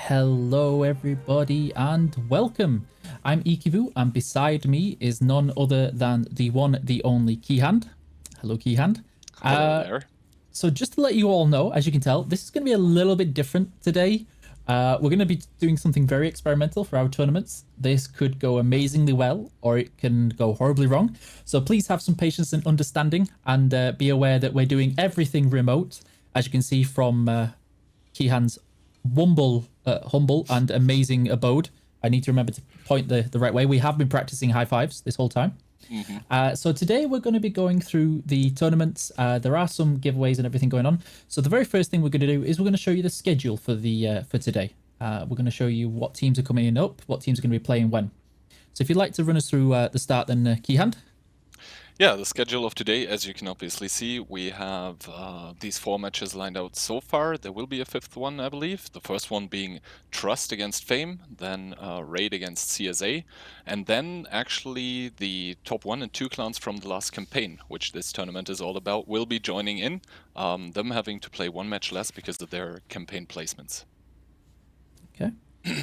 Hello everybody and welcome. I'm Ikivu and beside me is none other than the one, the only Keyhand. Hello Keyhand. Hello there. So just to let you all know, as you can tell, this is going to be a little bit different today. We're going to be doing something very experimental for our tournaments. This could go amazingly well or it can go horribly wrong. So please have some patience and understanding and be aware that we're doing everything remote. As you can see from Keyhand's humble and amazing abode. I need to remember to point the right way. We have been practicing high fives this whole time. So today we're going to be going through the tournaments. There are some giveaways and everything going on. So the very first thing we're going to do is we're going to show you the schedule for the for today. We're going to show you what teams are coming in up, what teams are going to be playing when. So if you'd like to run us through the start, then Keyhand. Yeah, the schedule of today, as you can obviously see, we have these 4 matches lined out so far. There will be a 5th one, I believe. The first one being Trust against Fame, then Raid against CSA, and then actually the top 1 and 2 clans from the last campaign, which this tournament is all about, will be joining in, them having to play 1 match less because of their campaign placements. Okay.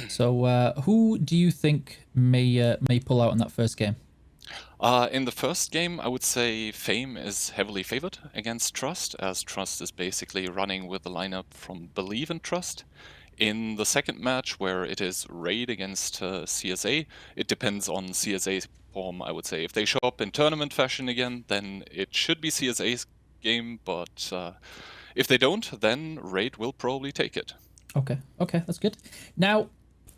So who do you think may pull out in that first game? In the first game, I would say Fame is heavily favored against Trust, as Trust is basically running with the lineup from Believe and Trust. In the second match, where it is Raid against CSA, it depends on CSA's form, I would say. If they show up in tournament fashion again, then it should be CSA's game, but if they don't, then Raid will probably take it. Okay, that's good. Now,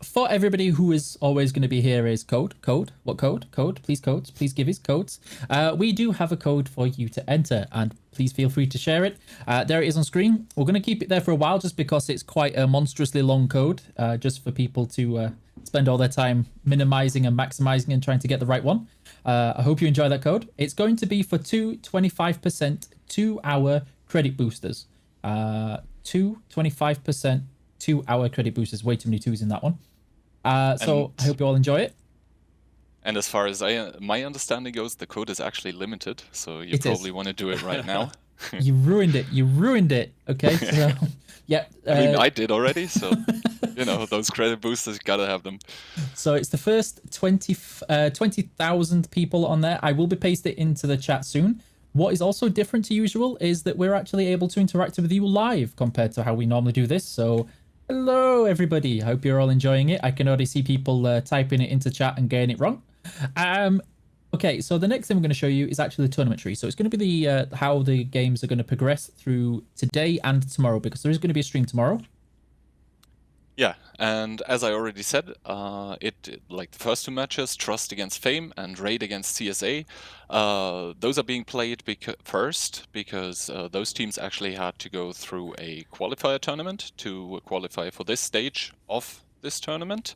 for everybody who is always going to be here is code. What code? Please give his codes. We do have a code for you to enter, and please feel free to share it. There it is on screen. We're going to keep it there for a while just because it's quite a monstrously long code, just for people to spend all their time minimizing and maximizing and trying to get the right one. I hope you enjoy that code. It's going to be for 25% 2-hour credit boosters. 25% 2-hour credit boosters. Way too many twos in that one. So I hope you all enjoy it. And as far as my understanding goes, the code is actually limited, so you probably want to do it right now. You ruined it. Okay, so yeah. I mean, I did already, so you know, those credit boosters, gotta have them. So it's the first 20,000 people on there. I will be pasting it into the chat soon. What is also different to usual is that we're actually able to interact with you live compared to how we normally do this. So hello everybody, I hope you're all enjoying it. I can already see people typing it into chat and getting it wrong. Okay, so the next thing we're going to show you is actually the tournament tree. So it's going to be the how the games are going to progress through today and tomorrow, because there is going to be a stream tomorrow. Yeah, and as I already said, like the first 2 matches, Trust against Fame and Raid against CSA, those are being played first because those teams actually had to go through a qualifier tournament to qualify for this stage of this tournament.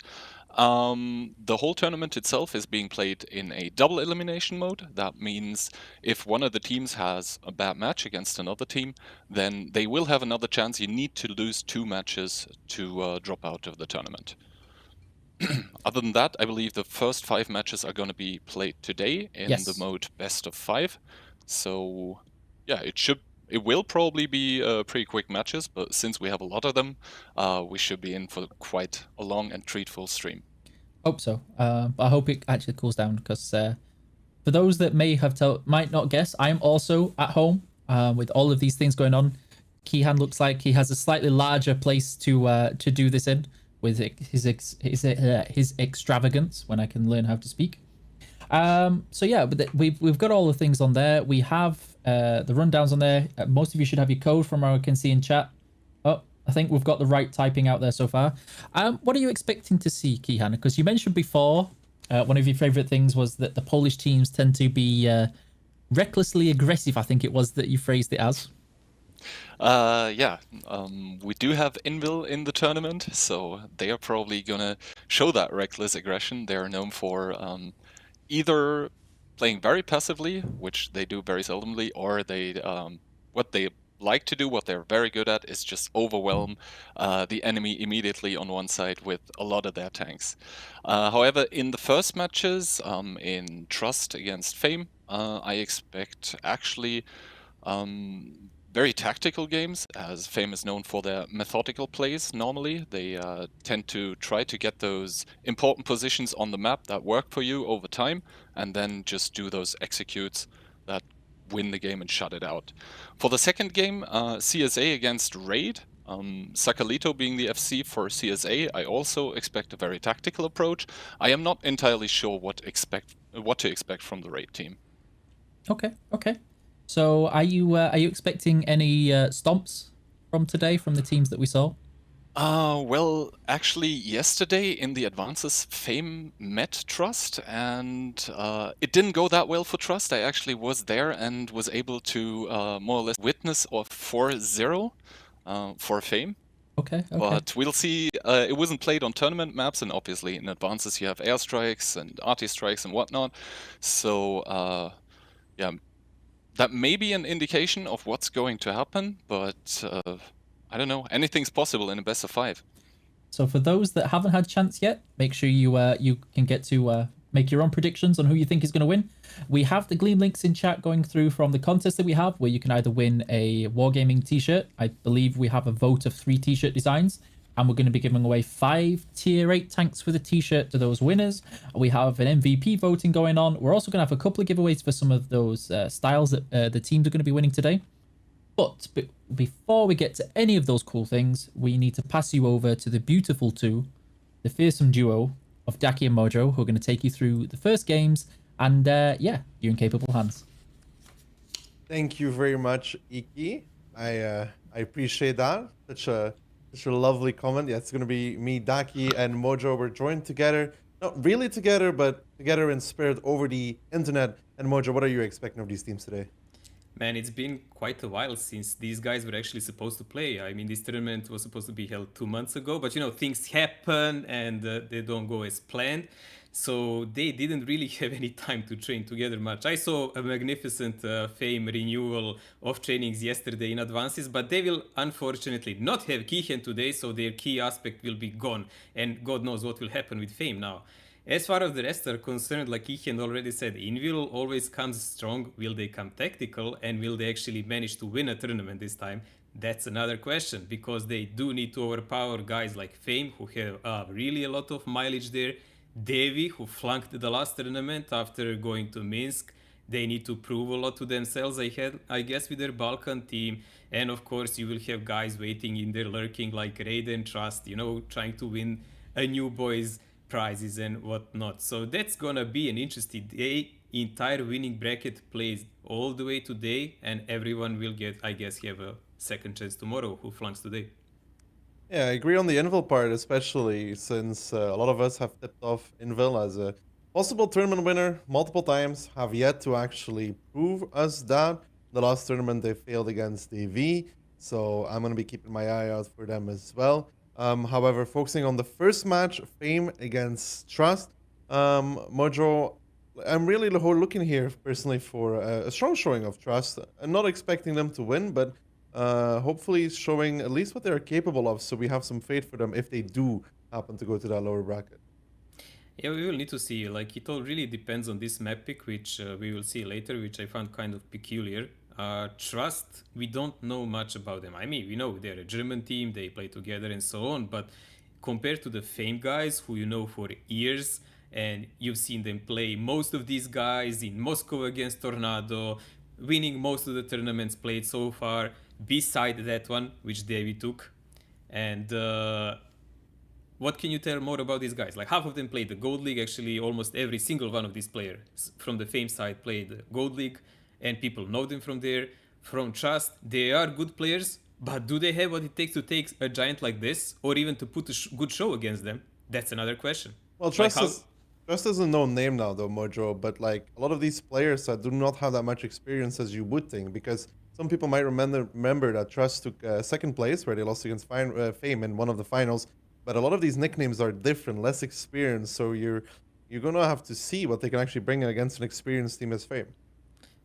The whole tournament itself is being played in a double elimination mode. That means if one of the teams has a bad match against another team, then they will have another chance. You need to lose 2 matches to drop out of the tournament. Other than that, I believe the first 5 matches are going to be played today in the mode best of 5. So yeah, it will probably be pretty quick matches, but since we have a lot of them, we should be in for quite a long and treatful stream. Hope so. But I hope it actually cools down, because for those that might not guess, I'm also at home with all of these things going on. Keyhand looks like he has a slightly larger place to do this in, with his extravagance when I can learn how to speak. So yeah, but we've got all the things on there. We have the rundowns on there. Most of you should have your code from I can see in chat. Oh, I think we've got the right typing out there so far. What are you expecting to see, Keyhand? Because you mentioned before one of your favorite things was that the Polish teams tend to be recklessly aggressive. I think it was that you phrased it as. Yeah, we do have Invil in the tournament, so they are probably gonna show that reckless aggression. They are known for either playing very passively, which they do very seldomly, or they what they like to do, what they're very good at, is just overwhelm the enemy immediately on one side with a lot of their tanks. However, in the first matches, in Trust against Fame, I expect actually very tactical games, as Fame is known for their methodical plays normally. They tend to try to get those important positions on the map that work for you over time, and then just do those executes that win the game and shut it out. For the second game, CSA against Raid, Sakalito being the FC for CSA, I also expect a very tactical approach. I am not entirely sure what to expect from the Raid team. Okay. So are you expecting any stomps from today from the teams that we saw? Well, actually, yesterday in the advances, Fame met Trust, and it didn't go that well for Trust. I actually was there and was able to more or less witness a 4-0 for Fame. Okay. But we'll see. It wasn't played on tournament maps, and obviously in advances you have airstrikes and arty strikes and whatnot. So, yeah, that may be an indication of what's going to happen, but I don't know. Anything's possible in a best of 5. So for those that haven't had a chance yet, make sure you can get to make your own predictions on who you think is going to win. We have the Gleam links in chat going through from the contest that we have, where you can either win a Wargaming t-shirt. I believe we have a vote of 3 t-shirt designs, and we're going to be giving away 5 tier 8 tanks for the t-shirt to those winners. We have an MVP voting going on. We're also going to have a couple of giveaways for some of those styles that the teams are going to be winning today. But before we get to any of those cool things, we need to pass you over to the beautiful two, the fearsome duo of Daki and Mojo, who are going to take you through the first games. And yeah, you're in capable hands. Thank you very much, Iki. I appreciate that. Such a lovely comment. Yeah, it's going to be me, Daki, and Mojo. We're joined together. Not really together, but together in spirit over the internet. And Mojo, what are you expecting of these teams today? Man, it's been quite a while since these guys were actually supposed to play. I mean, this tournament was supposed to be held 2 months ago, but you know, things happen and they don't go as planned. So they didn't really have any time to train together much. I saw a magnificent Fame renewal of trainings yesterday in advances, but they will unfortunately not have Kichen today, so their key aspect will be gone. And God knows what will happen with Fame now. As far as the rest are concerned, like Ihan already said, Invil always comes strong. Will they come tactical, and will they actually manage to win a tournament this time? That's another question, because they do need to overpower guys like Fame, who have really a lot of mileage there. Devi, who flunked the last tournament after going to Minsk. They need to prove a lot to themselves, I guess, with their Balkan team. And of course, you will have guys waiting in there lurking like Raiden Trust, you know, trying to win a new boys prizes and whatnot. So that's gonna be an interesting day. Entire winning bracket plays all the way today, and everyone will get, I guess, have a second chance tomorrow who flunks today. Yeah, I agree on the Invil part, especially since a lot of us have tipped off Invil as a possible tournament winner multiple times, have yet to actually prove us that. The last tournament they failed against AV, so I'm going to be keeping my eye out for them as well. However, focusing on the first match, Fame against Trust, Mojo, I'm really looking here personally for a strong showing of Trust. I'm not expecting them to win, but hopefully showing at least what they're capable of, so we have some faith for them if they do happen to go to that lower bracket. Yeah, we will need to see. Like, it all really depends on this map pick, which we will see later, which I found kind of peculiar. Trust, we don't know much about them. I mean, we know they're a German team, they play together and so on, but compared to the Fame guys who you know for years, and you've seen them play most of these guys in Moscow against Tornado, winning most of the tournaments played so far, beside that one, which Davey took. And what can you tell more about these guys? Like, half of them played the Gold League. Actually, almost every single one of these players from the Fame side played the Gold League, and people know them from there. From Trust, they are good players, but do they have what it takes to take a giant like this, or even to put a good show against them? That's another question. Well, Trust is a known name now, though, Mojo, but like a lot of these players do not have that much experience as you would think, because some people might remember that Trust took second place, where they lost against Fame in one of the finals. But a lot of these nicknames are different, less experienced, so you're gonna have to see what they can actually bring against an experienced team as Fame.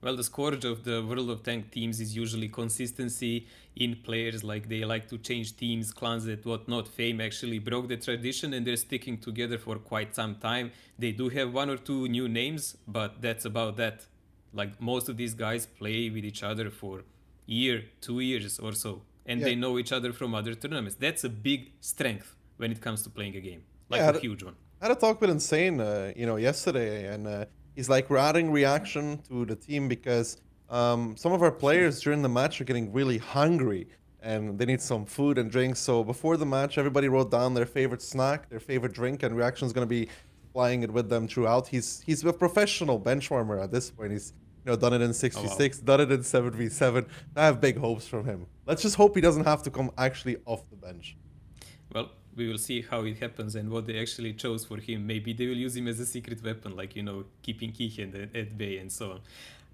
Well, the scourge of the World of Tank teams is usually consistency in players. Like, they like to change teams, clans, and whatnot. Fame actually broke the tradition, and they're sticking together for quite some time. They do have 1 or 2 new names, but that's about that. Like, most of these guys play with each other for year, 2 years or so, and Yeah. they know each other from other tournaments. That's a big strength when it comes to playing a game, like Yeah, a huge one. I had a talk with Insane, yesterday, and he's like, we're adding reaction to the team because some of our players during the match are getting really hungry and they need some food and drinks. So before the match, everybody wrote down their favorite snack, their favorite drink, and Reaction's going to be supplying it with them throughout. He's a professional bench warmer at this point. He's done it in 66, done it in 7v7. I have big hopes from him. Let's just hope he doesn't have to come actually off the bench. Well, we will see how it happens and what they actually chose for him. Maybe they will use him as a secret weapon, like, keeping Kichen at bay and so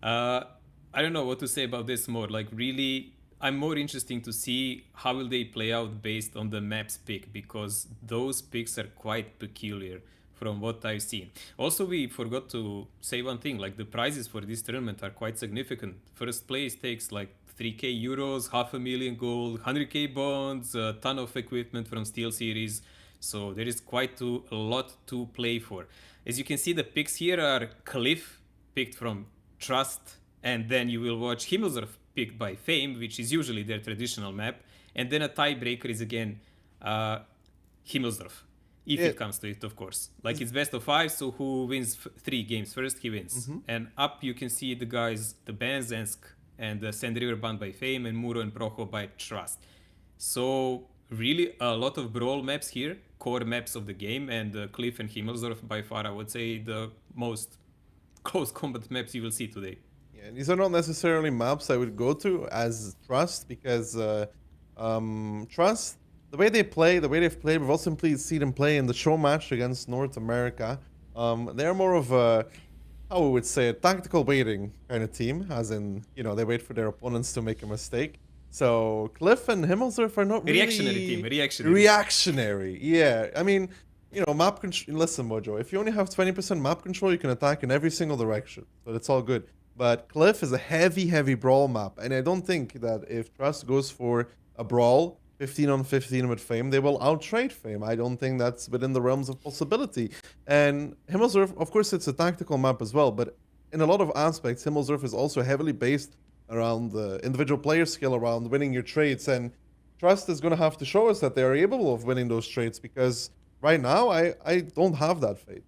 on. I don't know what to say about this more. Like, really, I'm more interesting to see how will they play out based on the maps pick, because those picks are quite peculiar from what I've seen. Also, we forgot to say one thing, like the prizes for this tournament are quite significant. First place takes like 3k euros, 500,000 gold, 100k bonds, a ton of equipment from Steel Series. So there is quite a lot to play for. As you can see, the picks here are Cliff, picked from Trust, and then you will watch Himmelsdorf picked by Fame, which is usually their traditional map, and then a tiebreaker is again Himmelsdorf. If it comes to it, of course. Like, it's best of 5, so who wins 3 games first, he wins. And up you can see the guys, the Banzensk and the Sand River Band by Fame, and Muro and Proho by Trust. So really a lot of brawl maps here, core maps of the game, and Cliff and Himmelsdorf by far, I would say, the most close combat maps you will see today. Yeah, these are not necessarily maps I would go to as Trust, because Trust, the way they've played, we've also seen them play in the show match against North America. They're more of a, how we would say, a tactical waiting kind of team, as in, they wait for their opponents to make a mistake. So Cliff and Himmelsdorf are not really... Reactionary, yeah. I mean, map control... Listen, Mojo, if you only have 20% map control, you can attack in every single direction. So it's all good. But Cliff is a heavy brawl map. And I don't think that if Trust goes for a brawl, 15 on 15 with Fame, they will outtrade Fame. I don't think that's within the realms of possibility. And Himmelsdorf, of course, it's a tactical map as well, but in a lot of aspects, Himmelsdorf is also heavily based around the individual player skill, around winning your trades. And Trust is going to have to show us that they are able of winning those trades, because right now, I don't have that faith.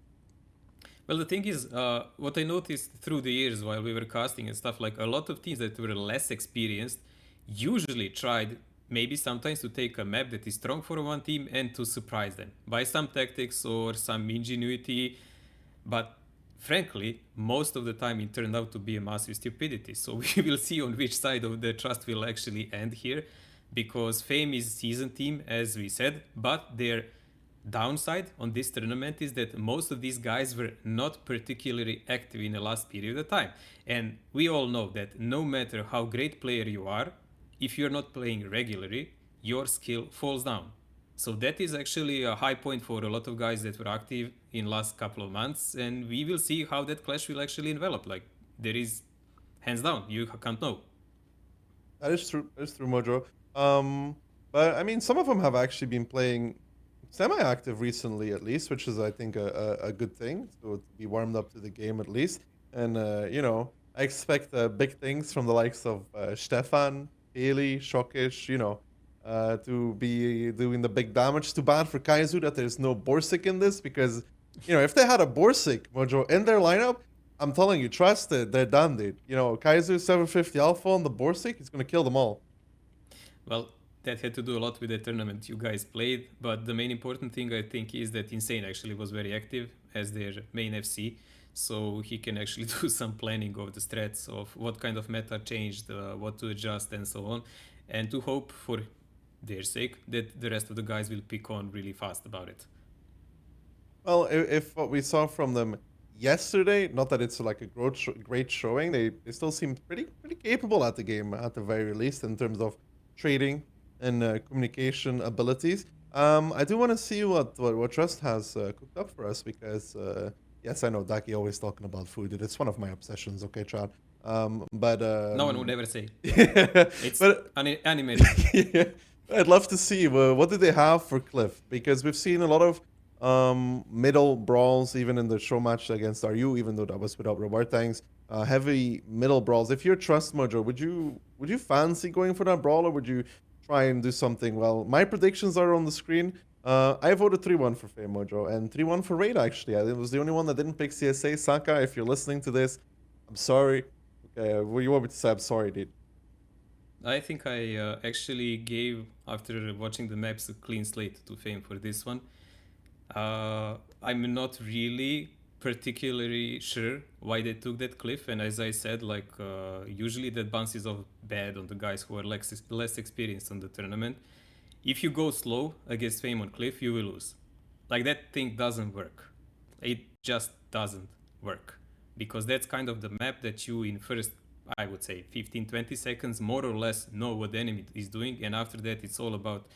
Well, the thing is, what I noticed through the years while we were casting and stuff, like a lot of teams that were less experienced usually tried maybe sometimes to take a map that is strong for one team and to surprise them by some tactics or some ingenuity. But frankly, most of the time it turned out to be a massive stupidity. So we will see on which side of the Trust will actually end here, because Fame is a seasoned team, as we said, but their downside on this tournament is that most of these guys were not particularly active in the last period of time. And we all know that no matter how great player you are, if you're not playing regularly, your skill falls down. So that is actually a high point for a lot of guys that were active in last couple of months, and we will see how that clash will actually develop. Like, there is, hands down, you can't know. That is true. Mojo. But I mean, some of them have actually been playing semi-active recently, at least, which is, I think, a good thing. So to be warmed up to the game at least. And I expect big things from the likes of Stefan, Haley, Shokish, to be doing the big damage. Too bad for Kaizu that there's no Borsig in this, because, if they had a Borsig, Mojo, in their lineup, I'm telling you, trust it, they're done, dude. Kaizu 750 Alpha on the Borsig, he's going to kill them all. Well, that had to do a lot with the tournament you guys played, but the main important thing, I think, is that Insane actually was very active as their main FC. So he can actually do some planning of the strats, of what kind of meta changed, what to adjust, and so on. And to hope, for their sake, that the rest of the guys will pick on really fast about it. Well, if what we saw from them yesterday, not that it's like a great showing, they still seemed pretty capable at the game, at the very least, in terms of trading and communication abilities. I do want to see what Trust has cooked up for us, because... yes, I know, Daki always talking about food. It's one of my obsessions, okay, Chad? But... no one would ever say. It's animated. Yeah, I'd love to see, what do they have for Cliff? Because we've seen a lot of middle brawls, even in the show match against RU, even though that was without reward tanks. Heavy middle brawls. If you're Trust, Mojo, would would you fancy going for that brawl, or would you try and do something? Well, my predictions are on the screen. I voted 3-1 for Fame Mojo and 3-1 for Raid, actually. I was the only one that didn't pick CSA. Saka, if you're listening to this, I'm sorry. Okay, what you want me to say? I'm sorry, dude. I think I actually gave, after watching the maps, a clean slate to Fame for this one. I'm not really particularly sure why they took that cliff, and as I said, like usually that bounces off bad on the guys who are less experienced on the tournament. If you go slow against Fame on cliff, you will lose. Like, that thing doesn't work. It just doesn't work, because that's kind of the map that you in first, I would say 15-20 seconds more or less know what the enemy is doing, and after that it's all about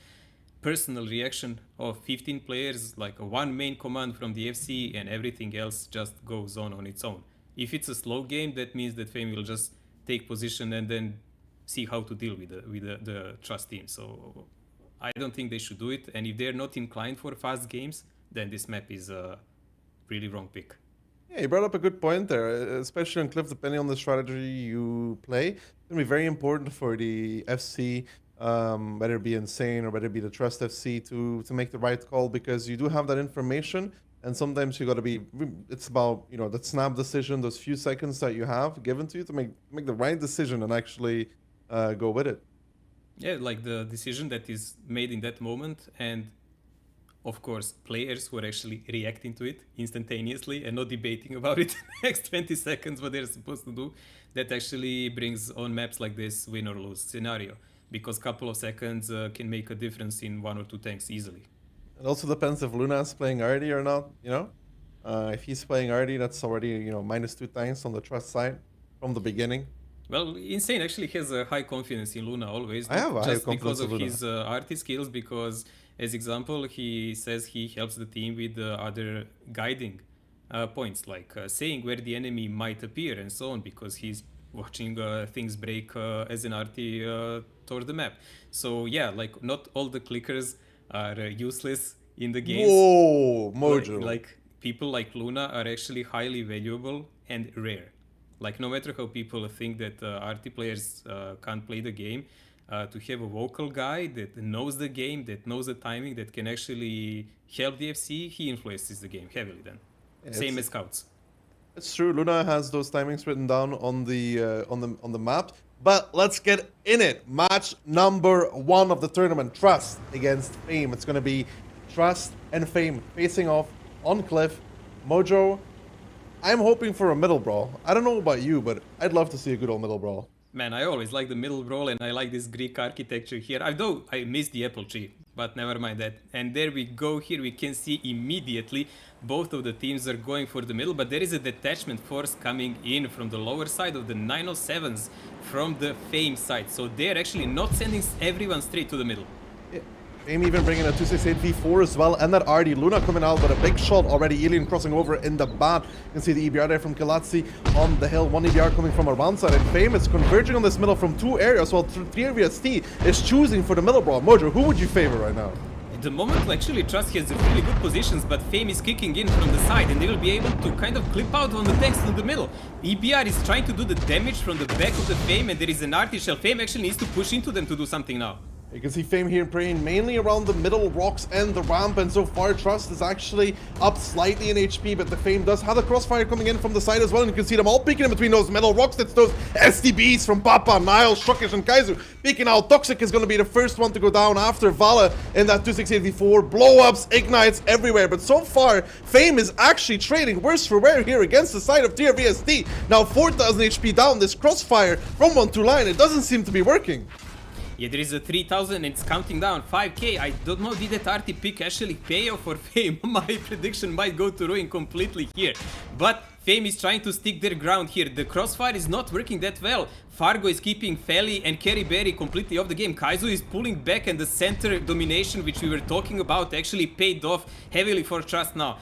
personal reaction of 15 players, like one main command from the FC, and everything else just goes on its own. If it's a slow game, that means that Fame will just take position and then see how to deal with the Trust team. So I don't think they should do it, and if they're not inclined for fast games, then this map is a really wrong pick. Yeah, you brought up a good point there, especially on Cliff, depending on the strategy you play. It's going to be very important for the FC, whether it be Insane or whether it be the Trust FC, to make the right call, because you do have that information, and sometimes you got to be, it's about, you know, that snap decision, those few seconds that you have given to you to make the right decision and actually go with it. Yeah, like the decision that is made in that moment, and of course, players who are actually reacting to it instantaneously and not debating about it the next 20 seconds what they're supposed to do, that actually brings on maps like this win or lose scenario, because a couple of seconds can make a difference in 1 or 2 tanks easily. It also depends if Luna's playing Artie or not, you know? If he's playing Artie, that's already, you know, -2 tanks on the Trust side from the beginning. Well, Insane actually has a high confidence in Luna always. I have a high just confidence because of in Luna. his arty skills, because as example, he says he helps the team with other guiding points, like saying where the enemy might appear and so on, because he's watching things break as an arty toward the map. So yeah, like not all the clickers are useless in the game. Whoa, Mojo. Like people like Luna are actually highly valuable and rare. Like, no matter how people think that RT players can't play the game, to have a vocal guy that knows the game, that knows the timing, that can actually help the FC, he influences the game heavily then. Yeah, Same as scouts. It's true. Luna has those timings written down on the map. But let's get in it. Match number 1 of the tournament: Trust against Fame. It's going to be Trust and Fame facing off on Cliff. Mojo, I'm hoping for a middle brawl. I don't know about you, but I'd love to see a good old middle brawl. Man, I always like the middle brawl, and I like this Greek architecture here. Although I missed the apple tree, but never mind that. And there we go. Here we can see immediately both of the teams are going for the middle, but there is a detachment force coming in from the lower side of the 907s from the Fame side. So they're actually not sending everyone straight to the middle. Yeah. Fame even bringing a 268 V4 as well, and that RD. Luna coming out with a big shot already. Alien crossing over in the bat. You can see the EBR there from Kilatsi on the hill. 1 EBR coming from around side, and Fame is converging on this middle from 2 areas, while 3VST is choosing for the middle brawl. Mojo, who would you favor right now? At the moment, actually, Trust has really good positions, but Fame is kicking in from the side, and they will be able to kind of clip out on the tanks in the middle. EBR is trying to do the damage from the back of the Fame, and there is an artificial. Fame actually needs to push into them to do something now. You can see Fame here praying mainly around the middle rocks and the ramp, and so far Trust is actually up slightly in HP, but the Fame does have the crossfire coming in from the side as well, and you can see them all peeking in between those middle rocks. It's those STBs from Papa, Niall, Shukish, and Kaiser peeking out. Toxic is going to be the first one to go down after Vala in that 268v4. Blow-ups, ignites everywhere, but so far Fame is actually trading worse for wear here against the side of TRVST. Now 4,000 HP down. This crossfire from 1-2 line, it doesn't seem to be working. Yeah, there is a 3,000 and it's counting down. 5k. I don't know, did that RT pick actually pay off for Fame? My prediction might go to ruin completely here. But Fame is trying to stick their ground here. The crossfire is not working that well. Fargo is keeping Feli and Kerry Berry completely off the game. Kaizo is pulling back, and the center domination, which we were talking about, actually paid off heavily for Trust now.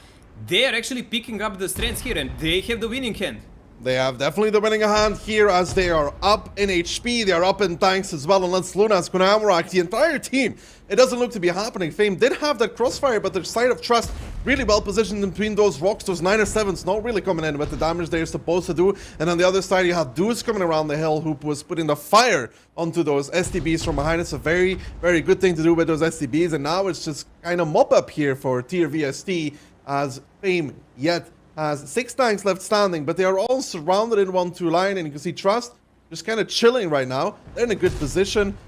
They are actually picking up the strengths here, and they have the winning hand. They have definitely the winning hand here as they are up in HP, they are up in tanks as well, unless Luna's gonna amrock the entire team. It doesn't look to be happening. Fame did have that crossfire, but their side of Trust really well positioned in between those rocks. Those 9/7s not really coming in with the damage they're supposed to do. And on the other side, you have Deuce coming around the hill who was putting the fire onto those STBs from behind. It's a very, very good thing to do with those STBs. And now it's just kind of mop up here for Tier VST as Fame yet has 6 tanks left standing, but they are all surrounded in 1-2 line, and you can see Trust just kind of chilling right now. They're in a good position.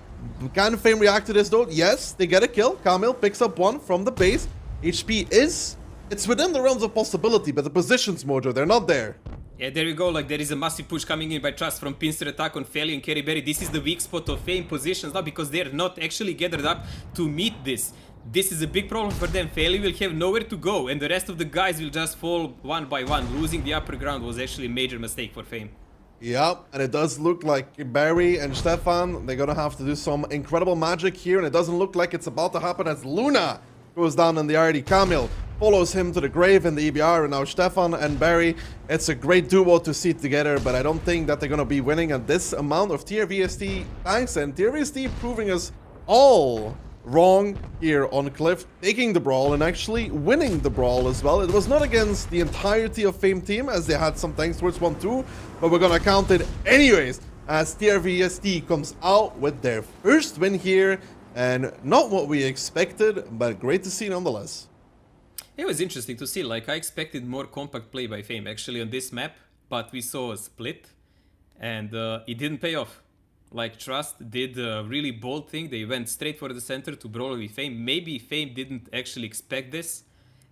Can Fame react to this though? Yes, they get a kill. Camille picks up one from the base. HP it's within the realms of possibility, but the positions, Mojo, they're not there. Yeah, there you go. Like, there is a massive push coming in by Trust from Pincer attack on Feli and Kerry Berry. This is the weak spot of Fame positions now because they're not actually gathered up to meet this. This is a big problem for them. Feli will have nowhere to go, and the rest of the guys will just fall one by one. Losing the upper ground was actually a major mistake for Fame. Yeah, and it does look like Barry and Stefan, they're gonna have to do some incredible magic here, and it doesn't look like it's about to happen as Luna goes down in the RD. Camille follows him to the grave in the EBR, and now Stefan and Barry, it's a great duo to see together, but I don't think that they're gonna be winning at this amount of Tier VST tanks, and Tier VST proving us all wrong here on Cliff, taking the brawl and actually winning the brawl as well. It was not against the entirety of Fame team as they had some tanks towards 1-2, but we're gonna count it anyways as Tier VST comes out with their first win here, and not what we expected, but great to see nonetheless. It was interesting to see. Like, I expected more compact play by Fame actually on this map, but we saw a split, and it didn't pay off. Like, Trust did a really bold thing. They went straight for the center to brawl with Fame. Maybe Fame didn't actually expect this,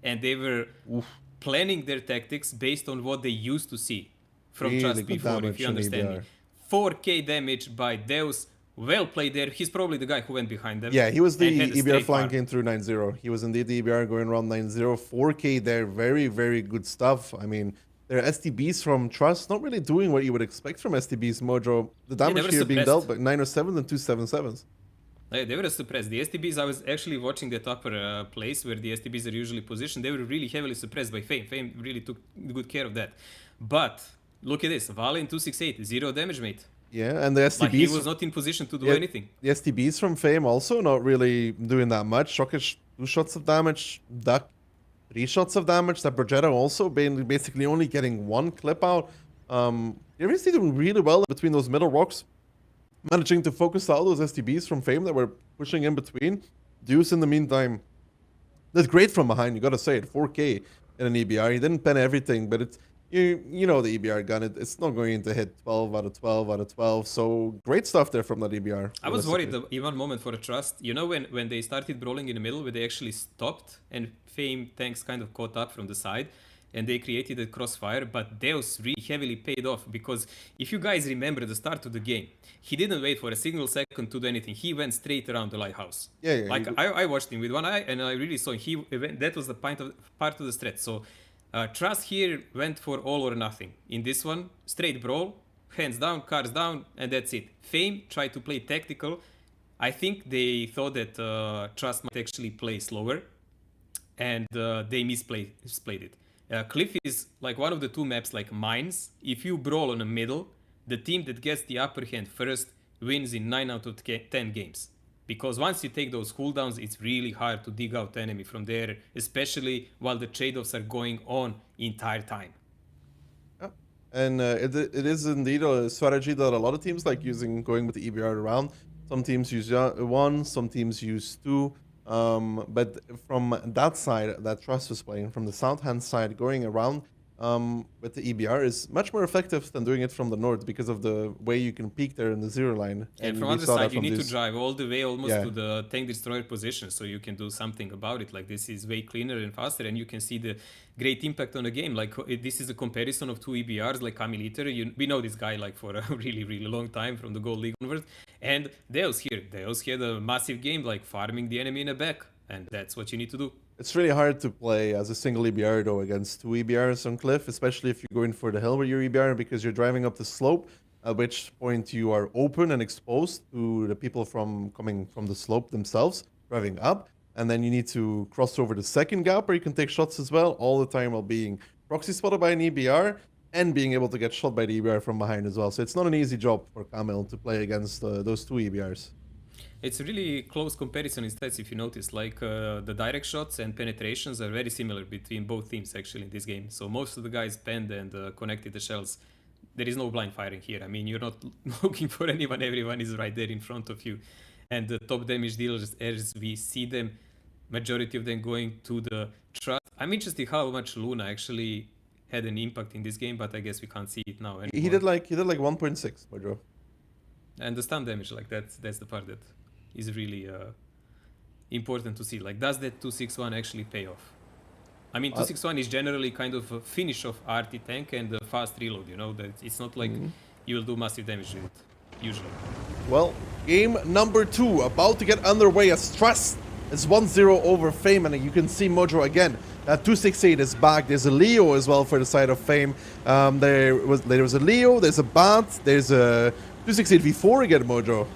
and they were planning their tactics based on what they used to see from Really Trust good before, if damage you on understand me. EBR. 4k damage by Deus. Well played there. He's probably the guy who went behind them. Yeah, he was the and had a EBR straight farm. flanking through 9-0. He was indeed the EBR going around 9-0. 4k there, very, very good stuff. I mean, their STBs from Trust not really doing what you would expect from STBs, Mojo. The they damage were here being suppressed. dealt by 907 and 277s. They were suppressed. The STBs, I was actually watching that upper place where the STBs are usually positioned. They were really heavily suppressed by Fame. Fame really took good care of that. But look at this. Valen 268, 0 damage, mate. Yeah, and the STBs... Like, he was not in position to do anything. The STBs from Fame also not really doing that much. Shokish 2 shots of damage. Duck 3 shots of damage. That Bergetta also been basically only getting 1 clip out. They're really doing really well between those middle rocks. Managing to focus out those STBs from Fame that were pushing in between. Deuce in the meantime did great from behind, you gotta say it. 4k in an EBR. He didn't pen everything, but it's you know the EBR gun, it's not going to hit 12 out of 12 out of 12. So great stuff there from that EBR. I was worried in one moment for a Trust. You know when they started brawling in the middle, where they actually stopped and Fame tanks kind of caught up from the side and they created a crossfire, but Deus really heavily paid off because if you guys remember the start of the game, he didn't wait for a single second to do anything. He went straight around the lighthouse. Yeah. Like I watched him with one eye and I really saw that was the part of the stretch. So Trust here went for all or nothing. In this one, straight brawl, hands down, cars down, and that's it. Fame tried to play tactical. I think they thought that Trust might actually play slower, and they misplayed it. Cliff is like one of the 2 maps like Mines. If you brawl on the middle, the team that gets the upper hand first wins in 9 out of 10 games. Because once you take those cooldowns, it's really hard to dig out enemy from there, especially while the trade-offs are going on entire time. Yeah. And it is indeed a strategy that a lot of teams like using, going with the EBR around. Some teams use 1, some teams use 2. But from that side that Trust was playing, from the south hand side, going around with the EBR is much more effective than doing it from the north because of the way you can peek there in the 0 line. And from we other saw side, that you from need to this. drive all the way almost to the tank destroyer position so you can do something about it. Like, this is way cleaner and faster, and you can see the great impact on the game. Like, this is a comparison of 2 EBRs, like Camiliter. We know this guy like for a really, really long time from the Gold League onwards. And Deus here. Deus had a massive game, like farming the enemy in the back. And that's what you need to do. It's really hard to play as a single EBR though against 2 EBRs on Cliff, especially if you're going for the hill with your EBR because you're driving up the slope, at which point you are open and exposed to the people coming from the slope themselves, driving up. And then you need to cross over the second gap where you can take shots as well, all the time while being proxy spotted by an EBR. and being able to get shot by the EBR from behind as well. So it's not an easy job for Camille to play against those two EBRs. It's a really close comparison in stats if you notice. Like the direct shots and penetrations are very similar between both teams actually in this game. So most of the guys penned and connected the shells. There is no blind firing here. I mean, you're not looking for anyone. Everyone is right there in front of you. And the top damage dealers, as we see them, majority of them going to the Trust. I'm interested how much Luna actually had an impact in this game, but I guess we can't see it now anymore. He did like 1.6, Mojo. And the stun damage, like that's the part that is really important to see. Like, does that 261 actually pay off? I mean, 261 is generally kind of a finish of RT tank and a fast reload, you know, that it's not like you will do massive damage with it, usually. Well, game number 2 about to get underway as Trust is 1-0 over Fame, and you can see Mojo again. That 268 is back. There's a Leo as well for the side of Fame. There was a Leo, there's a Bat, there's a 268 V4 again, Mojo.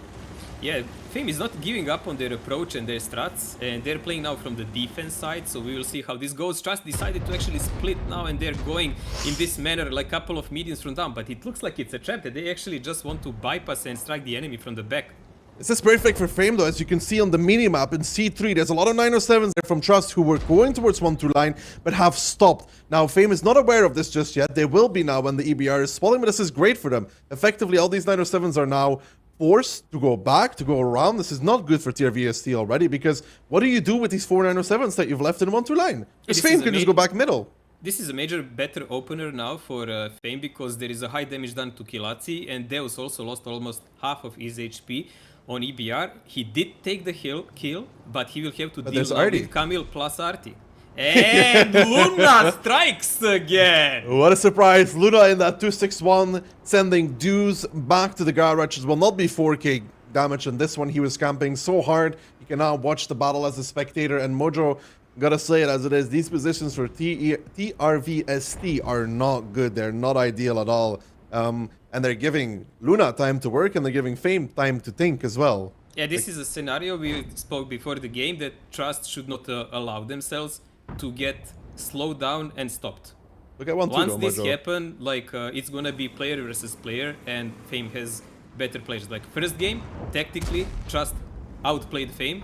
Yeah, Fame is not giving up on their approach and their strats, and they're playing now from the defense side, so we will see how this goes. Trust decided to actually split now, and they're going in this manner, like a couple of mediums from down, but it looks like it's a trap that they actually just want to bypass and strike the enemy from the back. This is perfect for Fame though, as you can see on the minimap in C3. There's a lot of 907s there from Trust who were going towards 1-2 line, but have stopped. Now, Fame is not aware of this just yet. They will be now when the EBR is spawning, but this is great for them. Effectively, all these 907s are now forced to go back, to go around. This is not good for TRVST already, because what do you do with these 4 907s that you've left in 1-2 line? Because Fame can just go back middle. This is a major better opener now for Fame, because there is a high damage done to Kilatzi, and Deus also lost almost half of his HP on EBR. He did take the kill, but he will have to deal with Camille plus Artie. And Luna strikes again! What a surprise. Luna in that 261, sending Dews back to the garage. It will not be 4k damage in this one. He was camping so hard. You can now watch the battle as a spectator. And Mojo, gotta say it as it is, these positions for TRVST are not good. They're not ideal at all. And they're giving Luna time to work, and they're giving Fame time to think as well. Yeah, this is a scenario we spoke before the game that Trust should not allow themselves to get slowed down and stopped. Look at 1-2 Once though, this Mojo. happen, like it's gonna be player versus player, and Fame has better players. Like first game, tactically, Trust outplayed Fame,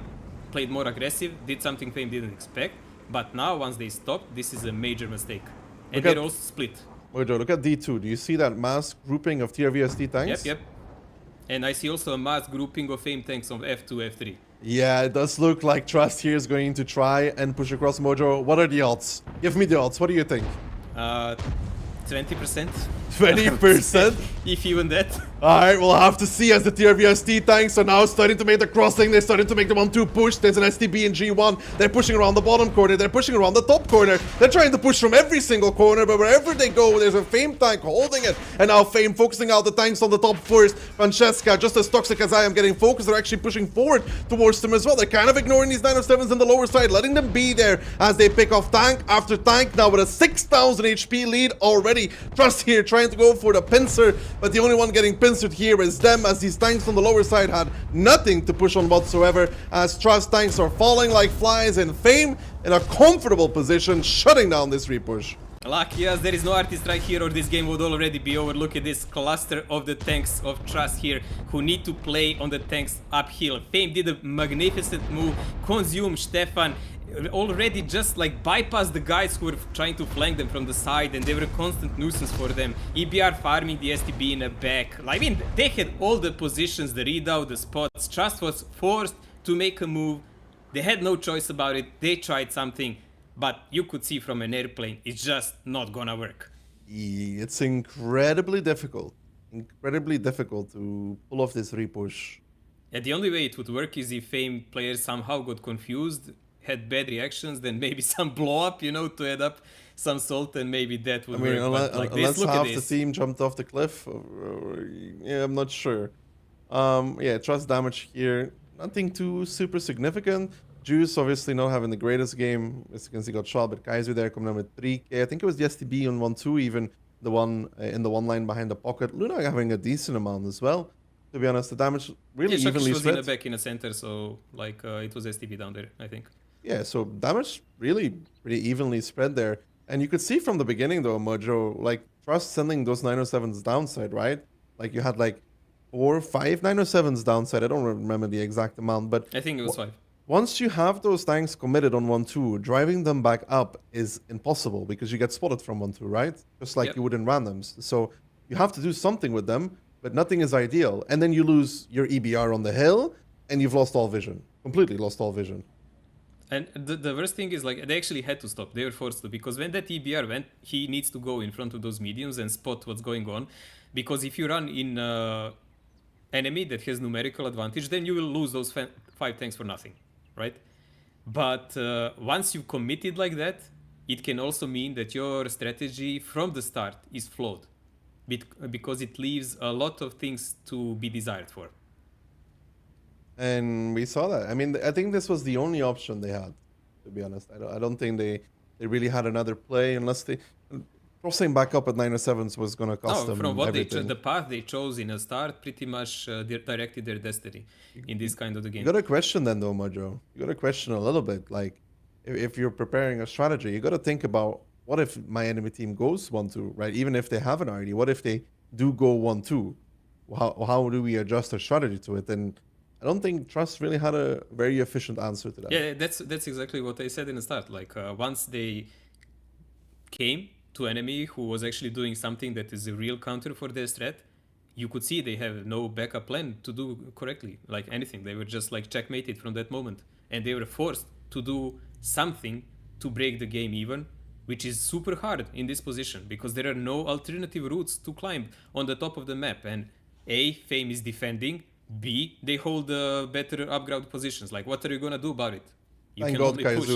played more aggressive, did something Fame didn't expect. But now, once they stopped, this is a major mistake. And they're also split. Mojo, look at D2. Do you see that mass grouping of TRVST tanks? Yep. And I see also a mass grouping of Fame tanks of F2, F3. Yeah, it does look like Trust here is going to try and push across Mojo. What are the odds? Give me the odds. What do you think? 20%. 20%? If even that. Alright, we'll have to see as the TRVST tanks are now starting to make the crossing. They're starting to make the 1-2 push. There's an STB in G1. They're pushing around the bottom corner. They're pushing around the top corner. They're trying to push from every single corner, but wherever they go, there's a Fame tank holding it. And now Fame focusing out the tanks on the top first. Francesca, just as toxic as I am, getting focused. They're actually pushing forward towards them as well. They're kind of ignoring these 907s in the lower side, letting them be there as they pick off tank after tank. Now with a 6,000 HP lead already. Trust here trying to go for the pincer, but the only one getting pincered here is them, as these tanks on the lower side had nothing to push on whatsoever, as Trust tanks are falling like flies, and Fame in a comfortable position shutting down this repush. Lucky as there is no artist strike here, or this game would already be over. Look at this cluster of the tanks of Trust here, who need to play on the tanks uphill. Fame did a magnificent move, consumed Stefan, already just like bypass the guys who were trying to flank them from the side, and they were a constant nuisance for them. EBR farming the STB in the back. I mean, they had all the positions, the readout, the spots. Trust was forced to make a move. They had no choice about it. They tried something, but you could see from an airplane, it's just not gonna work. It's incredibly difficult to pull off this repush. Yeah, the only way it would work is if Fame players somehow got confused, had bad reactions, then maybe some blow up, you know, to add up some salt, and maybe that would work. But like unless this, look half at the this. team jumped off the cliff, yeah, I'm not sure. Yeah, Trust damage here, nothing too super significant. Juice obviously not having the greatest game. As you can see, got shot, but Kaiser there coming in with 3k. I think it was the STB on 1-2, even the one in the one line behind the pocket. Luna having a decent amount as well. To be honest, the damage really Yeah, evenly was spread. in the back in the center, so like it was STB down there, I think. Yeah, so damage really pretty evenly spread there. And you could see from the beginning though, Mojo, like Trust sending those 907s downside, right? Like you had like 4 or 5 907s downside. I don't remember the exact amount, but I think it was 5. once you have those tanks committed on 1-2, driving them back up is impossible because you get spotted from 1-2, right? Just like Yep. you would in randoms. So you have to do something with them, but nothing is ideal. And then you lose your EBR on the hill, and you've lost all vision. Completely lost all vision. And the worst thing is, like, they actually had to stop. They were forced to, because when that EBR went, he needs to go in front of those mediums and spot what's going on. Because if you run in enemy that has numerical advantage, then you will lose those 5 tanks for nothing, right? But once you've committed like that, it can also mean that your strategy from the start is flawed, because it leaves a lot of things to be desired for. And we saw that. I mean, I think this was the only option they had, to be honest. I don't think they really had another play unless they... Crossing back up at 907s was going to cost them from what everything. the path they chose in a start pretty much directed their destiny in this kind of the game. You got to question then, though, Mojo. You got to question a little bit. Like, if you're preparing a strategy, you got to think about, what if my enemy team goes 1-2, right? Even if they have an RD, what if they do go 1-2? How do we adjust our strategy to it? And I don't think Trust really had a very efficient answer to that. Yeah, that's exactly what I said in the start. Like, once they came to enemy who was actually doing something that is a real counter for their strat, you could see they have no backup plan to do correctly, like anything. They were just like checkmated from that moment, and they were forced to do something to break the game even, which is super hard in this position because there are no alternative routes to climb on the top of the map. And A, Fame is defending, B, they hold better upground positions. Like, what are you gonna do about it? You Thank can God, only push.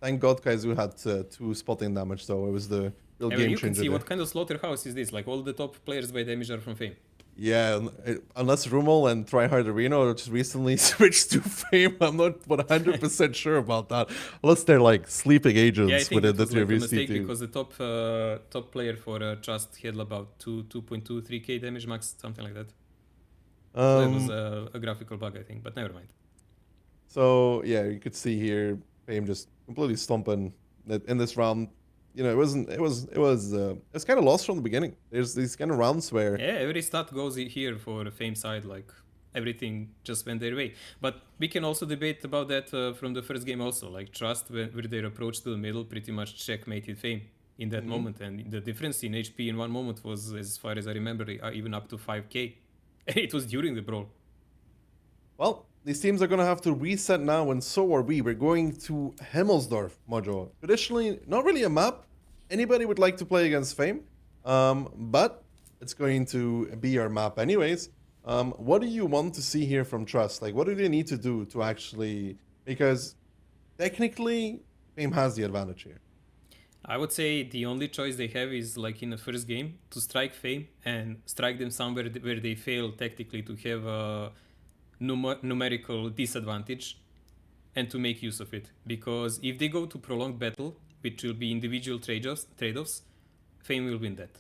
Kaizu had 2 spotting damage, though. It was the real I mean, game you changer. can see there. what kind of slaughterhouse is this. Like, all the top players by damage are from Fame. Yeah, unless Rumel and Tryhard Arena just recently switched to Fame, I'm not 100% sure about that. Unless they're like sleeping agents Yeah, I think within that the was like a 3v mistake team. because the top player for Trust had about 2.2, 3k damage max, something like that. So that was a graphical bug, I think, but never mind. So yeah, you could see here Fame just completely stomping in this round. You know, it was kind of lost from the beginning. There's these kind of rounds where Yeah, every stat goes here for the Fame side, like everything just went their way. But we can also debate about that from the first game also. Like Trust, with their approach to the middle, pretty much checkmated Fame in that moment. And the difference in HP in one moment was, as far as I remember, even up to 5k. It was during the brawl. well, these teams are going to have to reset now, and so are we. We're going to Himmelsdorf, Mojo. Traditionally, not really a map anybody would like to play against Fame, but it's going to be our map anyways. What do you want to see here from Trust? Like, what do they need to do to actually... Because technically, Fame has the advantage here. I would say the only choice they have is, like in the first game, to strike Fame and strike them somewhere where they fail tactically to have a numerical disadvantage and to make use of it. Because if they go to prolonged battle, which will be individual trade-offs, Fame will win that.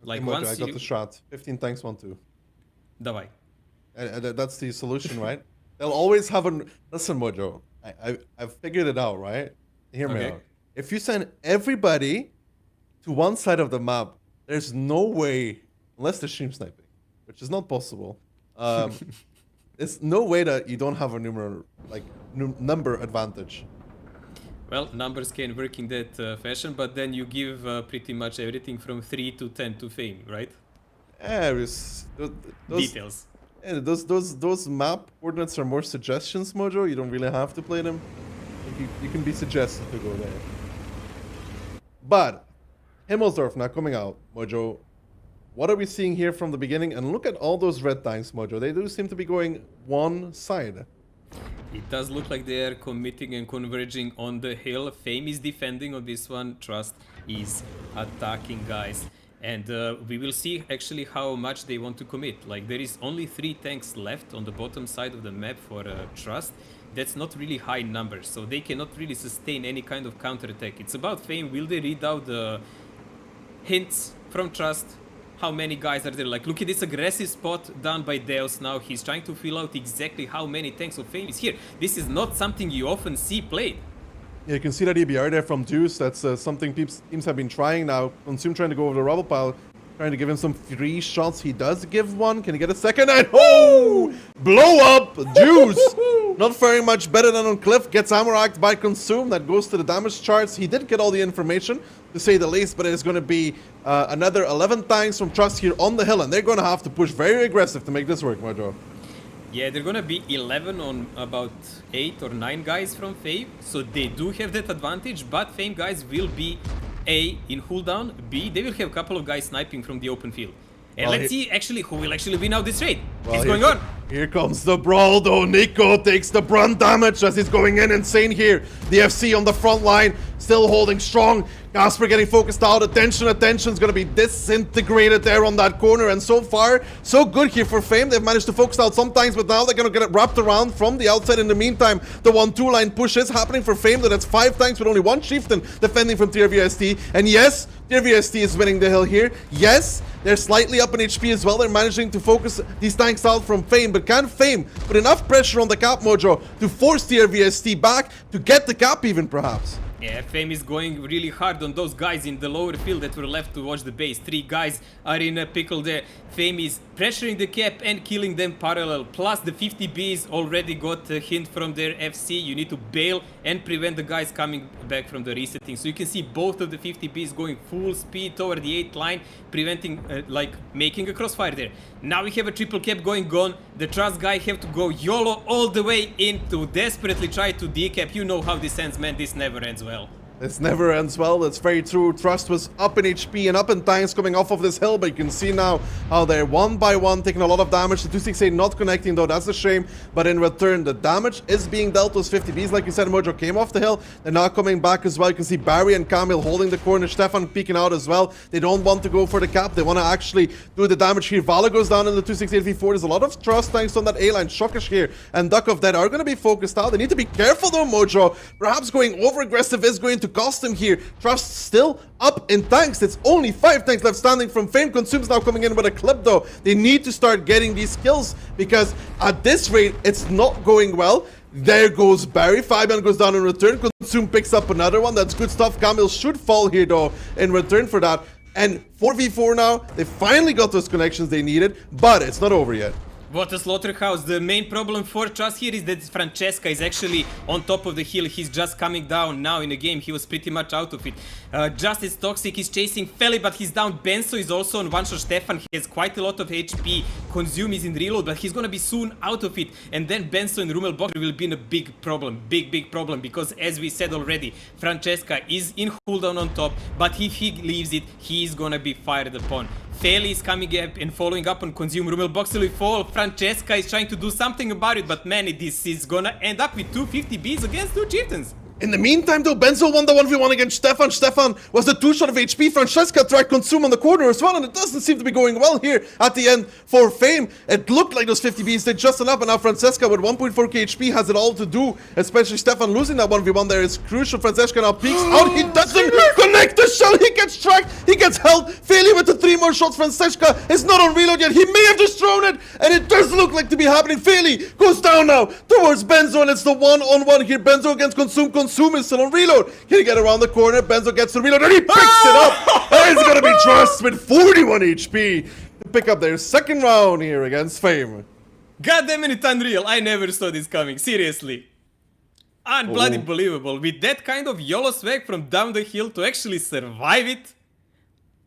Like, Hey, Mojo, once I got you... the shot. 15 tanks, 1-2. Давай. That's the solution, right? They'll always have a... Listen, Mojo, I've figured it out, right? Hear me Okay. out. If you send everybody to one side of the map, there's no way, unless they're stream sniping, which is not possible. There's no way that you don't have a number advantage. Well, numbers can work in that fashion, but then you give pretty much everything from 3 to 10 to Fame, right? Yeah, Details. yeah, those map coordinates are more suggestions, Mojo. You don't really have to play them. You can be suggested to go there. But Himmelsdorf now coming out, Mojo. What are we seeing here from the beginning? And look at all those red tanks, Mojo. They do seem to be going one side. It does look like they are committing and converging on the hill. Fame is defending on this one. Trust is attacking, guys. And we will see actually how much they want to commit. Like, there is only 3 tanks left on the bottom side of the map for Trust. That's not really high numbers, so they cannot really sustain any kind of counterattack. It's about Fame. Will they read out the hints from Trust? How many guys are there? Like, look at this aggressive spot done by Deus now. He's trying to fill out exactly how many tanks of Fame is here. This is not something you often see played. Yeah, you can see that EBR there from Deuce. That's something teams have been trying now. Consume trying to go over the rubble pile, trying to give him some free shots. He does give one. Can he get a second? And oh! Blow up! Deuce! Not faring much better than on Cliff. Gets hammer-hacked by Consume. That goes to the damage charts. He did get all the information, to say the least, but it is going to be another 11 tanks from Trust here on the hill, and they're going to have to push very aggressive to make this work, Mojo. Yeah, they're gonna be 11 on about 8 or 9 guys from Fame, so they do have that advantage, but Fame guys will be A, in cooldown, B, they will have a couple of guys sniping from the open field. And Well, let's see actually who will actually win out this raid. Well, What's going on? Here comes the brawl though. Nico takes the brunt damage as he's going in insane here. The FC on the front line, still holding strong. Casper getting focused out. Attention's gonna be disintegrated there on that corner. And so far, so good here for Fame. They've managed to focus out sometimes, but now they're gonna get it wrapped around from the outside. In the meantime, the 1-2 line push is happening for Fame. That's 5 tanks with only 1 chieftain defending from TRVST. And yes, TRVST is winning the hill here. Yes, they're slightly up in HP as well. They're managing to focus these tanks out from Fame, but can Fame put enough pressure on the cap, Mojo, to force TRVST back, to get the cap even, perhaps? Yeah, Fame is going really hard on those guys in the lower field that were left to watch the base. 3 guys are in a pickle there. Fame is pressuring the cap and killing them parallel. Plus the 50Bs already got a hint from their FC. You need to bail and prevent the guys coming back from the resetting. So you can see both of the 50Bs going full speed toward the 8th line, preventing, making a crossfire there. Now we have a triple cap going on. The Trust guy have to go YOLO all the way in to desperately try to decap. You know how this ends, man. This never ends well. This never ends well, that's very true. Trust was up in HP and up in tanks coming off of this hill, but you can see now how they're one by one taking a lot of damage. The 268 not connecting though, that's a shame. But in return, the damage is being dealt to those 50Bs. Like you said, Mojo came off the hill. They're now coming back as well. You can see Barry and Camille holding the corner. Stefan peeking out as well. They don't want to go for the cap. They want to actually do the damage here. Vala goes down in the 268 V4. There's a lot of Trust tanks on that A-line. Shockish here and Duckov that are going to be focused out. They need to be careful though, Mojo. Perhaps going over aggressive is going to cost him here. Trust still up in tanks. It's only 5 tanks left standing from Fame. Consume's now coming in with a clip though. They need to start getting these kills because at this rate, it's not going well. There goes Barry. Fabian goes down in return. Consume picks up another one. That's good stuff. Camille should fall here though in return for that. And 4v4 now. They finally got those connections they needed, but it's not over yet. What a slaughterhouse. The main problem for Trust here is that Francesca is actually on top of the hill. He's just coming down now in the game. He was pretty much out of it. Justice Toxic is chasing Feli, but he's down. Benzo is also on one shot. Stefan, he has quite a lot of HP. Consume is in reload, but he's gonna be soon out of it. And then Benzo and Rummelbock will be in a big problem. Big problem. Because as we said already, Francesca is in cooldown on top, but if he leaves it, he is gonna be fired upon. Feli is coming up and following up on Consume. Rummelbox will fall. Francesca is trying to do something about it, but man, this is gonna end up with 250Bs against 2 chieftains. In the meantime, though, Benzo won the 1v1 against Stefan. Stefan was the 2-shot of HP. Francesca tried Consume on the corner as well, and it doesn't seem to be going well here at the end for Fame. It looked like those 50Bs did just enough, and now Francesca with 1.4k HP has it all to do. Especially Stefan losing that 1v1 there is crucial. Francesca now peeks out. He doesn't connect the shell. He gets tracked. He gets held. Failure with the 3 more shots. Francesca is not on reload yet. He may have just thrown it, and it does look like to be happening. Failure goes down now towards Benzo, and it's the 1-on-1 here. Benzo against Consume. Consume is still on reload. Can he get around the corner? Benzo gets the reload and he picks it up. And it's gonna be Trust with 41 HP to pick up their second round here against Fame. God damn it, unreal. I never saw this coming. Seriously. Unbloody believable. With that kind of YOLO swag from down the hill to actually survive it.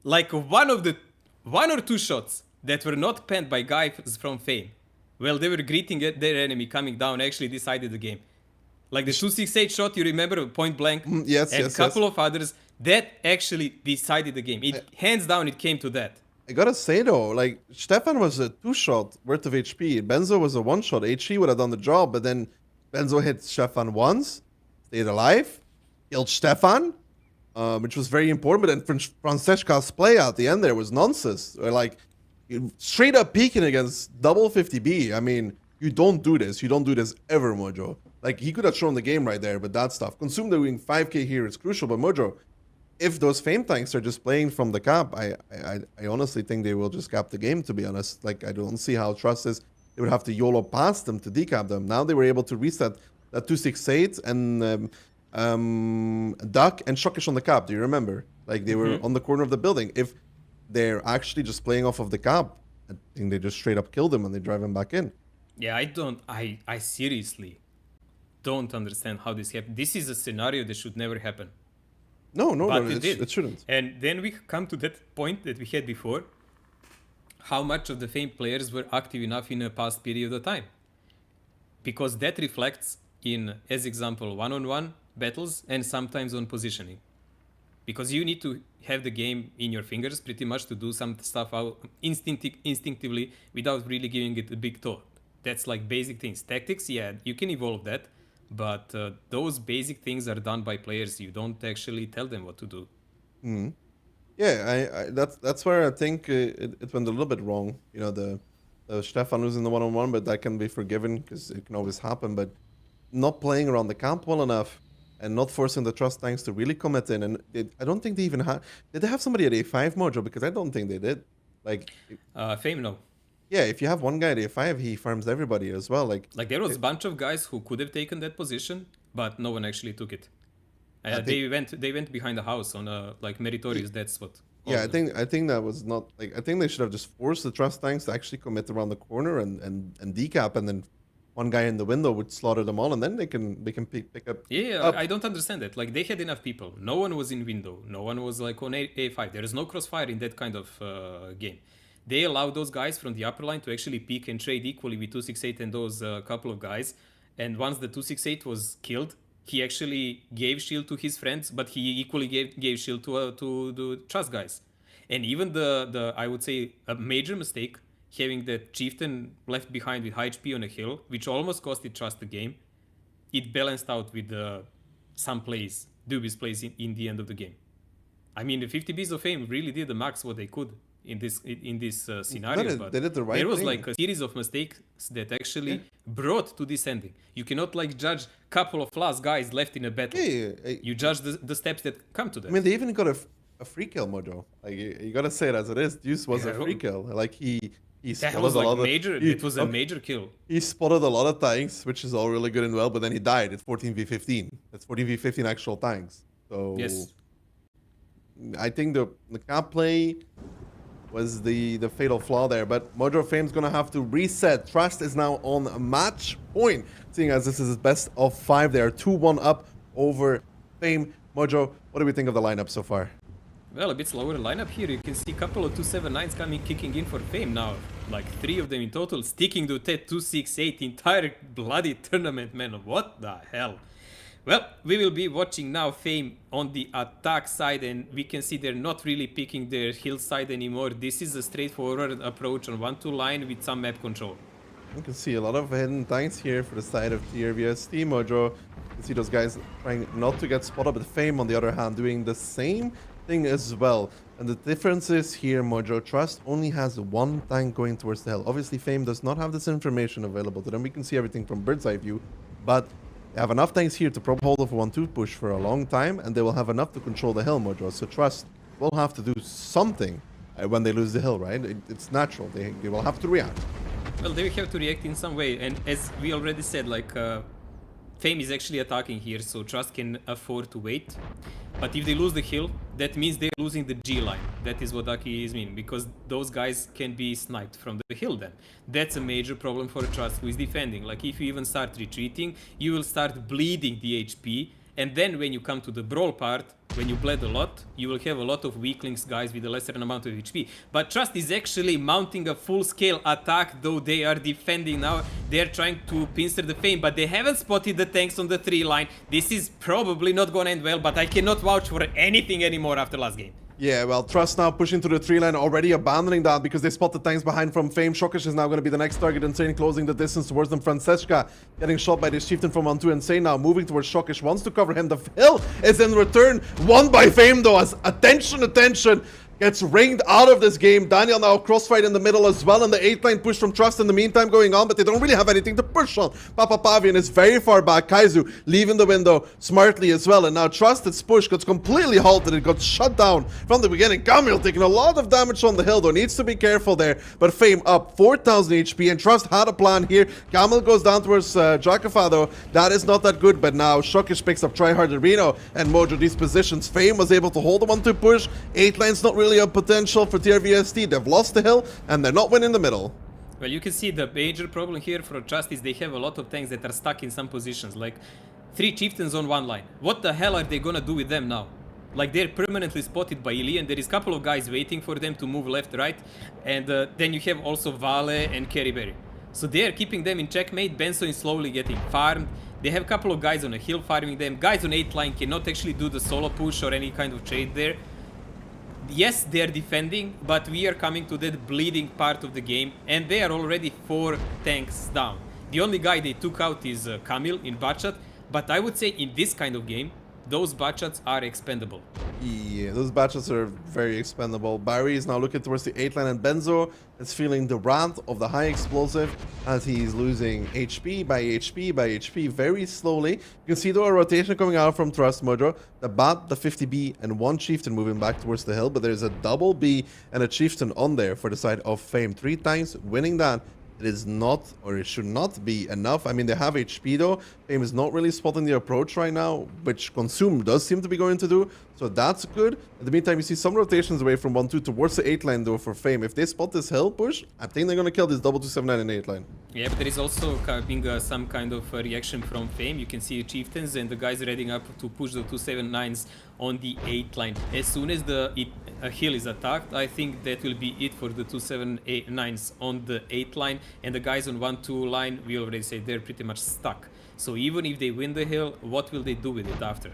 Like one or two shots that were not penned by guys from Fame. Well, they were greeting their enemy coming down, actually decided the game. Like the 268 shot, you remember, point blank, yes, and yes, a couple of others, that actually decided the game. Hands down, it came to that. I gotta say though, like, Stefan was a 2-shot worth of HP. Benzo was a 1-shot. HE would have done the job, but then Benzo hit Stefan once, stayed alive, killed Stefan, which was very important, but then Francesca's play at the end there was nonsense. Like, straight up peeking against double 50B. I mean, you don't do this. You don't do this ever, Mojo. Like, he could have shown the game right there, but that stuff. Consume doing 5k here is crucial, but Mojo, if those Fame tanks are just playing from the cap, I honestly think they will just cap the game, to be honest. Like, I don't see how Trust is. They would have to YOLO past them to decap them. Now they were able to reset that 268, and Duck and Shokish on the cap. Do you remember? Like they were on the corner of the building. If they're actually just playing off of the cap, I think they just straight up kill them and they drive him back in. Yeah, I seriously don't understand how this happened. This is a scenario that should never happen. No, But it shouldn't. And then we come to that point that we had before. How much of the Fame players were active enough in a past period of time? Because that reflects in, as example, one-on-one battles and sometimes on positioning. Because you need to have the game in your fingers pretty much to do some stuff out instinctively without really giving it a big thought. That's like basic things. Tactics, yeah, you can evolve that, but those basic things are done by players. You don't actually tell them what to do. Yeah, that's where I think it went a little bit wrong. You know, the Stefan losing the one-on-one, but that can be forgiven because it can always happen. But not playing around the camp well enough and not forcing the Trust tanks to really commit in. And I don't think they even had... Did they have somebody at A5, Mojo? Because I don't think they did. Like... Fame, no. Yeah, if you have one guy at A5, he farms everybody as well. Like there was a bunch of guys who could have taken that position, but no one actually took it. They went behind the house on like meritorious. That's what. Yeah, I think that was not like. I think they should have just forced the Trust tanks to actually commit around the corner and decap, and then one guy in the window would slaughter them all, and then they can pick up. Yeah, up. I don't understand that. Like they had enough people. No one was in window. No one was like on A5. There is no crossfire in that kind of game. They allowed those guys from the upper line to actually peek and trade equally with 268 and those couple of guys. And once the 268 was killed, he actually gave shield to his friends, but he equally gave shield to the Trust guys. And even the I would say a major mistake, having that chieftain left behind with high HP on a hill, which almost costed Trust the game, it balanced out with some plays, dubious plays in the end of the game. I mean, the 50 Bs of Fame really did the max what they could in this scenario, but they did the right there was thing. like a series of mistakes that actually brought to this ending. You cannot like judge couple of last guys left in a battle. You judge the steps that come to that. I mean, they even got a free kill, Mojo. Like you gotta say it as it is. Deuce was a free kill. Like he that was like major. It was a major kill. He spotted a lot of tanks, which is all really good and well, but then he died. It's 14v15. That's 14v15 actual tanks. So yes, I think the cap play was the fatal flaw there, but Mojo Fame's gonna have to reset. Trust is now on match point, seeing as this is his best of 5. They are 2-1 up over Fame. Mojo, what do we think of the lineup so far? Well, a bit slower lineup here. You can see a couple of 279s kicking in for Fame now. Like 3 of them in total, sticking to that 268 entire bloody tournament, man. What the hell? Well, we will be watching now Fame on the attack side, and we can see they're not really picking their hill side anymore. This is a straightforward approach on 1-2 line with some map control. You can see a lot of hidden tanks here for the side of TRVST. Mojo, you can see those guys trying not to get spotted, but Fame, on the other hand, doing the same thing as well. And the difference is here, Mojo, Trust only has one tank going towards the hill. Obviously, Fame does not have this information available to them. We can see everything from bird's eye view, but they have enough tanks here to probe hold of a 1-2 push for a long time, and they will have enough to control the hill, Mojo. So Trust will have to do something when they lose the hill, right? It's natural. They will have to react. Well, they have to react in some way, and as we already said, like Fame is actually attacking here, so Trust can afford to wait. But if they lose the hill, that means they're losing the G line. That is what Aki is meaning, because those guys can be sniped from the hill then. That's a major problem for Trust, who is defending. Like if you even start retreating, you will start bleeding the HP, and then when you come to the brawl part, when you bled a lot, you will have a lot of weaklings, guys with a lesser amount of HP. But Trust is actually mounting a full-scale attack, though they are defending now. They're trying to pincer the Fame, but they haven't spotted the tanks on the 3 line. This is probably not gonna end well, but I cannot vouch for anything anymore after last game. Yeah, well, Trust now pushing to the 3 line, already abandoning that because they spot the tanks behind from Fame. Shokish is now going to be the next target. Insane closing the distance towards them. Francesca getting shot by this chieftain from 1-2. Insane now moving towards Shokish, wants to cover him. The hill is in return won by Fame though, as attention, gets ringed out of this game. Daniel now crossfight in the middle as well, and the 8th line push from Trust in the meantime going on, but they don't really have anything to push on. Papa Pavian is very far back. Kaizu leaving the window smartly as well, and now Trusted's push got completely halted. It got shut down from the beginning. Camille taking a lot of damage on the hill, though, needs to be careful there, but Fame up 4,000 HP, and Trust had a plan here. Camille goes down towards Jakafa, though. That is not that good, but now Shokish picks up Tryhard Reno and Mojo these positions. Fame was able to hold them on to push. 8 line's not really a potential for TRVST. They've lost the hill, and they're not winning the middle. Well, you can see the major problem here for Trust is they have a lot of tanks that are stuck in some positions, like 3 chieftains on one line. What the hell are they gonna do with them now? Like, they're permanently spotted by Ilian. There is a couple of guys waiting for them to move left, right, and then you have also Vale and Kerryberry. So they are keeping them in checkmate. Benson is slowly getting farmed. They have a couple of guys on a hill farming them. Guys on 8 line cannot actually do the solo push or any kind of trade there. Yes, they are defending, but we are coming to that bleeding part of the game, and they are already 4 tanks down. The only guy they took out is Camille in Bachat, but I would say in this kind of game, those Bachats are expendable. Yeah, those Bachats are very expendable. Barry is now looking towards the 8 line, and Benzo is feeling the wrath of the high explosive as he's losing HP by HP by HP very slowly. You can see though a rotation coming out from Trust Mojo. The Bat, the 50B, and 1 Chieftain moving back towards the hill, but there's a double B and a Chieftain on there for the side of Fame. 3 times winning that. It is not, or it should not be enough. I mean, they have HP though. Fame is not really spotting the approach right now, which Consume does seem to be going to do. So that's good. In the meantime, you see some rotations away from 1-2 towards the 8 line though for Fame. If they spot this hill push, I think they're going to kill this double 279 in 8 line. Yeah, but there is also coming some kind of reaction from Fame. You can see Chieftains and the guys reading up to push the 279s on the 8 line. As soon as the hill is attacked, I think that will be it for the 279s on the 8 line. And the guys on 1-2 line, we already said they're pretty much stuck. So even if they win the hill, what will they do with it after?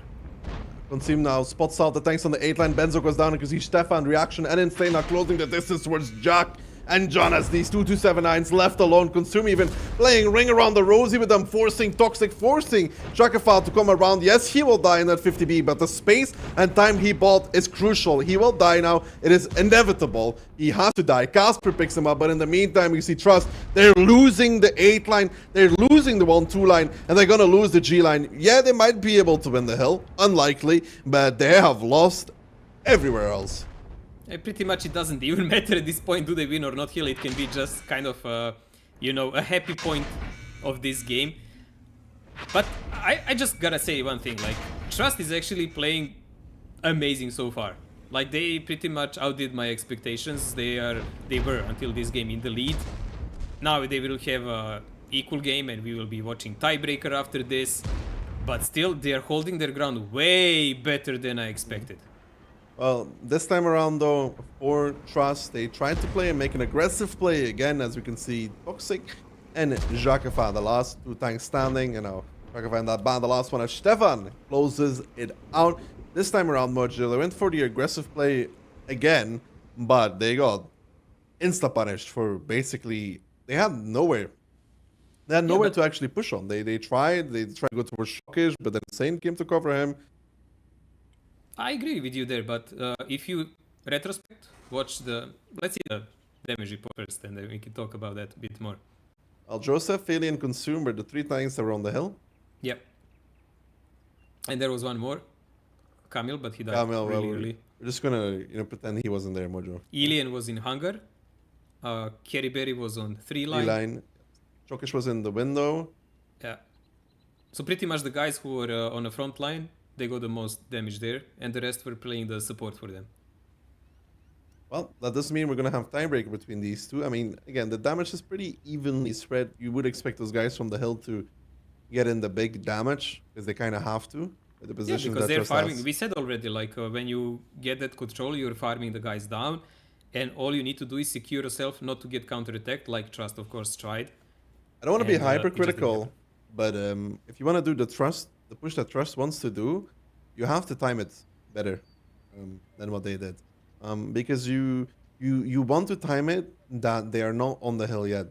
Consume now spots out the tanks on the 8 line. Benzo goes down. You can see Stefan, Reaction, and Insane are closing the distance towards Jack and John as these 2-279s left alone. Consume even playing ring around the rosy with them, forcing Toxic, forcing Shakafal to come around. Yes, he will die in that 50B, but the space and time he bought is crucial. He will die now. It is inevitable. He has to die. Casper picks him up, but in the meantime, you see Trust. They're losing the 8 line. They're losing the 1-2 line, and they're going to lose the G line. Yeah, they might be able to win the hill. Unlikely, but they have lost everywhere else. Pretty much it doesn't even matter at this point, do they win or not hill. It can be just kind of, you know, a happy point of this game. But I just gotta say one thing, like, Trust is actually playing amazing so far. Like, they pretty much outdid my expectations. They were until this game in the lead. Now they will have a equal game and we will be watching tiebreaker after this. But still, they are holding their ground way better than I expected. Well, this time around though, for Trust, they tried to play and make an aggressive play again, as we can see Toxic and Jakafa, the last 2 tanks standing, you know, Jakafa and that band, the last one as Stefan closes it out. This time around, Mojo, they went for the aggressive play again, but they got insta-punished for basically, they had nowhere. They had nowhere to actually push on. They tried to go towards Shockish, but then Insane came to cover him. I agree with you there, but if you retrospect, watch let's see the damage report first, and then we can talk about that a bit more. Well, Joseph, Alien, Consume were the 3 tanks that were on the hill. Yep. And there was one more, Camille, but he died Camille, really well, early. we're just gonna, you know, pretend he wasn't there, Mojo. Ilian was in Hunger. Kerryberry was on 3 line. 3 line. Shokish was in the window. Yeah. So pretty much the guys who were on the front line, they got the most damage there, and the rest were playing the support for them. Well, that doesn't mean we're going to have tiebreaker between these 2. I mean, again, the damage is pretty evenly spread. You would expect those guys from the hill to get in the big damage, because they kind of have to. With the position because that they're Trust farming. has. We said already, like, when you get that control, you're farming the guys down, and all you need to do is secure yourself not to get counterattacked, like Trust, of course, tried. I don't want to be And, it just didn't hypercritical, happen. but if you want to do the push that Trust wants to do, you have to time it better than what they did. Because you want to time it that they are not on the hill yet.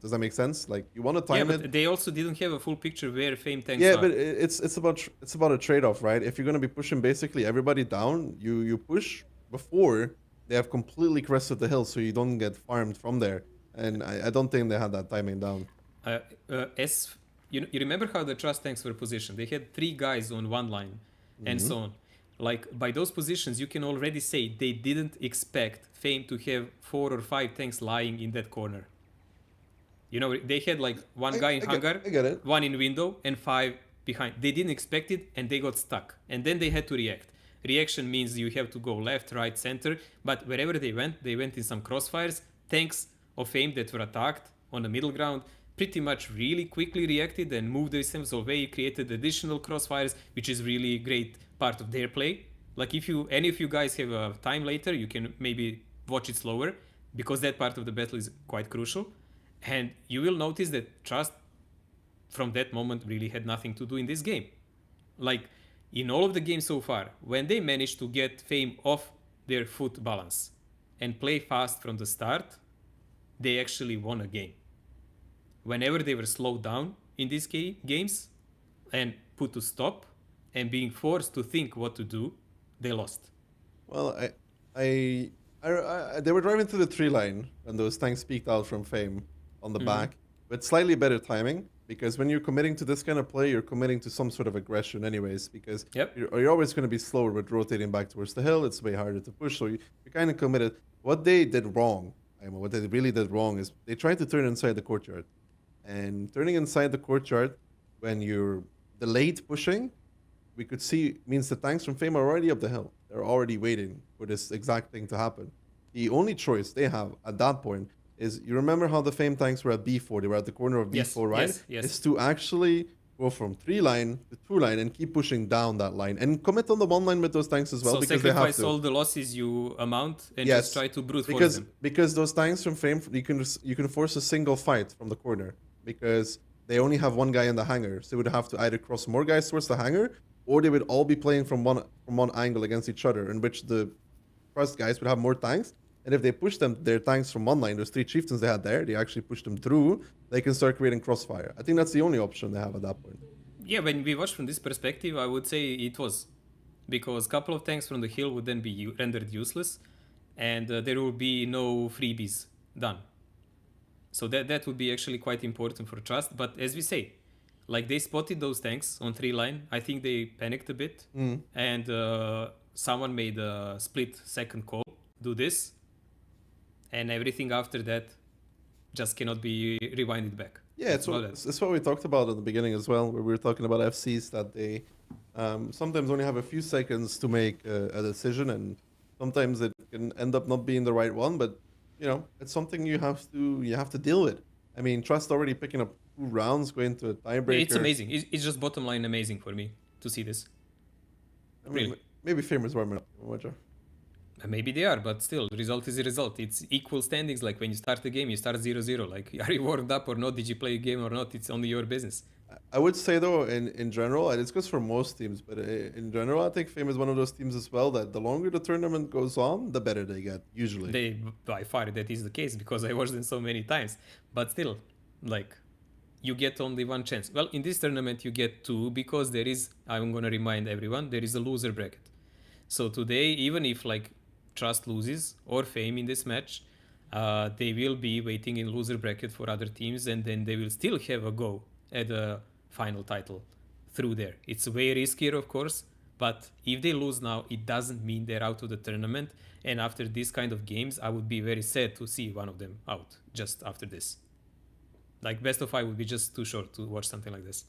Does that make sense? Like, you want to time but it. they also didn't have a full picture where Fame tanks Yeah, are. but it's about a trade-off, right? If you're gonna be pushing basically everybody down, you push before, they have completely crested the hill, so you don't get farmed from there. And I don't think they had that timing down. As you remember how the Trust tanks were positioned? They had 3 guys on one line, and so on. Like by those positions, you can already say they didn't expect Fame to have 4 or 5 tanks lying in that corner. You know, they had like one guy in hangar, I get it. one in window, and 5 behind. They didn't expect it, and they got stuck. And then they had to react. Reaction means you have to go left, right, center. But wherever they went in some crossfires. Tanks of Fame that were attacked on the middle ground pretty much really quickly reacted and moved themselves away, created additional crossfires, which is really great part of their play. Like if any of you guys have a time later, you can maybe watch it slower, because that part of the battle is quite crucial. And you will notice that Trust from that moment really had nothing to do in this game. Like in all of the games so far, when they managed to get Fame off their foot balance and play fast from the start, they actually won a game. Whenever they were slowed down in these games and put to stop and being forced to think what to do, they lost. Well, they were driving through the tree line when those tanks peeked out from Fame on the back, with slightly better timing. Because when you're committing to this kind of play, you're committing to some sort of aggression, anyways. Because you're always going to be slower with rotating back towards the hill. It's way harder to push, so you're kind of committed. What they did wrong, what they really did wrong, is they tried to turn inside the courtyard. And turning inside the courtyard when you're delayed pushing, we could see means the tanks from Fame are already up the hill. They're already waiting for this exact thing to happen. The only choice they have at that point is, you remember how the Fame tanks were at B4, they were at the corner of B4, right? Yes. Is to actually go from 3 line to 2 line and keep pushing down that line and commit on the 1 line with those tanks as well, So because they have sacrifice to. all the losses you amount and just try to brute force them. Because those tanks from Fame, you can force a single fight from the corner, because they only have 1 guy in the hangar, so they would have to either cross more guys towards the hangar, or they would all be playing from one angle against each other, in which the Trust guys would have more tanks. And if they push their tanks from 1 line, those 3 chieftains they had there, they actually push them through, they can start creating crossfire. I think that's the only option they have at that point. Yeah, when we watch from this perspective, I would say it was. Because a couple of tanks from the hill would then be rendered useless, and there will be no freebies done. So that would be actually quite important for Trust. But as we say, like they spotted those tanks on 3 line. I think they panicked a bit, and someone made a split second call, do this, and everything after that just cannot be rewinded back. Yeah, it's what we talked about at the beginning as well, where we were talking about FCs, that they sometimes only have a few seconds to make a decision, and sometimes it can end up not being the right one. But it's something you have to deal with. I mean, Trust already picking up 2 rounds, going to a tiebreaker. It's amazing. It's just bottom line amazing for me to see this. I mean, maybe Fame is warming up. Maybe they are, but still, result is a result. It's equal standings. Like when you start the game, you start 0-0. Like, are you warmed up or not? Did you play a game or not? It's only your business. I would say, though, in general, and it's good for most teams, but in general, I think Fame is one of those teams as well that the longer the tournament goes on, the better they get, usually. By far, that is the case, because I watched them so many times. But still, like, you get only 1 chance. Well, in this tournament, you get 2, because there is, I'm going to remind everyone, there is a loser bracket. So today, even if, like, Trust loses or Fame in this match, they will be waiting in loser bracket for other teams, and then they will still have a go at the final title through there. It's way riskier, of course, but if they lose now, it doesn't mean they're out of the tournament. And after this kind of games, I would be very sad to see one of them out just after this. Like, best of 5 would be just too short to watch something like this.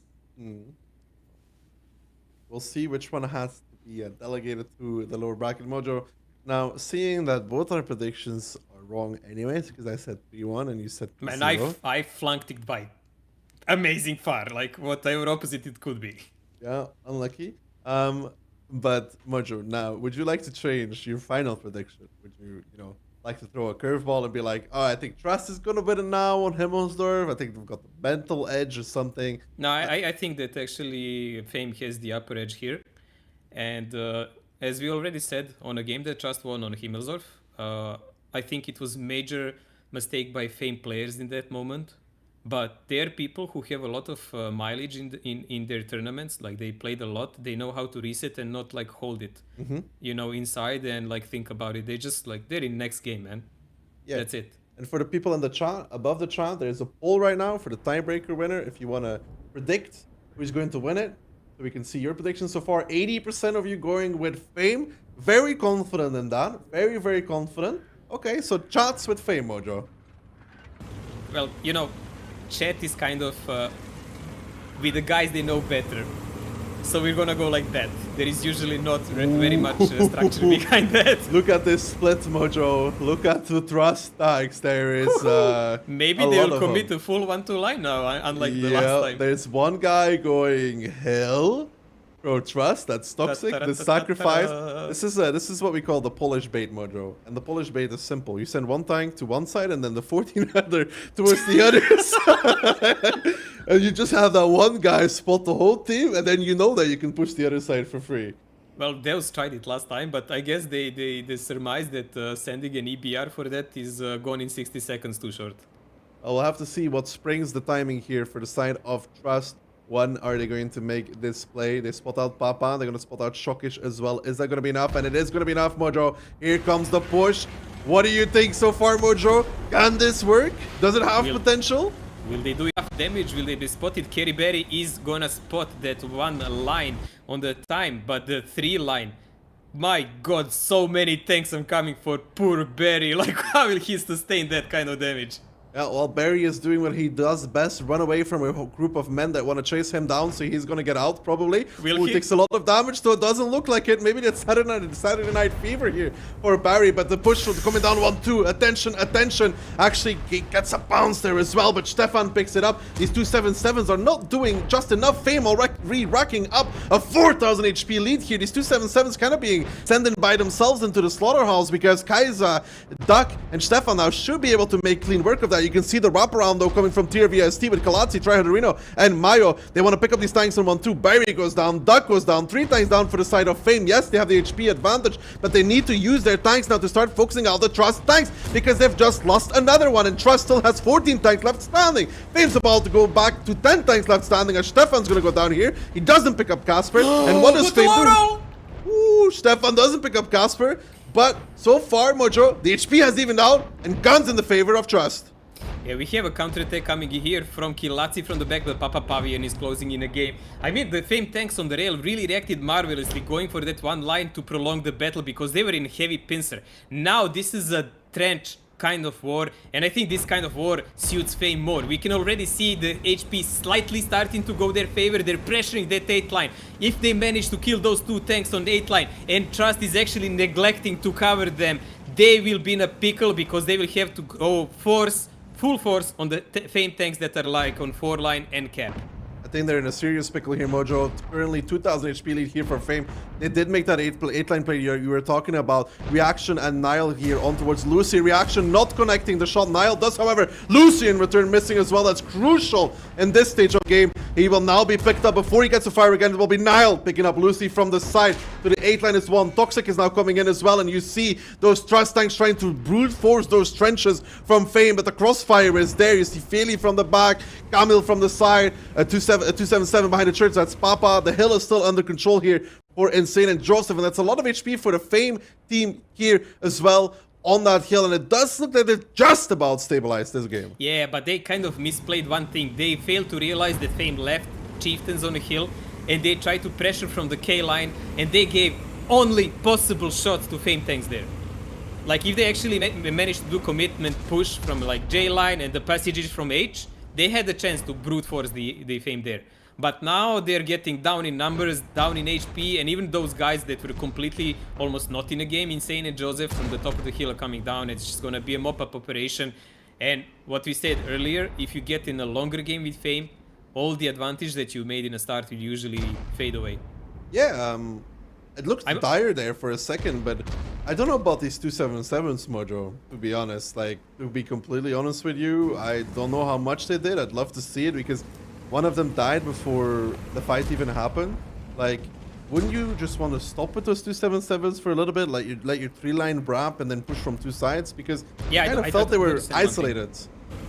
We'll see which one has to be delegated to the lower bracket. Mojo, now, seeing that both our predictions are wrong anyways, because I said 3-1 and you said 3-0. Man, I flunked it by amazing far, like whatever opposite it could be. Yeah, unlucky. But Mojo, now, would you like to change your final prediction? Would you, like to throw a curveball and be like, oh, I think Trust is going to win it now on Himmelsdorf. I think they've got the mental edge or something. No, I think that actually Fame has the upper edge here. And as we already said, on a game that Trust won on Himmelsdorf, I think it was major mistake by Fame players in that moment But there are people who have a lot of mileage in their tournaments. Like they played a lot. They know how to reset and not like hold it, you know, inside and like think about it. They just like they're in next game, man. Yeah. That's it. And for the people in the chat, above the chat, there's a poll right now for the tiebreaker winner. If you want to predict who's going to win it, so we can see your predictions so far. 80% of you going with Fame. Very confident in that. Very, very confident. Okay, so chats with Fame, Mojo. Well, you know, chat is kind of with the guys they know better. So we're gonna go like that. There is usually not very much structure behind that. Look at this split, Mojo. Look at the trust tags. There is Maybe a they lot will of commit them. a full 1-2 line now, unlike the Yeah, last time. there's one guy going hell. Pro trust, that's toxic. The sacrifice. This is what we call the Polish bait, Mojo. And the Polish bait is simple. You send one tank to one side and then the 14 other towards the other side. And you just have that one guy spot the whole team, and then you know that you can push the other side for free. Well, Deus tried it last time, but I guess they surmised that sending an EBR for that is gone in 60 seconds too short. I'll have to see what springs the timing here for the side of Trust. One, are they going to make this play? They spot out Papa. They're going to spot out Shockish as well. Is that going to be enough? And it is going to be enough, Mojo. Here comes the push. What do you think so far, Mojo? Can this work? Does it have potential? Will they do enough damage? Will they be spotted? Kerry Berry is gonna spot that one line on the time, but the 3 line. My god, so many tanks are coming for poor Berry. Like, how will he sustain that kind of damage? Yeah, well, Barry is doing what he does best, run away from a group of men that want to chase him down, so he's going to get out, probably. Will he? Takes a lot of damage, so it doesn't look like it. Maybe that's Saturday Night Fever here for Barry, but the push coming down 1-2. Attention, attention. Actually, he gets a bounce there as well, but Stefan picks it up. These 277s are not doing just enough. Fame already racking up a 4,000 HP lead here. These 277s kind of being sent in by themselves into the slaughterhouse, because Kaiser, Duck, and Stefan now should be able to make clean work of that. You can see the wraparound though coming from Tier VST with Kalazzi, Tryhard and Mayo. They want to pick up these tanks in 1-2. Barry goes down, Duck goes down, 3 tanks down for the side of Fame. Yes, they have the HP advantage, but they need to use their tanks now to start focusing out the Trust tanks, because they've just lost another one, and Trust still has 14 tanks left standing. Fame's about to go back to 10 tanks left standing, as Stefan's gonna go down here. He doesn't pick up Casper, and what does Fame do? Ooh, Stefan doesn't pick up Casper, but so far, Mojo, the HP has evened out, and guns in the favor of Trust. Yeah, we have a counterattack coming here from Kilazzi from the back, but Papa Pavian is closing in a game. I mean, the Fame tanks on the rail really reacted marvelously, going for that one line to prolong the battle, because they were in heavy pincer. Now this is a trench kind of war, and I think this kind of war suits Fame more. We can already see the HP slightly starting to go their favor. They're pressuring that 8 line. If they manage to kill those 2 tanks on the 8 line, and Trust is actually neglecting to cover them, they will be in a pickle, because they will have to go full force on the Fame tanks that are like on 4 line and cap. I think they're in a serious pickle here, Mojo. Currently 2,000 HP lead here for Fame. They did make that 8-line play you were talking about. Reaction and Nile here on towards Lucy. Reaction not connecting the shot. Nile does, however. Lucy in return missing as well. That's crucial in this stage of game. He will now be picked up before he gets to fire again. It will be Nile picking up Lucy from the side. To the 8-line is 1. Toxic is now coming in as well. And you see those Trust tanks trying to brute force those trenches from Fame. But the crossfire is there. You see Feli from the back. Kamil from the side. 277 behind the church. That's Papa. The hill is still under control here for Insane and Joseph. And that's a lot of HP for the Fame team here as well on that hill. And it does look like they're just about stabilized this game. Yeah, but they kind of misplayed one thing. They failed to realize that Fame left Chieftains on the hill, and they tried to pressure from the K line, and they gave only possible shots to Fame tanks there. Like, if they actually managed to do commitment push from like J line and the passages from H, they had a chance to brute force the Fame there. But now they're getting down in numbers, down in HP, and even those guys that were completely almost not in the game, Insane and Joseph from the top of the hill are coming down. It's just gonna be a mop-up operation. And what we said earlier, if you get in a longer game with Fame, all the advantage that you made in a start will usually fade away. Yeah, it looked dire there for a second, but I don't know about these 277s, Mojo, to be honest. Like, to be completely honest with you, I don't know how much they did. I'd love to see it, because one of them died before the fight even happened. Like, wouldn't you just want to stop with those 277s for a little bit? Like, you let your 3-line wrap and then push from 2 sides? Because I kind of felt they were isolated.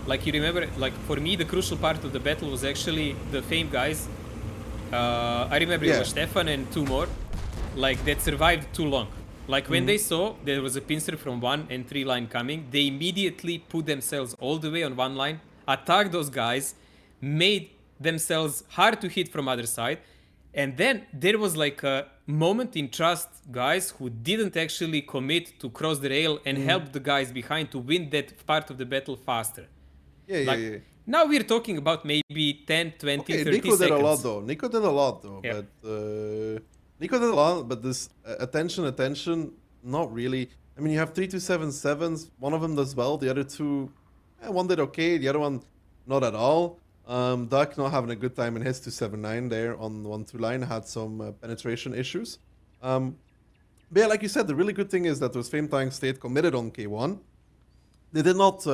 Like you remember, like for me, the crucial part of the battle was actually the Fame guys. I remember it was Stefan and two more, like that survived too long. Like when they saw there was a pincer from 1 and 3 line coming, they immediately put themselves all the way on 1 line, attacked those guys, made themselves hard to hit from other side, and then there was like a moment in trust, guys who didn't actually commit to cross the rail and help the guys behind to win that part of the battle faster. Yeah. Now we're talking about maybe 10, 20, Okay, 30 Nico seconds. did a lot though. Nico did a lot though, Yeah. but Nico did a lot. But this attention, not really. I mean, you have 3 2-7-7s. One of them does well. The other two, one did okay. The other one, not at all. Duck not having a good time in his 2-7-9 there on 1-2 line. Had some penetration issues. But yeah, like you said, the really good thing is that those Fame Tank stayed committed on K1. They did not.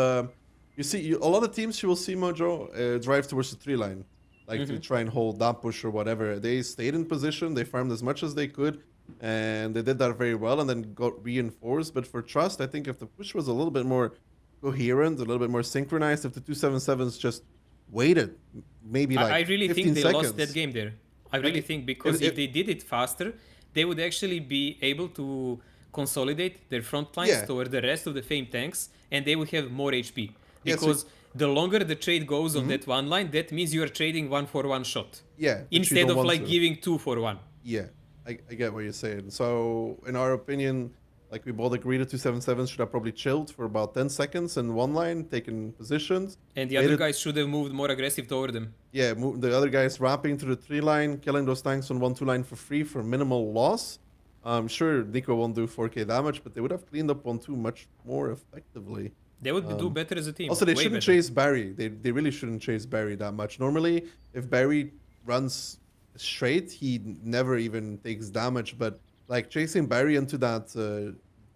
You see, a lot of teams you will see Mojo drive towards the 3 line, like to try and hold that push or whatever. They stayed in position, they farmed as much as they could, and they did that very well and then got reinforced. But for Trust, I think if the push was a little bit more coherent, a little bit more synchronized, if the 2-7-7s just waited, maybe like I really 15 think they seconds. lost that game there. I really think because if they did it faster, they would actually be able to consolidate their front lines toward the rest of the Fame tanks, and they would have more HP. Because the longer the trade goes on that 1 line, that means you are trading 1 for 1 shot. Yeah. Instead of like giving 2 for 1. Yeah, I get what you're saying. So, in our opinion, like we both agree, the 2-7-7s should have probably chilled for about 10 seconds in 1 line, taken positions. And the other guys should have moved more aggressive toward them. Yeah, the other guys wrapping to the 3 line, killing those tanks on 1-2 line for free for minimal loss. Sure, Nico won't do 4k damage, but they would have cleaned up 1-2 much more effectively. They would do better as a team. Also, they way shouldn't better. chase Barry. They really shouldn't chase Barry that much. Normally, if Barry runs straight, he never even takes damage. But like chasing Barry into that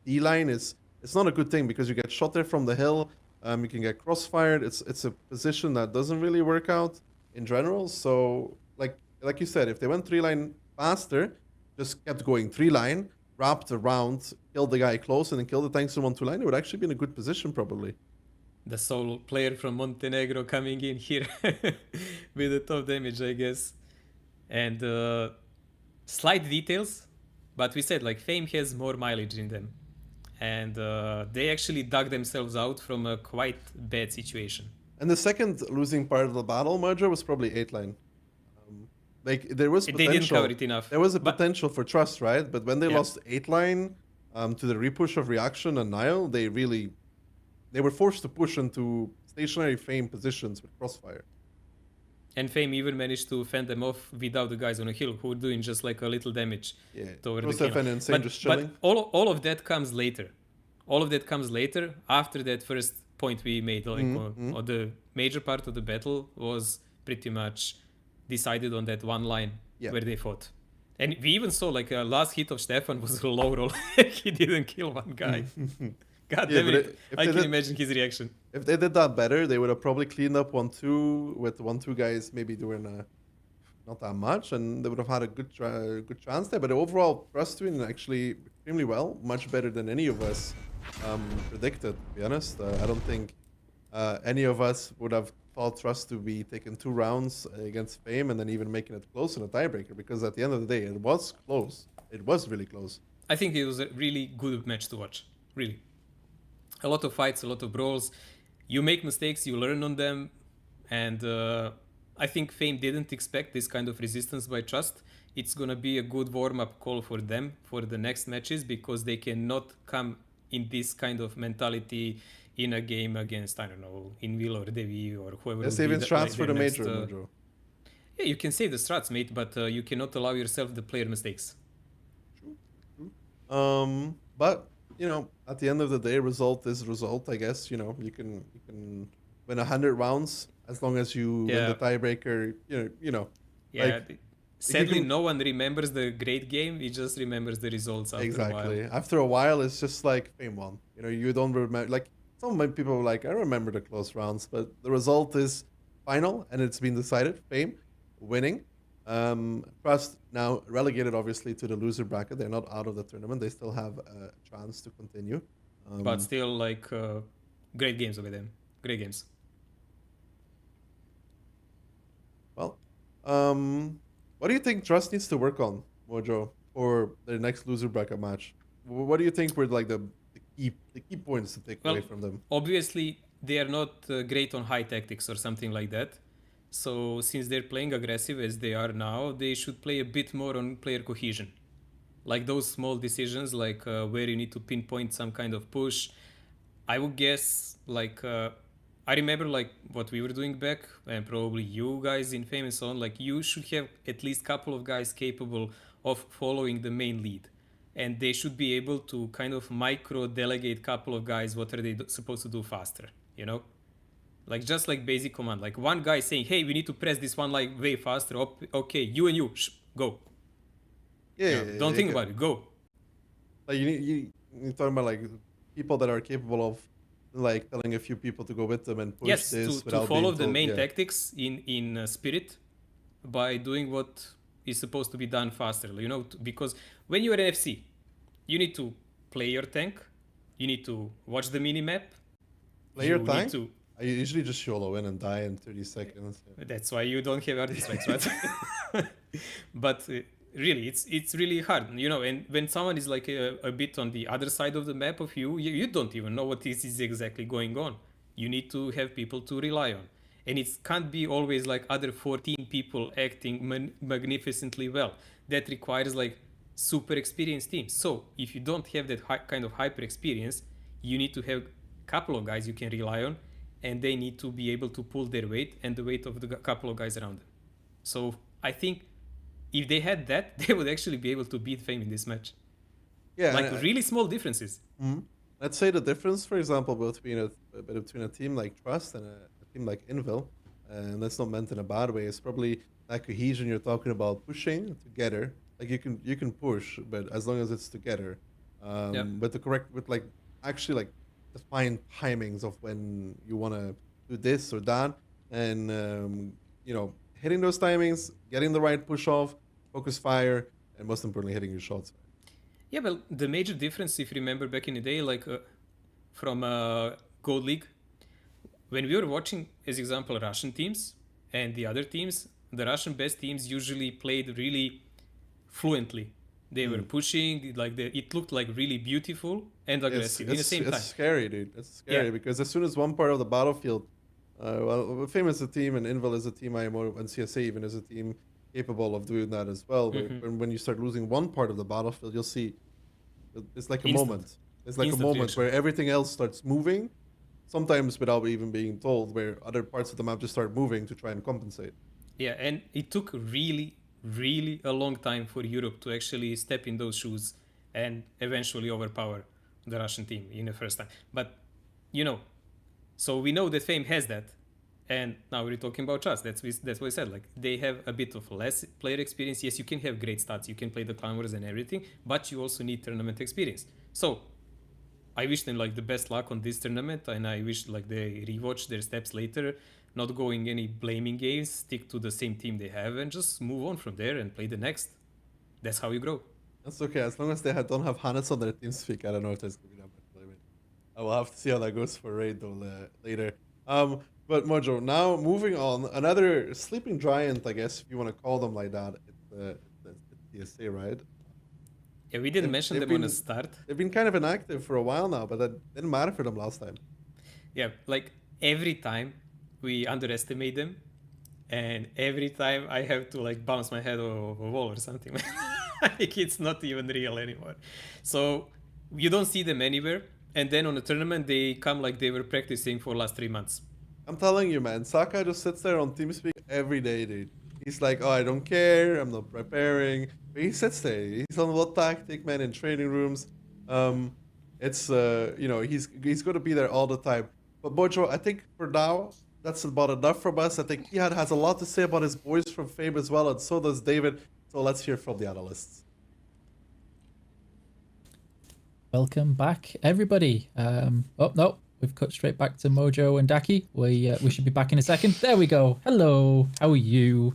D line it's not a good thing because you get shot there from the hill. You can get crossfired. It's a position that doesn't really work out in general. So like you said, if they went 3 line faster, just kept going 3 line, wrapped around, killed the guy close, and then killed the tanks in 1-2 line, it would actually be in a good position probably. The solo player from Montenegro coming in here with the top damage, I guess. And slight details, but we said like Fame has more mileage in them. And they actually dug themselves out from a quite bad situation. And the second losing part of the battle, Mojo, was probably 8 line. Like there was potential. They didn't cover it enough. There was a potential for Trust, right? But when they lost 8 line to the repush of Reaction and Nile, they were forced to push into stationary Fame positions with Crossfire. And Fame even managed to fend them off without the guys on a hill who were doing just like a little damage toward the Joseph kill. and Insane just chilling. But all of that comes later. All of that comes later after that first point we made. Like on the major part of the battle was pretty much decided on that 1 line where they fought. And we even saw like a last hit of Stefan was a low roll. He didn't kill one guy. God damn it. I can imagine his reaction. If they did that better, they would have probably cleaned up 1-2 with 1-2 guys maybe doing not that much, and they would have had a good chance there. But overall, Trust doing actually extremely well, much better than any of us predicted, to be honest. I don't think any of us would have thought Trust to be taking 2 rounds against Fame and then even making it close in a tiebreaker, because at the end of the day, it was close. It was really close. I think it was a really good match to watch. Really. A lot of fights, a lot of brawls. You make mistakes, you learn on them. And I think Fame didn't expect this kind of resistance by Trust. It's going to be a good warm-up call for them for the next matches, because they cannot come in this kind of mentality in a game against, I don't know, Invil or Devi or whoever. They're saving strats for the major, Mojo. Yeah, you can save the strats, mate, but you cannot allow yourself the player mistakes. True. But you know, at the end of the day, result is result. I guess you can win 100 rounds as long as you win the tiebreaker. You know. Yeah. Like, sadly, no one remembers the great game. He just remembers the results after a while. After a while, it's just like Fame won. You don't remember. Like some people are like, I remember the close rounds, but the result is final and it's been decided. Fame winning. Trust now relegated, obviously, to the loser bracket. They're not out of the tournament. They still have a chance to continue. But still, like, great games over them. Great games. Well, what do you think Trust needs to work on, Mojo, for their next loser bracket match? What do you think were like the key points to take Well, away from them? obviously they are not great on high tactics or something like that. So since they're playing aggressive as they are now, they should play a bit more on player cohesion. Like those small decisions, like where you need to pinpoint some kind of push. I would guess, like, I remember like what we were doing back, and probably you guys in Fame and so on. Like, you should have at least couple of guys capable of following the main lead, and they should be able to kind of micro delegate couple of guys what are they supposed to do faster. You know, like just like basic command, like one guy saying, "Hey, we need to press this one like way faster." Okay, you and you, go. Yeah, You know, don't think about it. Go. Like you're talking about like people that are capable of like telling a few people to go with them and push Yes, this to without follow being the told, main yeah. tactics in spirit by doing what is supposed to be done faster. You know, because when you're an FC, you need to play your tank, you need to watch the mini map. Play your you tank? Need to. I usually just YOLO in and die in 30 seconds. Yeah. That's why you don't have artifacts, right? But really, it's really hard, you know. And when someone is like a bit on the other side of the map of you don't even know what is exactly going on. You need to have people to rely on, and it can't be always like other 14 people acting magnificently well. That requires like super experienced teams. So if you don't have that kind of hyper experience, you need to have a couple of guys you can rely on, and they need to be able to pull their weight and the weight of the couple of guys around them. So I think if they had that, they would actually be able to beat Fame in this match. Yeah, Like really small differences. let's say the difference, for example, between a team like Trust and a team like Invil, and that's not meant in a bad way. It's probably that cohesion you're talking about, pushing together. Like you can push, but as long as it's together, Yep. with like actually like defined timings of when you want to do this or that, and you know, hitting those timings, getting the right push off, focus fire, and most importantly, hitting your shots. Yeah, well, the major difference, if you remember back in the day, like from Gold League, when we were watching, as example, Russian teams and the other teams, the Russian best teams usually played really fluently. They were pushing, like it looked like really beautiful and aggressive at the same time. It's scary, dude. It's scary Yeah. because as soon as one part of the battlefield, well, Fame is a team and Invil is a team, IMO and CSA even is a team capable of doing that as well. But when you start losing one part of the battlefield, you'll see it's like a Instant. moment. It's like Instant a moment reaction. where everything else starts moving, sometimes without even being told, where other parts of the map just start moving to try and compensate. Yeah, and it took really, really a long time for Europe to actually step in those shoes and eventually overpower the Russian team in the first time. But, you know, so we know that Fame has that. And now we're talking about Trust. That's what I said. Like, they have a bit of less player experience. Yes, you can have great stats. You can play the Clan Wars and everything. But you also need tournament experience. So I wish them like the best luck on this tournament, and I wish like they rewatch their steps later, not going any blaming games, stick to the same team they have, and just move on from there and play the next. That's how you grow. That's okay, as long as they don't have Hannes on their team speak. I don't know if there's gonna be that much blaming. I will have to see how that goes for Raid though later. But Mojo, now moving on, another sleeping giant, I guess if you want to call them like that. It's TSA, right? Yeah, we didn't mention they've them on the been- start. They've been kind of inactive for a while now, but that didn't matter for them last time. Yeah, like every time we underestimate them, and every time I have to like bounce my head off a wall or something. Like it's not even real anymore. So you don't see them anywhere, and then on the tournament they come like they were practicing for last 3 months. I'm telling you, man, Saka just sits there on TeamSpeak every day, dude. He's like, oh, I don't care, I'm not preparing. But he sits there. He's on what tactic, man, in training rooms. It's you know, he's going to be there all the time. But Bojo, I think for now, that's about enough from us. I think Ihad has a lot to say about his boys from Fame as well, and so does David. So let's hear from the analysts. Welcome back, everybody. Oh no, we've cut straight back to Mojo and Daki. We should be back in a second. There we go. Hello, how are you?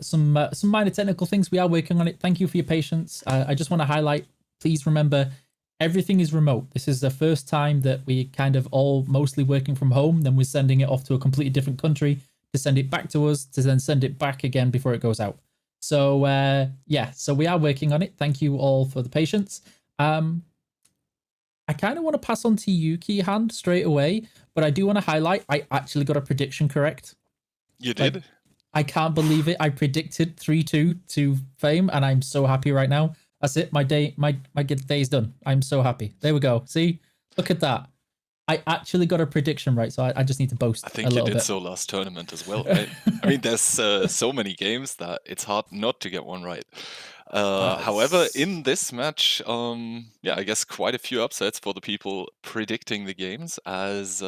Some minor technical things. We are working on it. Thank you for your patience. I just want to highlight. Please remember, everything is remote. This is the first time that we kind of all mostly working from home. Then we're sending it off to a completely different country to send it back to us, to then send it back again before it goes out. So yeah, so we are working on it. Thank you all for the patience. I kind of want to pass on to you, Keyhand, straight away, but I do want to highlight I actually got a prediction correct. You did? I can't believe it. I predicted 3-2 to Fame, and I'm so happy right now. That's it. My day's done. I'm so happy. There we go. See? Look at that. I actually got a prediction right, so I just need to boast I a think you little did bit. so last tournament as well, right? I mean, there's so many games that it's hard not to get one right. However, in this match, yeah, I guess quite a few upsets for the people predicting the games, as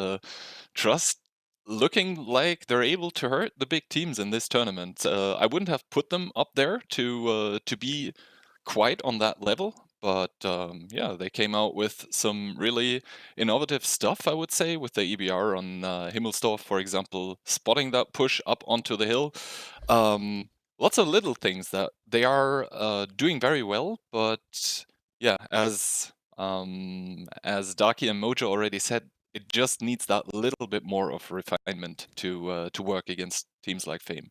Trust looking like they're able to hurt the big teams in this tournament. I wouldn't have put them up there to be quite on that level, but yeah, they came out with some really innovative stuff, I would say, with the EBR on Himmelsdorf, for example, spotting that push up onto the hill. Lots of little things that they are doing very well, but yeah, as Darky and Mojo already said, it just needs that little bit more of refinement to work against teams like Fame.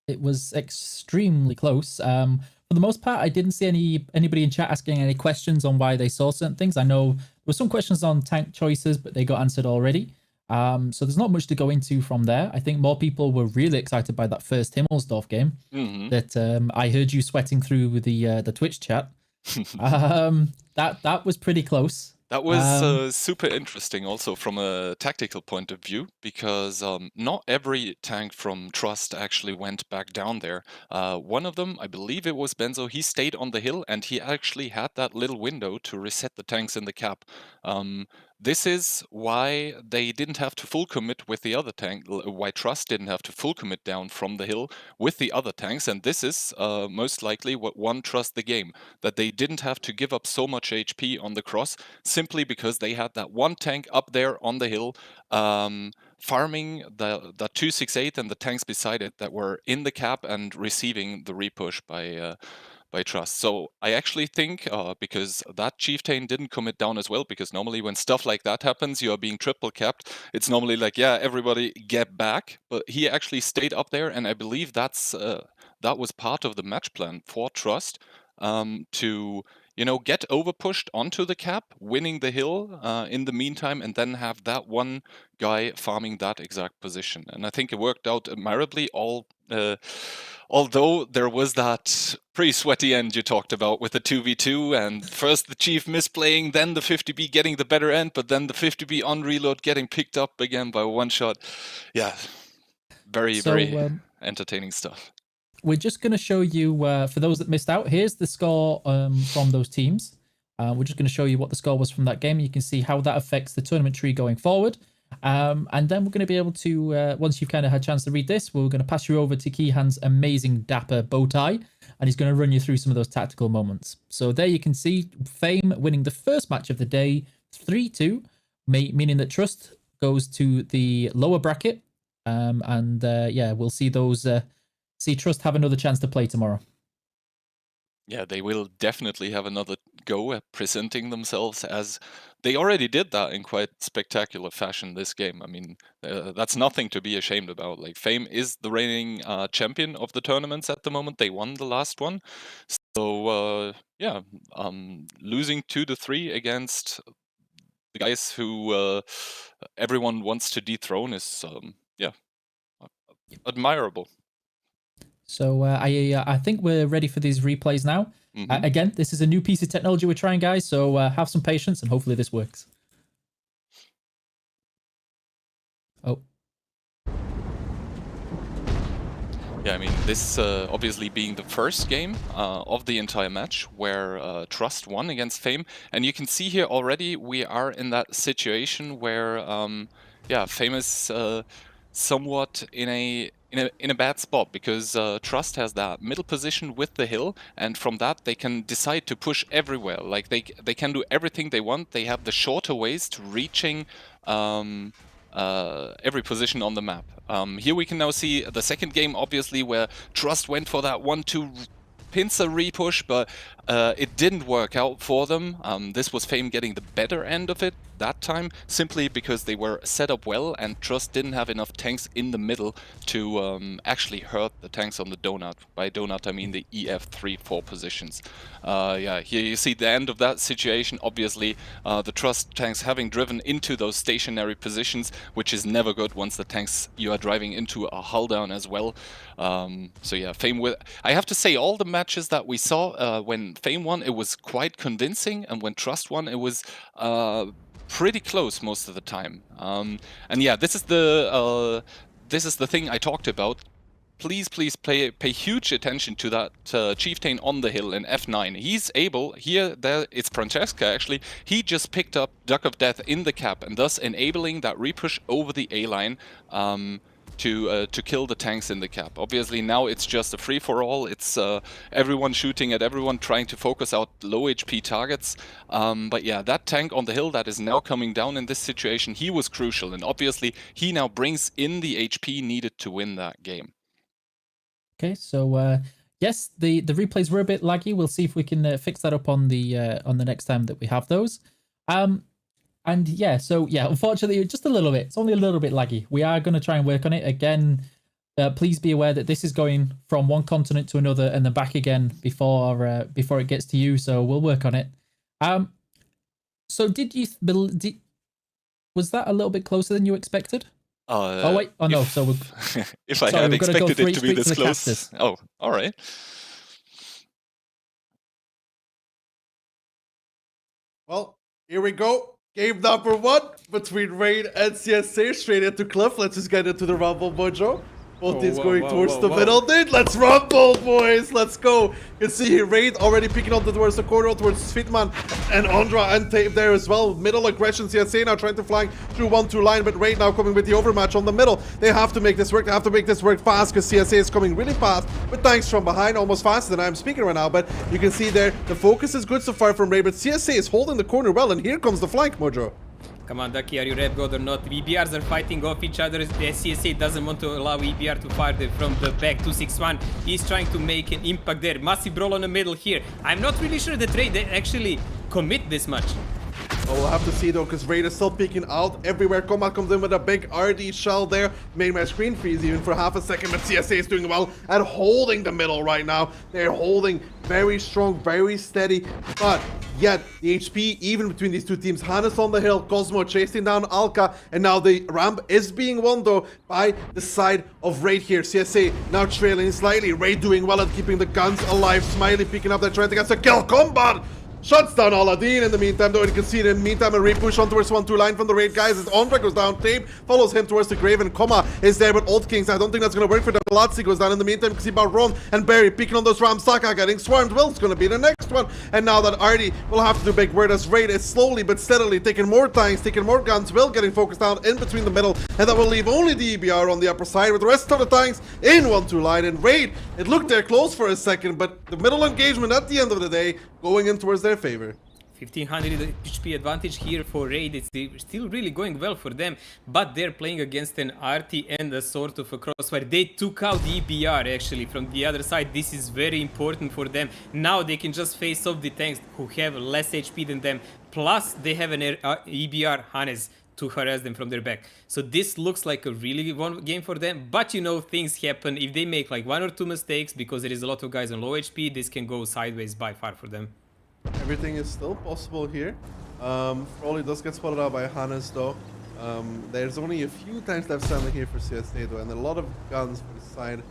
It was extremely close. For the most part, I didn't see anybody in chat asking any questions on why they saw certain things. I know there were some questions on tank choices, but they got answered already. So there's not much to go into from there. I think more people were really excited by that first Himmelsdorf game that I heard you sweating through the Twitch chat. That was pretty close. That was super interesting also from a tactical point of view, because not every tank from Trust actually went back down there. One of them, I believe it was Benzo, he stayed on the hill and he actually had that little window to reset the tanks in the cap. This is why they didn't have to full commit with the other tank, why Trust didn't have to full commit down from the hill with the other tanks, and this is most likely what won Trust the game, that they didn't have to give up so much HP on the cross, simply because they had that one tank up there on the hill, farming the 268 and the tanks beside it that were in the cap and receiving the repush by Trust. So I actually think, because that Chieftain didn't commit down as well, because normally when stuff like that happens, you are being triple capped. It's normally like, yeah, everybody get back. But he actually stayed up there, and I believe that was part of the match plan for Trust, to get over pushed onto the cap, winning the hill in the meantime, and then have that one guy farming that exact position. And I think it worked out admirably, although there was that pretty sweaty end you talked about with the 2v2, and first the Chief misplaying, then the 50B getting the better end, but then the 50B on reload getting picked up again by one shot. Yeah, very entertaining stuff. We're just going to show you, for those that missed out, here's the score from those teams. We're just going to show you what the score was from that game. You can see how that affects the tournament tree going forward. And then we're going to be able to, once you've kind of had a chance to read this, we're going to pass you over to Keyhand's amazing dapper bow tie, and he's going to run you through some of those tactical moments. So there you can see Fame winning the first match of the day, 3-2, meaning that Trust goes to the lower bracket. Yeah, we'll see those... see Trust have another chance to play tomorrow. Yeah, they will definitely have another go at presenting themselves, as they already did that in quite spectacular fashion this game. I mean, that's nothing to be ashamed about. Like, Fame is the reigning champion of the tournaments at the moment. They won the last one. So, yeah, losing 2-3 against the guys who everyone wants to dethrone is, yeah, admirable. So I think we're ready for these replays now. Again, this is a new piece of technology we're trying, guys, so have some patience and hopefully this works. Oh. Yeah, I mean, this obviously being the first game of the entire match where Trust won against Fame. And you can see here already we are in that situation where, yeah, Fame is somewhat in a bad spot, because Trust has that middle position with the hill, and from that they can decide to push everywhere. Like, they can do everything they want. They have the shorter ways to reaching every position on the map. Here we can now see the second game, obviously, where Trust went for that 1-2 pincer repush, but It didn't work out for them. This was Fame getting the better end of it that time, simply because they were set up well and Trust didn't have enough tanks in the middle to actually hurt the tanks on the donut. By donut, I mean the EF3-4 positions. Yeah, here you see the end of that situation. Obviously, the Trust tanks having driven into those stationary positions, which is never good once the tanks you are driving into are hull down as well. So yeah, Fame with... I have to say, all the matches that we saw when Fame won, it was quite convincing, and when Trust won, it was pretty close most of the time. And yeah, this is the thing I talked about. Please pay huge attention to that Chieftain on the hill in F9. He's able, it's Francesca actually, he just picked up Duck of Death in the cap and thus enabling that repush over the A line to kill the tanks in the cap. Obviously now it's just a free-for-all, it's everyone shooting at everyone, trying to focus out low HP targets. But yeah, that tank on the hill that is now coming down in this situation, he was crucial, and obviously he now brings in the HP needed to win that game. Okay, so yes, the replays were a bit laggy. We'll see if we can fix that up on the next time that we have those. And yeah, so yeah, unfortunately, just a little bit. It's only a little bit laggy. We are going to try and work on it again. Please be aware that this is going from one continent to another and then back again before it gets to you. So we'll work on it. So was that a little bit closer than you expected? Oh wait! Oh no! So if I had expected it to be this close. Oh, all right. Well, here we go. Game number 1 between Raid and CSA. Straight into Cliff. Let's just get into the Rumble, Mojo. Both teams going towards the middle. Dude, let's rumble, boys. Let's go. You can see here, Raid already picking up towards the corridor, towards Sweetman and Ondra and Tape there as well. Middle aggression. CSA now trying to fly through 1-2 line, but Raid now coming with the overmatch on the middle. They have to make this work. They have to make this work fast because CSA is coming really fast with tanks from behind, almost faster than I'm speaking right now. But you can see there, the focus is good so far from Raid, but CSA is holding the corner well, and here comes the flank, Mojo. Come on, Ducky, are you red god or not? EBRs are fighting off each other. The CSA doesn't want to allow EBR to fire from the back. 261. He's trying to make an impact there. Massive brawl on the middle here. I'm not really sure that Raid actually commit this much. Well, we'll have to see though, because Raid is still peeking out everywhere. Combat comes in with a big RD shell there. Made my screen freeze even for half a second, but CSA is doing well at holding the middle right now. They're holding very strong, very steady, but yet the HP, even between these two teams, Hannes on the hill, Cosmo chasing down Alka, and now the ramp is being won though by the side of Raid here. CSA now trailing slightly. Raid doing well at keeping the guns alive. Smiley picking up there, trying to get a kill. Combat shuts down Aladdin in the meantime, though. You can see it in the meantime, a repush on towards 1-2 line from the Raid guys as Ondra goes down. Tape follows him towards the grave, and Koma is there with Old Kings. I don't think that's going to work for them. Lazzi goes down in the meantime. You can see Baron and Barry picking on those Rams. Saka getting swarmed. Will's going to be the next one. And now that Artie will have to do big word as Raid is slowly but steadily taking more tanks, taking more guns. Will getting focused down in between the middle, and that will leave only the EBR on the upper side with the rest of the tanks in 1-2 line. And Raid, it looked there close for a second, but the middle engagement at the end of the day going in towards their favor. 1500 HP advantage here for Raid. It's still really going well for them, but they're playing against an RT and a sort of a crossfire. They took out the EBR actually from the other side. This is very important for them. Now they can just face off the tanks who have less HP than them, plus they have an EBR Hannes to harass them from their back. So this looks like a really good game for them, but you know, things happen. If they make like 1 or 2 mistakes, because there is a lot of guys on low HP, this can go sideways by far for them. Everything is still possible here. Froley does get spotted out by Hannes though. There's only a few tanks left standing here for CSA though, and a lot of guns for the side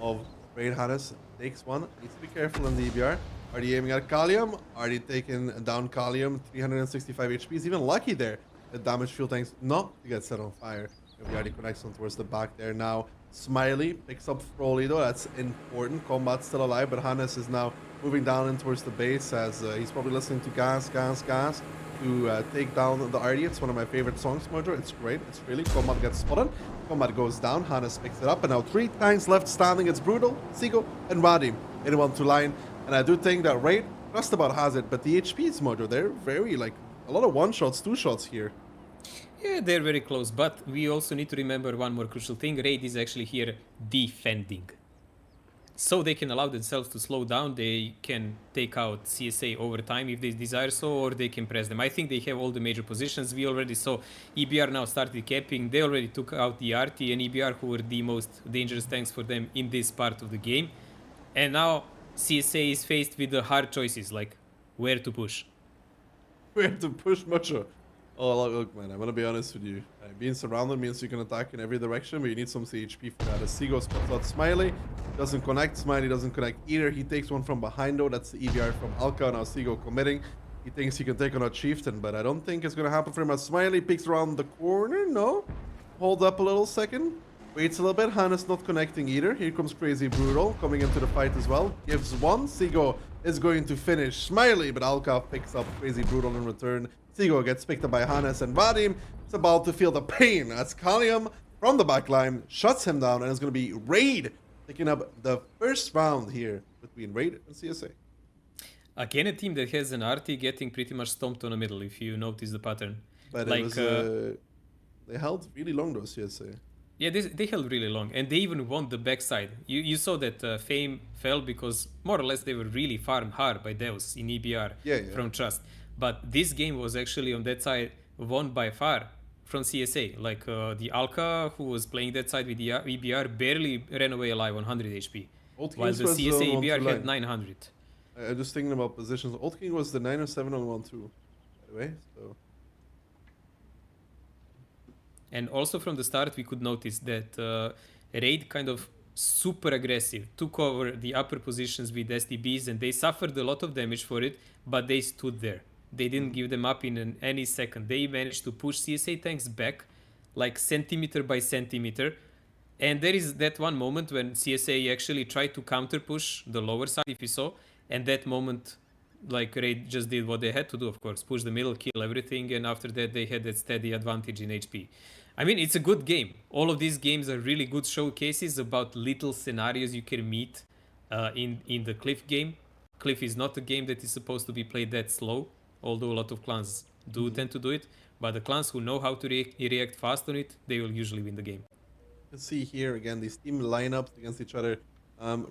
of Raid. Hannes takes one. Needs to be careful in the EBR. Already aiming at Kalium. Already taken down Kalium. 365 HP. He's even lucky there. The damage fuel tanks not to get set on fire. He already connects on towards the back there now. Smiley picks up Froley though. That's important. Combat's still alive, but Hannes is now moving down in towards the base as he's probably listening to Gas to take down the RD. It's one of my favorite songs, Mojo. It's great. It's really. Combat gets spotted. Combat goes down. Hannes picks it up, and now 3 tanks left standing. It's Brutal, Seago, and Radim in 1-2 line. And I do think that Raid just about has it, but the HPs, Mojo, they're very like a lot of 1-shots, 2-shots here. Yeah, they're very close, but we also need to remember one more crucial thing. Raid is actually here defending. so they can allow themselves to slow down. They can take out CSA over time if they desire so, or they can press them. I think they have all the major positions. We already saw EBR now started capping. They already took out the RT and EBR, who were the most dangerous tanks for them in this part of the game. And now CSA is faced with the hard choices, like where to push. We have to push Mojo. Oh, look, man, I'm gonna be honest with you. Being surrounded means you can attack in every direction, but you need some CHP for that. As Seago spots out Smiley, doesn't connect. Smiley doesn't connect either. He takes one from behind, though. That's the EBR from Alka. Now Seago committing. He thinks he can take on a Chieftain, but I don't think it's gonna happen for him. As Smiley peeks around the corner, no. Hold up a little second. Waits a little bit. Hannes not connecting either. Here comes Crazy Brutal coming into the fight as well. Gives one. Seago is going to finish Smiley, but Alka picks up Crazy Brutal in return. Seago gets picked up by Hannes, and Vadim is about to feel the pain as Kalium from the backline shuts him down, and it's going to be Raid picking up the first round here between Raid and CSA. Again, a team that has an RT getting pretty much stomped on the middle, if you notice the pattern. But like, it was, they held really long, though, CSA. Yeah, they held really long, and they even won the backside. You saw that Fame fell because more or less they were really farmed hard by Deus in EBR from Trust. But this game was actually on that side won by far from CSA. Like the Alka, who was playing that side with the EBR, barely ran away alive on 100 HP. While the CSA EBR had 900. I'm just thinking about positions. Old King was the 907 on 1-2, by the way. So. And also from the start, we could notice that Raid kind of super aggressive, took over the upper positions with STBs, and they suffered a lot of damage for it, but they stood there. They didn't give them up in any second. They managed to push CSA tanks back like centimeter by centimeter. And there is that one moment when CSA actually tried to counter push the lower side, if you saw. And that moment, like Raid just did what they had to do, of course, push the middle, kill everything. And after that, they had that steady advantage in HP. I mean, it's a good game. All of these games are really good showcases about little scenarios you can meet in the Cliff game. Cliff is not a game that is supposed to be played that slow, although a lot of clans do tend to do it. But the clans who know how to react fast on it, they will usually win the game. Let's see here again, these team lineups against each other.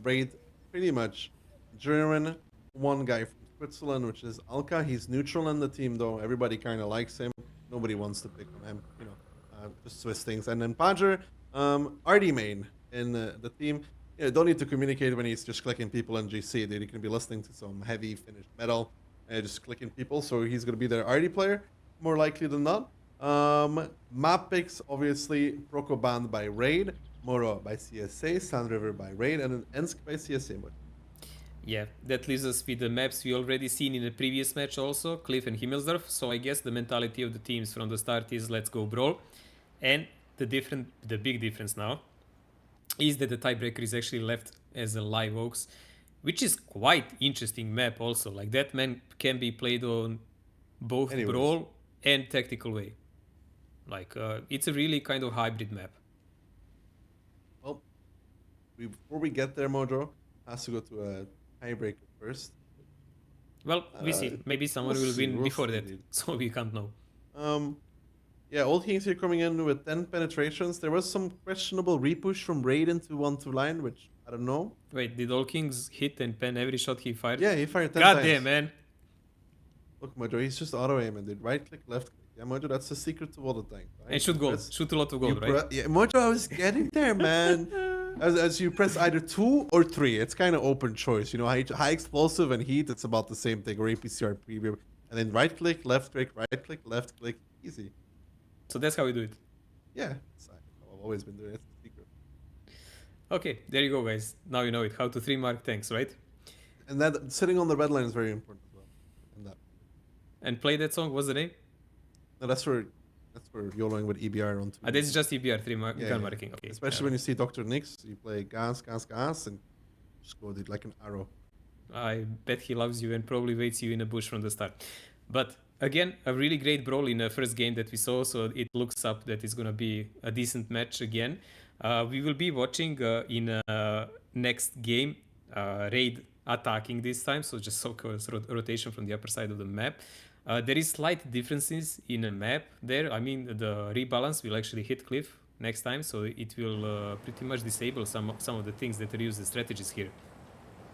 Raid, pretty much German, one guy from Switzerland, which is Alka. He's neutral in the team, though. Everybody kind of likes him. Nobody wants to pick on him, you know. Just Swiss things. And then Padger, RD main in the team. You don't need to communicate when he's just clicking people in GC. They can be listening to some heavy finished metal and just clicking people. So he's going to be their RD player, more likely than not. Map picks, obviously, Proco banned by Raid, Moro by CSA, Sand River by Raid, and then Ensk by CSA. Yeah, that leaves us with the maps we already seen in the previous match also, Cliff and Himmelsdorf. So I guess the mentality of the teams from the start is let's go brawl. And the big difference now is that the tiebreaker is actually left as a live oaks, which is quite interesting map also. Like that man can be played on both brawl and tactical way. Like it's a really kind of hybrid map. Well, before we get there, Mojo has to go to a tiebreaker first. Well, we see. Maybe someone will win before that, so we can't know. Yeah, Old Kings here coming in with 10 penetrations. There was some questionable repush from Raid into 1-2 line, which I don't know. Wait, did Old Kings hit and pen every shot he fired? Yeah, he fired 10 God times. damn, man. Look, Mojo, he's just auto-aiming, dude. Right click, left click. Yeah, Mojo, that's the secret to all the tank. Right? And shoot gold. Shoot a lot of gold, right? Yeah, Mojo, I was getting there, man. As you press either 2 or 3, it's kind of open choice. You know, high explosive and heat, it's about the same thing. Or APCR preview. And then right click, left click, right click, left click. Easy. So that's how we do it. Yeah, I've always been doing it. It's a secret. Okay, there you go, guys. Now you know it. How to 3-mark tanks, right? And that sitting on the red line is very important as well. And play that song. What's the name? No, that's for YOLOing with EBR on 2. This is just EBR 3-marking. Yeah. Okay. Especially when you see Dr. Nix, you play gas, and just go like an arrow. I bet he loves you and probably waits you in a bush from the start. But again, a really great brawl in the first game that we saw, so it looks up that it's going to be a decent match again. We will be watching in next game Raid attacking this time, so just so-called rotation from the upper side of the map. There is slight differences in a map there. I mean, the rebalance will actually hit Cliff next time, so it will pretty much disable some of the things that are used as strategies here.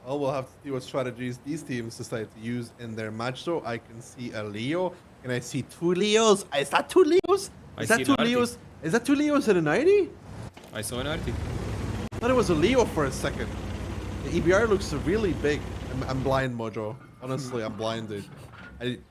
Well, we'll have to see what strategies these teams decide to use in their match, though. I can see a Leo. Can I see 2 Leos? Is that 2 Leos? I Is see that an 2 Arctic. Leos? Is that 2 Leos and an 90? I saw an Arctic. I thought it was a Leo for a second. The EBR looks really big. I'm blind, Mojo. Honestly, I'm blind, dude.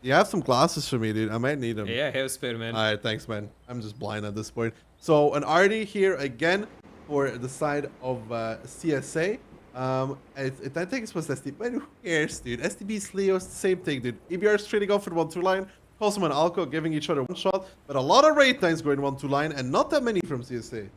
You have some glasses for me, dude. I might need them. Yeah, I have spare, man. Alright, thanks, man. I'm just blind at this point. So, an Artie here again for the side of CSA. I think it's supposed to STB, but who cares, dude? STB's Leo's the same thing, dude. EBR's trading off with 1-2 line. Cosmo and Alco giving each other one shot, but a lot of raid times going 1-2 line, and not that many from CSA.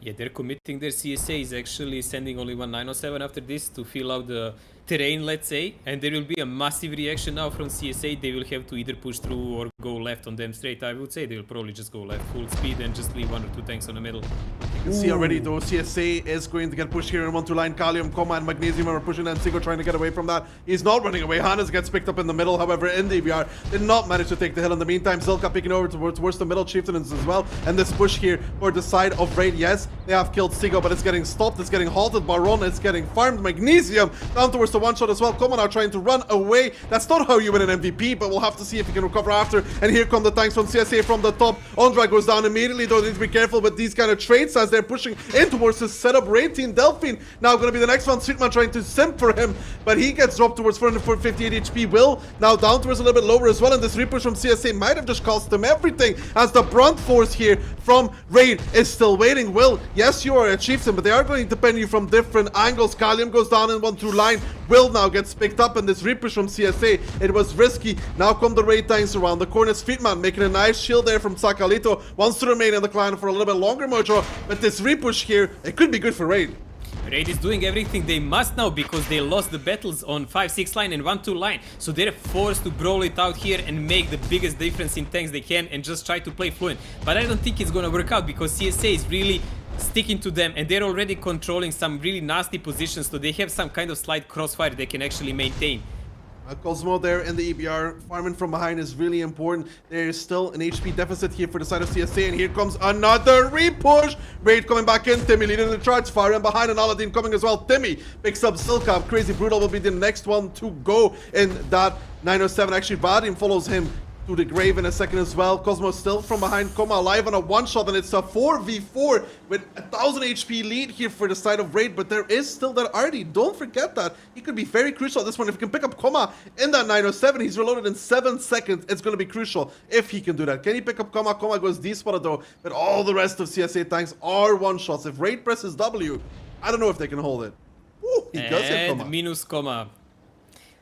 Yeah, they're committing. Their CSA is actually sending only one 907 after this to fill out the terrain, let's say, and there will be a massive reaction now from CSA. They will have to either push through or go left on them straight. I would say they will probably just go left full speed and just leave 1 or 2 tanks on the middle. You can see already though, CSA is going to get pushed here in 1-2 line. Kalium, Coma, and Magnesium are pushing, and Sigo trying to get away from that. He's not running away. Hannes gets picked up in the middle, however, in the EBR did not manage to take the hill. In the meantime, Zilka picking over towards the middle chieftains as well. And this push here for the side of Raid, yes, they have killed Sigo, but it's getting stopped, it's getting halted. Baron is getting farmed. Magnesium down towards the one shot as well. Coma now trying to run away. That's not how you win an MVP, but we'll have to see if he can recover after. And here come the tanks from CSA from the top. Ondra goes down immediately, though. Need to be careful with these kind of trades as they're pushing in towards the setup. Raid team Delphine now going to be the next one. Streetman trying to simp for him, but he gets dropped towards 458 HP. Will now down towards a little bit lower as well, and this repush from CSA might have just cost them everything, as the brunt force here from Raid is still waiting. Will, yes, you are a chieftain, but they are going to pen you from different angles. Kalium goes down in 1-2 line. Will now gets picked up in this repush from CSA. It was risky. Now come the Raid tanks around the corner. Streetman making a nice shield there from Sakalito. Wants to remain in the clan for a little bit longer, Mojo, but this repush here, it could be good for Raid. Raid is doing everything they must now because they lost the battles on 5-6 line and 1-2 line. So they're forced to brawl it out here and make the biggest difference in tanks they can and just try to play fluent. But I don't think it's gonna work out because CSA is really sticking to them and they're already controlling some really nasty positions, so they have some kind of slight crossfire they can actually maintain. Cosmo there in the EBR, farming from behind is really important. There is still an HP deficit here for the side of CSA, and here comes another repush. Raid coming back in, Timmy leading the charge, firing behind, and Aladdin coming as well. Timmy picks up Silka. Crazy Brutal will be the next one to go in that 907. Actually, Vadim follows him to the grave in a second as well. Cosmo still from behind, Coma alive on a one-shot, and it's a 4v4 with 1000 HP lead here for the side of Raid, but there is still that Artie. Don't forget that. He could be very crucial at this one. If he can pick up Coma in that 907, he's reloaded in 7 seconds. It's going to be crucial if he can do that. Can he pick up Coma? Coma goes D-spotted though, but all the rest of CSA tanks are one-shots. If Raid presses W, I don't know if they can hold it. Ooh, he does hit Coma. And minus Coma.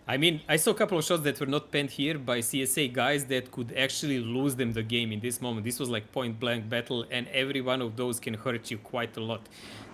I mean, I saw a couple of shots that were not penned here by CSA guys that could actually lose them the game in this moment. This was like point blank battle, and every one of those can hurt you quite a lot.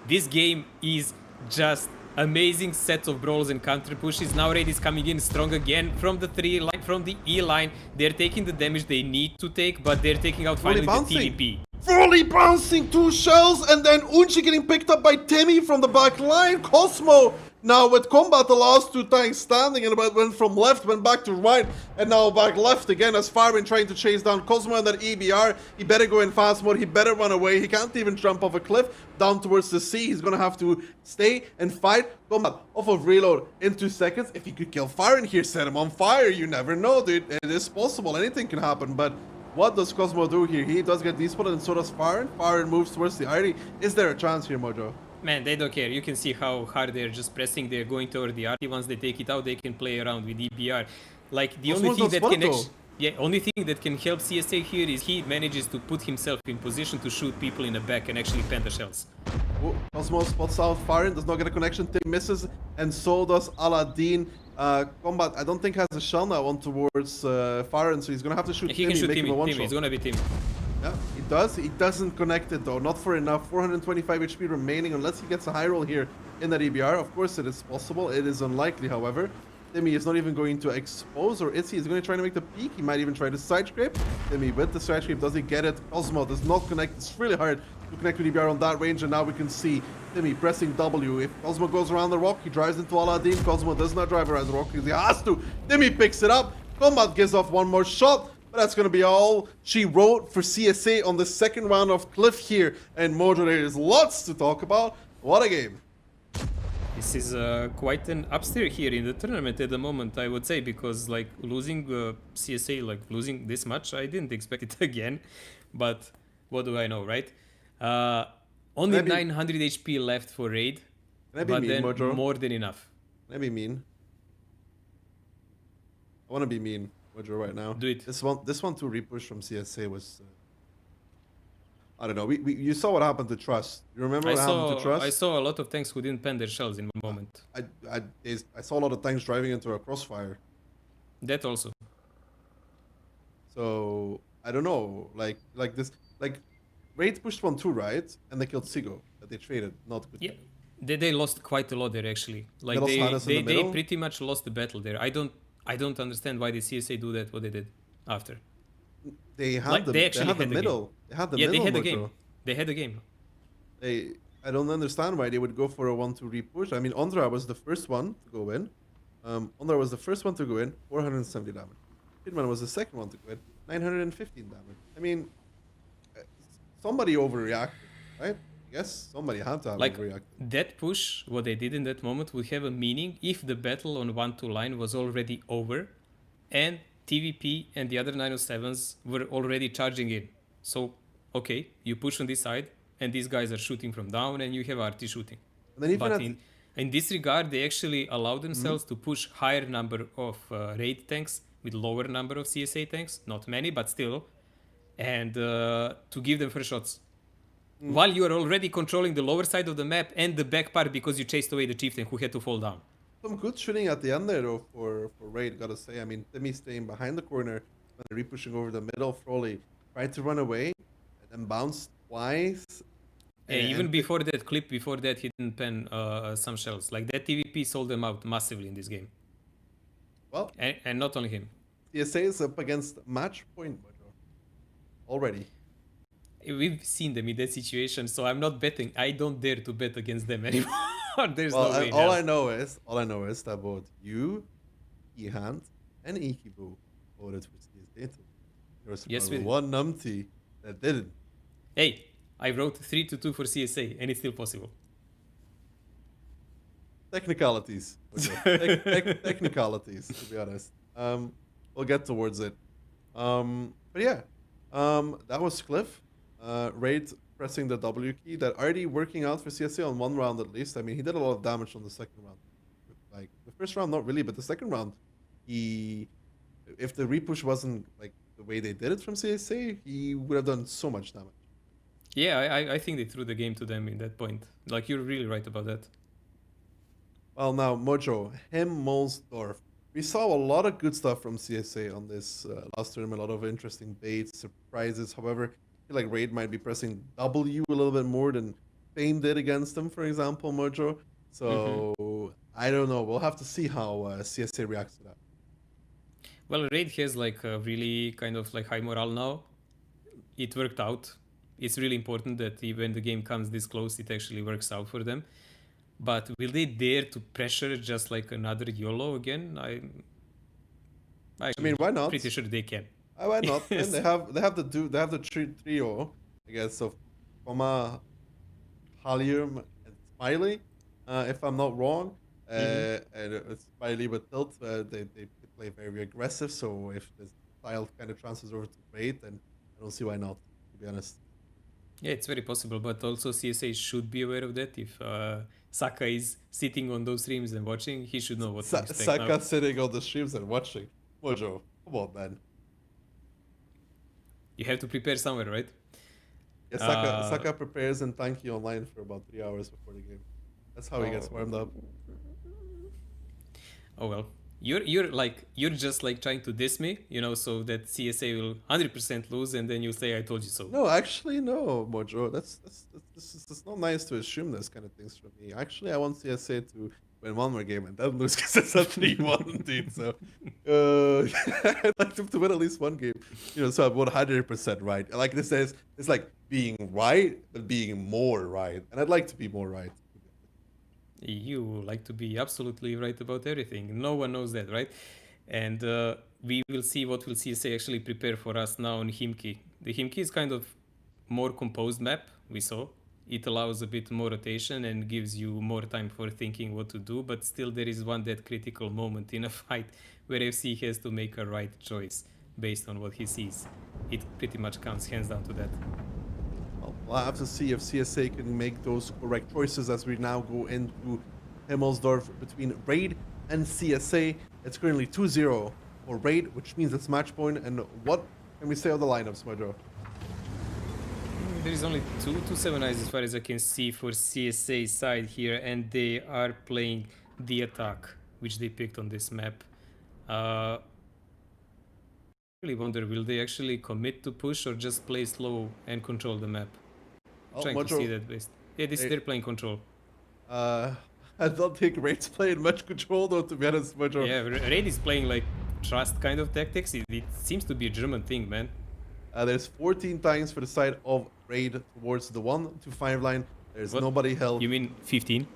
This game is just amazing sets of brawls and counter pushes. Now Raid is coming in strong again from the 3 line, from the E line. They're taking the damage they need to take, but they're taking out finally the TDP. Fully bouncing 2 shells, and then Unchi getting picked up by Timmy from the back line. Cosmo now with combat, the last 2 tanks standing, and went from left, went back to right, and now back left again as Fireman trying to chase down Cosmo and that EBR. He better go in fast mode, he better run away. He can't even jump off a cliff down towards the sea. He's gonna have to stay and fight. Combat off of reload in 2 seconds. If he could kill Fireman here, set him on fire. You never know, dude. It is possible. Anything can happen, but what does Cosmo do here? He does get despotted, and so does Fireman. Fireman moves towards the Artie. Is there a chance here, Mojo? Man, they don't care. You can see how hard they're just pressing. They're going toward the RT. Once they take it out, they can play around with EBR. Like, the only thing that can only thing that can help CSA here is he manages to put himself in position to shoot people in the back and actually pen the shells. Oh, Cosmo spots out Fireman, does not get a connection. Tim misses, and so does Aladdin. Combat, I don't think has a shell now on towards Fireman, so he's gonna have to shoot He Timmy, can shoot make him a Timmy. one-shot. It's gonna be Timmy. Yeah, he does. He doesn't connect it though, not for enough. 425 HP remaining unless he gets a high roll here in that EBR. Of course it is possible. It is unlikely, however. Timmy is not even going to expose, or is he? He's going to try to make the peek. He might even try to side scrape. Timmy with the side scrape, does he get it? Cosmo does not connect. It's really hard to connect with EBR on that range, and now we can see Timmy pressing W. If Cosmo goes around the rock, he drives into Aladdin. Cosmo does not drive around the rock because he has to. Timmy picks it up. Combat gives off one more shot. But that's going to be all she wrote for CSA on the second round of Cliff here. And Mojo, there is lots to talk about. What a game. This is quite an upstairs here in the tournament at the moment, I would say, because like losing CSA, like losing this much, I didn't expect it again. But what do I know, right? Only Maybe- 900 HP left for Raid, Can I be but mean, then Mojo? more than enough. Can I be mean? I want to be mean, Mojo, right now. Do it. This one to repush from CSA was... I don't know. You saw what happened to Trust. You remember what happened to Trust? I saw a lot of tanks who didn't pen their shells in one moment. I saw a lot of tanks driving into a crossfire. That also. So I don't know. Like Raid pushed 1-2, right? And they killed Sigo that they traded. Not good. Yeah, they lost quite a lot there actually. Like lost Hannes in the they middle? pretty much lost the battle there. I don't understand why the CSA do that. What they did after. They had Like, the they actually had the had the middle. They had the Yeah, middle. they had the Mojo. game. They had the game. I don't understand why they would go for a 1-2 repush. I mean, Ondra was the first one to go in. Ondra was the first one to go in, 470 damage. Hitman was the second one to go in, 915 damage. I mean, somebody overreacted, right? I guess somebody had to have Like overreacted. that push, what they did in that moment would have a meaning if the battle on 1-2 line was already over, and TVP and the other 907s were already charging in. So, okay, you push on this side, and these guys are shooting from down, and you have RT shooting. And then even But at, in this regard, they actually allow themselves to push higher number of raid tanks with lower number of CSA tanks, not many, but still, and to give them first shots. While you are already controlling the lower side of the map and the back part because you chased away the chieftain who had to fall down. some good shooting at the end there, though, for Raid, gotta say. I mean, Timmy staying behind the corner, when they're repushing over the middle. Froley tried to run away, and then bounced twice. Even and- before that clip, before that, he didn't pen some shells. Like that TVP sold them out massively in this game. Well, And not only him. CSA is up against match point, Mojo. Already. We've seen them in that situation, so I'm not betting. I don't dare to bet against them anymore. There's Well, no way. all now. I know is that both you, Ehand, and Ikibu voted for CSA. There was Yes, probably we- one numpty that didn't. Hey, I wrote 3-2 for CSA, and it's still possible. Technicalities. Technicalities, to be honest. We'll get towards it. But yeah, that was Cliff. Raid pressing the W key. That already working out for CSA on one round at least. I mean, he did a lot of damage on the second round. Like the first round, not really, but the second round, if the repush wasn't like the way they did it from CSA, he would have done so much damage. Yeah, I think they threw the game to them in that point. Like, you're really right about that. Well, now, Mojo, Himmelsdorf. We saw a lot of good stuff from CSA on this last tournament, a lot of interesting baits, surprises. However, I feel like Raid might be pressing W a little bit more than Fame did against them, for example, Mojo. So, I don't know. We'll have to see how CSA reacts to that. Well, Raid has like a really kind of like high morale now. It worked out. It's really important that when the game comes this close, it actually works out for them. But will they dare to pressure just like another YOLO again? I'm mean, why not? pretty sure they can. Why not? Yes. And they have the trio, I guess, of Koma, Halium, and Smiley, if I'm not wrong. And Smiley with Tilt, they play very aggressive. So if the style kind of transfers over to Raid, then I don't see why not. To be honest. Yeah, it's very possible, but also CSA should be aware of that. If Saka is sitting on those streams and watching, he should know what to expect Saka now. sitting on the streams and watching. Mojo, come on, man. You have to prepare somewhere, right? Yeah, Saka prepares and Tanky online for about 3 hours before the game. That's how he gets warmed up. Oh well, you're just like trying to diss me, you know, so that CSA will 100% lose, and then you say I told you so. No, actually, no, Mojo. That's not nice to assume this kind of things from me. Actually, I want CSA to win one more game and then lose because it's a 3-1, dude. So, I'd like them to win at least one game. You know, so I'm 100% right. Like this is, it's like being right, but being more right. And I'd like to be more right. You like to be absolutely right about everything. No one knows that, right? And we will see what will CSA actually prepare for us now on Himki. The Himki is kind of more composed map, we saw. It allows a bit more rotation and gives you more time for thinking what to do, but still there is one that critical moment in a fight where FC has to make a right choice based on what he sees. It pretty much comes hands down to that. Well, we'll have to see if CSA can make those correct choices as we now go into Himmelsdorf between Raid and CSA. It's currently 2-0 for Raid, which means it's match point. And what can we say of the lineups, Mojo? There is only two 7-eyes as far as I can see for CSA side here, and they are playing the attack, which they picked on this map. I really wonder, will they actually commit to push or just play slow and control the map? Oh, Trying Mojo, to see that best. Yeah, they're playing control. I don't think Raid's playing much control though, to be honest, Mojo. Yeah, Raid is playing like trust kind of tactics. It seems to be a German thing, man. There's 14 times for the side of Raid towards the 1 to 5 line. There's What? nobody held. You mean 15?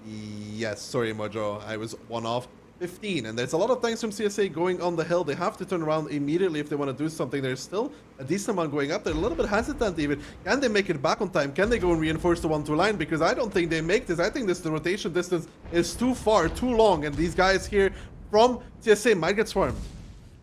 Yes, sorry, Mojo. I was one off. 15, and there's a lot of tanks from CSA going on the hill. They have to turn around immediately if they want to do something. There's still a decent amount going up. They're a little bit hesitant even. Can they make it back on time? Can they go and reinforce the 1-2 line? Because I don't think they make this. I think the rotation distance is too far, too long, and these guys here from CSA might get swarmed.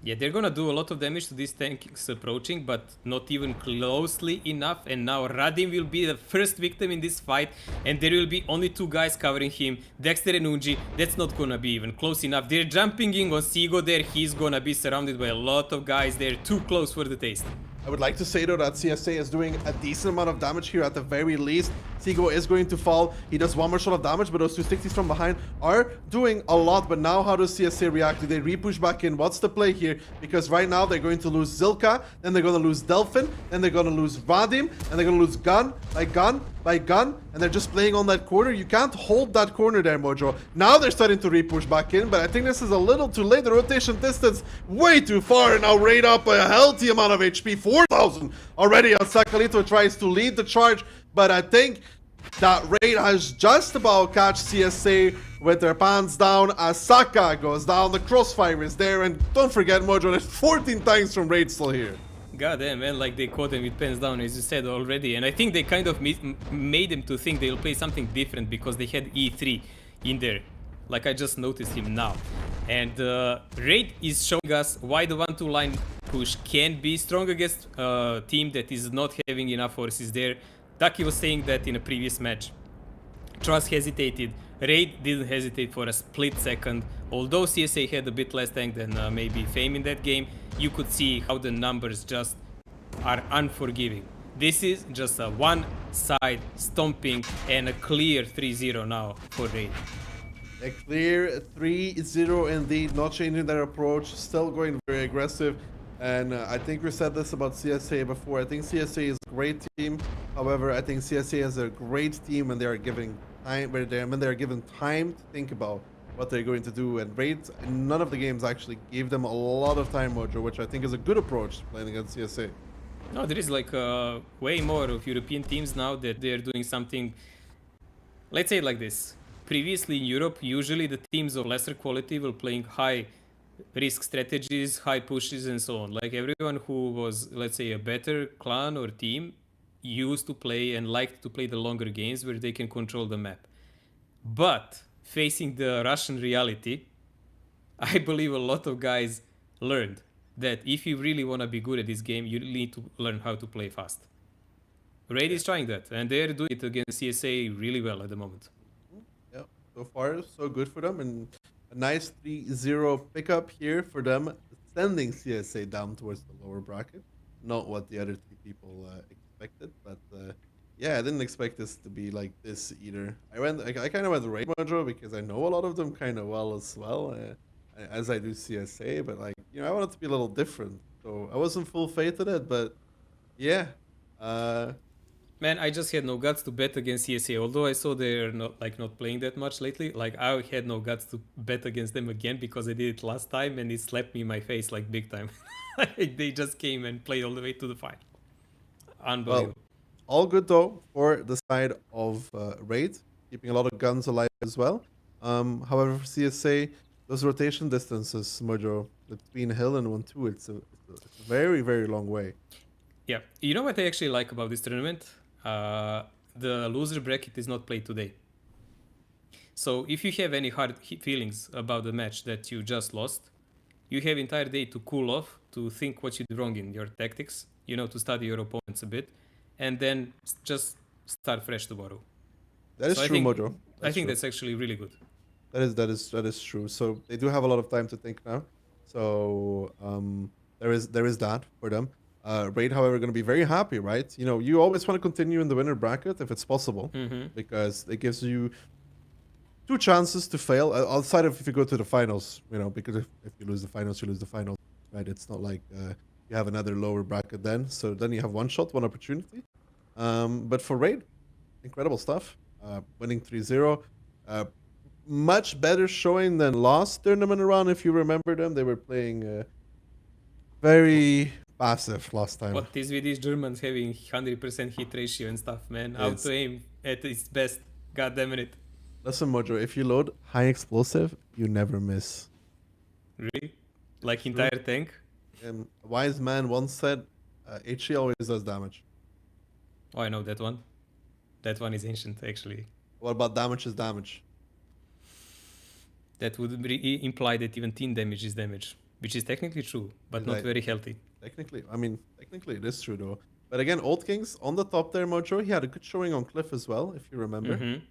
Yeah, they're gonna do a lot of damage to these tanks approaching, but not even closely enough. And now Radim will be the first victim in this fight, and there will be only 2 guys covering him, Dexter and Unji. That's not gonna be even close enough. They're jumping in on Sigo there. He's gonna be surrounded by a lot of guys. They're too close for the taste. I would like to say though that CSA is doing a decent amount of damage here at the very least. Sigo is going to fall. He does one more shot of damage, but those 260s from behind are doing a lot. But now how does CSA react? Do they re-push back in? What's the play here? Because right now they're going to lose Zilka, then they're going to lose Delphin, then they're going to lose Vadim, and they're going to lose gun by gun by gun, and they're just playing on that corner. You can't hold that corner there, Mojo. Now they're starting to re-push back in, but I think this is a little too late. The rotation distance way too far, and now Raid up a healthy amount of HP, 4,000 already. Sakalito tries to lead the charge, but I think that Raid has just about catch CSA with their pants down as Saka goes down. The crossfire is there, and don't forget, Mojo, there's 14 times from Raid still here. God damn, man, like they caught them with pants down, as you said already. And I think they kind of made them to think they'll play something different because they had E3 in there. Like I just noticed him now. And Raid is showing us why the 1-2 line push can be strong against a team that is not having enough forces there. Taki was saying that in a previous match. Trust hesitated. Raid didn't hesitate for a split second. Although CSA had a bit less tank than maybe Fame in that game, you could see how the numbers just are unforgiving. This is just a one-side stomping and a clear 3-0 now for Raid. A clear 3-0 indeed, not changing their approach, still going very aggressive. And I think we said this about CSA before. I think CSA is a great team. However, I think CSA is a great team when they are given time, when they are given time to think about what they're going to do. And Raid, none of the games actually gave them a lot of time, Mojo, which I think is a good approach to playing against CSA. No, there is like way more of European teams now that they're doing something. Let's say it like this. Previously in Europe, usually the teams of lesser quality were playing high risk strategies, high pushes, and so on. Like everyone who was, let's say, a better clan or team used to play and liked to play the longer games where they can control the map. But facing the Russian reality, I believe a lot of guys learned that if you really want to be good at this game, you need to learn how to play fast. Raid is trying that, and they're doing it against CSA really well at the moment. Yeah, so far so good for them, and a nice 3-0 pickup here for them, sending CSA down towards the lower bracket. Not what the other two people expected, but yeah, I didn't expect this to be like this either. I kind of went Raid Mojo because I know a lot of them kind of well as well, as I do CSA, but like, you know, I wanted to be a little different, so I wasn't full faith in it, but yeah. Man, I just had no guts to bet against CSA. Although I saw they're not playing that much lately, like I had no guts to bet against them again because I did it last time and it slapped me in my face like big time. They just came and played all the way to the final. Unbelievable. Well, all good though for the side of Raid, keeping a lot of guns alive as well. However, for CSA, those rotation distances, Mojo, between Hill and 1-2, it's a very, very long way. Yeah, you know what I actually like about this tournament? The loser bracket is not played today. So if you have any hard feelings about the match that you just lost, you have entire day to cool off, to think what you did wrong in your tactics, to study your opponents a bit, and then just start fresh tomorrow. That is So I true, think- Mojo. I think true. that's actually really good. That is true. So they do have a lot of time to think now. So there is that for them. Raid, however, going to be very happy, right? You always want to continue in the winner bracket if it's possible, because it gives you 2 chances to fail outside of if you go to the finals. Because if you lose the finals, you lose the finals, right? It's not like you have another lower bracket then. So then you have 1 shot, 1 opportunity. But for Raid, incredible stuff. Winning 3-0. Much better showing than last tournament round. If you remember them, they were playing very passive last time. What is with these Germans having 100% hit ratio and stuff, man? It's- Auto aim at its best. God damn it. Listen, Mojo, if you load high explosive, you never miss. Really? Like entire tank? And a wise man once said, HE always does damage. Oh, I know that one. That one is ancient, actually. What about damage is damage? That would imply that even team damage is damage, which is technically true, but not Right. very healthy. Technically it is true though. But again, Old Kings on the top there, Mojo. He had a good showing on Cliff as well, if you remember.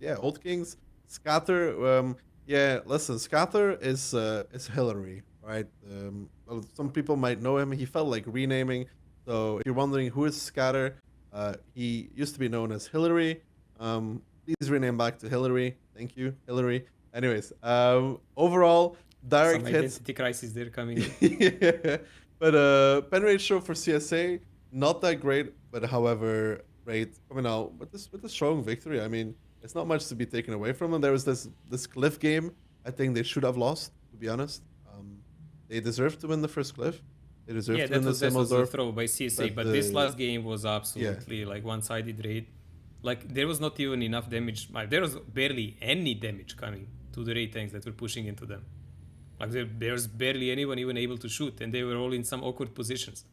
Yeah, Old Kings, Scatter. Listen, Scatter is Hillary, right? Well, some people might know him. He felt like renaming. So if you're wondering who is Scatter, he used to be known as Hillary. Please rename back to Hillary. Thank you, Hillary. Anyways, overall, direct Some hits. identity crisis there coming in. Yeah. But pen ratio for CSA, not that great, but however, rate coming out with a strong victory. I mean, it's not much to be taken away from them. There was this Cliff game. I think they should have lost, to be honest. They deserved to win the first Cliff. They deserved Yeah, to that win the was a Simmelsdorf. throw by CSA, but but this the- last game was absolutely like one-sided raid. Like there was not even enough damage. There was barely any damage coming to the raid tanks that were pushing into them. Like there's barely anyone even able to shoot, and they were all in some awkward positions.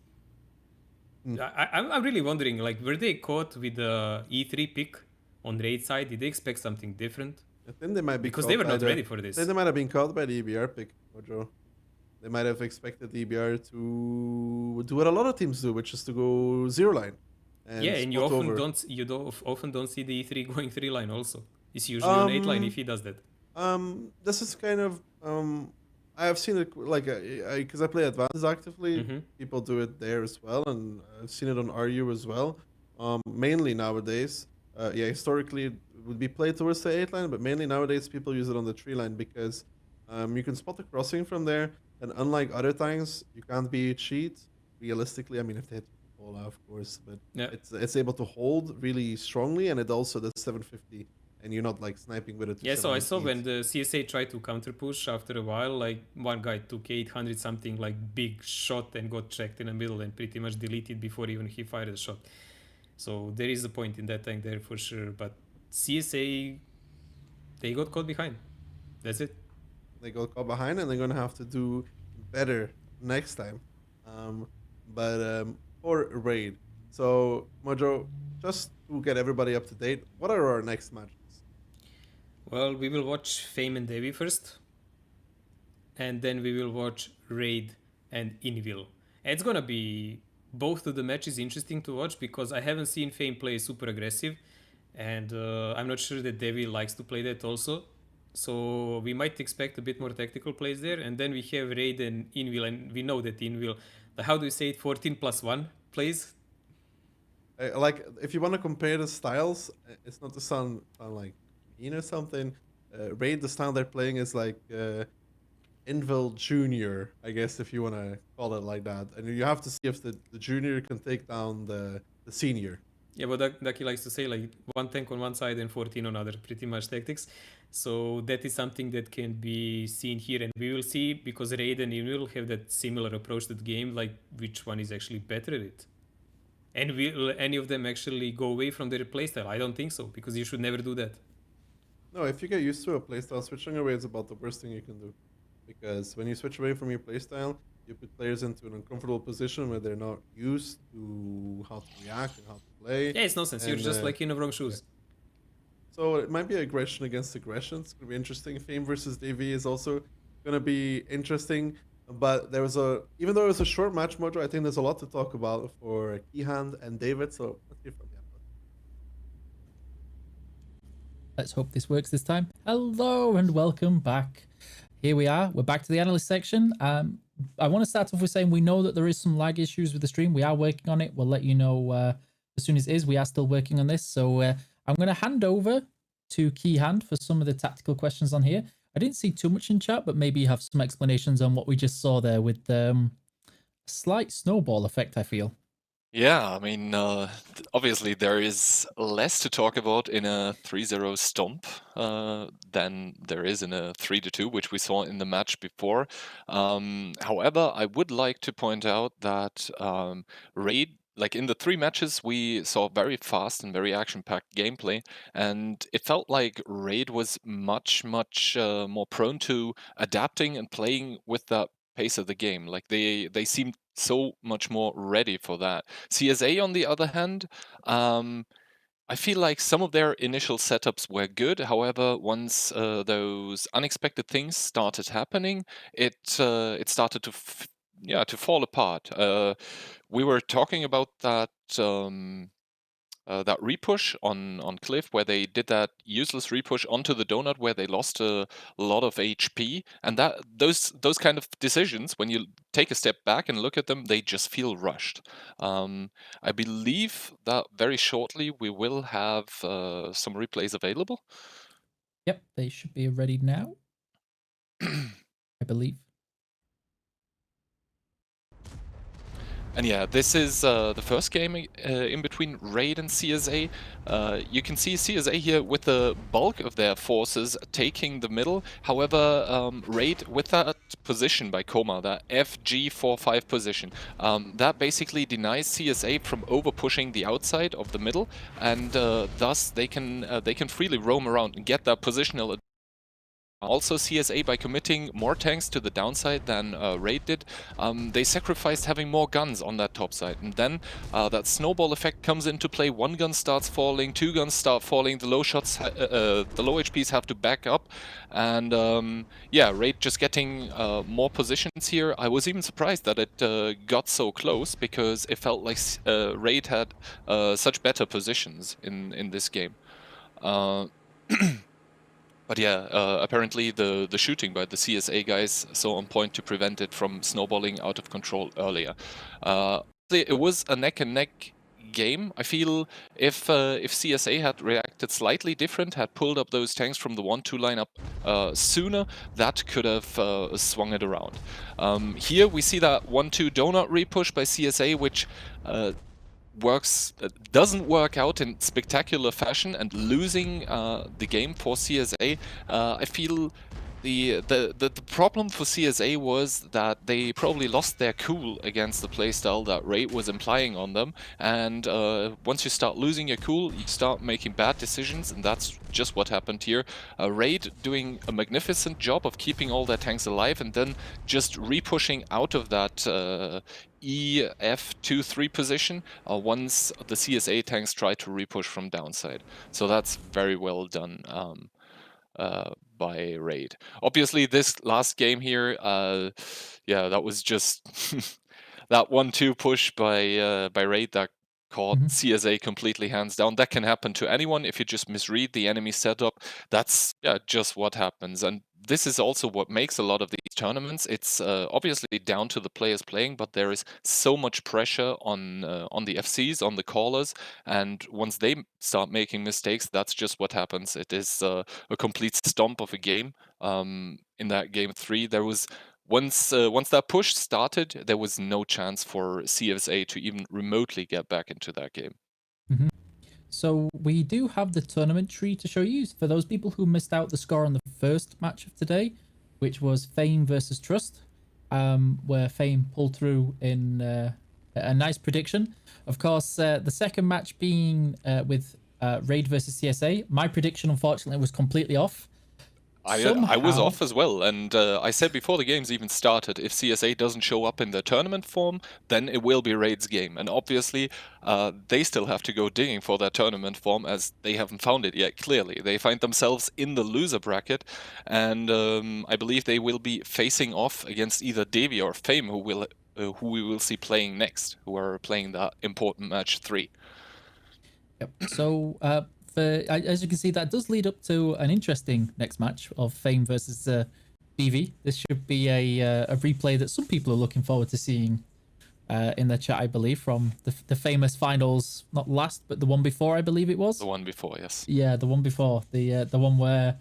I'm really wondering, like, were they caught with the E3 pick on raid side? Did they expect something different? I think they might be Because caught they were by not the- ready for this. I think they might have been caught by the EBR pick, Mojo. They might have expected the EBR to do what a lot of teams do, which is to go 0 line. Yeah, and you spot often over. often don't see the E3 going 3 line also. It's usually on 8 line if he does that. This is kind of I have seen it like because I play advances actively. Mhm. People do it there as well, and I've seen it on RU as well. Mainly nowadays, historically it would be played towards the 8 line, but mainly nowadays people use it on the 3 line because you can spot the crossing from there, and unlike other times, you can't be cheat. Realistically, I mean, if they hit the ball, of course, but Yeah. it's able to hold really strongly, and it also does 750. And you're not like sniping with it. to Yeah, so I saw 718. when the CSA tried to counter push after a while, like one guy took 800 something like big shot and got checked in the middle and pretty much deleted before even he fired a shot. So there is a point in that tank there for sure. But CSA, they got caught behind. That's it. They got caught behind, and they're gonna have to do better next time. For raid. So Mojo, just to get everybody up to date, what are our next matches? Well, we will watch Fame and Devi first. And then we will watch Raid and Invil. And it's gonna be both of the matches interesting to watch because I haven't seen Fame play super aggressive. And I'm not sure that Devi likes to play that also. So we might expect a bit more tactical plays there. And then we have Raid and Invil. And we know that Invil, how do you say it, 14+1 plays? Like, if you want to compare the styles, it's not to sound like mean or something. Raid, the style they're playing is like Invil Junior, I guess, if you want to call it like that. And you have to see if the junior can take down the senior. Yeah, but Daki likes to say like one tank on one side and 14 on other, pretty much tactics. So that is something that can be seen here, and we will see because Raid and Invil have that similar approach to the game, like which one is actually better at it. And will any of them actually go away from their playstyle? I don't think so, because you should never do that. No, if you get used to a playstyle, switching away is about the worst thing you can do. Because when you switch away from your playstyle, you put players into an uncomfortable position where they're not used to how to react and how to play. Yeah, it's nonsense. You're And, just like in the wrong shoes. So it might be aggression against aggression. It's gonna be interesting. Fame versus DV is also gonna be interesting. But there was even though it was a short match, Mojo, I think there's a lot to talk about for Keyhand and David. So let's hear from you. Let's hope this works this time. Hello and welcome back. Here we are. We're back to the analyst section. I want to start off with saying we know that there is some lag issues with the stream. We are working on it. We'll let you know as soon as it is. We are still working on this. So I'm going to hand over to Keyhand for some of the tactical questions on here. I didn't see too much in chat, but maybe you have some explanations on what we just saw there with a slight snowball effect, I feel. Yeah, I mean, obviously there is less to talk about in a 3-0 stomp than there is in a 3-2, which we saw in the match before. However, I would like to point out that Raid, like in the 3 matches, we saw very fast and very action-packed gameplay, and it felt like Raid was much more prone to adapting and playing with that pace of the game. Like they seemed so much more ready for that. CSA, on the other hand, I feel like some of their initial setups were good. However, once those unexpected things started happening, it started to fall apart. We were talking about that that repush on Cliff, where they did that useless repush onto the donut, where they lost a lot of HP, and that those kind of decisions, when you take a step back and look at them, they just feel rushed. I believe that very shortly we will have some replays available. Yep, they should be ready now, I believe. And yeah, this is the first game in between Raid and CSA. You can see CSA here with the bulk of their forces taking the middle. However, Raid with that position by Koma, that FG45 position, that basically denies CSA from over pushing the outside of the middle, and thus they can freely roam around and get that positional advantage. Also, CSA, by committing more tanks to the downside than Raid did, they sacrificed having more guns on that top side. And then that snowball effect comes into play. 1 gun starts falling, 2 guns start falling, the low shots, the low HPs have to back up. And yeah, Raid just getting more positions here. I was even surprised that it got so close, because it felt like Raid had such better positions in this game. But yeah, apparently the shooting by the CSA guys so on point to prevent it from snowballing out of control earlier. It was a neck-and-neck game. I feel if CSA had reacted slightly different, had pulled up those tanks from the 1-2 lineup sooner, that could have swung it around. Here we see that 1-2 donut repush by CSA, which doesn't work out in spectacular fashion, and losing the game for CSA, I feel the problem for CSA was that they probably lost their cool against the playstyle that Raid was implying on them, and once you start losing your cool, you start making bad decisions, and that's just what happened here. Raid doing a magnificent job of keeping all their tanks alive, and then just repushing out of that EF2-3 position once the CSA tanks try to repush from downside. So that's very well done by Raid. Obviously, this last game here, yeah, that was just that 1-2 push by Raid that caught CSA completely hands down. That can happen to anyone if you just misread the enemy setup. That's just what happens. And this is also what makes a lot of these tournaments. It's obviously down to the players playing, but there is so much pressure on the FCs, on the callers, and once they start making mistakes, that's just what happens. It is a complete stomp of a game. In that game 3, there was once that push started, there was no chance for CSA to even remotely get back into that game. So we do have the tournament tree to show you for those people who missed out the score on the first match of today, which was Fame versus Trust, where Fame pulled through in a nice prediction. Of course, the second match being with Raid versus CSA. My prediction, unfortunately, was completely off. I was Somehow- off as well, and I said before the games even started, if CSA doesn't show up in their tournament form, then it will be Raid's game. And obviously, they still have to go digging for their tournament form, as they haven't found it yet, clearly. They find themselves in the loser bracket, and I believe they will be facing off against either Devi or Fame, who we will see playing next, who are playing that important match 3. Yep. So, as you can see, that does lead up to an interesting next match of Fame versus BV. This should be a replay that some people are looking forward to seeing in the chat, I believe, from the famous finals, not last, but the one before, I believe it was. The one before, yes. Yeah, the one before, the one where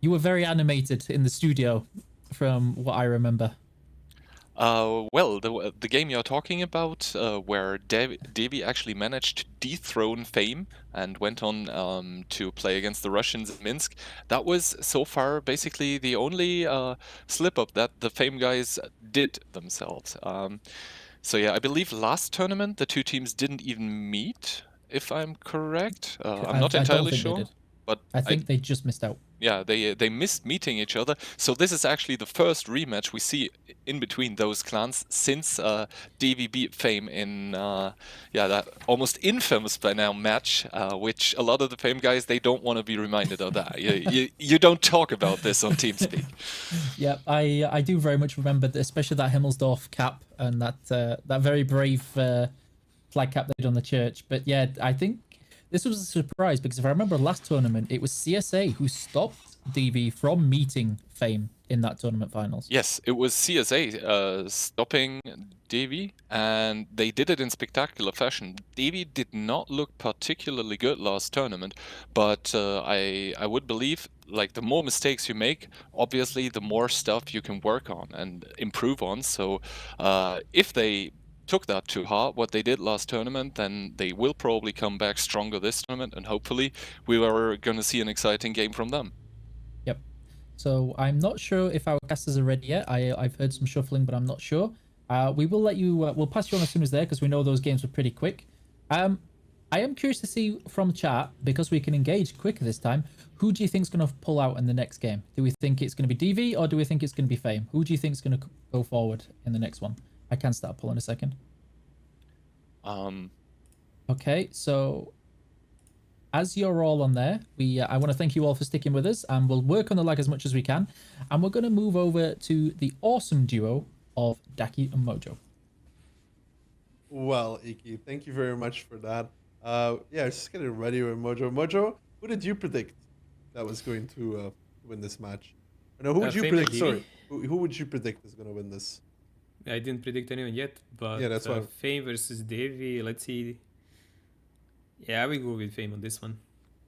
you were very animated in the studio, from what I remember. Well, the game you're talking about, where Devi actually managed to dethrone Fame and went on to play against the Russians in Minsk, that was so far basically the only slip-up that the Fame guys did themselves. So yeah, I believe last tournament the two teams didn't even meet, if I'm correct. I'm not I don't entirely think they sure, did. but I think they just missed out. yeah, they missed meeting each other. So this is actually the first rematch we see in between those clans since Devi beat Fame in that almost infamous by now match, which a lot of the Fame guys, they don't want to be reminded of that. You don't talk about this on TeamSpeak. Yeah, I do very much remember, especially that Himmelsdorf cap and that very brave flag cap they did on the church. But yeah, I think this was a surprise because if I remember last tournament, it was CSA who stopped DV from meeting Fame in that tournament finals. Yes, it was CSA stopping Devi, and they did it in spectacular fashion. Devi did not look particularly good last tournament, but I would believe, like, the more mistakes you make, obviously the more stuff you can work on and improve on. So if they took that too hard, what they did last tournament, then they will probably come back stronger this tournament, and hopefully we are going to see an exciting game from them. Yep. So I'm not sure if our casters are ready yet. I've heard some shuffling, but I'm not sure. We will let you. We'll pass you on as soon as they're, because we know those games were pretty quick. I am curious to see from chat, because we can engage quicker this time. Who do you think is going to pull out in the next game? Do we think it's going to be DV or do we think it's going to be Fame? Who do you think is going to go forward in the next one? I can start pulling a second. Okay, so as you're all on there, I want to thank you all for sticking with us, and we'll work on the lag as much as we can. And we're going to move over to the awesome duo of Daki and Mojo. Well, Iki, thank you very much for that. Yeah, just getting ready with Mojo. Mojo, who did you predict that was going to win this match? No, who would you Fame predict? and Sorry, who would you predict is going to win this? I didn't predict anyone yet, but Yeah, that's why. Fame versus Devi, let's see. Yeah, I will go with Fame on this one.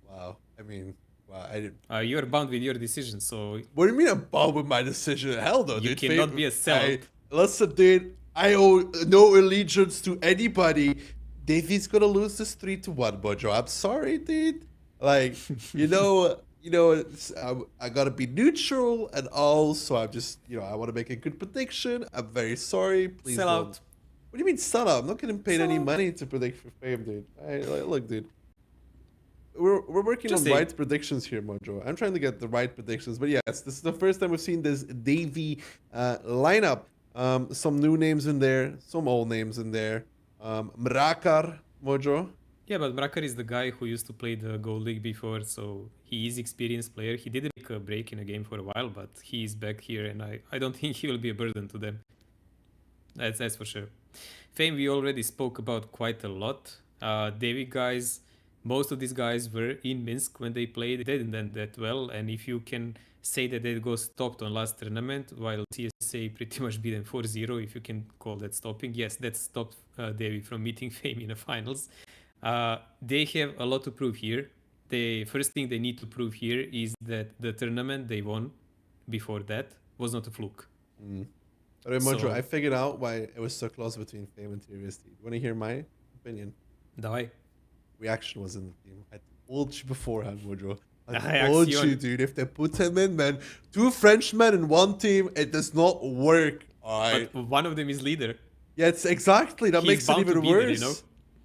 Wow, I mean, wow, I didn't. You're bound with your decision, so What do you mean I'm bound with my decision? Hell no, You dude. cannot be a sellout. Listen, dude, I owe no allegiance to anybody. Davy's gonna lose this 3-1, Mojo. I'm sorry, dude. Like, I gotta be neutral and all, so I'm just, I want to make a good prediction. I'm very sorry. Please sell don't. out. What do you mean sell out? I'm not getting paid Sell any out. money to predict for Fame, dude. Look, dude. We're working Just on saying. right predictions here, Mojo. I'm trying to get the right predictions, but yes, this is the first time we've seen this Davy lineup. Some new names in there, some old names in there. Mrakar, Mojo. Yeah, but Mrakar is the guy who used to play the Gold League before, so he is experienced player. He did make a break in a game for a while, but he is back here, and I don't think he will be a burden to them. That's for sure. Fame, we already spoke about quite a lot. David guys, most of these guys were in Minsk when they played. They didn't end that well, and if you can say that they got stopped on last tournament, while CSA pretty much beat them 4-0, if you can call that stopping. Yes, that stopped David from meeting Fame in the finals. They have a lot to prove here. The first thing they need to prove here is that the tournament they won before that was not a fluke. Alright, Mojo, So- I figured out why it was so close between Fame and TVST. Want to hear my opinion? Давай. Reaction was in the team. I told you beforehand, Mojo. I Reaction. told you, dude. If they put him in, man, 2 Frenchmen in one team, it does not work. Alright. But one of them is leader. Yeah, it's exactly. That He's makes it bound to even be there, worse. you know?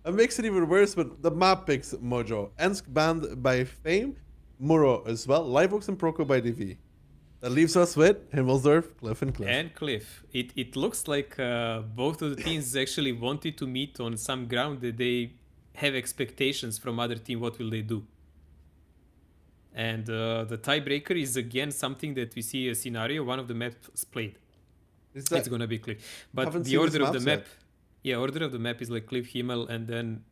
It makes it even worse, but the map picks Mojo. Ensk banned by Fame, Muro as well, Liveoaks and Proco by DV. That leaves us with Himmelsdorf, Cliff, and Cliff. And Cliff. It looks like both of the teams actually wanted to meet on some ground that they have expectations from other team. What will they do? And the tiebreaker is again something that we see a scenario. One of the maps played. It's gonna be Cliff. But Haven't the seen order this of the map map, yeah, order of the map is like Cliff, Himmel, and then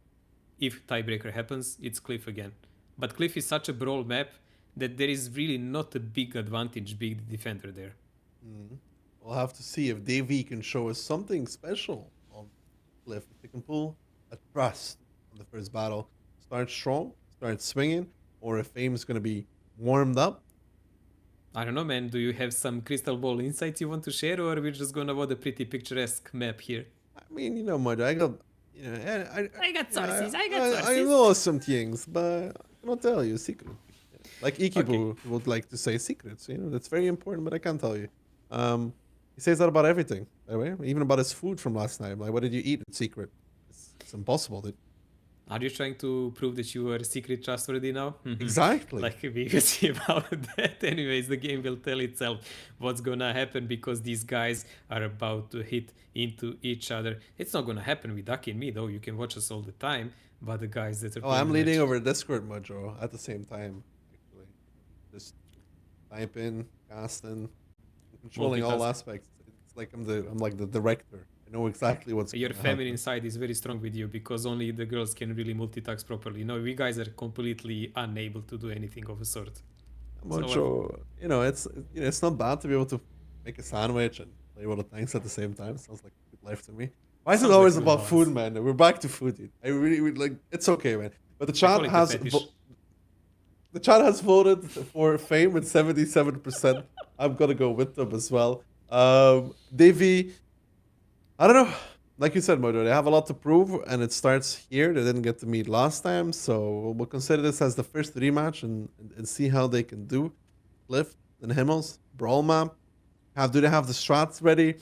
if tiebreaker happens, it's Cliff again. But Cliff is such a brawl map that there is really not a big advantage being the defender there. We'll have to see if Davey can show us something special on Cliff. If they can pull a trust on the first battle, start strong, start swinging, or if Fame's going to be warmed up. I don't know, man. Do you have some crystal ball insights you want to share, or we're just gonna want a pretty picturesque map here? I mean, you know, Mojo, I got, I got sources. I know some things, but I cannot tell you a secret. Like Ikibu would like to say secrets, you know, that's very important, but I can't tell you. He says that about everything, by the way, even about his food from last night. Like, what did you eat in secret? It's impossible, dude. Are you trying to prove that you are secret trustworthy now? Exactly. Like we will see about that. Anyways, the game will tell itself what's gonna happen because these guys are about to hit into each other. It's not gonna happen with Ducky and me though. You can watch us all the time, but the guys that are Oh, I'm playing leading match- over Discord, Mojo, at the same time. Actually, just type in, casting, controlling all Multitask. aspects. It's like I'm like the director. I know exactly what's. Your gonna happen. feminine side is very strong with you because only the girls can really multitask properly. No, we guys are completely unable to do anything of a sort. Mojo, you know, it's not bad to be able to make a sandwich and play all the tanks at the same time. Sounds like good life to me. Why is it Sounds like always good about balance. food, man? We're back to food, dude. I really like. It's okay, man. But the call chat it a has fetish. the chat has voted for Fame with 77%. I'm gonna go with them as well. Davey, I don't know. Like you said, Mojo, they have a lot to prove, and it starts here. They didn't get to meet last time, so we'll consider this as the first rematch and see how they can do. Cliff and Himmels, Brawl map. Do they have the strats ready?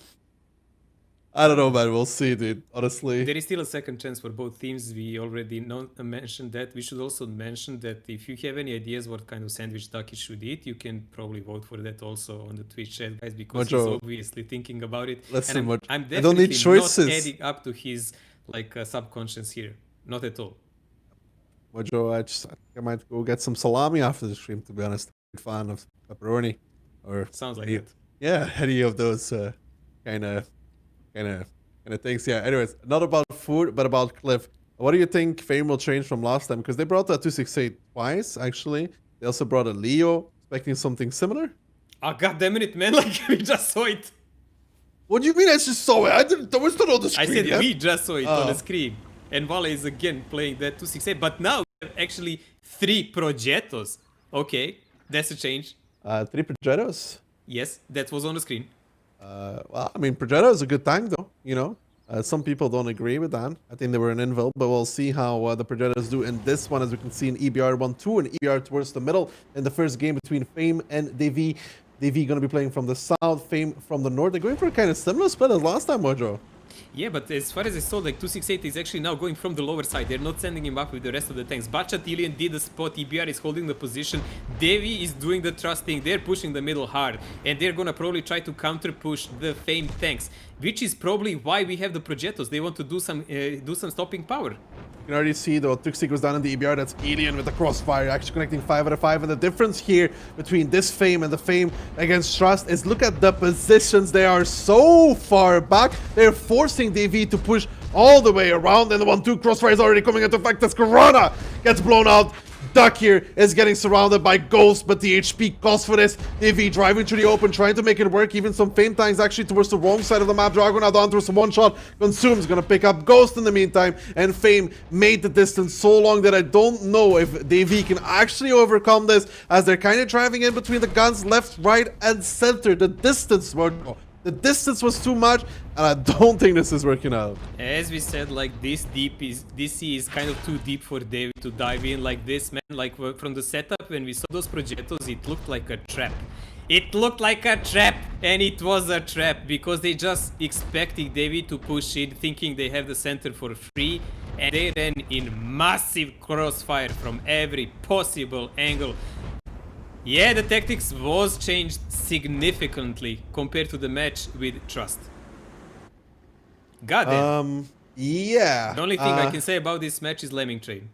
I don't know, man. We'll see, dude. Honestly. There is still a second chance for both teams. We already mentioned that. We should also mention that if you have any ideas what kind of sandwich Ducky should eat, you can probably vote for that also on the Twitch chat, guys, because he's Mojo, obviously thinking about it. listen, and Mojo, I'm I don't need definitely choices. not adding up to his like subconscious here. Not at all. Mojo, I think I might go get some salami after the stream, to be honest. I'm a fan of pepperoni. Or Sounds like any- it. Yeah, any of those kind of things. Yeah, anyways, not about food, but about Cliff. What do you think Fame will change from last time? Because they brought that 268 twice, actually. They also brought a Leo, expecting something similar. Oh, god damn it, man. Like, we just saw it. What do you mean I just saw it? That was not on the I screen said yet. we just saw it on Oh. the screen. And Vale is again playing that 268. But now we have actually 3 Progettos. Okay, that's a change. 3 Progettos. Yes, that was on the screen. Well, I mean, Progetto is a good tank, though, you know. Some people don't agree with that. I think they were an invul, but we'll see how the Progettos do in this one, as we can see in EBR 1-2 and EBR towards the middle in the first game between Fame and DV. DV going to be playing from the south, Fame from the north. They're going for a kind of similar split as last time, Mojo. Yeah, but as far as I saw, like 268 is actually now going from the lower side. They're not sending him up with the rest of the tanks. Bachatilian did the spot. EBR is holding the position. Devi is doing the trusting. They're pushing the middle hard. And they're gonna probably try to counter push the Fame tanks. Which is probably why we have the Progettos. They want to do some stopping power. You can already see, though, Tuxi goes down in the EBR. That's Alien with the crossfire, actually connecting 5 out of 5. And the difference here between this Fame and the Fame against Trust is look at the positions. They are so far back. They're forcing DV to push all the way around. And the 1-2 crossfire is already coming into effect as Corona gets blown out. Duck here is getting surrounded by Ghost, but the HP cost for this. DV driving through the open, trying to make it work. Even some Fame tanks actually towards the wrong side of the map. Drago now down through some one-shot. Consume's gonna pick up Ghost in the meantime, and Fame made the distance so long that I don't know if DV can actually overcome this, as they're kind of driving in between the guns, left, right, and center. The distance was too much, and I don't think this is working out. As we said, like this sea is kind of too deep for David to dive in like this, man. Like from the setup when we saw those Progettos, it looked like a trap. It looked like a trap, and it was a trap because they just expecting David to push it, thinking they have the center for free. and they ran in massive crossfire from every possible angle. Yeah, the tactics was changed significantly compared to the match with Trust. God damn. Yeah. The only thing I can say about this match is Lemming Train.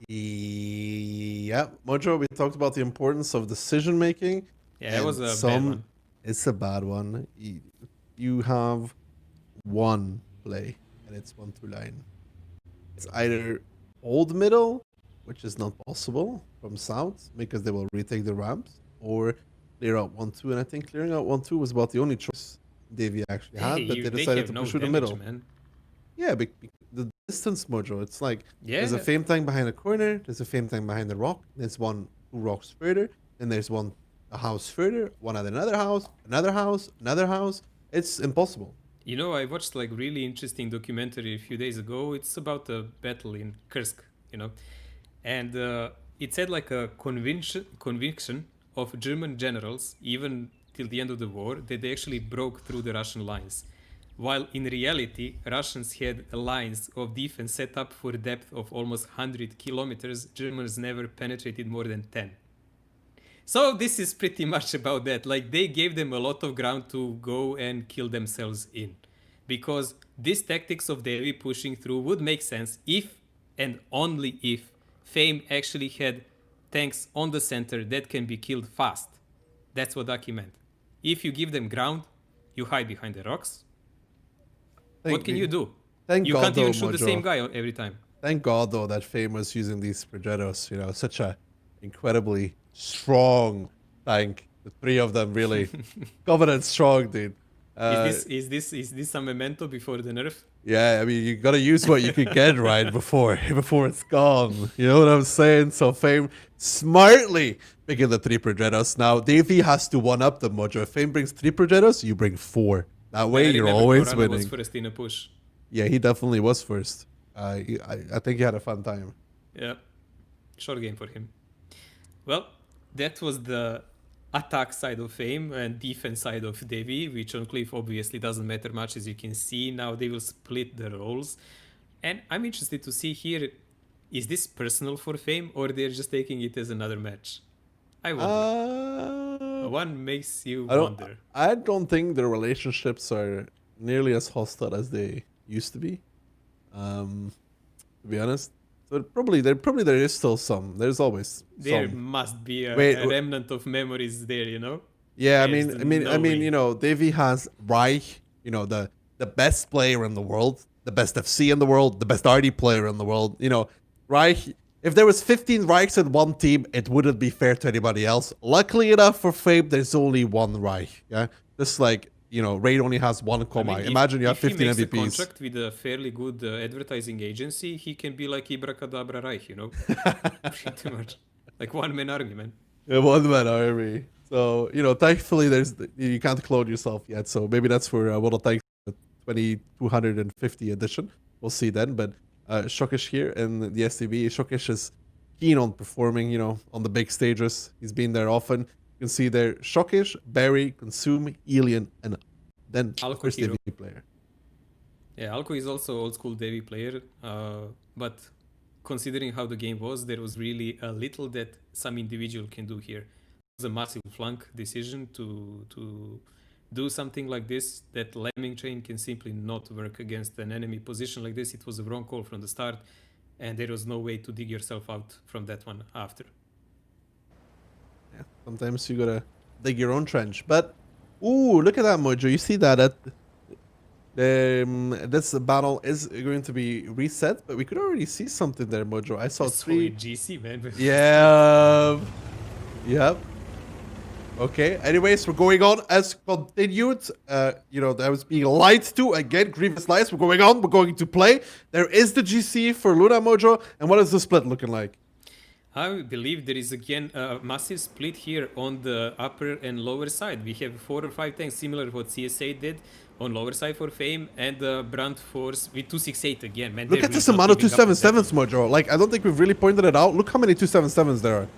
Yeah, Mojo, we talked about the importance of decision making. Yeah, it was a bad one. It's a bad one. You have one play, and it's 1-2 line. It's either hold middle, which is not possible from south because they will retake the ramps, or clear out 1-2. And I think clearing out 1-2 was about the only choice Davey actually had, but they decided to push through the middle. Man. Yeah, the distance, Mojo. It's like Yeah. there's a Fame tank behind a corner, there's a Fame tank behind the rock, there's 2 rocks further, then there's a house further, one at another house, another house, another house. It's impossible. You know, I watched like really interesting documentary a few days ago. It's about a battle in Kursk, you know, and it said like a conviction of German generals, even till the end of the war, that they actually broke through the Russian lines. While in reality, Russians had lines of defense set up for a depth of almost 100 kilometers. Germans never penetrated more than 10. So this is pretty much about that. Like, they gave them a lot of ground to go and kill themselves in. Because these tactics of Davey pushing through would make sense if and only if Fame actually had tanks on the center that can be killed fast. That's what Aki meant. If you give them ground, you hide behind the rocks. What can you do? Thank You God, can't even though, shoot the Mojo. same guy every time. Thank God, though, that Fame was using these Progettos. You know, such a incredibly strong tank. The 3 of them really covenant strong, dude. Is this a memento before the nerf? Yeah, I mean, you gotta use what you could get right before it's gone. You know what I'm saying? So Fame smartly picking the 3 Progettos. Now Davey has to one up the Mojo. If Fame brings 3 Progettos, you bring 4. That way, you're always Corona winning. was first in a push. Yeah, he definitely was first. I think he had a fun time. Yeah, short game for him. Well, that was the attack side of Fame and defense side of Davey, which on Cliff obviously doesn't matter much, as you can see. Now they will split the roles. And I'm interested to see here, is this personal for Fame or they're just taking it as another match? I wonder. One makes you wonder. I don't think their relationships are nearly as hostile as they used to be. To be honest. So there is still some. There's always There some. must be a remnant of memories there, you know? Yeah, I There's mean, no way. you know, Davey has Reich, you know, the best player in the world, the best FC in the world, the best RD player in the world. You know, Reich. If there was 15 Reichs in one team, it wouldn't be fair to anybody else. Luckily enough for Fame, there's only one Reich. Yeah, just like, you know, Raid only has one Komai. I mean, Imagine you have 15 If he makes a MVPs. contract with a fairly good advertising agency, he can be like Ibracadabra Reich, you know? Pretty much. Like one-man army, man. Yeah, one man army. So, you know, thankfully you can't clone yourself yet. So maybe that's for World of Tanks 2250 edition. We'll see then. But Shokish here in the STB. Shokish is keen on performing, you know, on the big stages. He's been there often. You can see there Shokish, Barry, Consume, Elian, and then Alco first hero. Davey player. Yeah, Alco is also old school Davey player, but considering how the game was, there was really a little that some individual can do here. It was a massive flunk decision to do something like this, that Lemming Train can simply not work against an enemy position like this. It was a wrong call from the start, and there was no way to dig yourself out from that one after. Yeah, sometimes you gotta dig your own trench. But, ooh, look at that, Mojo. You see that this battle is going to be reset, but we could already see something there, Mojo. I saw Solid 3. GC, man. Yeah. Yep. Okay. Anyways, we're going on as continued. You know, that was being lied to again. Grievous lies. We're going on. We're going to play. There is the GC for Luna, Mojo. And what is the split looking like? I believe there is again a massive split here on the upper and lower side. We have 4 or 5 tanks similar to what CSA did on lower side for Fame, and Brand Force with 268 again. Man, Look at this amount of 277s, Mojo. Like, I don't think we've really pointed it out. Look how many 277s there are.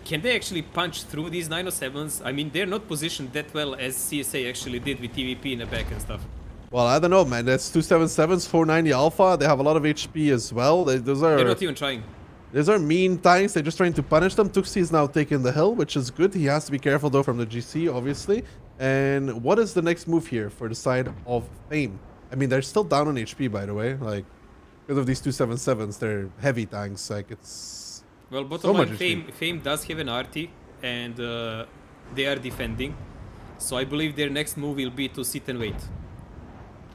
Can they actually punch through these 907s? I mean, they're not positioned that well as CSA actually did with TVP in the back and stuff. Well, I don't know, man. That's 277s, 490 Alpha. They have a lot of HP as well. Those They're are not even trying. those are mean tanks. They're just trying to punish them. Tuxi is now taking the hill, which is good. He has to be careful though from the GC, obviously. And what is the next move here for the side of Fame? I mean, they're still down on HP, by the way. Like, because of these 277s, they're heavy tanks. Like, it's Well, bottom so line, much HP. Fame does have an RT, and they are defending. So I believe their next move will be to sit and wait.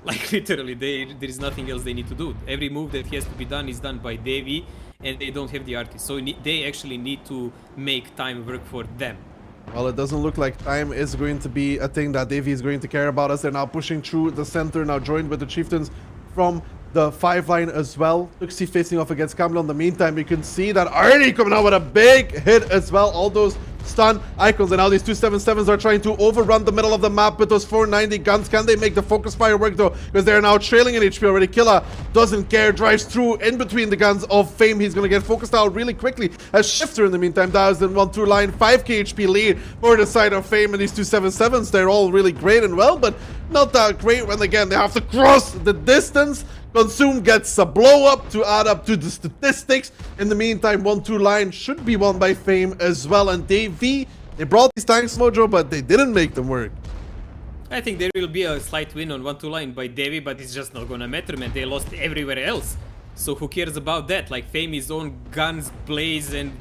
Like literally, there is nothing else they need to do. Every move that has to be done is done by Devi, and they don't have the RT. So they actually need to make time work for them. Well, it doesn't look like time is going to be a thing that Davey is going to care about as they're now pushing through the center, now joined with the Chieftains from the 5 line as well. Tuxi facing off against Camel. In the meantime, you can see that Arnie coming out with a big hit as well. All those stun icons, and now these 277s are trying to overrun the middle of the map with those 490 guns. Can they make the focus fire work though? Because they're now trailing in HP already. Killa doesn't care, drives through in between the guns of Fame. He's going to get focused out really quickly as Shifter in the meantime dials in 1-2 line. 5k HP lead for the side of Fame, and these 277s, they're all really great and well, but not that great when again they have to cross the distance. Consume gets a blow up to add up to the statistics. In the meantime, 1-2 line should be won by Fame as well. And Davey, they brought these tanks, Mojo, but they didn't make them work. I think there will be a slight win on 1-2 line by Devi, but it's just not gonna matter, man. They lost everywhere else. So who cares about that? Like, Fame is on guns, blaze, and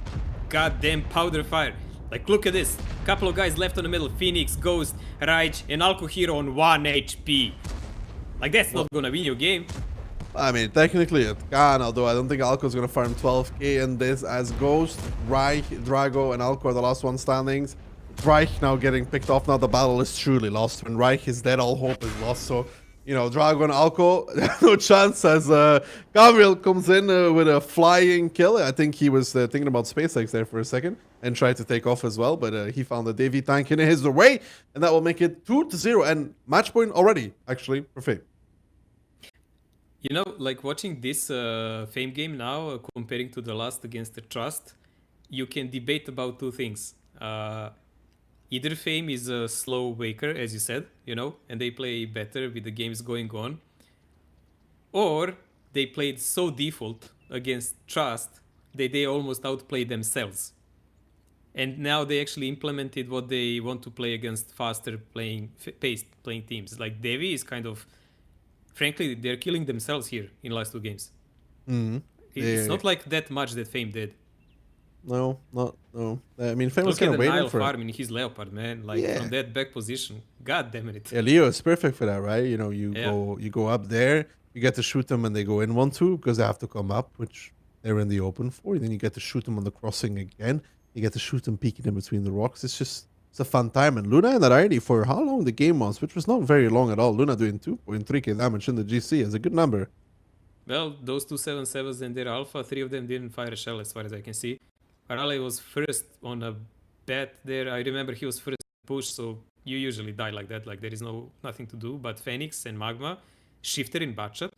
goddamn powder fire. Like, look at this. Couple of guys left on the middle. Phoenix, Ghost, Raij, and Alco Hero on 1 HP. Like, that's not gonna win your game. I mean, technically it can, although I don't think Alco's going to farm 12k in this, as Ghost, Reich, Drago, and Alco are the last one standings. Reich now getting picked off. Now the battle is truly lost. When Reich is dead, all hope is lost. So, you know, Drago and Alco, no chance as Gabriel comes in with a flying kill. I think he was thinking about SpaceX there for a second and tried to take off as well, but he found the Davey tank in his way, and that will make it 2-0 and match point already, actually, for Fame. You know, like watching this Fame game now, comparing to the last against the Trust, you can debate about two things. Either Fame is a slow waker, as you said, you know, and they play better with the games going on, or they played so default against Trust that they almost outplayed themselves. And now they actually implemented what they want to play against faster paced playing teams. Like Devi is kind of, frankly, they're killing themselves here in the last 2 games. Mm-hmm. It's not like that much that Fame did. No. I mean, Fame was Look kind at of the waiting Nile for it. farm in his Leopard, man. Like from that back position. God damn it. Yeah, Leo is perfect for that, right? You know, you Yeah. go up there, you get to shoot them when they go in 1-2 because they have to come up, which they're in the open for. Then you get to shoot them on the crossing again. You get to shoot them peeking in between the rocks. It's a fun time. And Luna and Aridi for how long the game was, which was not very long at all. Luna doing 2.3k damage in the GC is a good number. Well, those 277s and their alpha, 3 of them didn't fire a shell as far as I can see. Arale was first on a bet there. I remember he was first push, so you usually die like that. Like there is nothing to do. But Phoenix and Magma, Shifter in Batchat.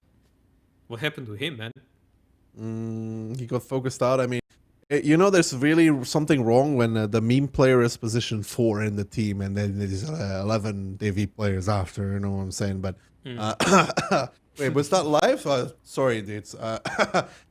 What happened to him, man? He got focused out. I mean, you know, there's really something wrong when the meme player is position 4 in the team, and then there's 11 Davey players after. You know what I'm saying? But wait, was that live? Sorry, dudes.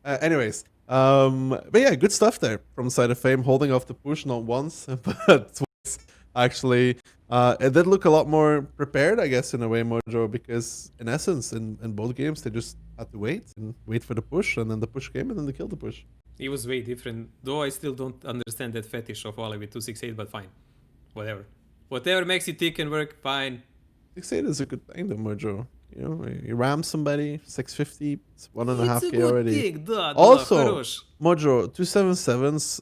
Anyways, but yeah, good stuff there from the side of Fame, holding off the push not once but twice. Actually, it did look a lot more prepared, I guess, in a way, Mojo, because in essence, in both games, they just had to wait for the push, and then the push came, and then they killed the push. It was way different. Though I still don't understand that fetish of Wally with 268, but fine. Whatever. Whatever makes it tick and work, fine. 6-8 is a good thing, though, Mojo. You know, you ram somebody, 650, it's 1.5k It's a good already. pick, да, Also, хорош. Mojo, 277s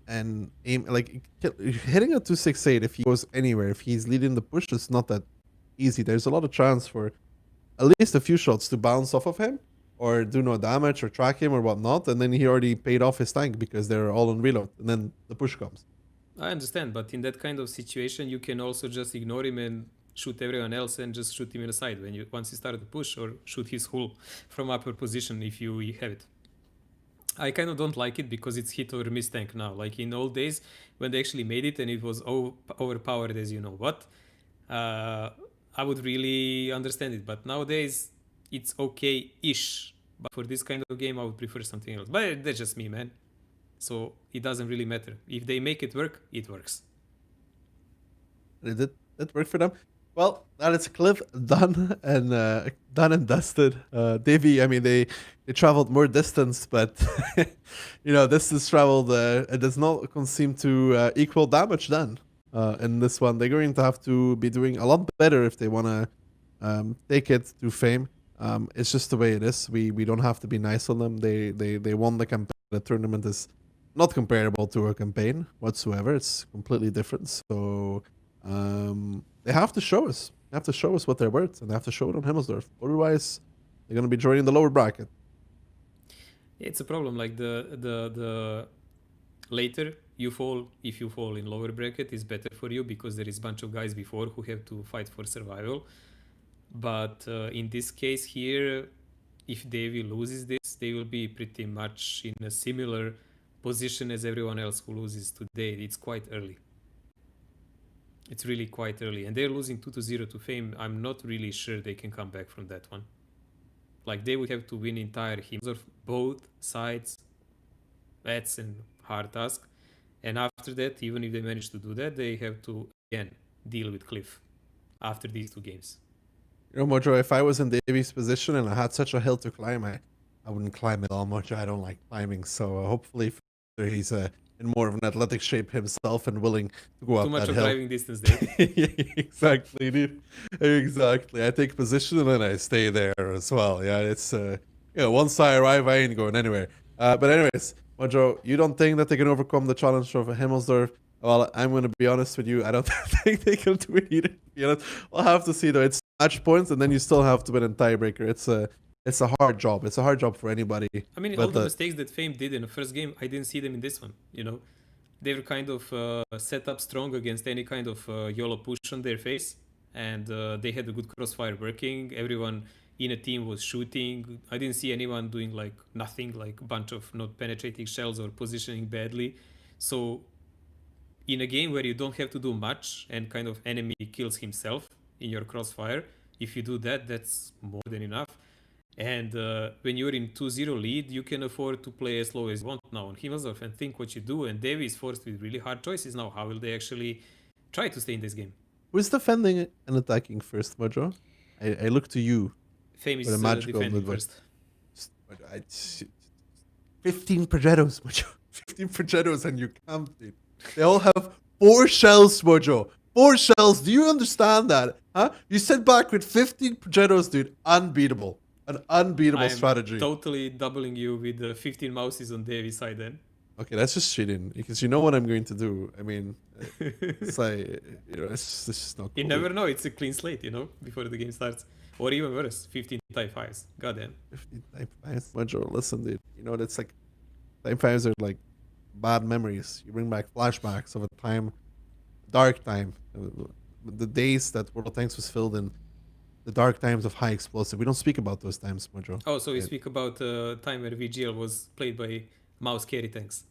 and aim, like, hitting a 268 if he goes anywhere, if he's leading the push, it's not that easy. There's a lot of chance for at least a few shots to bounce off of him or do no damage or track him or whatnot, and then he already paid off his tank because they're all on reload, and then the push comes. I understand, but in that kind of situation, you can also just ignore him and shoot everyone else and just shoot him in the side once you start the push, or shoot his hull from upper position if you have it. I kind of don't like it because it's hit or miss tank now. Like in old days when they actually made it and it was overpowered as you know what. I would really understand it. But nowadays, it's okay-ish. But for this kind of game, I would prefer something else. But that's just me, man. So it doesn't really matter. If they make it work, it works. Did it work for them? Well, that is Cliff done and dusted. Davey, I mean, they traveled more distance, but this is traveled. It does not seem to equal damage then. In this one, they're going to have to be doing a lot better if they want to take it to fame. It's just the way it is. We don't have to be nice on them. They won the campaign. The tournament is not comparable to a campaign whatsoever. It's completely different. So they have to show us. They have to show us what they're worth, and they have to show it on Himmelsdorf. Otherwise, they're going to be joining the lower bracket. It's a problem. Like the later you fall, if you fall in lower bracket, is better for you because there is a bunch of guys before who have to fight for survival. But in this case here, if Davey loses this, they will be pretty much in a similar position as everyone else who loses today. It's quite early. It's really quite early. And they're losing 2-0 to Fame. I'm not really sure they can come back from that one. Like, they would have to win entire Himmelsdorf, both sides. That's a hard task. And after that, even if they manage to do that, they have to, again, deal with Cliff after these 2 games. Mojo, if I was in Davey's position and I had such a hill to climb, I wouldn't climb it all much. I don't like climbing. So hopefully he's in more of an athletic shape himself and willing to go up that hill. Too much of driving distance there. Exactly, dude. Exactly. I take position and then I stay there as well. Yeah, it's once I arrive, I ain't going anywhere. But anyways, Mojo, you don't think that they can overcome the challenge of Himmelsdorf? Well, I'm going to be honest with you. I don't think they can do it either. To be honest, we'll have to see though. It's match points, and then you still have to win in tiebreaker. It's a hard job. It's a hard job for anybody. I mean, all the mistakes that Fame did in the first game, I didn't see them in this one. They were kind of set up strong against any kind of YOLO push on their face, and they had a good crossfire working. Everyone in a team was shooting. I didn't see anyone doing like nothing, like a bunch of not penetrating shells or positioning badly. So in a game where you don't have to do much and kind of enemy kills himself in your crossfire, if you do that, that's more than enough. And when you're in 2-0 lead, you can afford to play as low as you want now on Himmelsdorf and think what you do. And Davey is forced with really hard choices now. How will they actually try to stay in this game? Who's defending and attacking first, Mojo? I look to you. Fame is defending first. 15 Progettos, Mojo. 15 Progettos and you can't, dude. They all have 4 shells, Mojo. 4 shells. Do you understand that? Huh? You sit back with 15 Progettos, dude. Unbeatable. An unbeatable strategy. Totally doubling you with the 15 mouses on Davy's side then. Okay, that's just cheating because you know what I'm going to do. I mean, it's like, it's just not cool. You never know. It's a clean slate, before the game starts. Or even worse, 15 type 5s. Goddamn. 15 type 5s. Mojo, listen, dude. That's like, type 5s are like bad memories. You bring back flashbacks of a time, dark time. The days that World of Tanks was filled in. The dark times of high explosive. We don't speak about those times, Mojo. Oh, so we speak about time where VGL was played by mouse carry tanks.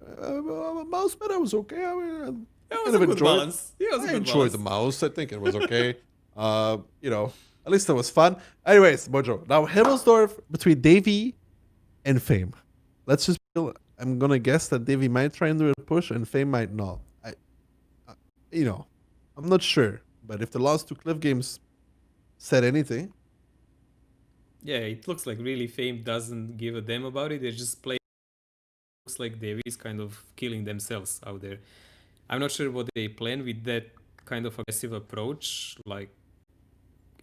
Mouse meta was okay. I mean, it was a good balance. I enjoyed the mouse. I think it was okay. At least it was fun. Anyways, Mojo. Now Himmelsdorf between Davey and Fame. Let's just. I'm gonna guess that Davey might try and do a push, and Fame might not. I'm not sure. But if the last 2 Cliff games said anything. Yeah, it looks like really Fame doesn't give a damn about it. They just play. Looks like Davey is kind of killing themselves out there. I'm not sure what they plan with that kind of aggressive approach. Like,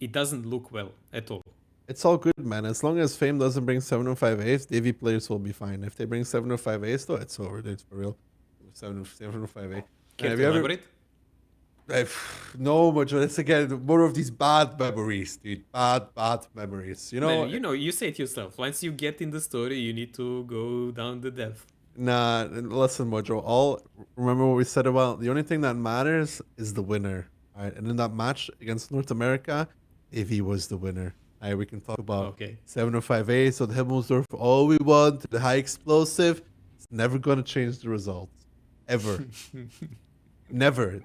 it doesn't look well at all. It's all good, man. As long as Fame doesn't bring 705 ace, Davey players will be fine. If they bring 705 ace, though, it's over. It's for real. 705 ace. Can you elaborate? No, Mojo. It's again more of these bad memories, dude. Bad memories. Man, you say it yourself. Once you get in the story, you need to go down the depth. Nah, listen, Mojo. Remember what we said about the only thing that matters is the winner. All right, and in that match against North America, Davey was the winner. All right, we can talk about 705A, so the Himmelsdorf, all we want, the high explosive. It's never going to change the result. Ever. Never.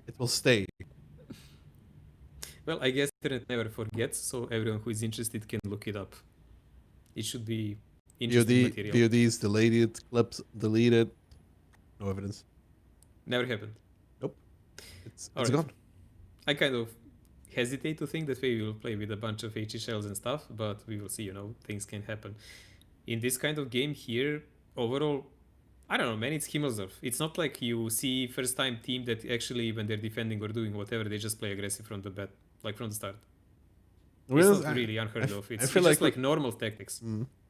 It will stay. Well, I guess internet never forgets, so everyone who is interested can look it up. It should be interesting material. VODs deleted, clips deleted, no evidence. Never happened. Nope, it's Alright. gone. I kind of hesitate to think that we will play with a bunch of HE shells and stuff, but we will see, you know, things can happen. In this kind of game here, overall, I don't know, man, it's Himmelsdorf. It's not like you see first time team that actually, when they're defending or doing whatever, they just play aggressive from the bat, like from the start. It's not really unheard of. It's feel just like like normal tactics.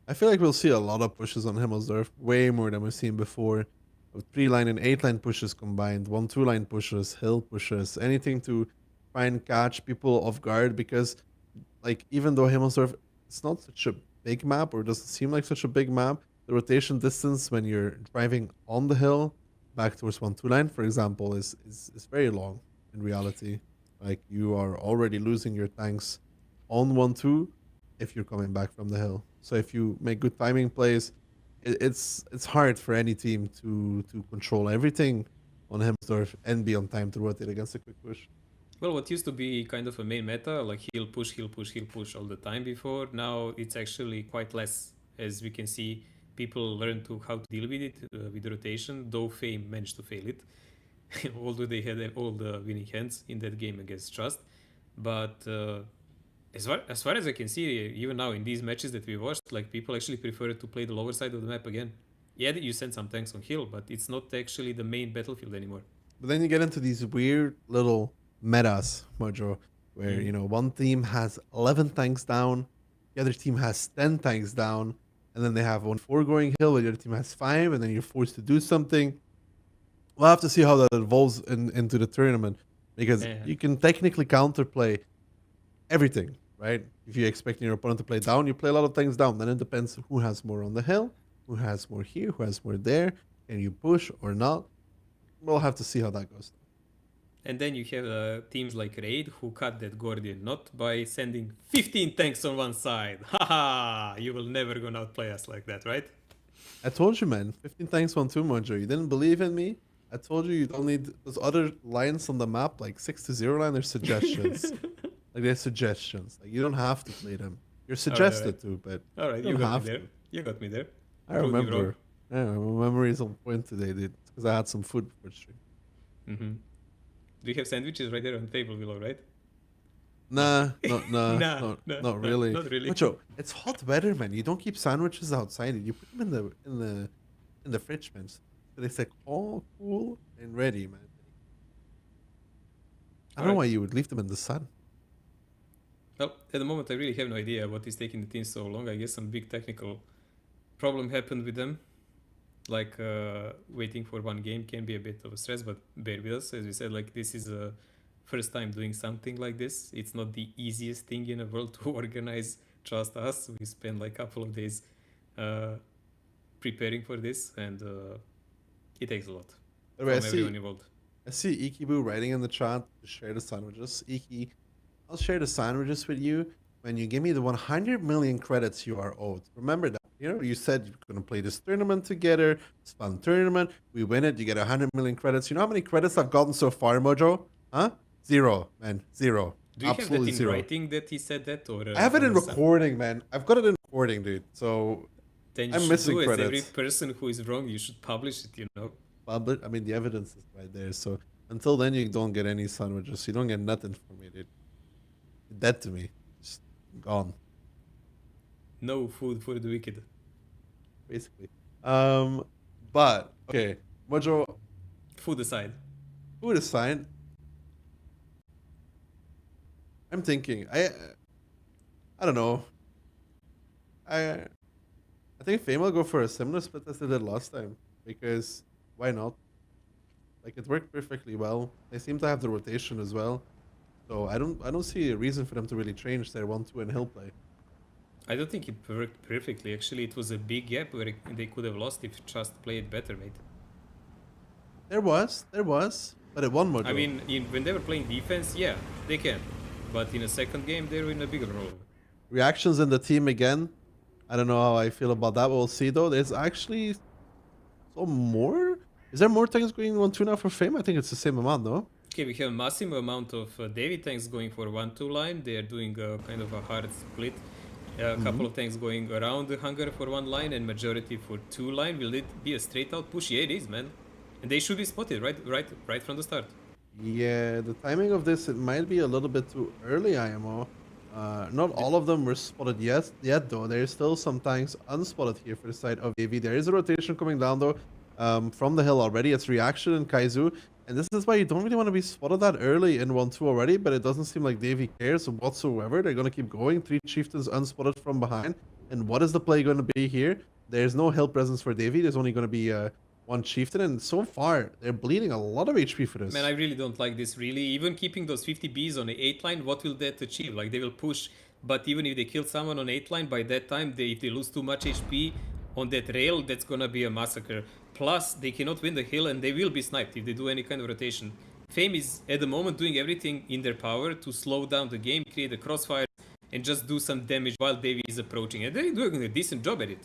I feel like we'll see a lot of pushes on Himmelsdorf, way more than we've seen before. 3-line and 8-line pushes combined, 1-2-line pushes, hill pushes, anything to try and catch people off guard. Because, like, even though Himmelsdorf, it's not such a big map, or doesn't seem like such a big map, the rotation distance when you're driving on the hill back towards 1-2-line, for example, is very long in reality. Like, you are already losing your tanks on 1-2 if you're coming back from the hill. So if you make good timing plays, it's hard for any team to control everything on Himmelsdorf and be on time to rotate against a quick push. Well, what used to be kind of a main meta, like he'll push all the time before, now it's actually quite less. As we can see, people learn to how to deal with it, with the rotation, though Fame managed to fail it. Although they had all the winning hands in that game against Trust. But as far as I can see, even now in these matches that we watched, like people actually prefer to play the lower side of the map again. Yeah, you send some tanks on hill, but it's not actually the main battlefield anymore. But then you get into these weird little metas, Mojo, where, you know, one team has 11 tanks down, the other team has 10 tanks down, and then they have 1-4 going hill, where the other team has 5, and then you're forced to do something. We'll have to see how that evolves into the tournament, because you can technically counterplay everything, right? If you're expecting your opponent to play down, you play a lot of tanks down. Then it depends who has more on the hill, who has more here, who has more there. Can you push or not? We'll have to see how that goes. And then you have teams like Raid who cut that Gordian knot by sending 15 tanks on one side. Haha! You will never gonna outplay us like that, right? I told you, man. 15 tanks 1-2, Mojo. You didn't believe in me? I told you don't need those other lines on the map, like 6-0 line. They're suggestions. Like, they're suggestions. Like, you don't have to play them. You're suggested to, but alright, you got me there. You got me there. I remember. Yeah, my memory is on point today, dude. Because I had some food before stream. Do you have sandwiches right there on the table below, right? Nah, not really. Not really. Mojo, it's hot weather, man. You don't keep sandwiches outside. You put them in the fridge, man. So they stay all cool and ready, man. I don't know why you would leave them in the sun. Well, at the moment, I really have no idea what is taking the team so long. I guess some big technical problem happened with them. Like, waiting for one game can be a bit of a stress, but bear with us. As we said, like, this is the first time doing something like this. It's not the easiest thing in the world to organize, trust us. We spent like a couple of days preparing for this, and it takes a lot from everyone involved. I see Ikibu writing in the chat to share the sandwiches. Iki, I'll share the sandwiches with you when you give me the 100 million credits you are owed. Remember that. You know, you said you're going to play this tournament together. It's a fun tournament. We win it. You get 100 million credits. You know how many credits I've gotten so far, Mojo? Huh? 0, man. 0. Do you Absolutely have that in 0. writing that he said that? Or I have it in recording, man. I've got it in recording, dude. So then you I'm should missing do it. credits. Every person who is wrong, you should publish it, you know? But I mean, the evidence is right there. So until then, you don't get any sandwiches. You don't get nothing from me, dude. You're dead to me. Just gone. No food for the wicked. Basically. But okay, Mojo. Food aside. Food aside. I'm thinking. I don't know. I think Fame will go for a similar split as they did last time, because why not? Like, it worked perfectly well. They seem to have the rotation as well, so I don't see a reason for them to really change their 1-2 and hill play. I don't think it worked perfectly. Actually, it was a big gap where they could have lost if Trust played better, mate. There was, but it won Mojo. I mean, when they were playing defense, yeah, they can. But in a second game, they were in a bigger role. Reactions in the team again. I don't know how I feel about that. We'll see though. There's actually some more. Is there more things going 1-2 now for Fame? I think it's the same amount, no? Okay, we have a massive amount of Davy tanks going for 1-2 line. They are doing kind of a hard split. A couple of tanks going around the hangar for 1 line and majority for 2 line. Will it be a straight out push? Yeah, it is, man. And they should be spotted right from the start. Yeah, the timing of this, it might be a little bit too early, IMO. Not all of them were spotted yet though. There's still some tanks unspotted here for the side of AV. There is a rotation coming down though from the hill already. It's Reaction and Kaizu. And this is why you don't really want to be spotted that early in 1-2 already, but it doesn't seem like Davy cares whatsoever. They're going to keep going. 3 Chieftains unspotted from behind. And what is the play going to be here? There's no hill presence for Davy. There's only going to be 1 Chieftain, and so far, they're bleeding a lot of HP for this. Man, I really don't like this, really. Even keeping those 50 Bs on the 8 line, what will that achieve? Like, they will push, but even if they kill someone on 8 line, by that time, if they lose too much HP on that rail, that's gonna be a massacre. Plus, they cannot win the hill, and they will be sniped if they do any kind of rotation. Fame is, at the moment, doing everything in their power to slow down the game, create a crossfire, and just do some damage while Davy is approaching. And they're doing a decent job at it.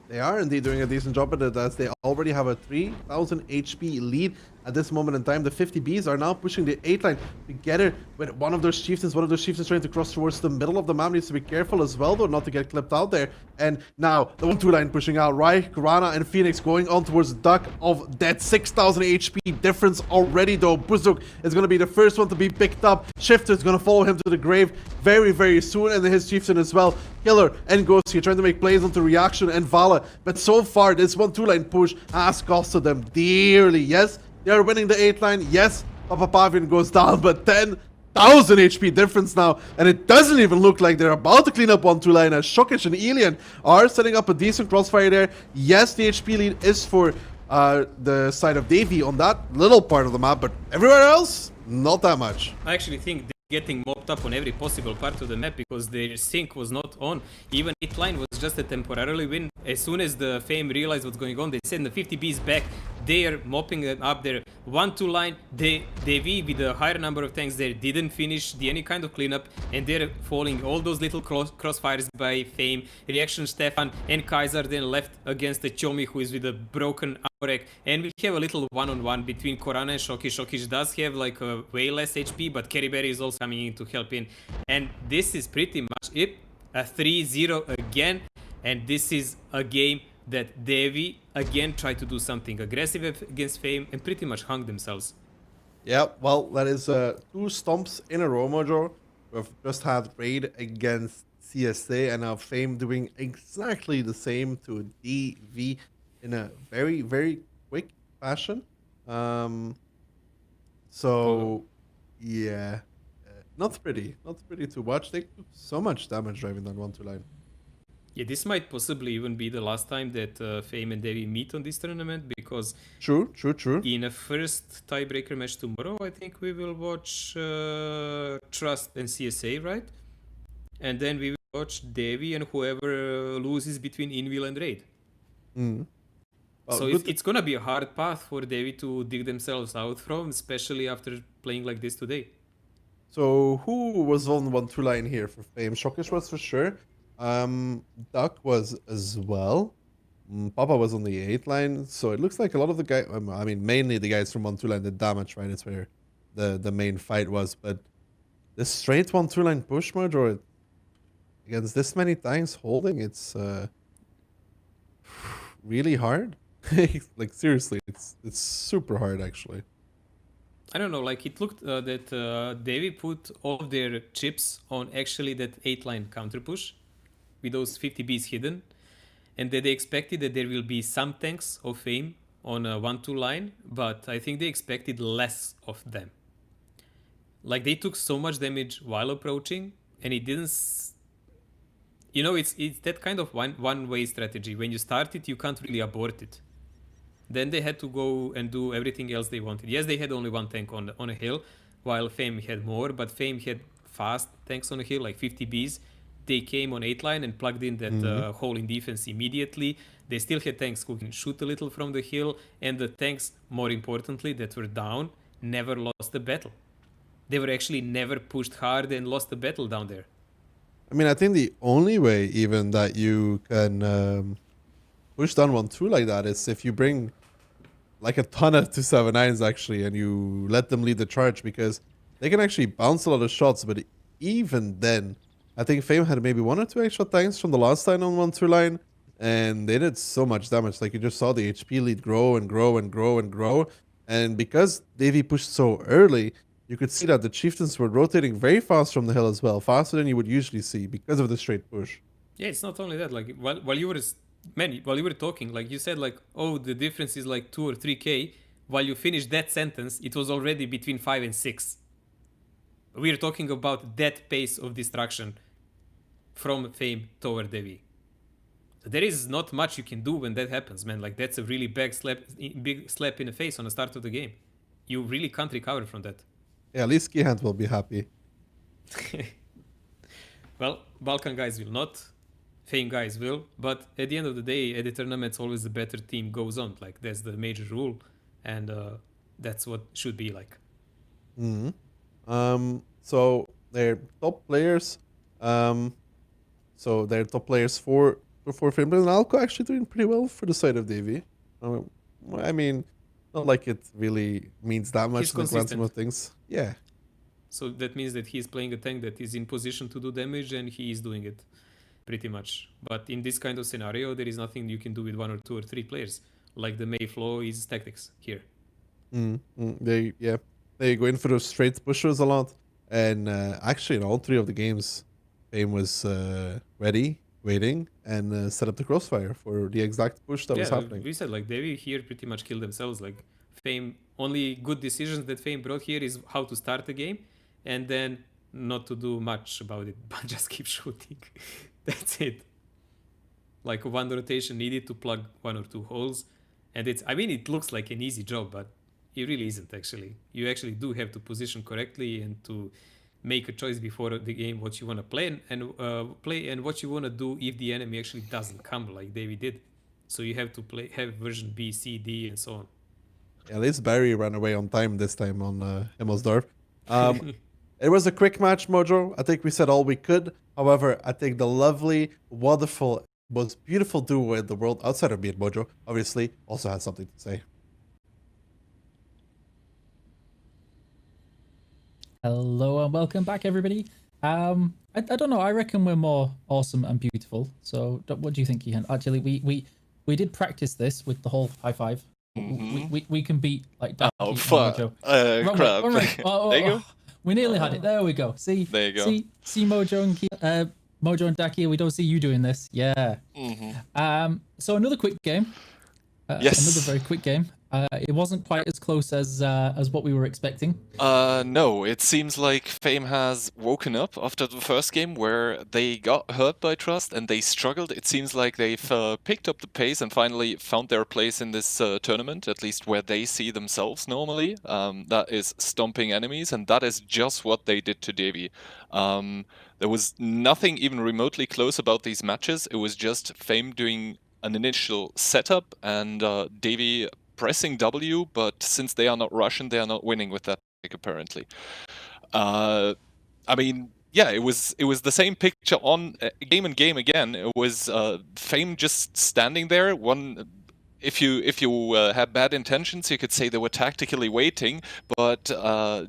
They are indeed doing a decent job at it, as they already have a 3,000 HP lead at this moment in time. The 50Bs are now pushing the 8 line together with one of those chieftains. One of those chieftains trying to cross towards the middle of the map. Needs to be careful as well, though, not to get clipped out there. And now the 1-2 line pushing out. Reich, Grana, and Phoenix going on towards Duck of that 6,000 HP difference already, though. Buzuk is going to be the first one to be picked up. Shifter is going to follow him to the grave very, very soon, and his chieftain as well. Killer and Ghost here trying to make plays onto Reaction and Vala. But so far, this 1-2 line push has costed them dearly. Yes, they are winning the 8 line. Yes, Papa Pavian goes down, but 10,000 HP difference now. And it doesn't even look like they're about to clean up 1-2 line, as Shokish and Elian are setting up a decent crossfire there. Yes, the HP lead is for the side of Davy on that little part of the map, but everywhere else, not that much. I actually think they're getting mopped up on every possible part of the map because their sync was not on. Even 8 line was just a temporarily win. As soon as the Fame realized what's going on, they send the 50Bs back. They are mopping them up there. 1-2 line, Davy with a higher number of tanks there didn't finish any kind of cleanup, and they're falling all those little crossfires by Fame. Reaction Stefan and Kaiser then left against the Chomi, who is with a broken Aurek. And we have a little one-on-one between Korana and Shokish. Shokish does have like a way less HP, but Kerryberry is also coming in to help in. And this is pretty much it. A 3-0 again. And this is a game that Davy again tried to do something aggressive against Fame and pretty much hung themselves. Yeah, well, that is 2 stomps in a row, Mojo. We've just had Raid against CSA, and now Fame doing exactly the same to DV in a very, very quick fashion. So, yeah, not pretty to watch. They took so much damage driving that 1-2 line. Yeah, this might possibly even be the last time that Fame and Davy meet on this tournament, because True. in a first tiebreaker match tomorrow, I think we will watch Trust and CSA, right? And then we will watch Davy and whoever loses between Invil and Raid. Well, So it's gonna be a hard path for Davy to dig themselves out from, especially after playing like this today. So who was on 1-2 line here for Fame? Shokish was for sure. Duck was as well. Papa was on the 8 line. So it looks like a lot of the guys, I mean, mainly the guys from 1-2 line did damage, right? It's where the main fight was. But the straight 1-2 line push merge, or against this many tanks holding, it's really hard. Like, seriously, it's super hard, actually. I don't know, like it looked that Davy put all of their chips on actually that 8 line counter push with those 50Bs hidden, and that they expected that there will be some tanks of Fame on a 1-2 line, but I think they expected less of them. Like they took so much damage while approaching, and it didn't... You know, it's that kind of one-way strategy. When you start it, you can't really abort it. Then they had to go and do everything else they wanted. Yes, they had only 1 tank on a hill, while Fame had more, but Fame had fast tanks on a hill, like 50Bs. They came on 8 line and plugged in that hole in defense immediately. They still had tanks who can shoot a little from the hill, and the tanks, more importantly, that were down, never lost the battle. They were actually never pushed hard and lost the battle down there. I mean, I think the only way even that you can push down 1-2 like that is if you bring like a ton of 279s actually, and you let them lead the charge because they can actually bounce a lot of shots. But even then, I think Fame had maybe 1 or 2 extra tanks from the last time on 1-2 line, and they did so much damage. Like you just saw the HP lead grow and grow and grow and grow. And because Davey pushed so early, you could see that the Chieftains were rotating very fast from the hill as well, faster than you would usually see because of the straight push. Yeah, it's not only that. Like while you were talking, like you said, like, oh, the difference is like 2 or 3k. While you finished that sentence, it was already between 5 and 6. We are talking about that pace of destruction from Fame toward Devi. So there is not much you can do when that happens, man. Like that's a really big slap in the face on the start of the game. You really can't recover from that. Yeah, at least Keyhand will be happy. Well, Balkan guys will not. Fame guys will. But at the end of the day, at the tournaments, always the better team goes on. Like that's the major rule. And that's what should be like. So they're top players. So they're top players for Fame, and Alco actually doing pretty well for the side of Davey. I mean, not like it really means that much He's in the grand scheme consistent. of things. Yeah. So that means that he's playing a tank that is in position to do damage, and he is doing it pretty much. But in this kind of scenario, there is nothing you can do with 1 or 2 or 3 players. Like the May flow is tactics here. They go in for those straight pushers a lot, and actually in all 3 of the games, Fame was ready, waiting, and set up the crossfire for the exact push that was happening. We said like they here pretty much killed themselves. Like Fame, only good decisions that Fame brought here is how to start the game, and then not to do much about it, but just keep shooting. That's it. Like 1 rotation needed to plug 1 or 2 holes, and it looks like an easy job, but it really isn't actually. You actually do have to position correctly and to make a choice before the game what you want to play and what you want to do if the enemy actually doesn't come like David did. So you have to have version B, C, D, and so on. Yeah, at least Barry ran away on time this time on Himmelsdorf. It was a quick match, Mojo. I think we said all we could. However, I think the lovely, wonderful, most beautiful duo in the world outside of me and Mojo, obviously, also has something to say. Hello and welcome back, everybody. I don't know. I reckon we're more awesome and beautiful. So, what do you think, Ian? Actually, we did practice this with the whole high five. We can beat like Daki Oh and fuck! Mojo. Crap. Wrong way. There you go. We nearly had it. There we go. See, There you go. See Mojo and Mojo and Daki. We don't see you doing this. Yeah. So another quick game. Yes. Another very quick game. It wasn't quite as close as what we were expecting. No, it seems like Fame has woken up after the first game where they got hurt by Trust and they struggled. It seems like they've picked up the pace and finally found their place in this tournament, at least where they see themselves normally. That is stomping enemies, and that is just what they did to Davey. There was nothing even remotely close about these matches. It was just Fame doing an initial setup and Davey pressing W, but since they are not Russian, they are not winning with that pick, apparently. I mean, yeah, it was the same picture on game and game again. It was Fame just standing there. If you had bad intentions, you could say they were tactically waiting, but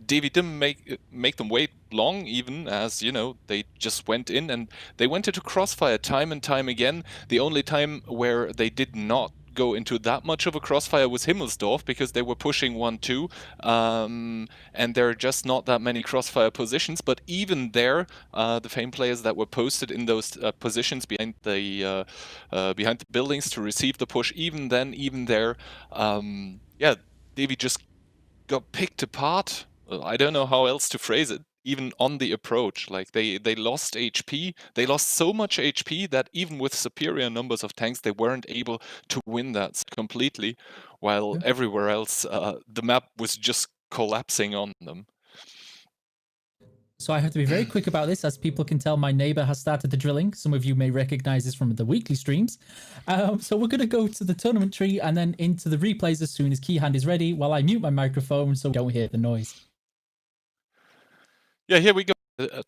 Davey didn't make them wait long, even, as, you know, they just went in and they went into crossfire time and time again. The only time where they did not go into that much of a crossfire was Himmelsdorf, because they were pushing 1-2, and there are just not that many crossfire positions. But even there, the Fame players that were posted in those positions behind the buildings to receive the push, even there, yeah, Davey just got picked apart. I don't know how else to phrase it. Even on the approach, like they lost HP. They lost so much HP that even with superior numbers of tanks, they weren't able to win that completely, while everywhere else, the map was just collapsing on them. So I have to be very quick about this. As people can tell, my neighbor has started the drilling. Some of you may recognize this from the weekly streams. So we're going to go to the tournament tree and then into the replays as soon as Keyhand is ready, while I mute my microphone so we don't hear the noise. Yeah, here we go.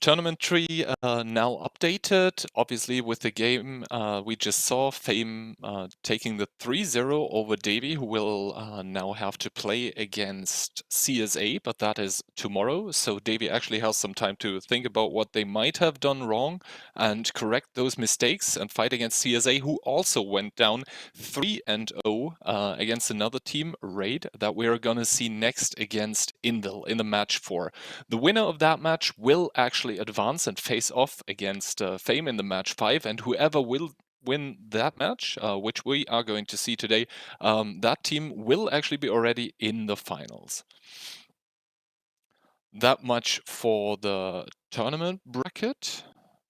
Tournament tree now updated. Obviously, with the game we just saw, Fame taking the 3-0 over Davy, who will now have to play against CSA, but that is tomorrow. So Davy actually has some time to think about what they might have done wrong and correct those mistakes and fight against CSA, who also went down 3-0 against another team, Raid, that we're going to see next against Invil in the match 4. The winner of that match will actually advance and face off against Fame in the match 5, and whoever will win that match, which we are going to see today, that team will actually be already in the finals. That much for the tournament bracket.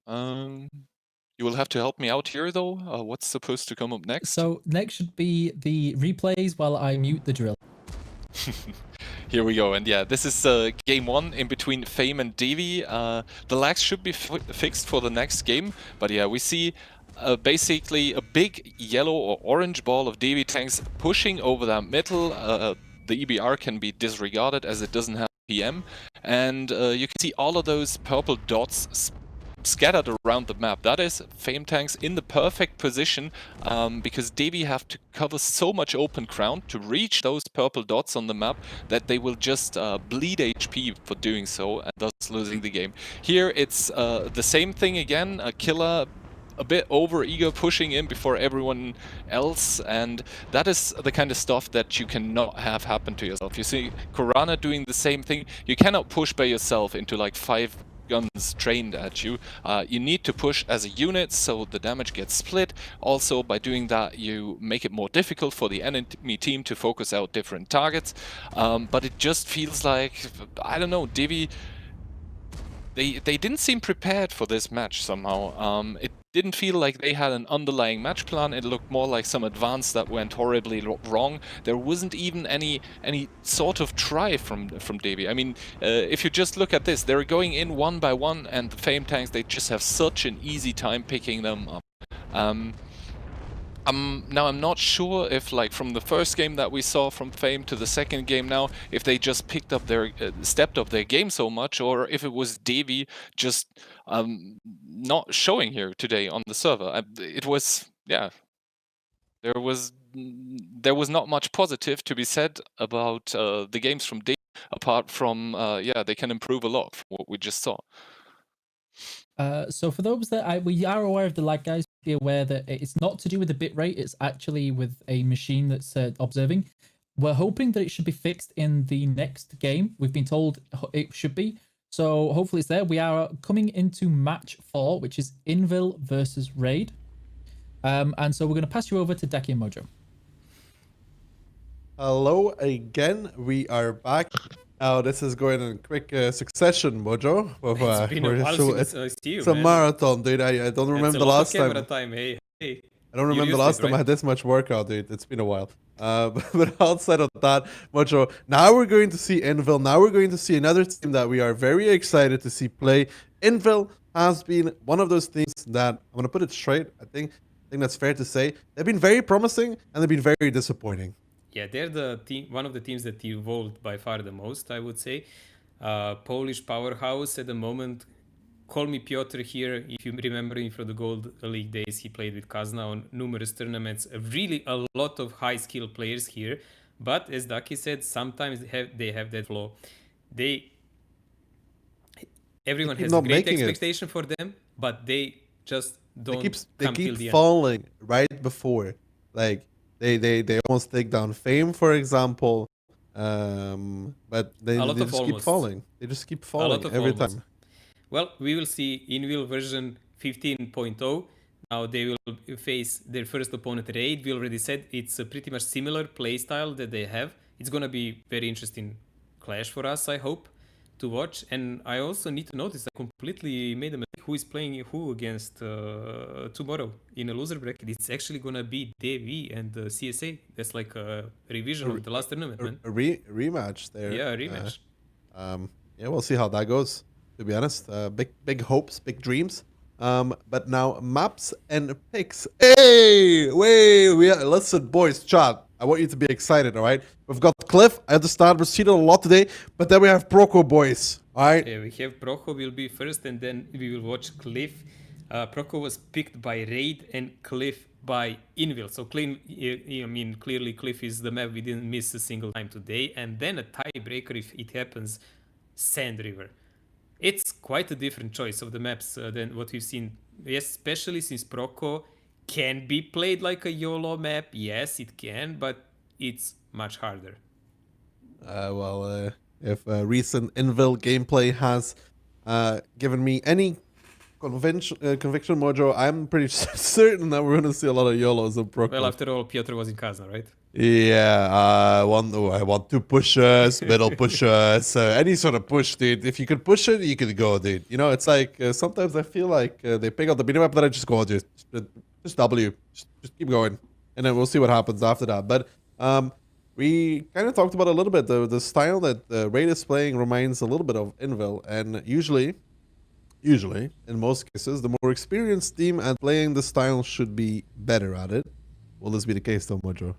You will have to help me out here, though. What's supposed to come up next? So next should be the replays while I mute the drill. Here we go, and yeah, this is game 1 in between Fame and Davy. The lags should be fixed for the next game, but yeah, we see basically a big yellow or orange ball of Davy tanks pushing over that middle. The EBR can be disregarded as it doesn't have PM, and you can see all of those purple dots scattered around the map. That is Fame tanks in the perfect position because Davy have to cover so much open ground to reach those purple dots on the map that they will just bleed HP for doing so and thus losing the game. Here it's the same thing again, a Killer a bit over eager pushing in before everyone else, and that is the kind of stuff that you cannot have happen to yourself. You see Korana doing the same thing. You cannot push by yourself into like 5 guns trained at you. You need to push as a unit so the damage gets split. Also, by doing that, you make it more difficult for the enemy team to focus out different targets. But it just feels like, I don't know, Davy, they didn't seem prepared for this match somehow. It didn't feel like they had an underlying match plan. It looked more like some advance that went horribly wrong. There wasn't even any sort of try from Davy. I mean, if you just look at this, they're going in one by one, and the Fame tanks, they just have such an easy time picking them up. Now I'm not sure if, like, from the first game that we saw from Fame to the second game now, if they just picked up their stepped up their game so much, or if it was Davy just not showing here today on the server. It was, yeah, there was not much positive to be said about the games from Davy, apart from yeah, they can improve a lot from what we just saw. So for those that we are aware of the lag, guys, be aware that it's not to do with the bitrate, it's actually with a machine that's observing. We're hoping that it should be fixed in the next game. We've been told it should be. So hopefully it's there. We are coming into match 4, which is Invil versus Raid. And so we're going to pass you over to Daki and Mojo. Hello again. We are back. Oh, this is going in quick succession, Mojo. It's been a while since I see you, it's a man. marathon, dude. I don't remember the last time. Hey, hey. I don't remember the last time I had this much workout, dude. It's been a while. But outside of that, Mojo, now we're going to see Invil. Now we're going to see another team that we are very excited to see play. Invil has been one of those teams that, I'm going to put it straight, I think that's fair to say. They've been very promising and they've been very disappointing. Yeah, they're the team, one of the teams that evolved by far the most, I would say. Polish powerhouse at the moment. Call me Piotr here. If you remember him from the Gold League days, he played with Kazna on numerous tournaments. Really a lot of high-skilled players here. But as Daki said, sometimes they have that flaw. Everyone has a great expectation for them, but they just don't they keep falling right before. Like, they almost take down Fame, for example. But they just keep falling. They just keep falling every time. Well, we will see Invil version 15.0. Now they will face their first opponent, Raid. We already said it's a pretty much similar playstyle that they have. It's going to be very interesting clash for us, I hope, to watch. And I also need to notice I completely made a mistake. Who is playing who against tomorrow in a loser bracket? It's actually going to be Davy and CSA. That's like a revision of the last tournament, man. A rematch there. Yeah, a rematch. Yeah, we'll see how that goes. To be honest, big hopes, big dreams. But now maps and picks. Hey, listen, boys, chat. I want you to be excited, all right? We've got Cliff. I understand we're seeing a lot today, but then we have Proco boys, all right? Yeah, we have Proco will be first, and then we will watch Cliff. Proco was picked by Raid and Cliff by Invil. So clearly Cliff is the map we didn't miss a single time today. And then a tiebreaker if it happens, Sand River. It's quite a different choice of the maps than what we've seen. Yes, especially since Proco can be played like a YOLO map. Yes, it can, but it's much harder. If recent Invil gameplay has given me any conviction, Mojo, I'm pretty certain that we're going to see a lot of YOLOs in Proco. Well, after all, Piotr was in Kazan, right? Yeah, I want to push us, middle push us, any sort of push, dude. If you could push it, you could go, dude. You know, it's like sometimes I feel like they pick up the minimap, then I just go, just W, just keep going, and then we'll see what happens after that. But we kind of talked about a little bit the style that Raid is playing reminds a little bit of Invil, and usually, in most cases, the more experienced team at playing the style should be better at it. Will this be the case, though, Mojo?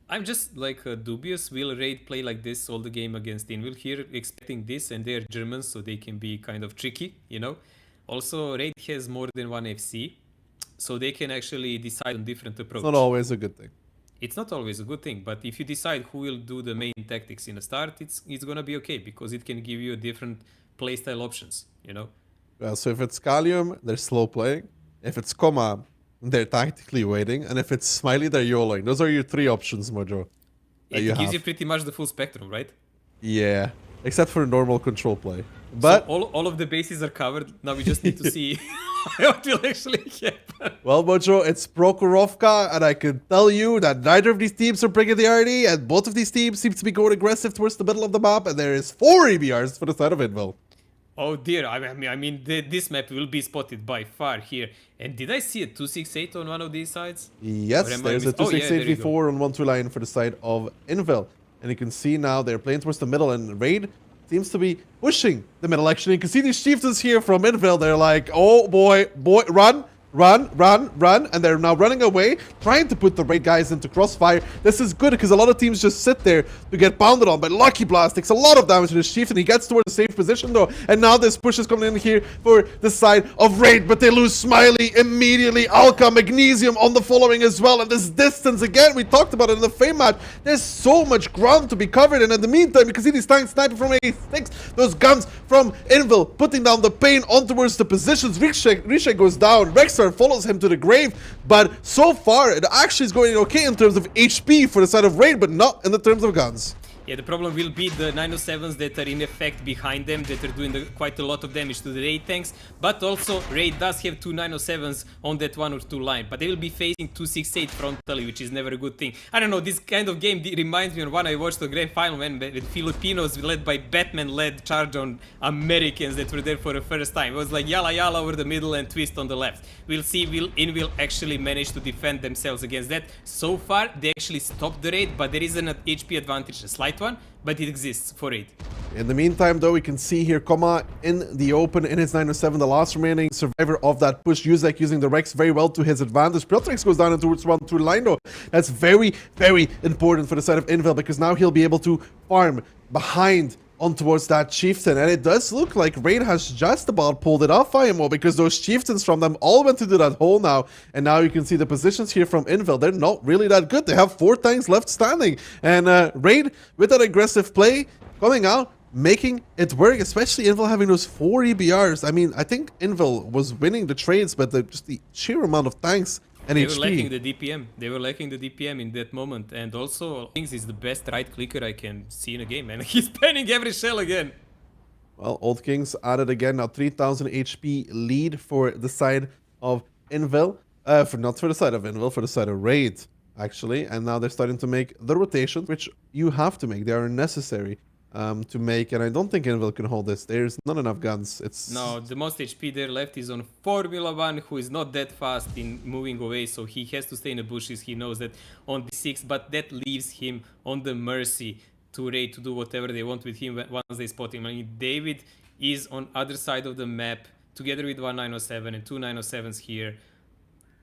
I'm just like dubious. Will Raid play like this all the game against Invil here, expecting this, and they're Germans, so they can be kind of tricky, you know? Also, Raid has more than one FC, so they can actually decide on different approaches. It's not always a good thing. It's not always a good thing, but if you decide who will do the main tactics in the start, it's gonna be okay, because it can give you different playstyle options, you know? Well, so if it's Kalium, they're slow playing. If it's Koma, they're tactically waiting, and if it's Smiley, they're YOLOing. Those are your three options, Mojo. It gives you pretty much the full spectrum, right? Yeah, except for normal control play. But so all of the bases are covered. Now we just need to see what will actually happen. Well, Mojo, it's Prokhorovka, and I can tell you that neither of these teams are bringing the arty, and both of these teams seem to be going aggressive towards the middle of the map, and there is 4 EBRs for the side of Invil. Oh dear, I mean this map will be spotted by far here. And did I see a 268 on one of these sides? Yes, there's a 268 V4 on 1-2 line for the side of Invil. And you can see now they're playing towards the middle, and Raid seems to be pushing the middle. Actually, you can see these chieftains here from Invil. They're like, oh boy, run, and they're now running away, trying to put the Raid guys into crossfire. This is good because a lot of teams just sit there to get pounded on, but Lucky Blast takes a lot of damage to this chieftain. He gets towards a safe position though, and now this push is coming in here for the side of Raid, but they lose Smiley immediately. Alka, Magnesium on the following as well, and this distance again, we talked about it in the Fame match. There's so much ground to be covered, and in the meantime, you can see these tanks sniping from A6, those guns from Invil putting down the pain on towards the positions. Ricochet goes down, Rex follows him to the grave, but so far it actually is going okay in terms of HP for the side of Raid, but not in the terms of guns. Yeah, the problem will be the 907s that are in effect behind them, that are doing quite a lot of damage to the Raid tanks, but also Raid does have 2 907s on that 1 or 2 line, but they will be facing 268 frontally, which is never a good thing. I don't know, this kind of game reminds me of one I watched the grand final when Filipinos led by Batman-led charge on Americans that were there for the first time. It was like yalla yalla over the middle and twist on the left. We'll see will Invil actually manage to defend themselves against that. So far, they actually stopped the Raid, but there is an HP advantage, a slight one, but it exists for Raid. In the meantime, though, we can see here Koma in the open in his 907, the last remaining survivor of that push. Yuzek using the Rex very well to his advantage. Piotrix goes down towards 1-2 line, though. That's very, very important for the side of Invil, because now he'll be able to farm behind on towards that chieftain, and it does look like Raid has just about pulled it off IMO, because those chieftains from them all went into that hole now, and now you can see the positions here from Invil. They're not really that good. They have 4 tanks left standing, and Raid with that aggressive play coming out, making it work, especially Invil having those 4 EBRs. I mean, I think Invil was winning the trades, but just the sheer amount of tanks and they HP. were lacking the DPM. They were lacking the DPM in that moment, and also Kings is the best right clicker I can see in a game, and he's panning every shell again. Well, Old Kings added again, now 3000 HP lead for the side of Invil. Not for the side of Invil, for the side of Raid, actually. And now they're starting to make the rotations, which you have to make. They are necessary to make, and I don't think Invil can hold this. There's not enough guns. No, the most HP there left is on Formula 1, who is not that fast in moving away, so he has to stay in the bushes. He knows that on D6, but that leaves him on the mercy to Raid to do whatever they want with him once they spot him. I mean, David is on other side of the map, together with 1 907 and 2 907s here.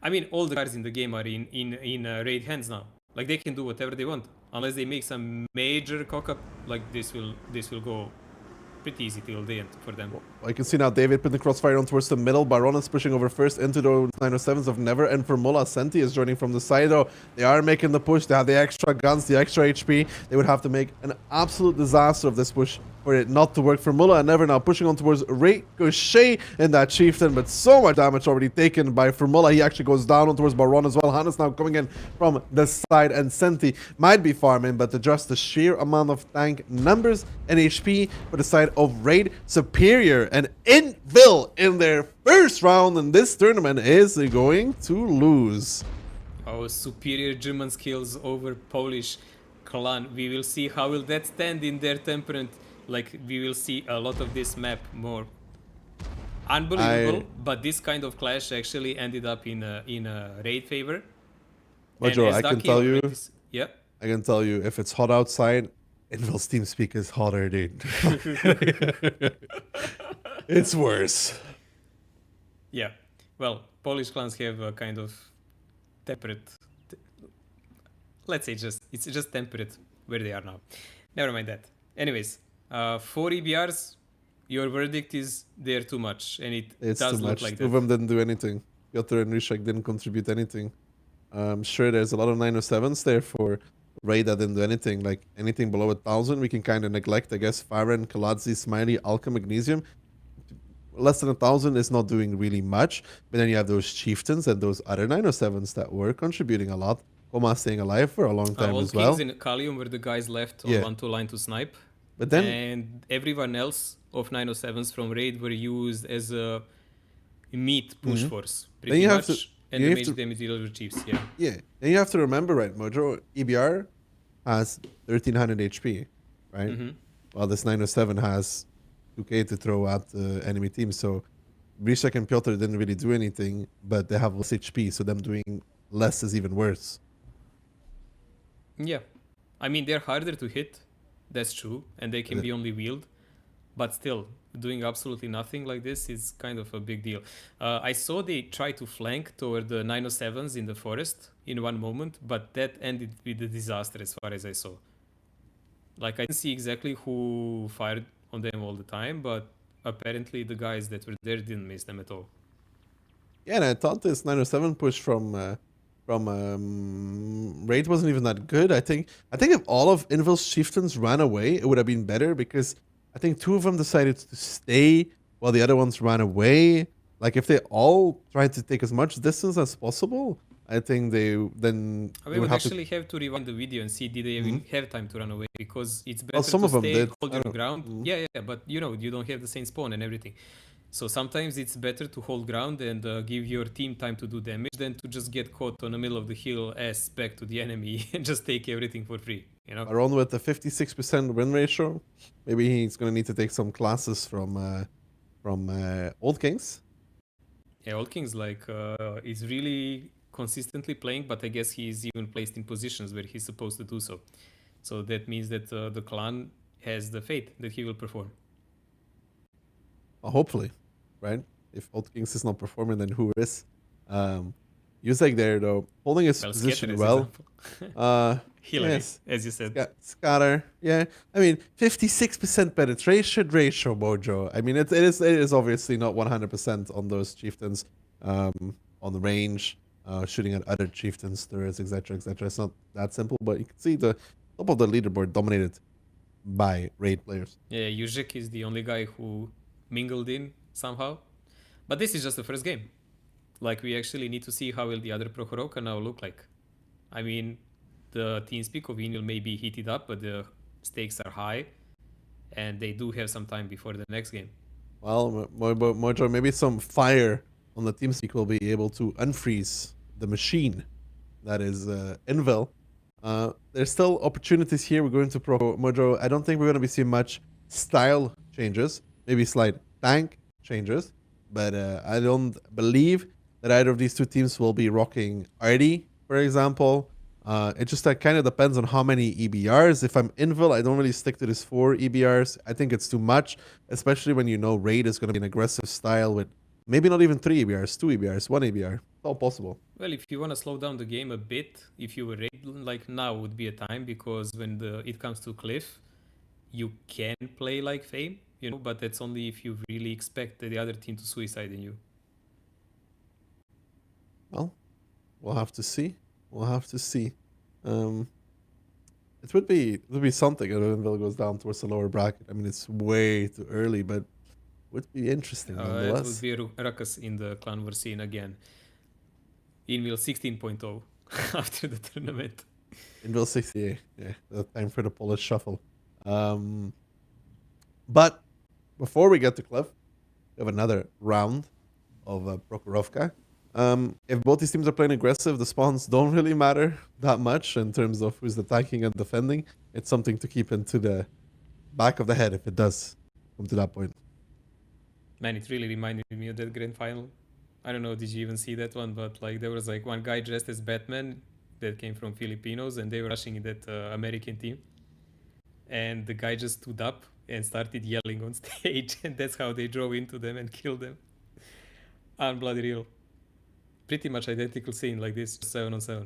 I mean, all the cards in the game are in Raid hands now. Like they can do whatever they want unless they make some major cock up. Like this will go pretty easy till the end for them. I can see now David putting the crossfire on towards the middle. Baron is pushing over first into the 907s of Never. And for Mola, Senti is joining from the side though. They are making the push. They have the extra guns, the extra HP. They would have to make an absolute disaster of this push for it not to work for Mulla. And Never now pushing on towards Ricochet in that Chieftain. But so much damage already taken by Formula. He actually goes down on towards Baron as well. Hannes now coming in from the side. And Senti might be farming, but just the sheer amount of tank numbers and HP for the side of Raid superior. And Invil in their first round in this tournament is going to lose. Our superior German skills over Polish clan. We will see how will that stand in their temperament. Like we will see a lot of this map more. Unbelievable, but this kind of clash actually ended up in a Raid favor. Mojo, I can tell you. Yeah. I can tell you, if it's hot outside, Invil's TeamSpeak is hotter, dude. It's worse. Yeah. Well, Polish clans have a kind of temperate. Let's say it's just temperate where they are now. Never mind that. Anyways, 4 EBRs. Your verdict is they're too much, and It's does too look much. like Two of that. them didn't do anything. Piotr and Rishak didn't contribute anything. I'm sure there's a lot of 907s there for Raid that didn't do anything. Like anything below 1,000, we can kind of neglect. I guess Farron, Kaladzi, Smiley, Alka, Magnesium. Less than 1,000 is not doing really much. But then you have those Chieftains and those other 907s that were contributing a lot. Koma staying alive for a long time All as well. Kings in Kalium were the guys left Yeah. on 1-2 line to snipe. But then And everyone else of 907s from Raid were used as a meat push force. Pretty you have much. to- And you the have major to- damage dealer Chiefs, yeah. yeah, and you have to remember, right, Mojo, EBR has 1,300 HP, right? Mhm. While this 907 has 2k to throw at the enemy team. So Brishak and Piotr didn't really do anything, but they have less HP, so them doing less is even worse. Yeah. I mean, they're harder to hit. That's true. And they can be only wheeled. But still, doing absolutely nothing like this is kind of a big deal. I saw they try to flank toward the 907s in the forest in one moment, but that ended with a disaster as far as I saw. Like, I didn't see exactly who fired on them all the time, but apparently the guys that were there didn't miss them at all. Yeah, and I thought this 907 push from Raid wasn't even that good. I think if all of Invil's Chieftains ran away, it would have been better because I think 2 of them decided to stay while the other ones ran away. Like if they all tried to take as much distance as possible, I think they would would have to. actually have to rewind the video and see did they even have time to run away, because it's better some to of them stay, did. hold I your don't- ground. Yeah, but you don't have the same spawn and everything. So sometimes it's better to hold ground and give your team time to do damage than to just get caught on the middle of the hill ass back to the enemy and just take everything for free. You know? Around with a 56% win ratio, maybe he's gonna need to take some classes from Old Kings. Yeah, Old King's is really consistently playing, but I guess he's even placed in positions where he's supposed to do so. So that means that the clan has the faith that he will perform. Hopefully, right? If Old Kings is not performing, then who is? Yusek there though, holding his Well, position Scatter, well. Hillary, Yes. as you said. Scatter, yeah. I mean, 56% penetration ratio, Mojo. I mean, it is obviously not 100% on those chieftains, on the range, shooting at other chieftains, turrets, etc., etc. It's not that simple, but you can see the top of the leaderboard dominated by Raid players. Yeah, Yuzek is the only guy who mingled in somehow. But this is just the first game. Like, we actually need to see how will the other Prokhorivka now look like. I mean, the TeamSpeak of Inil may be heated up, but the stakes are high. And they do have some time before the next game. Well, Mojo, maybe some fire on the TeamSpeak will be able to unfreeze the machine that is Invil. There's still opportunities here. We're going to Pro Mojo. I don't think we're going to be seeing much style changes. Maybe slight tank changes. But I don't believe that either of these two teams will be rocking Artie, for example. It just kind of depends on how many EBRs. If I'm Invil, I don't really stick to this 4 EBRs. I think it's too much, especially when you know Raid is going to be an aggressive style with maybe not even 3 EBRs, 2 EBRs, 1 EBR. It's all possible. Well, if you want to slow down the game a bit, if you were Raid, like now would be a time, because when it comes to Cliff, you can play like Fame, you know, but that's only if you really expect the other team to suicide in you. Well, we'll have to see. We'll have to see. It would be something if Invil goes down towards the lower bracket. I mean, it's way too early, but would be interesting It nonetheless. would be a ruckus in the Clan War scene again. Invil 16.0 after the tournament. Invil 68. Yeah, time for the Polish shuffle. But before we get to Cliff, we have another round of Prokhorovka. If both these teams are playing aggressive, the spawns don't really matter that much in terms of who's attacking and defending. It's something to keep into the back of the head if it does come to that point. Man, it really reminded me of that grand final. I don't know, did you even see that one? But like, there was like one guy dressed as Batman that came from Filipinos, and they were rushing that American team. And the guy just stood up and started yelling on stage, and that's how they drove into them and killed them. Unbloody real. Pretty much identical scene like this, 7-on-7.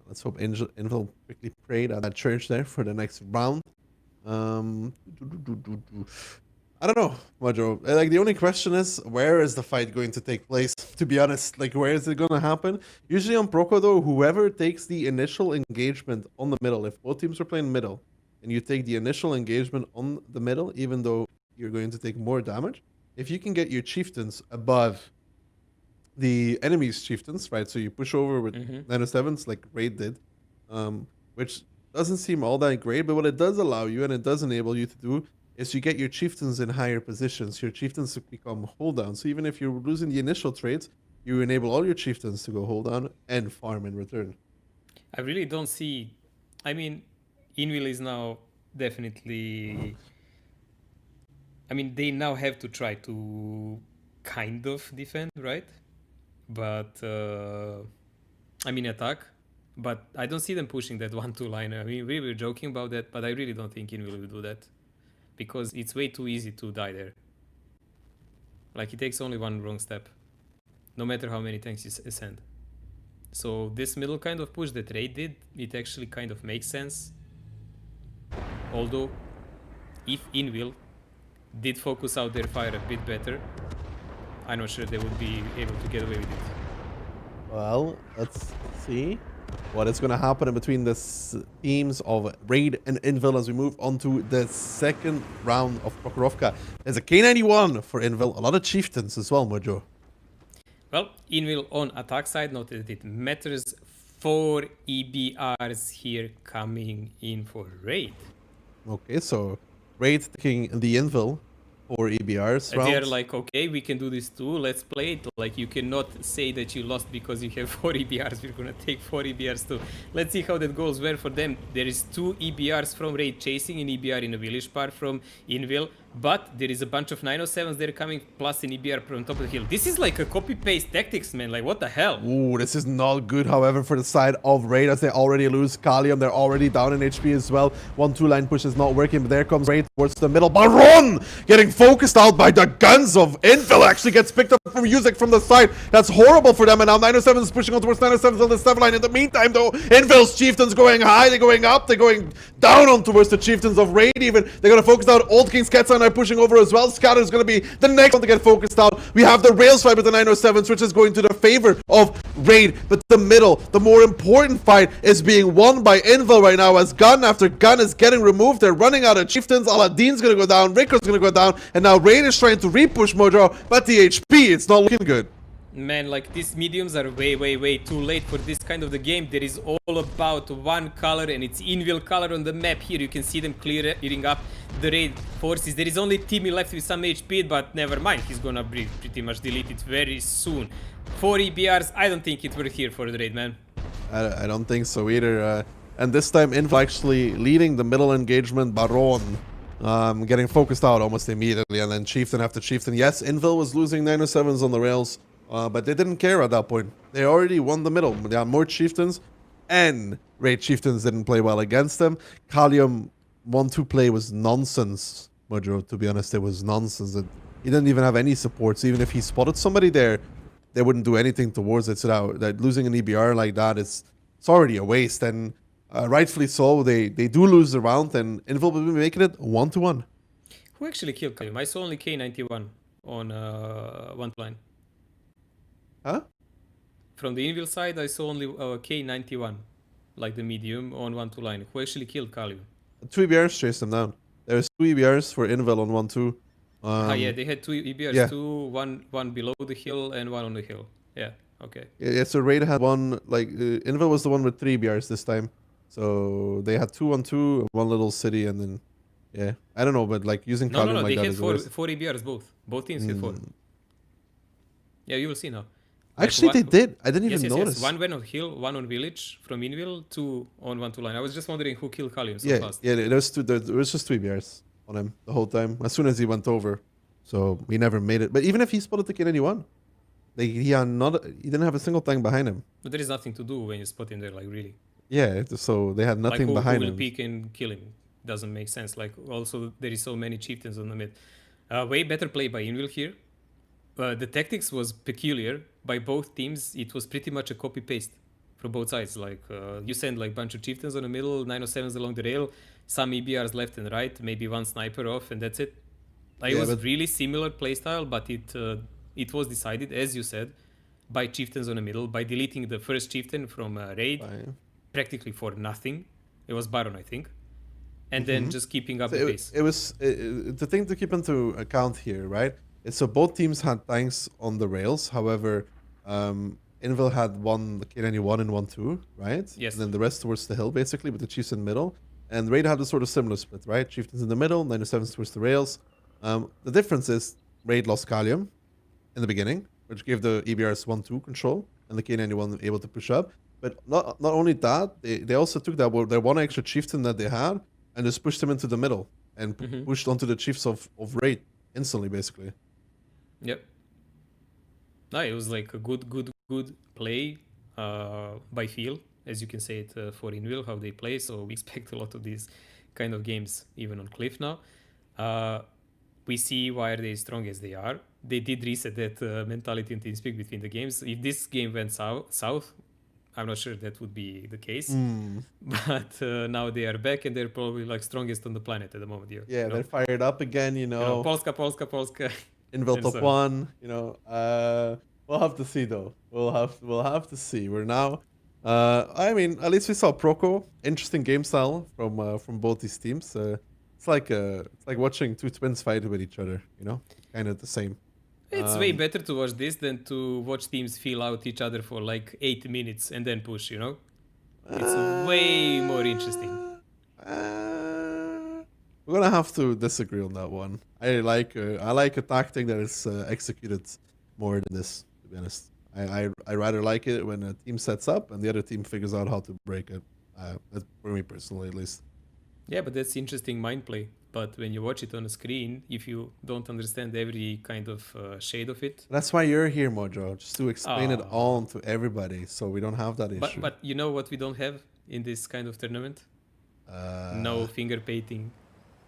Let's hope Invil quickly prayed at that church there for the next round. I don't know, Mojo. Like, the only question is, where is the fight going to take place? To be honest, like, where is it going to happen? Usually on Proko, though, whoever takes the initial engagement on the middle, if both teams are playing middle, and you take the initial engagement on the middle, even though you're going to take more damage, if you can get your chieftains above the enemy's chieftains, right? So you push over with 907s like Raid did, which doesn't seem all that great, but what it does allow you and it does enable you to do is you get your chieftains in higher positions. Your chieftains become hold down. So even if you're losing the initial trades, you enable all your chieftains to go hold down and farm in return. I really don't see... I mean, Invil is now definitely... I mean, they now have to try to kind of defend, right? But, I mean, attack. But I don't see them pushing that 1-2 line. I mean, we were joking about that, but I really don't think Invil will do that. Because it's way too easy to die there. Like, it takes only one wrong step. No matter how many tanks you send. So this middle kind of push that Raid did, it actually kind of makes sense. Although, if Invil did focus out their fire a bit better, I'm not sure they would be able to get away with it. Well, let's see what is going to happen in between the teams of Raid and Invil as we move on to the second round of Prokhorovka. There's a K91 for Invil, a lot of chieftains as well, Mojo. Well, Invil on attack side, not that it matters. 4 EBRs here coming in for Raid. Okay, so Raid taking the Invil for EBRs. They're like, okay, we can do this too, let's play it. Like, you cannot say that you lost because you have 4 EBRs. We're gonna take 4 EBRs too. Let's see how that goes. Well, for them, there is 2 EBRs from Raid chasing an EBR in a village part from Invil, but there is a bunch of 907s there coming, plus an EBR from top of the hill. This is like a copy-paste tactics, man. Like, what the hell? Ooh, this is not good, however, for the side of Raid, as they already lose Kalium. They're already down in HP as well. 1-2 line push is not working, but there comes Raid towards the middle. Baron getting focused out by the guns of Invil. Actually gets picked up from Music from the side. That's horrible for them, and now 907 is pushing on towards 907 on the 7 line. In the meantime, though, Invil's chieftains going high, they're going up, they're going down on towards the chieftains of Raid even. They're going to focus out. Old King Sketsan are pushing over as well. Scatter is going to be the next one to get focused out. We have the Rails fight with the 907s, which is going to the favor of Raid. But the middle, the more important fight, is being won by Invil right now, as gun after gun is getting removed. They're running out of chieftains. Aladdin's going to go down. Ricker's going to go down. And now Raid is trying to repush Mojo, but the HP, it's not looking good. Man, like, these mediums are way too late for this kind of the game. There is all about one color, and it's Invil color on the map. Here you can see them clearing up the Raid forces. There is only Timmy left with some HP, but never mind, he's gonna be pretty much deleted very soon. 4 EBRs, I don't think it will here for the Raid, man. I don't think so either. And this time Invil actually leading the middle engagement. Baron getting focused out almost immediately, and then Chieftain after Chieftain. Yes, Invil was losing 907s on the rails, but they didn't care at that point. They already won the middle. They had more chieftains, and Raid chieftains didn't play well against them. Kalium 1-2 play was nonsense, Mojo. To be honest, it was nonsense. He didn't even have any supports. Even if he spotted somebody there, they wouldn't do anything towards it. So that losing an EBR like that is it's already a waste, and rightfully so. They do lose the round, and Invil will be making it 1-1. Who actually killed Kalium? I saw only K91 on one line. Huh? From the Invil side, I saw only K91, like the medium, on 1-2 line. Who actually killed Kalium? 2 EBRs chased them down. There's 2 EBRs for Invil on 1-2. Yeah, they had 2 EBRs, yeah. one below the hill and one on the hill. Yeah, okay. Yeah, so Raid had one, like, Invil was the one with 3 EBRs this time. So they had 2 on 2, one little city, and then, yeah. I don't know, but like using Kalium No, like they that had is the four worst. 4 EBRs both. Both teams had 4. Yeah, you will see now. Actually, Like, they did. I didn't yes, even notice. Yes. One went on hill, one on village from Invil, 2 on 1-2 line. I was just wondering who killed Kalium so fast. Yeah, there was just 2 EBRs on him the whole time. As soon as he went over, so he never made it. But even if he spotted the K91, like he didn't have a single tank behind him. But there is nothing to do when you spot him there, like really. Yeah, so they had nothing Like behind who will him. peek and kill him? Doesn't make sense. Like also there is so many chieftains on the mid. Way better play by Invil here. The tactics was peculiar by both teams. It was pretty much a copy paste from both sides. Like you send like bunch of chieftains on the middle, 907s along the rail, some EBRs left and right, maybe one sniper off, and that's it. Like, it was really similar playstyle, but it was decided, as you said, by chieftains on the middle, by deleting the first chieftain from Raid practically for nothing. It was Baron, I think. And then just keeping up the pace. It was the thing to keep into account here, right? So both teams had tanks on the rails. However, Invil had one K91 and 1-2, right? Yes. And then the rest towards the hill, basically, with the Chiefs in the middle. And Raid had a sort of similar split, right? Chieftains in the middle, 907s towards the rails. The difference is Raid lost Kalium in the beginning, which gave the EBRs 1-2 control, and the K91 able to push up. But not only that, they also took their one extra chieftain that they had and just pushed him into the middle and pushed onto the chiefs of Raid instantly, basically. Yep. No, it was like a good play by feel, as you can say it for Invil, how they play. So we expect a lot of these kind of games even on Cliff now. We see why are they strong as they are. They did reset that mentality in TeamSpeak between the games. If this game went south, I'm not sure that would be the case. But now they are back and they're probably like strongest on the planet at the moment. Yeah, they're fired up again, Polska. Invil top 1, we'll have to see though. We'll have to see. We're now I mean, at least we saw Proco, interesting game style from both these teams. It's like watching two twins fight with each other, kind of the same. It's way better to watch this than to watch teams feel out each other for like 8 minutes and then push, It's way more interesting. We're gonna have to disagree on that one. I like a tactic that is executed more than this, to be honest. I rather like it when a team sets up and the other team figures out how to break it. That's for me personally, at least. Yeah, but that's interesting mind play. But when you watch it on a screen, if you don't understand every kind of shade of it... That's why you're here, Mojo, just to explain it all to everybody, so we don't have that issue. But you know what we don't have in this kind of tournament? No finger painting.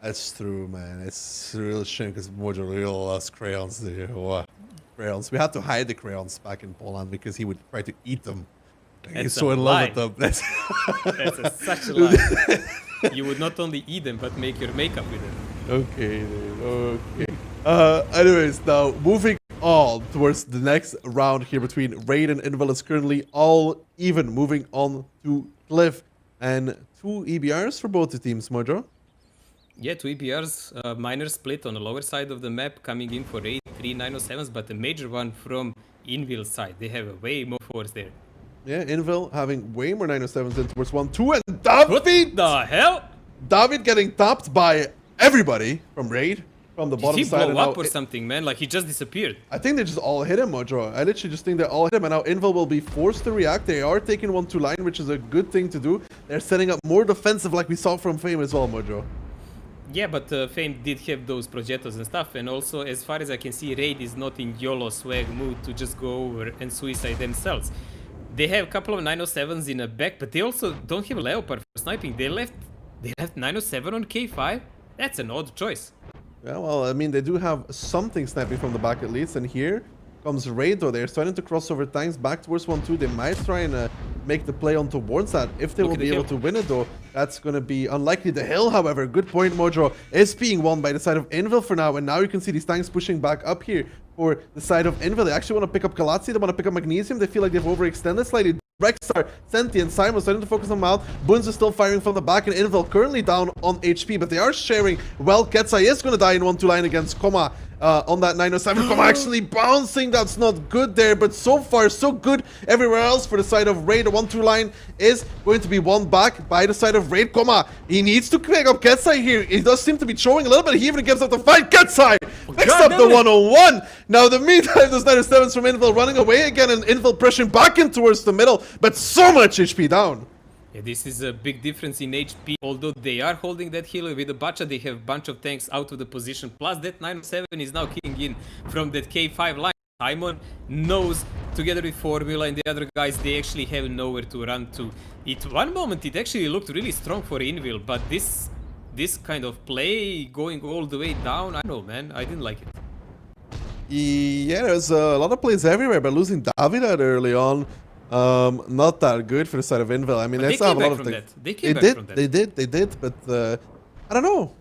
That's true, man. It's a real shame because Mojo really loves crayons there. What? Crayons. We had to hide the crayons back in Poland because he would try to eat them. He's so in love with them. That's such a lie. You would not only eat them, but make your makeup with them. Okay, dude. Okay. Anyways, now moving on towards the next round here between Raid and Invil is currently all even. Moving on to Cliff and 2 EBRs for both the teams, Mojo. Yeah, 2 EBRs, minor split on the lower side of the map coming in for Raid, 3 907s, but a major one from Invil side. They have way more force there. Yeah, Invil having way more 907s in towards 1-2, and David! What the hell? David getting topped by everybody from Raid, from the bottom Did he side. blow up or something, man? Like, he just disappeared. I think they just all hit him, Mojo. I literally just think they all hit him, and now Invil will be forced to react. They are taking 1-2 line, which is a good thing to do. They're setting up more defensive like we saw from Fame as well, Mojo. Yeah, but Fame did have those projectiles and stuff, and also, as far as I can see, Raid is not in YOLO swag mood to just go over and suicide themselves. They have a couple of 907s in the back, but they also don't have Leopard for sniping. They left 907 on K5? That's an odd choice. Yeah, well, I mean, they do have something sniping from the back at least, and here, comes Raid, though. They're starting to cross over tanks back towards 1-2. They might try and make the play on towards that. If they Look will at be the able hill. to win it, though, that's going to be unlikely. The hill, however, good point, Mojo, is being won by the side of Invil for now. And now you can see these tanks pushing back up here for the side of Invil. They actually want to pick up Galatsi. They want to pick up Magnesium. They feel like they've overextended slightly. Rexar, Sentient, Simon starting to focus on them out. Buns is still firing from the back, and Invil currently down on HP, but they are sharing well. Ketsai is going to die in 1-2 line against Koma on that 907. Koma actually bouncing. That's not good there, but so far, so good everywhere else for the side of Raid. The 1-2 line is going to be won back by the side of Raid. Koma, he needs to pick up Ketsai here. He does seem to be showing a little bit. He even gives up the fight. Ketsai picks up the 101. Now, the meantime, the 907s from Invil running away again, and Invil pressing back in towards the middle, but so much HP down. Yeah, this is a big difference in HP. Although they are holding that hill with the Bacha, they have a bunch of tanks out of the position. Plus that 907 is now kicking in from that K5 line. Simon knows, together with Formula and the other guys, they actually have nowhere to run to. At one moment, it actually looked really strong for Invil, but this kind of play going all the way down, I don't know, man. I didn't like it. Yeah, there's a lot of plays everywhere, but losing Davidad early on, not that good for the side of Invil. I mean, But they they still have came a back lot of from things. that. They came back from that. They did, but I don't know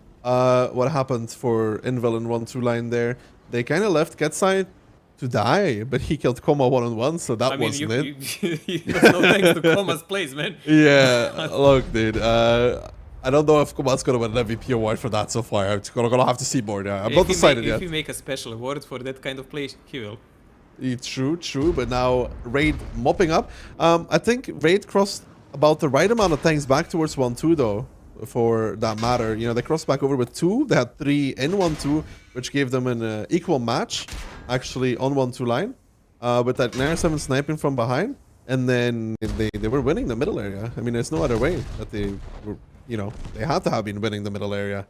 what happened for Invil in 1-2 line there. They kind of left Ketsai to die, but he killed Koma 1-on-1, so that I mean, wasn't it. no thanks to Koma's plays, man. Yeah, look, dude. I don't know if Koma's gonna win an MVP award for that so far. I'm gonna have to see more. Yeah, I'm not decided yet. If you make a special award for that kind of play, he will. True, but now Raid mopping up. I think Raid crossed about the right amount of tanks back towards 1-2 though, for that matter. You know, they crossed back over with 2. They had 3 in 1-2, which gave them an equal match, actually, on 1-2 line. With that 907 sniping from behind, and then they were winning the middle area. I mean, there's no other way that they were, you know, they had to have been winning the middle area.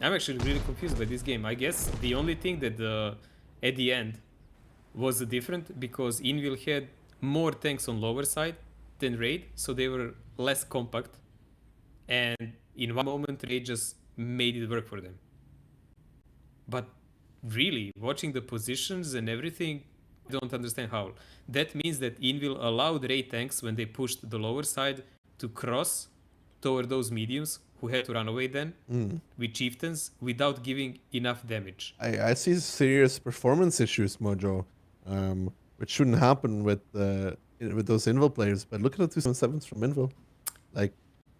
I'm actually really confused by this game. I guess the only thing that at the end was different because Invil had more tanks on lower side than Raid, so they were less compact. And in one moment, Raid just made it work for them. But really, watching the positions and everything, I don't understand how. That means that Invil allowed Raid tanks, when they pushed the lower side, to cross toward those mediums who had to run away then with chieftains without giving enough damage. I see serious performance issues, Mojo, which shouldn't happen with those Invil players. But look at the 277s from Invil. Like,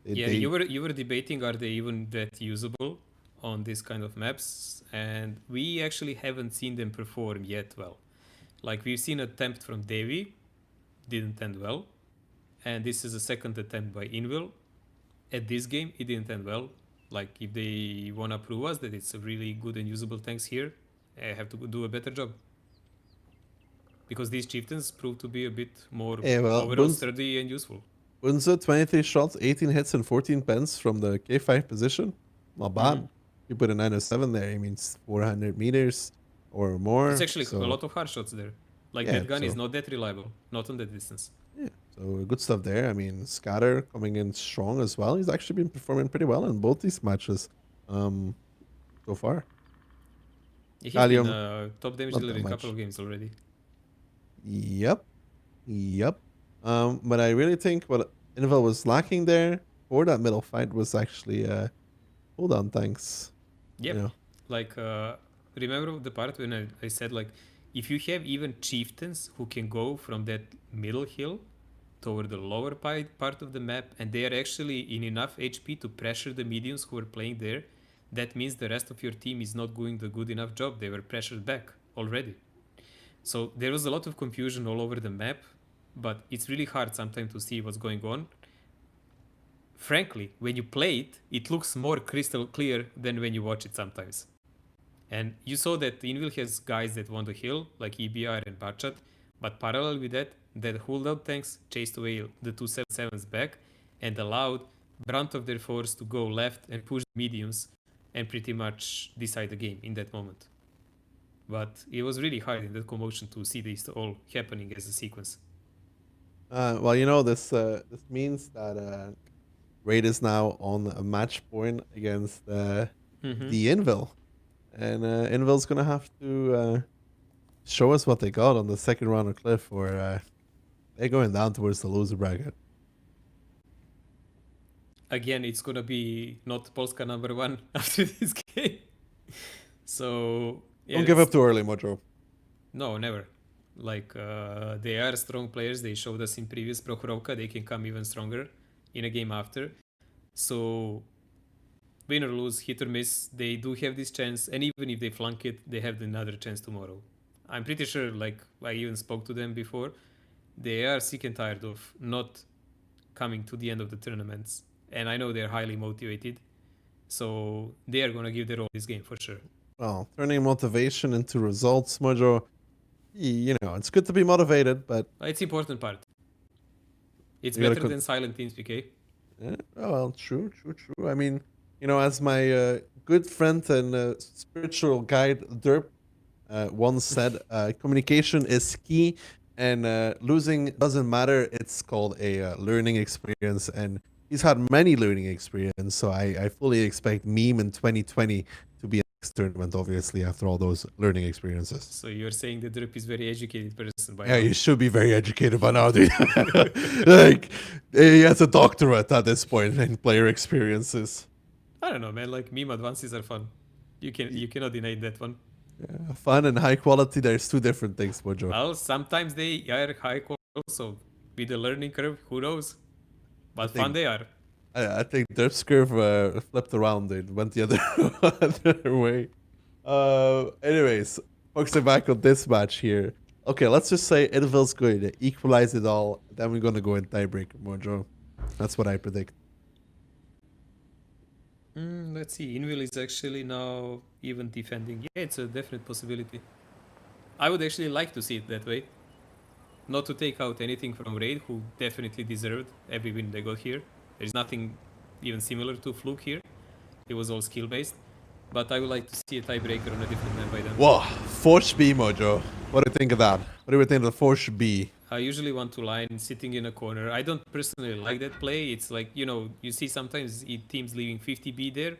You were debating, are they even that usable on this kind of maps? And we actually haven't seen them perform yet well. Like, we've seen an attempt from Devi, didn't end well. And this is a second attempt by Invil. At this game, it didn't end well. Like, if they want to prove us that it's a really good and usable tanks here, I have to do a better job. Because these chieftains prove to be a bit more overall sturdy and useful. Unza, 23 shots, 18 hits, and 14 pens from the K5 position. Not bad. You put a 907 there, it means 400 meters or more. It's actually a lot of hard shots there. Like, that gun is not that reliable, not on that distance. Yeah, so good stuff there. I mean, Scatter coming in strong as well. He's actually been performing pretty well in both these matches so far. He's been top damage dealer in a couple of games already. Yep. But I really think what Invil was lacking there for that middle fight was actually hold on tanks. Yep. You know? Like, remember the part when I said, like, if you have even chieftains who can go from that middle hill toward the lower part of the map, and they are actually in enough HP to pressure the mediums who are playing there, that means the rest of your team is not doing the good enough job. They were pressured back already. So there was a lot of confusion all over the map, but it's really hard sometimes to see what's going on. Frankly, when you play it, it looks more crystal clear than when you watch it sometimes. And you saw that Invil has guys that want to heal, like EBR and Bachat, but parallel with that, that holdout tanks chased away the 277s back and allowed brunt of their force to go left and push mediums and pretty much decide the game in that moment. But it was really hard in that commotion to see this all happening as a sequence. Well, you know, this means that Raid is now on a match point against the Invil. And Invil's going to have to show us what they got on the second round of Cliff, or they're going down towards the loser bracket. Again, it's gonna be not Polska number 1 after this game. So yeah, Don't give up too early, Mojo. No, never. Like they are strong players. They showed us in previous Prokhorivka. They can come even stronger in a game after. So win or lose, hit or miss, they do have this chance. And even if they flunk it, they have another chance tomorrow. I'm pretty sure, like I even spoke to them before, they are sick and tired of not coming to the end of the tournaments. And I know they're highly motivated. So they are going to give their all this game for sure. Well, turning motivation into results, Mojo. You know, it's good to be motivated, but It's important part. It's You gotta better than silent teams, PK. yeah, oh, well, true. I mean, you know, as my good friend and spiritual guide Derp once said, communication is key, and losing doesn't matter. It's called a learning experience, and he's had many learning experience. So I fully expect Meme in 2020 to be a next tournament, obviously, after all those learning experiences. So you're saying the Drup is very educated person by Yeah, now. you should be very educated by now, dude. Like, he has a doctorate at this point in player experiences. I don't know, man. Like meme advances are fun. You cannot deny that one. Yeah, fun and high quality, there's two different things, Mojo. Well, sometimes they are high quality also. With the learning curve, who knows? But fun they are. I think Derp's curve flipped around, dude. Went the other way. Anyways, focusing back on this match here. Okay, let's just say Invil's going to equalize it all. Then we're going to go in tiebreaker, Mojo. That's what I predict. Let's see. Invil is actually now even defending. Yeah, it's a definite possibility. I would actually like to see it that way. Not to take out anything from Raid, who definitely deserved every win they got here. There's nothing even similar to Fluke here. It was all skill based. But I would like to see a tiebreaker on a different map by then. Whoa, Force B, Mojo. What do you think of that? What do you think of the Force B? I usually want to line sitting in a corner. I don't personally like that play. It's like, you know, you see sometimes teams leaving 50B there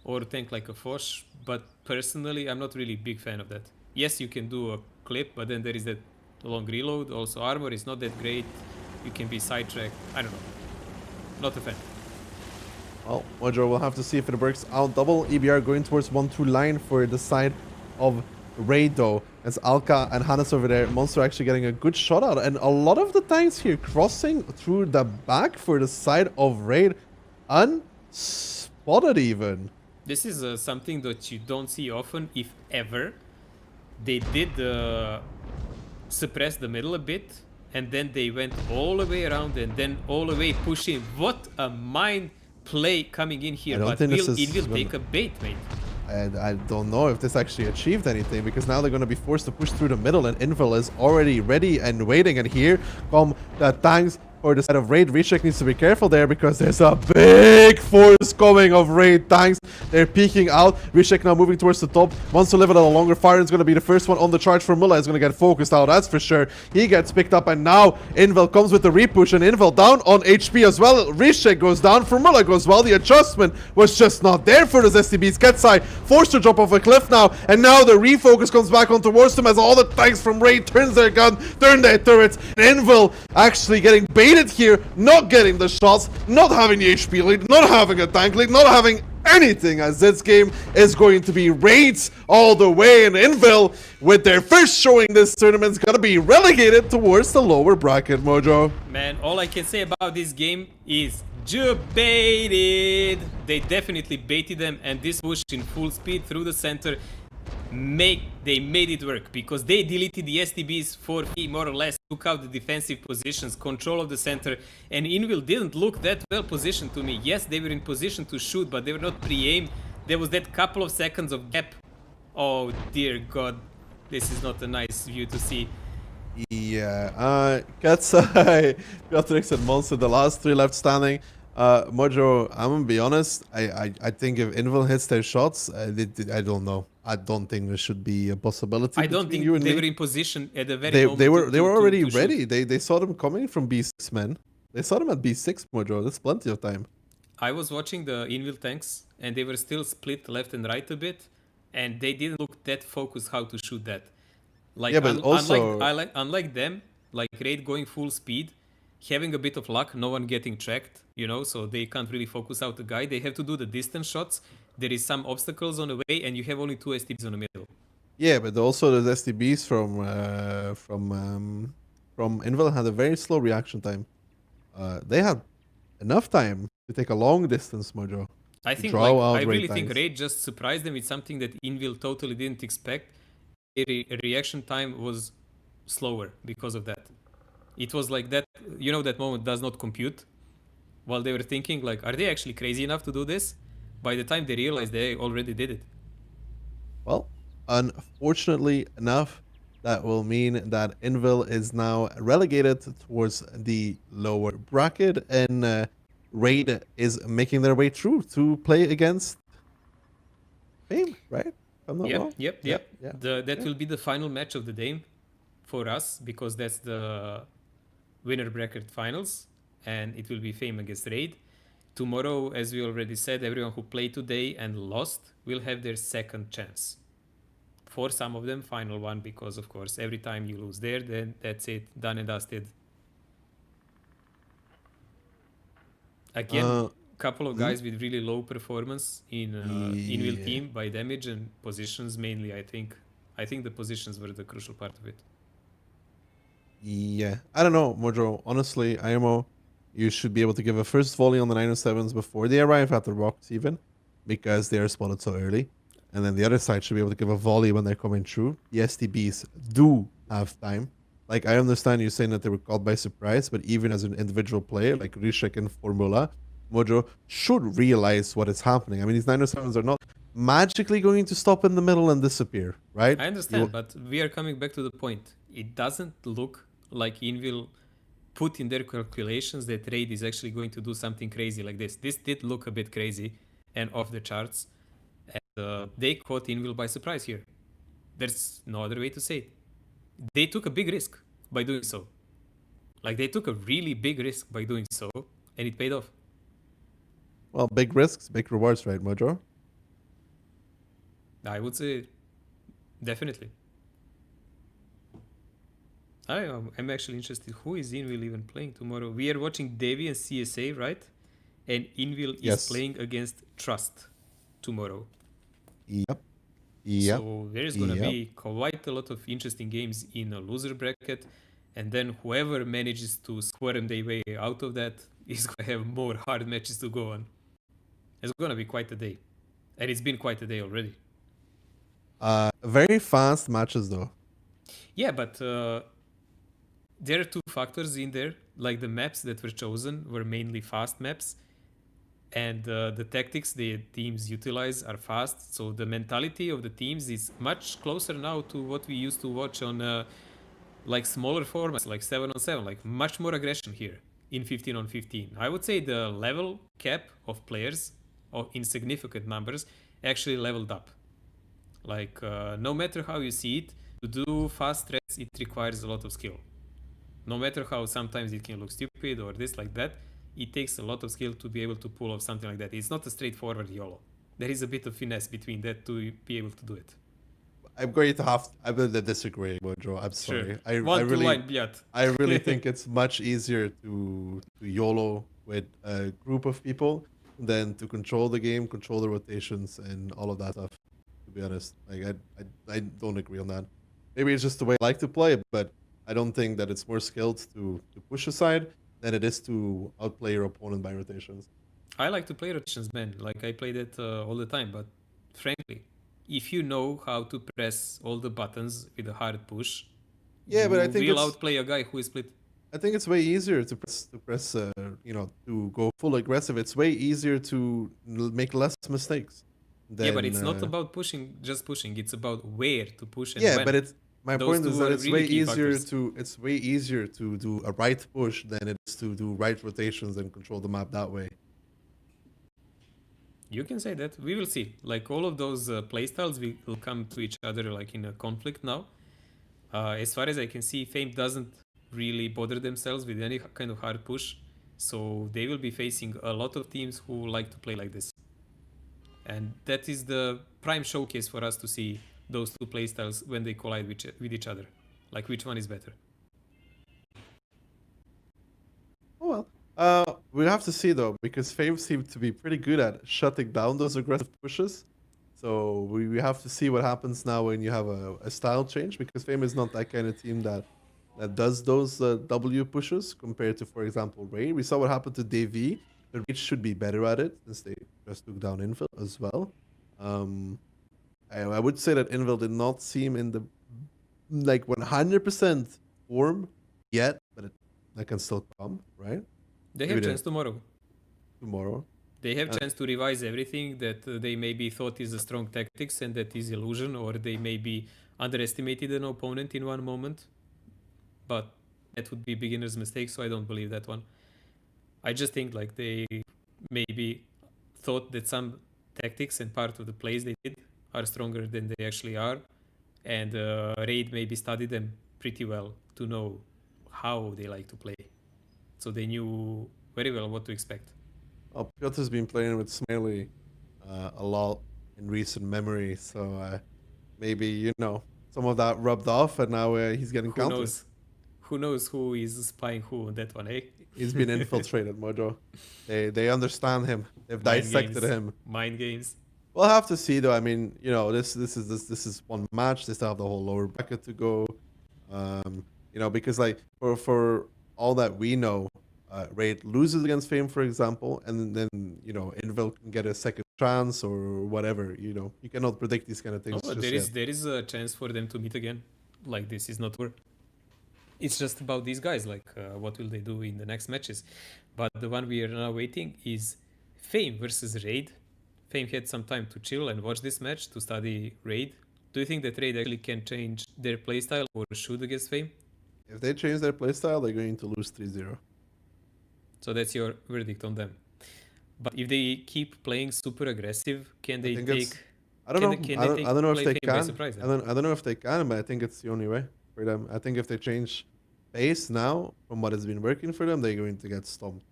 or tank like a Foch, but personally, I'm not really a big fan of that. Yes, you can do a clip, but then there is that long reload. Also, armor is not that great. You can be sidetracked. I don't know. Not a fan. Well, Mojo, we'll have to see if it works out. Double EBR going towards 1-2 line for the side of Raid, though. As Alka and Hannes over there, Monster actually getting a good shot out. And a lot of the tanks here crossing through the back for the side of Raid. Unspotted even. This is something that you don't see often, if ever. They did suppress the middle a bit, and then they went all the way around and then all the way pushing. What a mind play coming in here. But Invil take a bait, mate. And I don't know if this actually achieved anything, because now they're going to be forced to push through the middle, and Invil is already ready and waiting. And here come the tanks for the side of Raid. Rishek needs to be careful there, because there's a big force coming of Raid tanks. They're peeking out. Rishek now moving towards the top. Wants to live it a longer fire. Is going to be the first one on the charge for Mulla. Is going to get focused out, that's for sure. He gets picked up, and now Invil comes with the repush, and Invil down on HP as well. Rishek goes down, for Mulla goes well. The adjustment was just not there for those STBs. Ketsai forced to drop off a cliff now, and now the refocus comes back on towards them as all the tanks from Raid turns their gun, turn their turrets. And Invil actually getting baited here, not getting the shots, not having the HP lead, not having a tank lead, not having anything, as this game is going to be Raids all the way. And Invil, with their first showing this tournament, is going to be relegated towards the lower bracket, Mojo. Man, all I can say about this game is baited. They definitely baited them, and this push in full speed through the center, they made it work, because they deleted the STBs for free, more or less, took out the defensive positions, control of the center, and Invil didn't look that well positioned to me. Yes, they were in position to shoot, but they were not pre-aimed. There was that couple of seconds of gap. Oh dear God, this is not a nice view to see. Yeah, Ketsai, Piotrix and Monster, the last three left standing. Mojo, I'm gonna be honest, I think if Invil hits their shots, I don't know. I don't think there should be a possibility. I don't think you and they me. were in position at the very moment. They were already to ready. shoot. They saw them coming from B6, man. They saw them at B6, Mojo. That's plenty of time. I was watching the Invil tanks, and they were still split left and right a bit, and they didn't look that focused how to shoot that. Like Yeah, but also- unlike them, like Raid going full speed, having a bit of luck, no one getting tracked, you know, so they can't really focus out the guy. They have to do the distance shots. There is some obstacles on the way, and you have only 2 STBs on the middle. Yeah, but also the STBs from Invil had a very slow reaction time. They had enough time to take a long distance, Mojo. I To think draw like, out I really raid think times. Raid just surprised them with something that Invil totally didn't expect. Reaction time was slower because of that. It was like that, you know, that moment does not compute. While they were thinking, like, are they actually crazy enough to do this? By the time they realized, they already did it. Well, unfortunately enough, that will mean that Invil is now relegated towards the lower bracket, and Raid is making their way through to play against Fame, right? If I'm not wrong. Yep. Yeah. That will be the final match of the day for us, because that's the winner bracket finals, and it will be Fame against Raid. Tomorrow, as we already said, everyone who played today and lost will have their second chance. For some of them, final one, because of course, every time you lose there, then that's it, done and dusted. Again, couple of guys with really low performance in Invil Yeah. team by damage and positions mainly. I think the positions were the crucial part of it. Yeah. I don't know, Mojo. Honestly, IMO, you should be able to give a first volley on the 907s before they arrive at the rocks, even because they are spotted so early. And then the other side should be able to give a volley when they're coming through. The STBs do have time. Like, I understand you saying that they were caught by surprise, but even as an individual player, like Rishek and Formula, Mojo should realize what is happening. I mean, these 907s are not magically going to stop in the middle and disappear, right? I understand, but we are coming back to the point. It doesn't look like Invil put in their calculations that Raid is actually going to do something crazy like this. This did look a bit crazy and off the charts. And they caught Invil by surprise here. There's no other way to say it. They took a big risk by doing so. Like, they took a really big risk by doing so, and it paid off. Well, big risks, big rewards, right, Mojo? I would say definitely. I'm actually interested. Who is Invil even playing tomorrow? We are watching Devi and CSA, right? And Invil Yes. is playing against Trust tomorrow. Yep. So there's gonna be quite a lot of interesting games in a loser bracket, and then whoever manages to squirm their way out of that is gonna have more hard matches to go on. It's gonna be quite a day, and it's been quite a day already. Very fast matches though. Yeah, but there are two factors in there. Like, the maps that were chosen were mainly fast maps, and the tactics the teams utilize are fast. So the mentality of the teams is much closer now to what we used to watch on like smaller formats, like 7-on-7, like much more aggression here in 15-on-15. I would say the level cap of players, or in significant numbers, actually leveled up. Like, no matter how you see it, to do fast threats, it requires a lot of skill. No matter how sometimes it can look stupid or this like that, it takes a lot of skill to be able to pull off something like that. It's not a straightforward YOLO. There is a bit of finesse between that to be able to do it. I'm going to disagree, Mojo. I'm sorry. Sure. One to line, Biat. I really think it's much easier to YOLO with a group of people than to control the game, control the rotations, and all of that stuff. To be honest, like I don't agree on that. Maybe it's just the way I like to play, but I don't think that it's more skilled to push aside than it is to outplay your opponent by rotations. I like to play rotations, man. Like, I play that all the time, but frankly, if you know how to press all the buttons with a hard push, Yeah, but I think you will it's- outplay a guy who is split. I think it's way easier to press, to go full aggressive. It's way easier to make less mistakes. Yeah, but it's not uh, about just pushing. It's about where to push and Yeah, when. but it's my Those point is two that are it's really way key easier factors. to do a right push than it is to do right rotations and control the map that way. You can say that. We will see. Like, all of those playstyles will come to each other like in a conflict now. As far as I can see, Fame doesn't really bother themselves with any kind of hard push. So they will be facing a lot of teams who like to play like this. And that is the prime showcase for us to see those two playstyles when they collide with each other. Like which one is better? Oh well. We have to see though, because Fame seemed to be pretty good at shutting down those aggressive pushes. So we have to see what happens now when you have a style change, because Fame is not that kind of team that does those W pushes compared to, for example, Raid. We saw what happened to Davy. The Raid should be better at it since they just took down Invil as well. I would say that Invil did not seem in the like 100% form yet, but that can still come, right? They Maybe have they- chance tomorrow. Tomorrow. They have chance to revise everything that they maybe thought is a strong tactics and that is illusion, or they maybe underestimated an opponent in one moment. But that would be beginner's mistake, so I don't believe that one. I just think like they maybe thought that some tactics and part of the plays they did are stronger than they actually are, and Raid maybe studied them pretty well to know how they like to play, so they knew very well what to expect. Well, Piotr's been playing with Smiley a lot in recent memory, so maybe some of that rubbed off, and now he's getting Who countered. knows? Who knows who is spying who on that one, eh? He's been infiltrated, Mojo. They understand him. They've Mind dissected games. him. Mind games. We'll have to see, though. I mean, this is one match. They still have the whole lower bracket to go. Because like for all that we know, Raid loses against Fame, for example, and then Invil can get a second chance or whatever. You cannot predict these kind of things. Oh, just there is yet. there is a chance for them to meet again. Like this is not over. It's just about these guys. Like what will they do in the next matches? But the one we are now waiting is Fame versus Raid. Fame had some time to chill and watch this match to study Raid. Do you think that Raid actually can change their playstyle or shoot against Fame? If they change their playstyle, they're going to lose 3-0. So that's your verdict on them. But if they keep playing super aggressive, can they think take? it's- I don't know. I don't know if play they Fame by can. surprise I then? don't know if they can, but I think it's the only way for them. I think if they change pace now from what has been working for them, they're going to get stomped.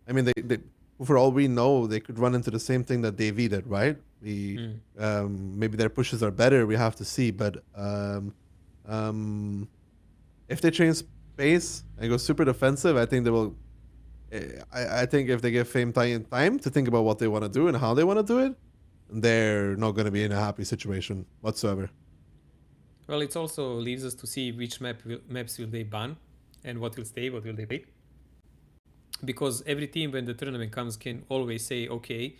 I mean, they for all we know, they could run into the same thing that Davy did, right? Maybe their pushes are better. We have to see, but if they change pace and go super defensive, I think they will. I think if they give Fame time to think about what they want to do and how they want to do it, they're not going to be in a happy situation whatsoever. Well, it also leaves us to see which maps will they ban and what will stay, what will they play. Because every team, when the tournament comes, can always say, okay,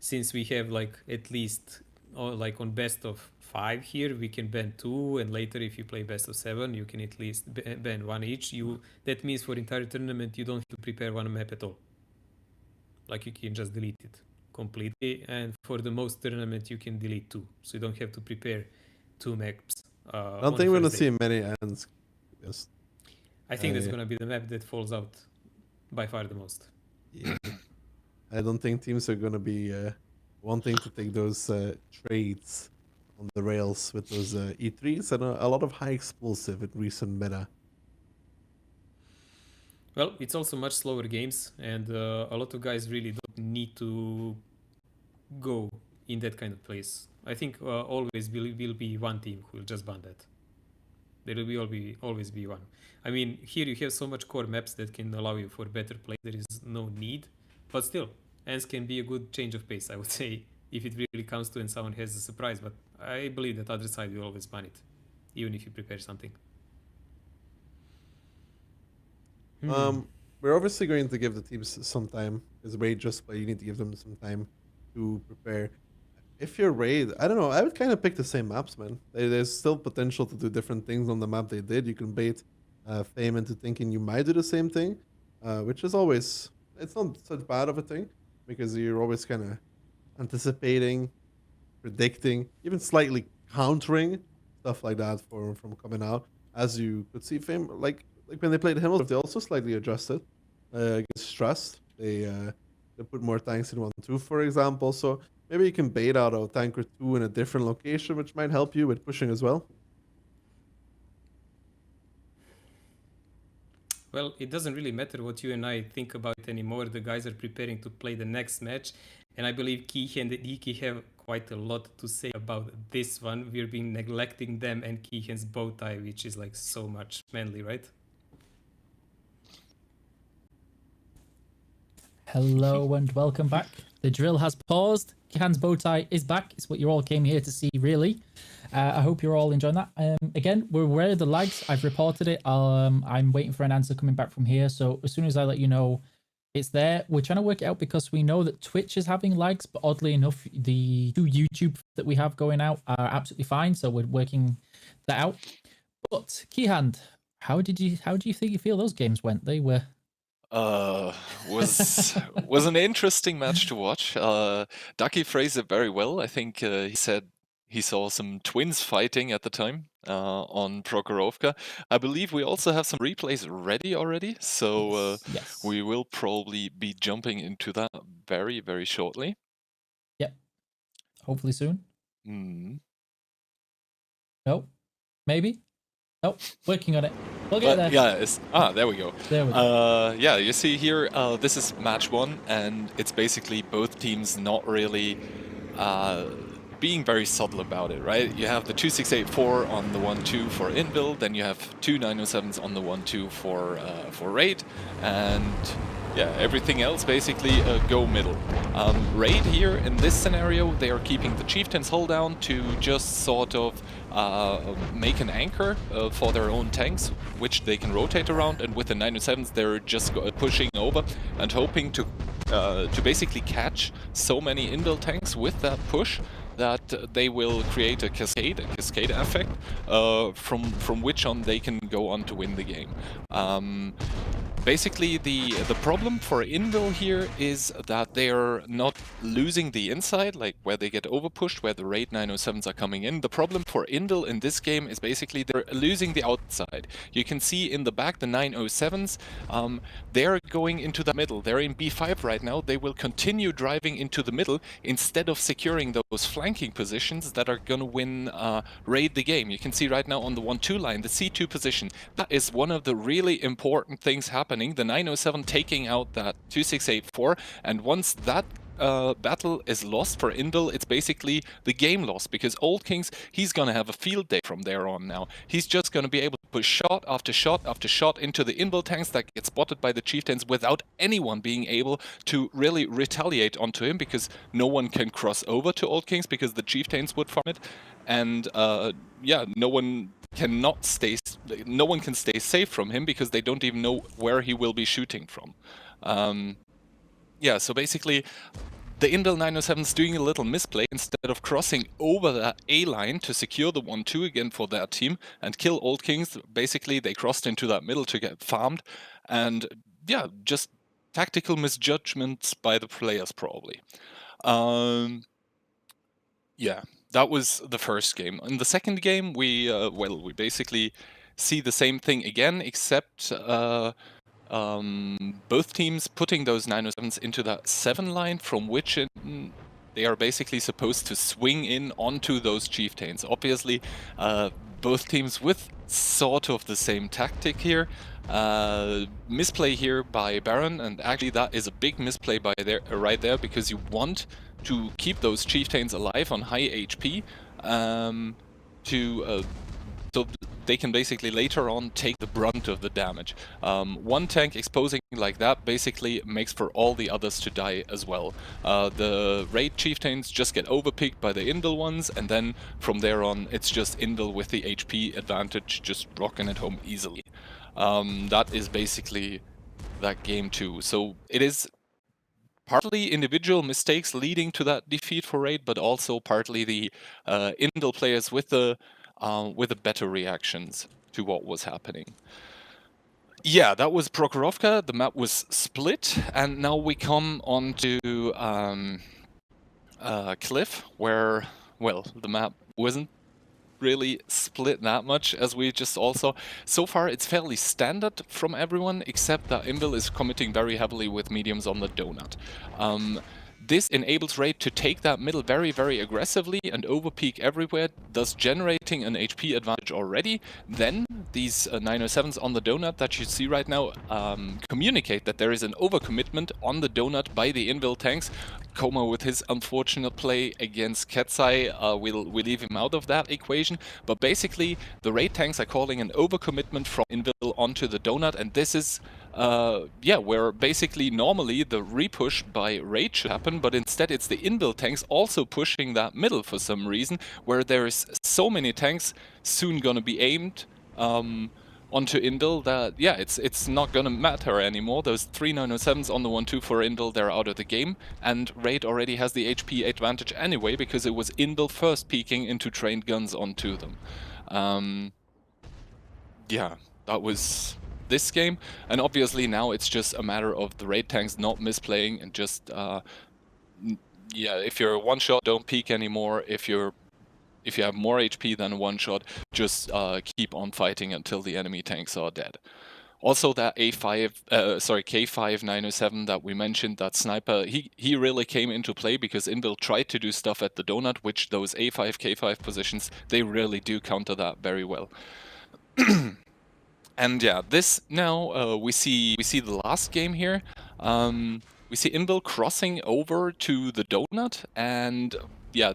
since we have like at least like on best of 5 here, we can ban 2, and later if you play best of 7, you can at least ban 1 each. That means for entire tournament you don't have to prepare one map at all. Like you can just delete it completely, and for the most tournament you can delete 2, so you don't have to prepare 2 maps. I don't think we're going to see many ends. Yes. I think that's going to be the map that falls out by far the most. Yeah. I don't think teams are going to be wanting to take those trades on the rails with those E3s and a lot of high explosive in recent meta. Well, it's also much slower games, and a lot of guys really don't need to go in that kind of place. I think always will be one team who will just ban that. There will always be one. I mean, here you have so much core maps that can allow you for better play. There is no need, but still, ENCE can be a good change of pace, I would say, if it really comes to and someone has a surprise. But I believe that other side will always ban it, even if you prepare something. We're obviously going to give the teams some time, because Raid just play. You need to give them some time to prepare. If you're Raid, I don't know. I would kind of pick the same maps, man. There's still potential to do different things on the map they did. You can bait Fame into thinking you might do the same thing, which is always, it's not such bad of a thing, because you're always kind of anticipating, predicting, even slightly countering stuff like that from coming out. As you could see, Fame, like when they played Himmel, they also slightly adjusted against Trust. They put more tanks in 1-2, for example. So maybe you can bait out a tank or 2 in a different location, which might help you with pushing as well. Well, it doesn't really matter what you and I think about it anymore. The guys are preparing to play the next match, and I believe Key and Iki have quite a lot to say about this one. We've been neglecting them and Keehan's bow tie, which is like so much manly, right? Hello and welcome back. The drill has paused. Keehan's bow tie is back. It's what you all came here to see, really. I hope you're all enjoying that. Again, we're aware of the lags. I've reported it. I'm waiting for an answer coming back from here. So as soon as I let you know it's there, we're trying to work it out because we know that Twitch is having lags, but oddly enough, the two YouTube that we have going out are absolutely fine. So we're working that out. But Keehan, how do you think you feel those games went? They were was an interesting match to watch. Ducky phrased it very well. I think he said he saw some twins fighting at the time on Prokhorovka. I believe we also have some replays ready already, so yes. we will probably be jumping into that very, very shortly. Yep. Hopefully soon. No? Maybe? Oh, working on it. We'll get there. Yeah, there we go. There we go. Yeah, you see here, this is match 1, and it's basically both teams not really being very subtle about it, right? You have the 2684 on the 1-2 for Invil, then you have two 907s on the 1-2 for Raid, and yeah, everything else basically go middle. Raid here in this scenario, they are keeping the Chieftains hull down to just sort of make an anchor for their own tanks, which they can rotate around, and with the 907s they're just pushing over and hoping to basically catch so many Invil tanks with that push that they will create a cascade effect, from which on they can go on to win the game. Basically, the problem for Invil here is that they are not losing the inside, like where they get overpushed, where the Raid 907s are coming in. The problem for Invil in this game is basically they're losing the outside. You can see in the back the 907s, they're going into the middle. They're in B5 right now. They will continue driving into the middle instead of securing those flanking positions that are going to win Raid the game. You can see right now on the 1-2 line, the C2 position. That is one of the really important things happening. The 907 taking out that 2684, and once that battle is lost for Invil, it's basically the game lost, because Old Kings, he's gonna have a field day from there on now. He's just gonna be able to push shot after shot after shot into the Invil tanks that get spotted by the Chieftains without anyone being able to really retaliate onto him, because no one can cross over to Old Kings because the Chieftains would farm it, and yeah, no one can stay safe from him because they don't even know where he will be shooting from. Yeah, so basically the Invil 907's doing a little misplay. Instead of crossing over that A line to secure the 1-2 again for their team and kill Old Kings, basically they crossed into that middle to get farmed, and yeah, just tactical misjudgments by the players probably. Yeah, that was the first game. In the second game, we basically see the same thing again, except both teams putting those 907s into that 7 line, from which they are basically supposed to swing in onto those Chieftains. Obviously, both teams with sort of the same tactic here. Misplay here by Baron, and actually that is a big misplay by right there, because you want to keep those Chieftains alive on high HP so they can basically later on take the brunt of the damage. One tank exposing like that basically makes for all the others to die as well. The Raid Chieftains just get overpicked by the Invil ones, and then from there on it's just Invil with the HP advantage just rocking it home easily. That is basically that game too. So it is partly individual mistakes leading to that defeat for Raid, but also partly the Invil players with the better reactions to what was happening. Yeah, that was Prokhorovka. The map was split, and now we come on to Cliff, where, well, the map wasn't really split that much, as we just also... So far, it's fairly standard from everyone, except that Invil is committing very heavily with mediums on the donut. This enables Raid to take that middle very, very aggressively and overpeak everywhere, thus generating an HP advantage already. Then these 907s on the donut that you see right now communicate that there is an overcommitment on the donut by the Invil tanks. Koma with his unfortunate play against Ketsai, we'll leave him out of that equation. But basically, the Raid tanks are calling an overcommitment from Invil onto the donut, and this is where basically normally the repush by Raid should happen, but instead it's the Invil tanks also pushing that middle for some reason, where there is so many tanks soon gonna be aimed onto Invil that, yeah, it's not gonna matter anymore. Those 3 907s on the 1-2 for Invil, they're out of the game, and Raid already has the HP advantage anyway, because it was Invil first peeking into trained guns onto them. Yeah, that was this game, and obviously now it's just a matter of the Raid tanks not misplaying and just, yeah, if you're one shot, don't peek anymore. If you have more HP than one shot, just keep on fighting until the enemy tanks are dead. Also, that K5 907 that we mentioned, that sniper, he really came into play because Invil tried to do stuff at the donut, which those A5 K5 positions, they really do counter that very well. And yeah, this now we see the last game here. We see Invil crossing over to the donut, and yeah,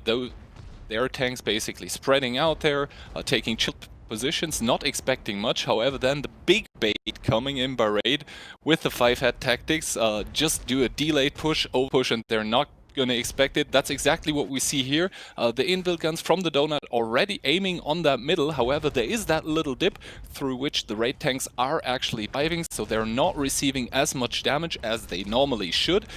their tanks basically spreading out there, taking chill positions, not expecting much. However, then the big bait coming in by Raid with the 5-head tactics, just do a delayed push, over-push, and they're not gonna expect it. That's exactly what we see here. The Invil guns from the donut already aiming on that middle. However, there is that little dip through which the Raid tanks are actually diving, so they're not receiving as much damage as they normally should.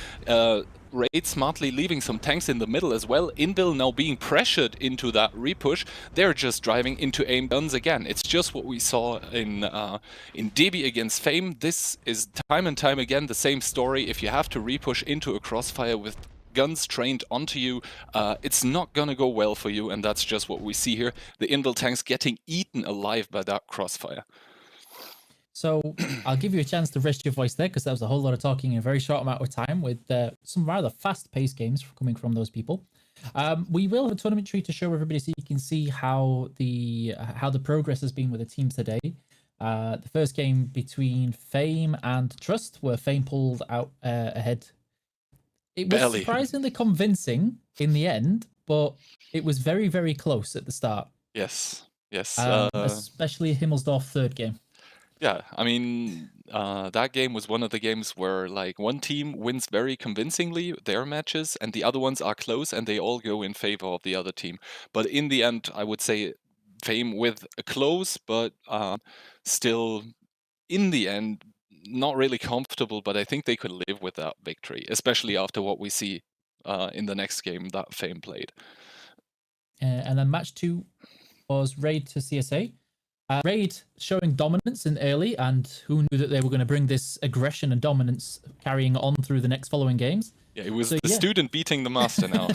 Raid smartly leaving some tanks in the middle as well. Invil now being pressured into that repush. They're just driving into aim guns again. It's just what we saw in DB against Fame. This is time and time again the same story. If you have to repush into a crossfire with guns trained onto you, it's not gonna go well for you, and that's just what we see here. The Invil tanks getting eaten alive by that crossfire. So I'll give you a chance to rest your voice there, because that was a whole lot of talking in a very short amount of time with some rather fast-paced games coming from those people. We will have a tournament tree to show everybody so you can see how the progress has been with the teams today. The first game between Fame and Trust, where Fame pulled out ahead. It was surprisingly convincing in the end, but it was very, very close at the start. Yes, yes. Especially Himmelsdorf third game. Yeah, I mean, that game was one of the games where, like, one team wins very convincingly their matches, and the other ones are close, and they all go in favor of the other team. But in the end, I would say Fame with a close, but still, in the end, not really comfortable, but I think they could live with that victory, especially after what we see in the next game that Fame played. And then match 2 was Raid to CSA. Raid showing dominance in early, and who knew that they were going to bring this aggression and dominance carrying on through the next following games. Yeah, it was the student beating the master now.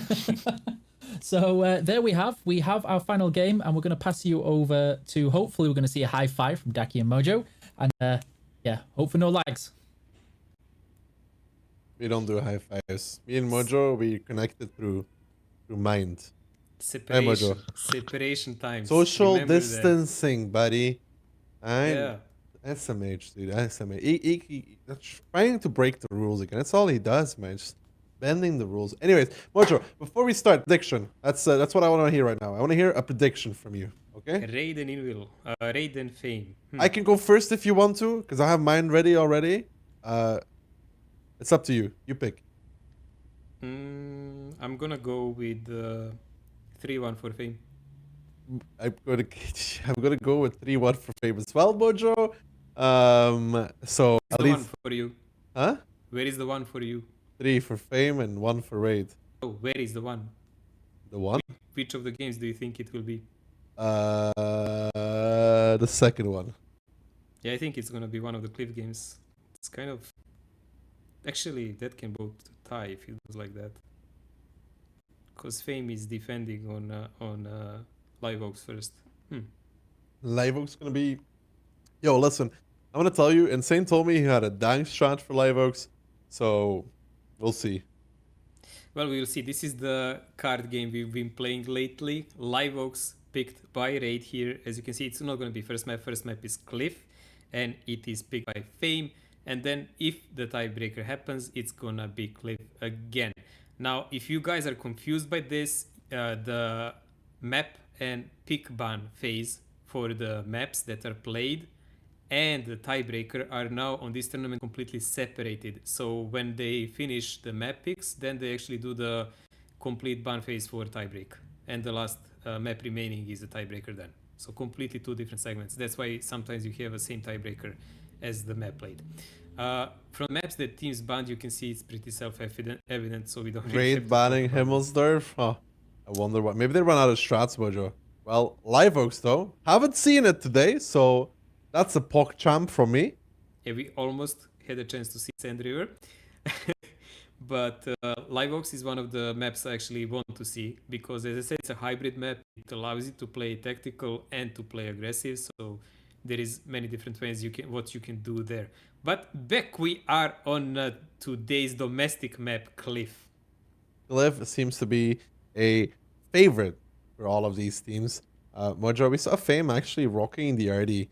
So there we have our final game, and we're going to pass you over to, hopefully we're going to see a high five from Daki and Mojo, and yeah, hope for no lags. We don't do high fives. Me and Mojo, we connected through mind. Separation time. Social distancing, buddy. Yeah. SMH, dude. SMH. He's trying to break the rules again. That's all he does, man. Just bending the rules. Anyways, Mojo, before we start, prediction. That's what I want to hear right now. I want to hear a prediction from you. Okay? Raid and Invil. Raid and Fame. I can go first if you want to, because I have mine ready already. It's up to you. You pick. I'm gonna go with 3-1 for Fame. I'm gonna go with 3-1 for Fame as well, Mojo. So at least 1 for you. Huh? Where is the 1 for you? 3 for Fame and 1 for Raid. Oh, where is the 1? The 1? Which of the games do you think it will be? The second one. Yeah, I think it's gonna be one of the Cliff games. It's kind of actually that can both tie if it was like that. Because Fame is defending on Live Oaks first. Live Oaks gonna be. Yo, listen. I'm gonna tell you. Insane told me he had a dang strat for Live Oaks, so we'll see. Well, we will see. This is the card game we've been playing lately. Live Oaks picked by Raid here. As you can see, it's not going to be first map. First map is Cliff, and it is picked by Fame. And then if the tiebreaker happens, it's going to be Cliff again. Now, if you guys are confused by this, the map and pick ban phase for the maps that are played and the tiebreaker are now on this tournament completely separated. So when they finish the map picks, then they actually do the complete ban phase for tiebreak, and the last map remaining is the tiebreaker then. So completely two different segments. That's why sometimes you have the same tiebreaker as the map played. From maps that teams banned, you can see it's pretty self-evident, so we don't really have Raid to banning talk about it. Himmelsdorf. Oh, I wonder what. Maybe they run out of strats, Mojo. Well, Live Oaks though haven't seen it today, so that's a PogChamp from me. Yeah, we almost had a chance to see Sand River. But Live Oaks is one of the maps I actually want to see, because as I said, it's a hybrid map. It allows you to play tactical and to play aggressive, so there is many different ways you can do there. But back we are on today's domestic map, Cliff. Cliff seems to be a favorite for all of these teams. Mojo, we saw Fame actually rocking the RD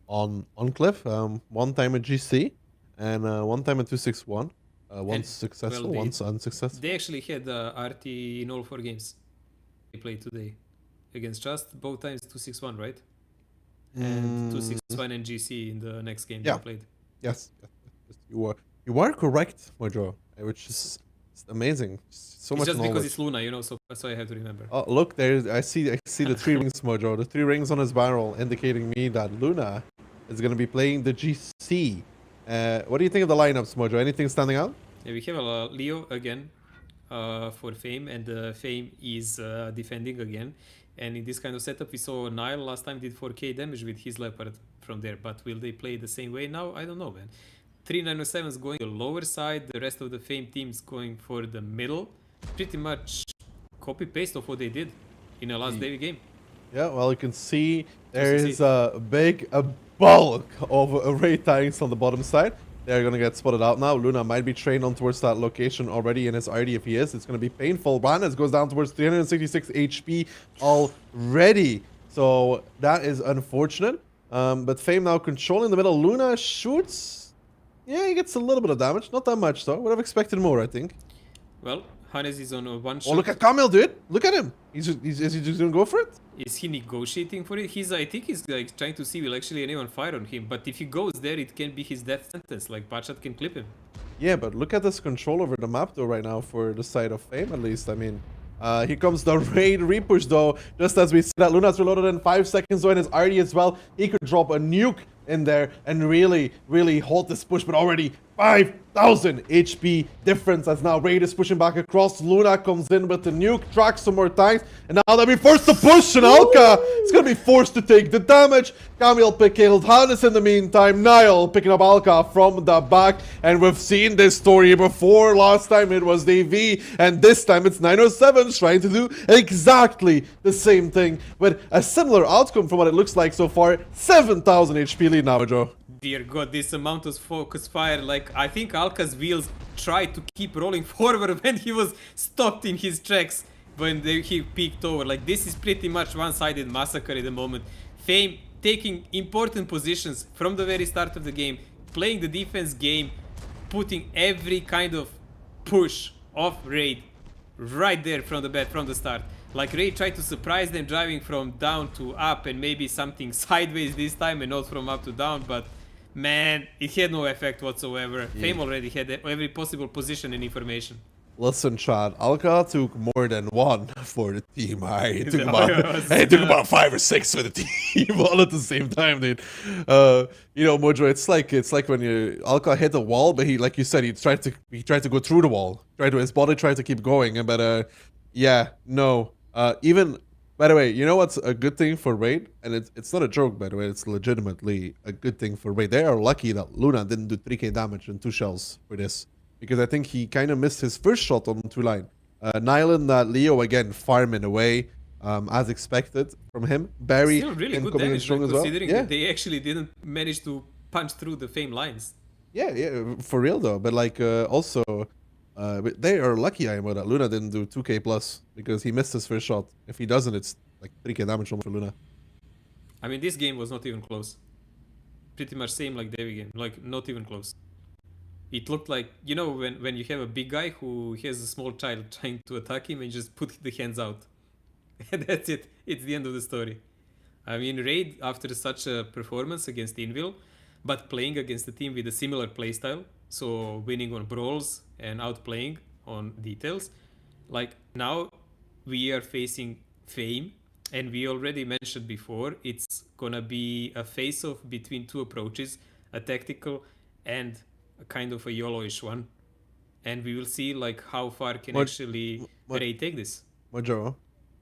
on Cliff. One time at GC and one time at 261. Once And, successful, well, once unsuccessful. They actually had RT in all 4 games they played today against Just, both times 261, right? And 261 and GC in the next game Yeah. they played. Yes, you are correct, Mojo, which is amazing. So It's much just because knowledge. it's Luna, you know, so that's why I have to remember. Oh, look, there's I see the 3 rings, Mojo. The 3 rings on his barrel indicating me that Luna is going to be playing the GC. What do you think of the lineups, Mojo? Anything standing out? Yeah, we have Leo again for Fame, and Fame is defending again. And in this kind of setup, we saw Nile last time did 4k damage with his Leopard from there. But will they play the same way now? I don't know, man. 397 is going to the lower side. The rest of the Fame team is going for the middle. Pretty much copy-paste of what they did in the last day game. Yeah, well, you can see there Just to is see. a bulk of Raid tanks on the bottom side. They're going to get spotted out now. Luna might be trained on towards that location already in his RD. If he is, it's going to be painful. Banas goes down towards 366 HP already. So that is unfortunate. But Fame now controlling the middle. Luna shoots. Yeah, he gets a little bit of damage. Not that much, though. Would have expected more, I think. Well, Hannes is on a one shot. Oh, look at Kamil, dude. Look at him. Is he just going to go for it? Is he negotiating for it? I think he's like trying to see will actually anyone fire on him. But if he goes there, it can be his death sentence. Like Bachat can clip him. Yeah, but look at this control over the map though right now for the side of Fame at least. I mean, here comes the Raid repush though. Just as we see that Luna's reloaded in 5 seconds though, and his RD as well. He could drop a nuke in there and really halt this push, but already 5,000 HP difference as now Raid is pushing back across. Luna comes in with the nuke, tracks some more tanks, and now they'll be forced to push, and Alka is going to be forced to take the damage. Kamil killed Hannes in the meantime. Niall picking up Alka from the back, and we've seen this story before. Last time it was DV, and this time it's 907 trying to do exactly the same thing with a similar outcome from what it looks like so far. 7,000 HP lead now, Joe. Dear God, this amount of focus fire. Like, I think Alka's wheels tried to keep rolling forward when he was stopped in his tracks when he peeked over. Like, this is pretty much one-sided massacre at the moment. Fame taking important positions from the very start of the game, playing the defense game, putting every kind of push of Raid right there from the start. Like, Raid tried to surprise them, driving from down to up and maybe something sideways this time and not from up to down, but man, it had no effect whatsoever. Fame already had every possible position and information. Listen, Chad, Alka took more than one for the team. He took Yeah, about 5 or 6 for the team all at the same time, dude. You know, Mojo, it's like when Alka hit the wall, but he, like you said, he tried to go through the wall. His body tried to keep going, but yeah, no. Even, by the way, you know what's a good thing for Raid? And it's not a joke, by the way. It's legitimately a good thing for Raid. They are lucky that Luna didn't do 3k damage and 2 shells for this. Because I think he kind of missed his first shot on 2 line. Nyland, Leo, again, farming away, as expected from him. Barry Still really good coming in damage, strong as well. considering Yeah. that they actually didn't manage to punch through the Fame lines. Yeah, for real though. But like, also, But they are lucky, IMO, that Luna didn't do 2k plus because he missed his first shot. If he doesn't, it's like 3k damage for Luna. I mean, this game was not even close. Pretty much same like Devi game, like not even close. It looked like, you know, when you have a big guy who has a small child trying to attack him and just put the hands out. And that's it. It's the end of the story. I mean, Raid, after such a performance against Invil, but playing against a team with a similar playstyle, so winning on brawls and outplaying on details, like now we are facing Fame, and we already mentioned before, it's gonna be a face-off between two approaches, a tactical and a kind of a YOLO-ish one. And we will see like how far can actually Raid take this. Mojo,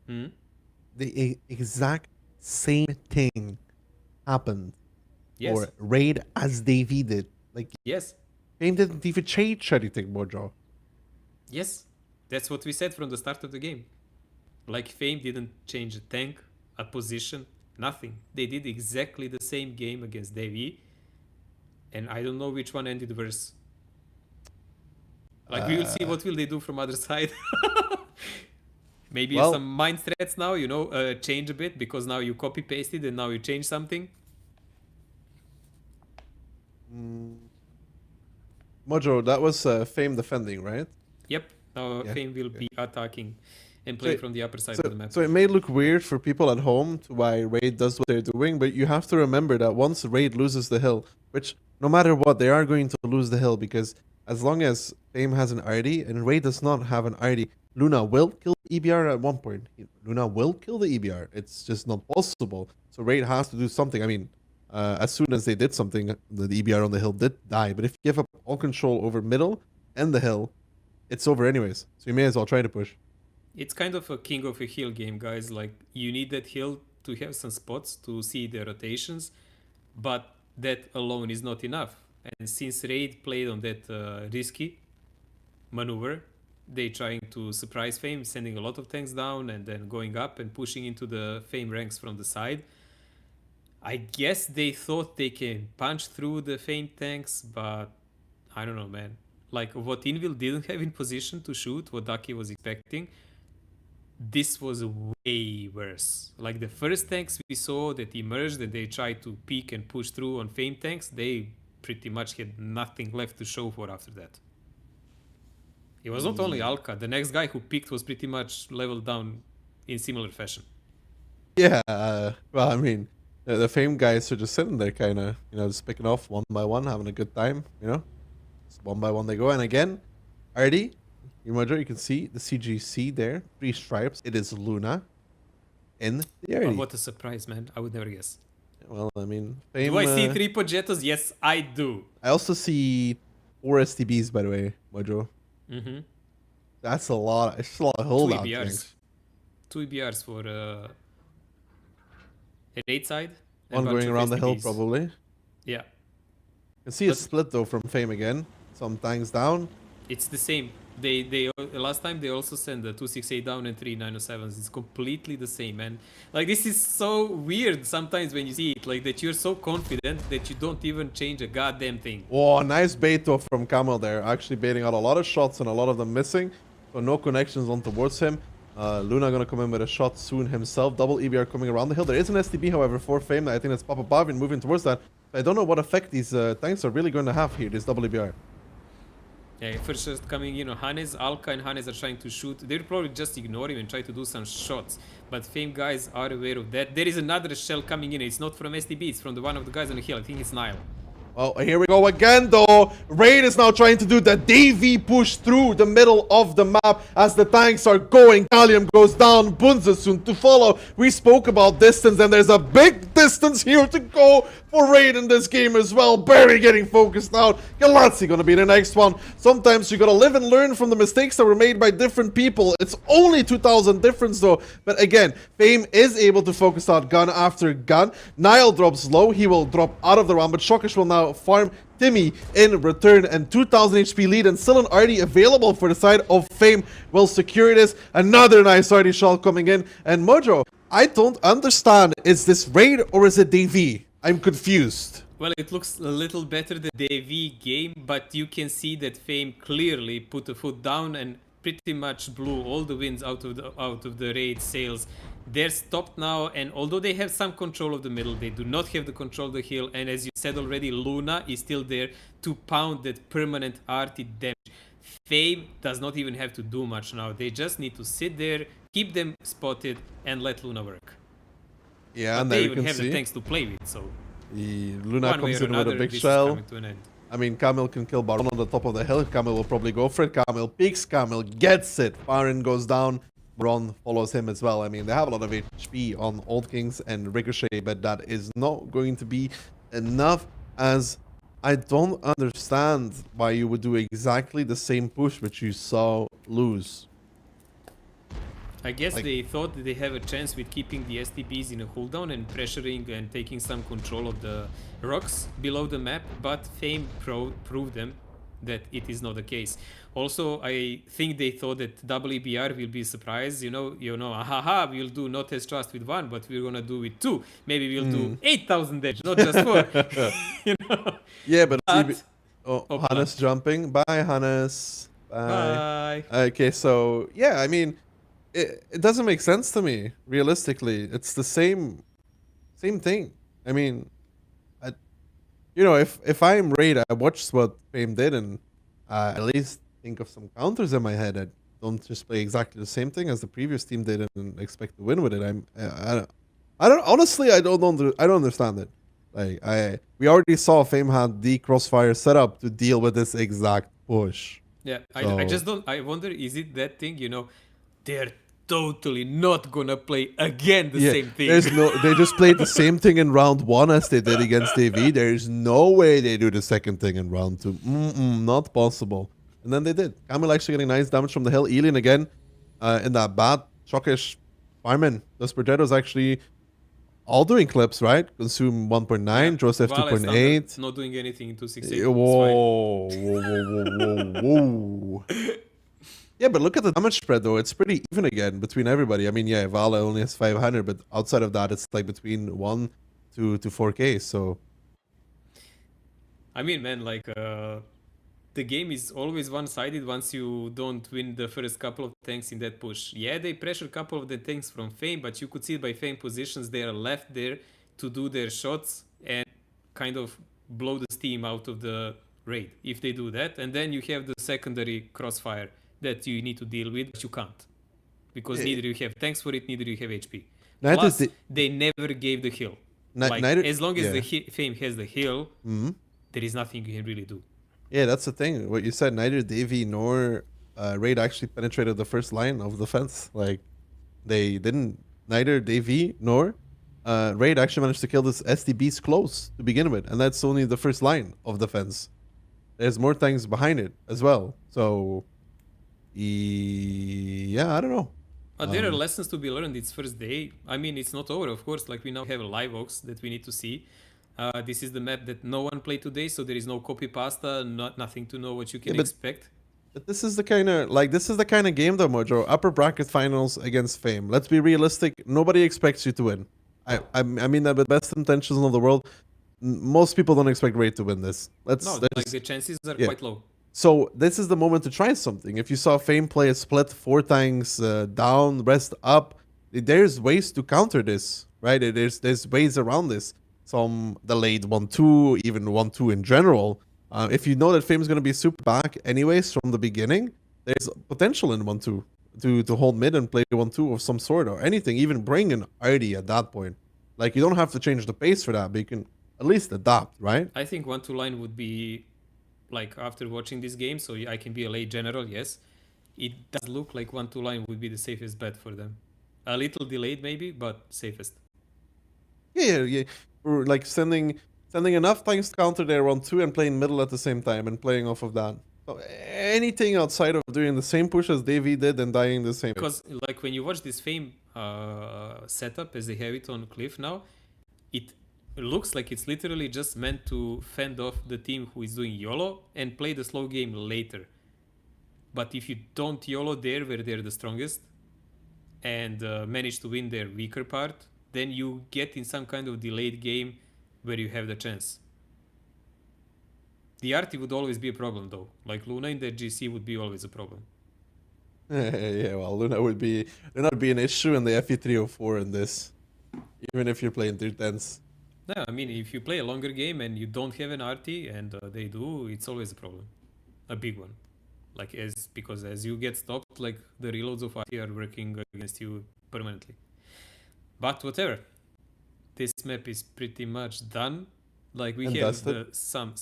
Hmm? the exact same thing happened Yes. for Raid as Davey did. Like, Yes. Fame didn't even change anything, Mojo. Yes. That's what we said from the start of the game. Like Fame didn't change a tank, a position, nothing. They did exactly the same game against Devi. And I don't know which one ended worse. Like we will see what will they do from other side. Maybe Well- some mind threats now, you know, change a bit because now you copy pasted and now you change something. Mojo, that was Fame defending, right? Yep. Now Yeah, Fame will be attacking and play from the upper side of the map. So it may look weird for people at home to why Raid does what they're doing, but you have to remember that once Raid loses the hill, which no matter what, they are going to lose the hill because as long as Fame has an RD and Raid does not have an RD, Luna will kill EBR at one point. Luna will kill the EBR. It's just not possible. So Raid has to do something. I mean, as soon as they did something, the EBR on the hill did die. But if you give up all control over middle and the hill, it's over anyways. So you may as well try to push. It's kind of a king of a hill game, guys. Like, you need that hill to have some spots to see the rotations, but that alone is not enough. And since Raid played on that risky maneuver, they trying to surprise Fame, sending a lot of tanks down and then going up and pushing into the Fame ranks from the side. I guess they thought they can punch through the Fame tanks, but I don't know, man. Like, what Invil didn't have in position to shoot, what Ducky was expecting, this was way worse. Like, the first tanks we saw that emerged and they tried to peek and push through on Fame tanks, they pretty much had nothing left to show for after that. It was not only Alka. The next guy who picked was pretty much leveled down in similar fashion. Yeah, well, I mean, the Fame guys are just sitting there kind of, you know, just picking off one by one, having a good time, you know? Just one by one they go. And again, RD, you can see the CGC there, 3 stripes. It is Luna in the RD. Oh, what a surprise, man. I would never guess. Well, I mean, Fame... Do I see 3 Progettos? Yes, I do. I also see 4 STBs, by the way, Mojo. Mm-hmm. That's a lot. It's just a lot of 2 holdout EBRs. things. 2 EBRs for Raid side. and One bunch going of around the hill, STBs. probably. You Yeah. can see a But- split, though, from Fame again. Some tanks down. It's the same. They last time they also sent the 268 down and 3 907s. It's completely the same, man. Like, this is so weird sometimes when you see it, like that you're so confident that you don't even change a goddamn thing. Oh, nice bait though from Camel there. Actually baiting out a lot of shots and a lot of them missing. So no connections on towards him. Luna gonna come in with a shot soon himself. Double EBR coming around the hill. There is an STB, however, for Fame. I think that's Papa Bavin moving towards that. I don't know what effect these tanks are really going to have here, this double EBR. Yeah, first just coming in on Hannes, Alka and Hannes are trying to shoot. They'll probably just ignore him and try to do some shots. But Fame guys are aware of that. There is another shell coming in. It's not from STB, it's from the one of the guys on the hill. I think it's Nile. Oh, here we go again, though. Raid is now trying to do the DV push through the middle of the map as the tanks are going. Gallium goes down. Bunza soon to follow. We spoke about distance, and there's a big distance here to go for Raid in this game as well. Barry getting focused out. Galatsi gonna be the next one. Sometimes you gotta live and learn from the mistakes that were made by different people. It's only 2,000 difference, though. But again, Fame is able to focus out gun after gun. Nile drops low. He will drop out of the round, but Shokish will now farm Timmy in return, and 2,000 HP lead and still an RD available for the side of Fame will secure this. Another nice RD shot coming in. And Mojo, I don't understand, is this Raid or is it DV? I'm confused. Well, it looks a little better than the AV game, but you can see that Fame clearly put a foot down and pretty much blew all the wins out of the raid sales. They're stopped now, and although they have some control of the middle, they do not have the control of the hill. And as you said already, Luna is still there to pound that permanent RT damage. Fame does not even have to do much now. They just need to sit there, keep them spotted, and let Luna work. Yeah, But and they there you even can have the see tanks to play with, so Luna one way comes or in with a another, big this is shell. coming to an end. I mean, Camille can kill Baron on the top of the hill. Camille will probably go for it. Camille peeks. Camille gets it. Baron goes down. Baron follows him as well. I mean, they have a lot of HP on Old Kings and Ricochet, but that is not going to be enough, as I don't understand why you would do exactly the same push which you saw lose. I guess Like- they thought that they have a chance with keeping the STBs in a cooldown and pressuring and taking some control of the rocks below the map, but Fame proved them that it is not the case. Also, I think they thought that WBR will be surprised. You know, ahaha, we'll do not as trust with one, but we're gonna do with two. Maybe we'll do 8,000 damage, not just 4. You know? Yeah, but But- oh, Hopla. Hannes jumping. Bye, Hannes. Bye. Bye. Okay, so yeah, I mean, it doesn't make sense to me. Realistically, it's the same thing. I mean, if I'm Raid, I watched what Fame did, and at least think of some counters in my head. I don't just play exactly the same thing as the previous team did and expect to win with it. I don't honestly. I don't understand it. Like we already saw Fame had the Crossfire set up to deal with this exact push. Yeah, I So- just don't. I wonder, is it that thing? You know, they're totally not gonna play again the same thing. They just played the same thing in round 1 as they did against AV. There's no way they do the second thing in round 2. Not possible. And then they did. Camille actually getting nice damage from the hill. Elian again in that bad shockish fireman. Those projectiles actually all doing clips, right? Consume 1.9, Joseph Vale standard, 2.8. not doing anything in 268. Whoa. Yeah, but look at the damage spread though. It's pretty even again between everybody. I mean, yeah, Vale only has 500, but outside of that, it's like between 1 to 4K. So I mean, man, like the game is always one-sided once you don't win the first couple of tanks in that push. Yeah, they pressure a couple of the tanks from Fame, but you could see by Fame positions they are left there to do their shots and kind of blow the steam out of the raid if they do that. And then you have the secondary Crossfire that you need to deal with, but you can't, because Yeah. neither you have tanks for it, neither you have HP. Neither Plus, did- they never gave the heal. Like, neither- as long as yeah. the Fame has the heal, Mhm. there is nothing you can really do. Yeah, that's the thing. What you said, neither Davy nor Raid actually penetrated the first line of defense. Like, they didn't. Neither Davy nor Raid actually managed to kill this STBs close to begin with, and that's only the first line of defense. There's more things behind it as well. So, yeah, I don't know. But there are lessons to be learned. It's first day. I mean, it's not over, of course. Like, we now have a live ox that we need to see. This is the map that no one played today, so there is no copy pasta, nothing to know what you can Yeah, but- expect. But this is the kind of game though, Mojo. Upper bracket finals against Fame. Let's be realistic. Nobody expects you to win. I mean that with best intentions in the world. Most people don't expect Raid to win this. No, Let's like the chances are yeah. quite low. So this is the moment to try something. If you saw Fame play a split 4 tanks down, rest up, there's ways to counter this, right? There's ways around this. Some delayed 1-2, even 1-2 in general. If you know that Fame is going to be super back anyways from the beginning, there's potential in 1-2 to hold mid and play 1-2 of some sort or anything. Even bring an ID at that point. Like, you don't have to change the pace for that, but you can at least adapt, right? I think 1-2 line would be, like, after watching this game, so I can be a late general, yes. It does look like 1-2 line would be the safest bet for them. A little delayed maybe, but safest. Yeah. Or like sending enough tanks to counter their 1-2 and playing middle at the same time and playing off of that. So anything outside of doing the same push as Davey did and dying the same. Because, like, when you watch this Fame setup as they have it on Cliff now, it looks like it's literally just meant to fend off the team who is doing YOLO and play the slow game later. But if you don't YOLO there where they're the strongest and manage to win their weaker part, then you get in some kind of delayed game where you have the chance. The RT would always be a problem though. Like Luna in the GC would be always a problem. Yeah, well, Luna would be an issue in the FE304 in this, even if you're playing 310s. No, I mean if you play a longer game and you don't have an RT and they do, it's always a problem, a big one. Like because as you get stopped, like the reloads of RT are working against you permanently. But whatever, this map is pretty much done. Like we And have dusted. some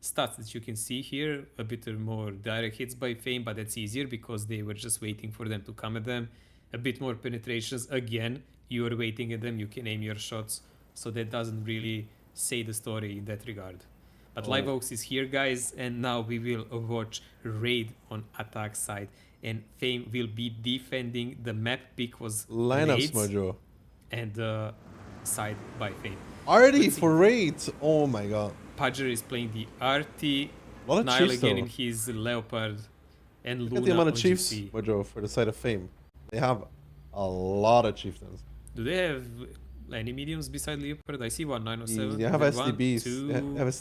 stats that you can see here, a bit more direct hits by Fame, but that's easier because they were just waiting for them to come at them. A bit more penetrations. Again, you are waiting at them, you can aim your shots, so that doesn't really say the story in that regard. But Live Oaks is here, guys, and now we will watch Raid on attack side, and Fame will be defending. The map pick was Lineups, Raids Mojo. and side by Fame. Already Let's see. for raids. Oh my god. Pudger is playing the RT, What a Nile Chiefs again though. in his Leopard, and Look Luna at the amount on of Chiefs, GC. Mojo, for the side of Fame. They have a lot of chieftains. Do they have any mediums beside Leopard? I see one 907. They have One, STBs. two,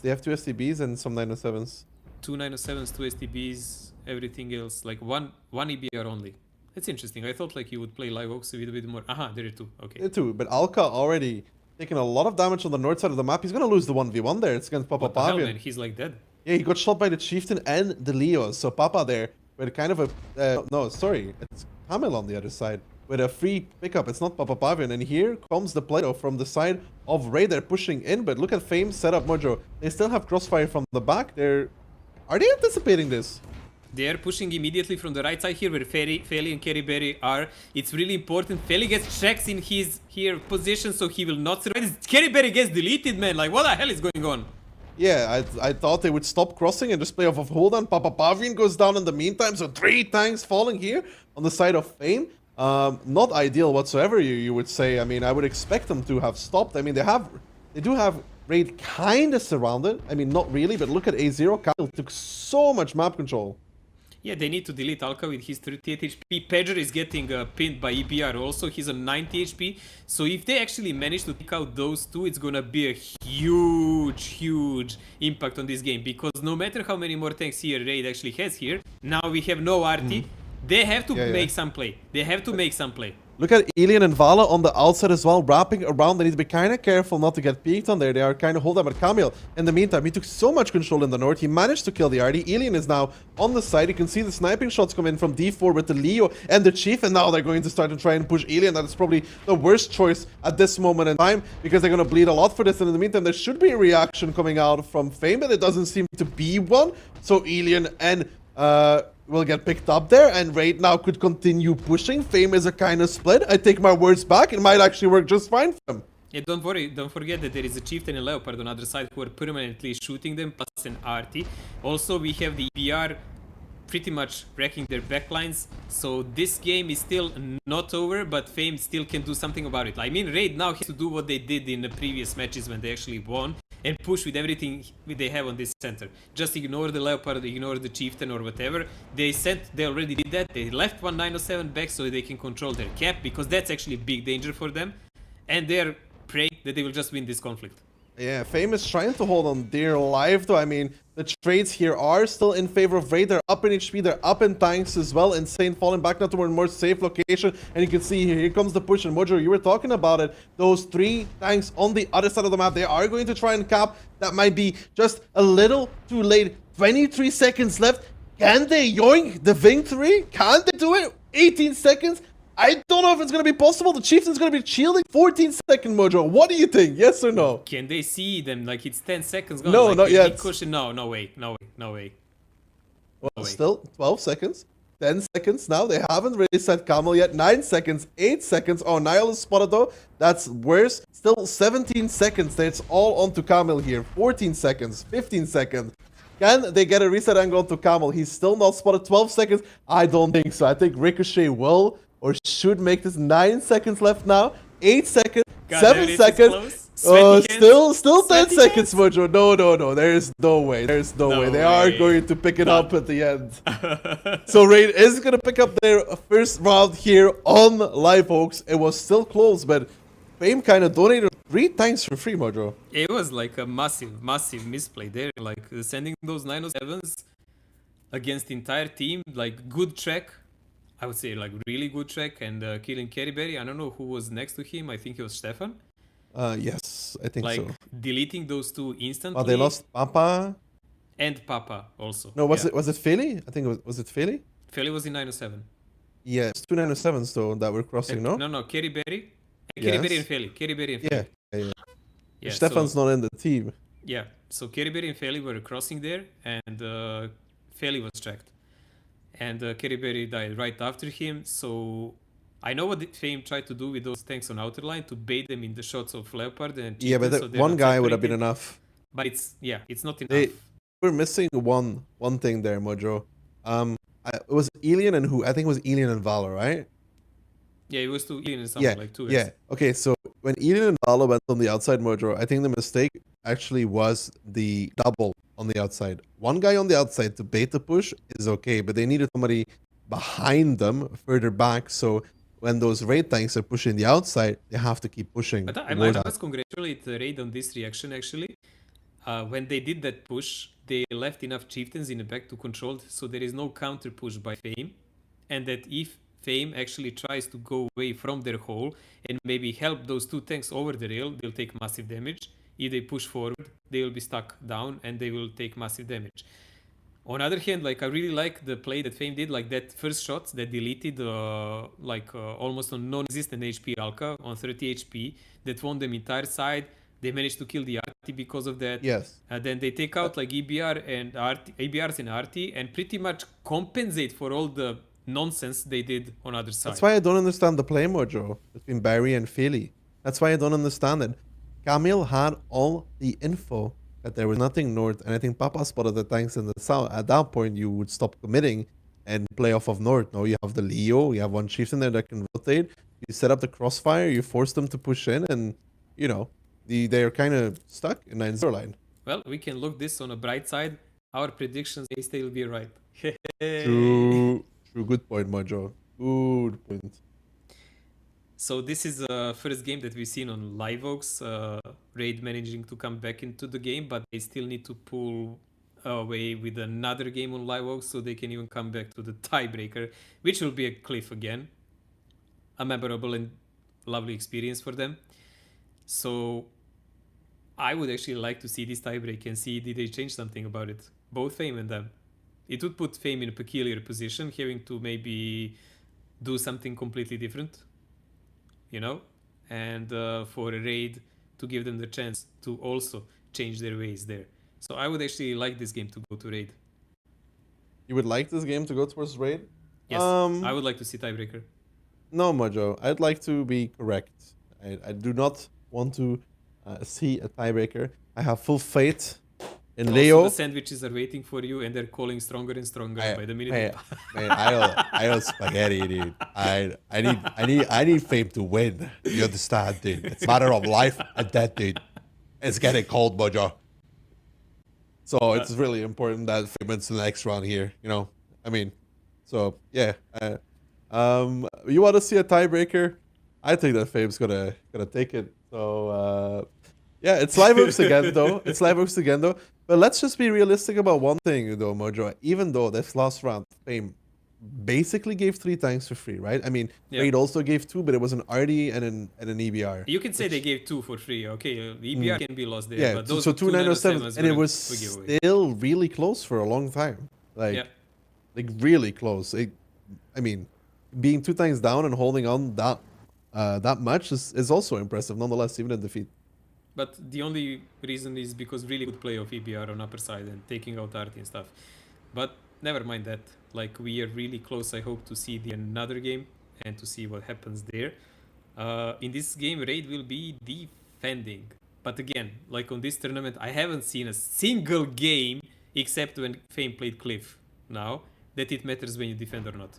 They have 2 STBs and some 907s. two 907s, two STBs, everything else. Like one EBR only. That's interesting. I thought like you would play Live Oaks with a bit more. Aha, there are two. Okay. They too, but Alka already taking a lot of damage on the north side of the map. He's gonna lose the 1v1 there. It's against Papa What the hell, man? Pavian. He's like dead. Yeah, he got shot by the Chieftain and the Leo. So Papa there with kind of a no, sorry, it's Camel on the other side with a free pickup. It's not Papa Pavian, and here comes the play from the side of Raid. They're pushing in, but look at Fame setup, Mojo. They still have Crossfire from the back. Are they anticipating this? They are pushing immediately from the right side here where Feli and Kerryberry are. It's really important. Feli gets checks in his here position so he will not survive. Kerryberry gets deleted, man. Like, what the hell is going on? Yeah, I thought they would stop crossing and just play off of hold on. Papa Pavian goes down in the meantime, so 3 tanks falling here on the side of Fame. Not ideal whatsoever, you would say. I mean, I would expect them to have stopped. I mean, they do have Raid kind of surrounded. I mean, not really, but look at A0. Kyle took so much map control. Yeah, they need to delete Alka with his 38 HP. Pedger is getting pinned by EBR also. He's on 90 HP. So if they actually manage to take out those two, it's gonna be a huge impact on this game. Because no matter how many more tanks here Raid actually has here, now we have no RT. They have to make some play. They have to make some play. Look at Elian and Vala on the outside as well, wrapping around. They need to be kind of careful not to get peeked on there. They are kind of holding up at Camille. In the meantime, he took so much control in the north. He managed to kill the RD. Elian is now on the side. You can see the sniping shots come in from D4 with the Leo and the Chief. And now they're going to start to try and push Elian. That is probably the worst choice at this moment in time because they're going to bleed a lot for this. And in the meantime, there should be a reaction coming out from Fame, but it doesn't seem to be one. So Elian and will get picked up there, and Raid now could continue pushing. Fame is a kind of split. I take my words back. It might actually work just fine for them. Yeah, don't worry, don't forget that there is a Chieftain and Leopard on the other side who are permanently shooting them, plus an RT. Also, we have the EBR pretty much wrecking their backlines, so this game is still not over, but Fame still can do something about it. I mean, Raid now has to do what they did in the previous matches when they actually won, and push with everything they have on this center. Just ignore the Leopard, ignore the Chieftain or whatever. They already did that. They left 197 back so they can control their cap, because that's actually a big danger for them. And they're praying that they will just win this conflict. Yeah, Fame is trying to hold on dear life though. I mean, the trades here are still in favor of Raid. They're up in HP, they're up in tanks as well. Insane falling back now to a more safe location. And you can see here comes the push. And Mojo, you were talking about it. Those 3 tanks on the other side of the map, they are going to try and cap. That might be just a little too late. 23 seconds left. Can they yoink the victory? Can they do it? 18 seconds? I don't know if it's going to be possible. The Chieftain's going to be shielding 14-second, Mojo. What do you think? Yes or no? Can they see them? Like, it's 10 seconds gone. No, like, not yet. Cushion. No way. Well, No way. still 12 seconds. 10 seconds now. They haven't really set Camel yet. 9 seconds. 8 seconds. Oh, Nile is spotted though. That's worse. Still 17 seconds. That's all onto Camel here. 14 seconds. 15 seconds. Can they get a reset angle onto Camel? He's still not spotted. 12 seconds. I don't think so. I think Ricochet will or should make this. 9 seconds left now. 8 seconds. God, 7 seconds. Still 10 seconds, Mojo. No. There's no way. There's no way. They are going to pick it up at the end. So Raid is going to pick up their first round here on Live Oaks. It was still close, but Fame kind of donated 3 tanks for free, Mojo. It was like a massive misplay there. Like sending those 907s against the entire team, like good track. I would say like really good track, and killing Kerryberry. I don't know who was next to him. I think it was Stefan. Yes, I think Like so. deleting those two instantly. Oh, they lost Papa. And Papa also. No, was Yeah. it Philly? I think was it Philly? Feli was in 907. Yes, 2 907s though that were crossing. No. No, Kerryberry. Yes. Kerryberry and Feli. Kerryberry and Feli. Yeah. Yeah. Yeah, Stefan's not in the team. Yeah, so Kerryberry and Feli were crossing there, and Feli was tracked. And Kerryberry died right after him, so I know what the Fame tried to do with those tanks on outer line to bait them in the shots of Leopard and Yeah, but Chieftain, that so they're one not guy would have been separated. enough. But it's not enough. They- We're missing one thing there, Mojo. It was Elian and who? I think it was Elian and Valor, right? Yeah, it was to Ian and something Yeah, like 2x. yeah. Okay, so when Elian and Valor went on the outside, Mojo, I think the mistake actually was the double on the outside. One guy on the outside to bait the push is okay, but they needed somebody behind them further back. So when those raid tanks are pushing the outside, they have to keep pushing. But I towards must congratulate the Raid on this reaction actually. When they did that push, they left enough chieftains in the back to control, so there is no counter push by Fame. And that if Fame actually tries to go away from their hole and maybe help those two tanks over the rail, they'll take massive damage. If they push forward, they will be stuck down and they will take massive damage. On the other hand, like I really like the play that Fame did, like that first shot that deleted almost on non-existent HP Alka on 30 HP that won them entire side. They managed to kill the RT because of that. Yes. And then they take out like EBR and RT, ABRs and RT and pretty much compensate for all the nonsense they did on other side. That's why I don't understand the play, Mojo, between Barry and Philly. That's why I don't understand it. Camille had all the info that there was nothing north, and I think Papa spotted the tanks in the south. At that point, you would stop committing and play off of north. No, you have the Leo, you have one chieftain there that can rotate. You set up the crossfire, you force them to push in, and you know they're kind of stuck in 9-0 line. Well, we can look this on a bright side. Our predictions, they still be right. True, good point, Mojo. Good point. So this is the first game that we've seen on Live Oaks. Raid managing to come back into the game, but they still need to pull away with another game on Live Oaks so they can even come back to the tiebreaker, which will be a cliff again. A memorable and lovely experience for them. So I would actually like to see this tiebreak and see did they change something about it, both Fame and them. It would put Fame in a peculiar position, having to maybe do something completely different, you know, and for a Raid to give them the chance to also change their ways there. So I would actually like this game to go to Raid. You would like this game to go towards raid? Yes, I would like to see tiebreaker. No, Mojo. I'd like to be correct. I do not want to see a tiebreaker. I have full faith in Also, Leo. the sandwiches are waiting for you, and they're calling stronger and stronger by the minute. Man, I owe spaghetti, dude. I need Fame to win. You understand, dude? It's a matter of life and death, dude. It's getting cold, Mojo. So it's really important that Fame wins the next round here. You know, I mean, so yeah. You want to see a tiebreaker? I think that Fame's gonna take it. So yeah, it's Live Oaks again though. It's Live Oaks again though. But let's just be realistic about one thing though, Mojo. Even though this last round, Fame basically gave 3 tanks for free, right? I mean, Yeah. Raid also gave 2, but it was an RD and an EBR. You can say they gave 2 for free, okay? EBR can be lost there, Yeah, but those so 2 2 907s, 907s and it were was a giveaway. still really close for a long time. Yeah. Like really close. I mean, being 2 times down and holding on that much is also impressive, nonetheless, even in defeat. But the only reason is because really good play of EBR on upper side and taking out Arty and stuff. But never mind that. Like, we are really close, I hope, to see another game and to see what happens there. In this game, Raid will be defending. But again, like on this tournament, I haven't seen a single game except when Fame played Cliff now that it matters when you defend or not.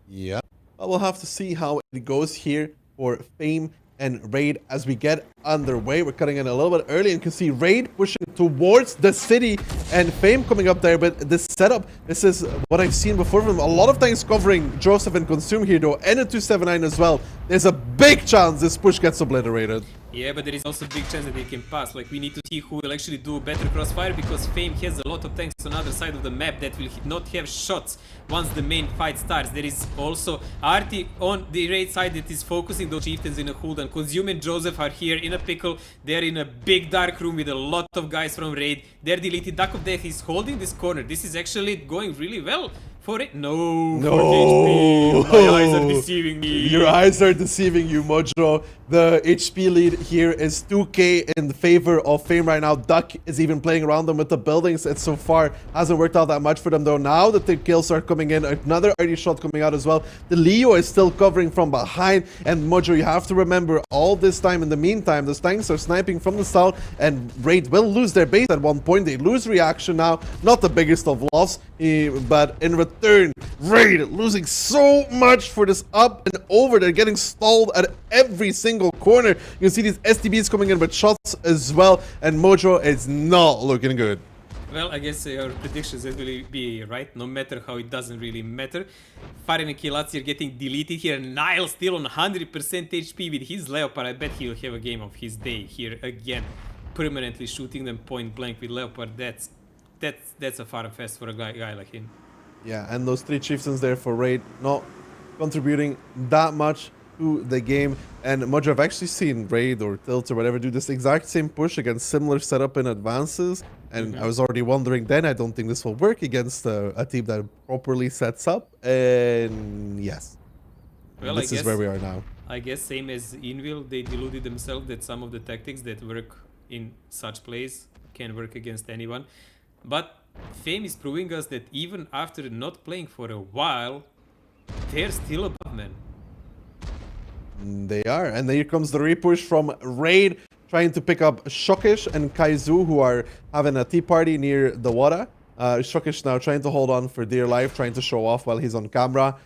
Yeah. Well, we'll have to see how it goes here for Fame and Raid as we get underway. We're cutting in a little bit early and can see Raid pushing towards the city and Fame coming up there. But this setup, this is what I've seen before from a lot of times covering Joseph and Consume here though, and a 279 as well. There's a big chance this push gets obliterated. Yeah, but there is also a big chance that they can pass. Like, we need to see who will actually do better crossfire, because Fame has a lot of tanks on the other side of the map that will not have shots once the main fight starts. There is also Artie on the Raid side that is focusing those chieftains in a hold, and Consume and Joseph are here in a pickle. They're in a big dark room with a lot of guys from Raid. They're deleted. Duck of Death is holding this corner. This is actually going really well for it. No, No. for HP. My eyes are deceiving me. Your eyes are deceiving you, Mojo. The HP lead here is 2k in favor of Fame right now. Duck is even playing around them with the buildings. It so far hasn't worked out that much for them though. Now that the kills are coming in, another early shot coming out as well. The Leo is still covering from behind. And Mojo, you have to remember, all this time in the meantime, the tanks are sniping from the south, and Raid will lose their base at one point. They lose reaction now. Not the biggest of loss, but in return, Raid losing so much for this up and over. They're getting stalled at every single corner. You can see these STBs coming in with shots as well, and Mojo is not looking good. Well, I guess our predictions will be right, no matter how it doesn't really matter. Faren and Kilatsi are getting deleted here. Nile still on 100% HP with his Leopard. I bet he'll have a game of his day here again. Permanently shooting them point blank with Leopard. That's a far and fast for a guy like him. Yeah, and those 3 chieftains there for Raid, not contributing that much to the game. And Mojo, I've actually seen Raid or Tilt or whatever do this exact same push against similar setup in advances. And I was already wondering then, I don't think this will work against a team that properly sets up. And yes, Well, this is where we are now. I guess same as Invil, they deluded themselves that some of the tactics that work in such plays can work against anyone. But Fame is proving us that even after not playing for a while, they're still above, man. They are. And here comes the repush from Raid, trying to pick up Shokish and Kaizu, who are having a tea party near the water. Shokish now trying to hold on for dear life, trying to show off while he's on camera.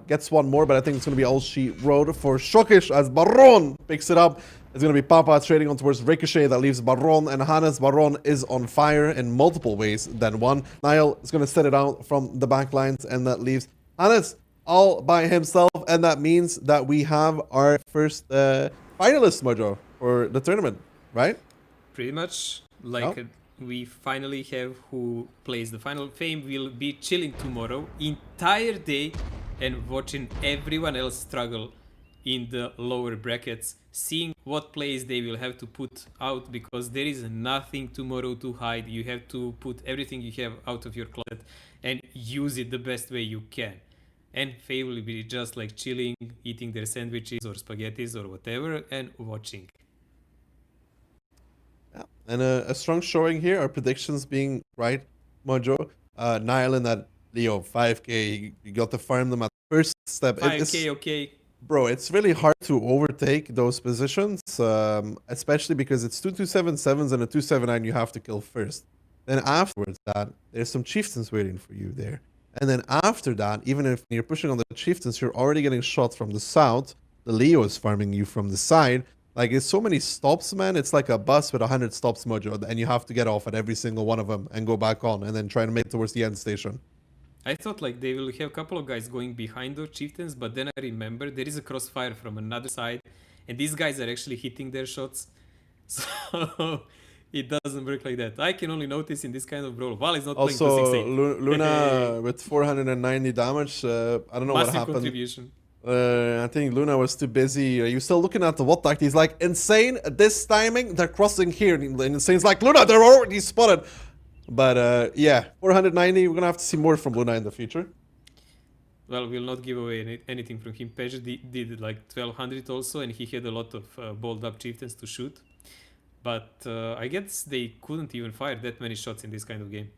Gets one more, but I think it's going to be all she wrote for Shokish as Baron picks it up. It's going to be Papa trading on towards Ricochet that leaves Baron and Hannes. Baron is on fire in multiple ways than one. Nile is going to set it out from the back lines, and that leaves Hannes all by himself. And that means that we have our first finalist, Mojo, for the tournament, right? Pretty much. Like, we finally have who plays the final. Fame will be chilling tomorrow, entire day, and watching everyone else struggle in the lower brackets, seeing what plays they will have to put out, because there is nothing tomorrow to hide. You have to put everything you have out of your closet and use it the best way you can. And Faye will be just like chilling, eating their sandwiches or spaghettis or whatever, and watching. Yeah. And a strong showing here. Our predictions being right, Mojo. Nile and that Leo 5k. You got to farm them at first step. 5k, okay. Bro, it's really hard to overtake those positions, especially because it's 2 277s and a 279 you have to kill first. Then afterwards that, there's some chieftains waiting for you there. And then after that, even if you're pushing on the chieftains, you're already getting shots from the south. The Leo is farming you from the side. Like, it's so many stops, man. It's like a bus with 100 stops, Mojo, and you have to get off at every single one of them and go back on and then try to make it towards the end station. I thought like they will have a couple of guys going behind those chieftains, but then I remember there is a crossfire from another side, and these guys are actually hitting their shots. So it doesn't work like that. I can only notice in this kind of brawl. Val is not playing Also, 268. Luna with 490 damage. I don't know what Massive happened. contribution. I think Luna was too busy. Are you still looking at the what tactic? He's like, Insane, this timing, they're crossing here. And Insane's like, Luna, they're already spotted. But yeah, 490, we're going to have to see more from Luna in the future. Well, we'll not give away anything from him. Pej did like 1200 also, and he had a lot of balled up chieftains to shoot. But I guess they couldn't even fire that many shots in this kind of game.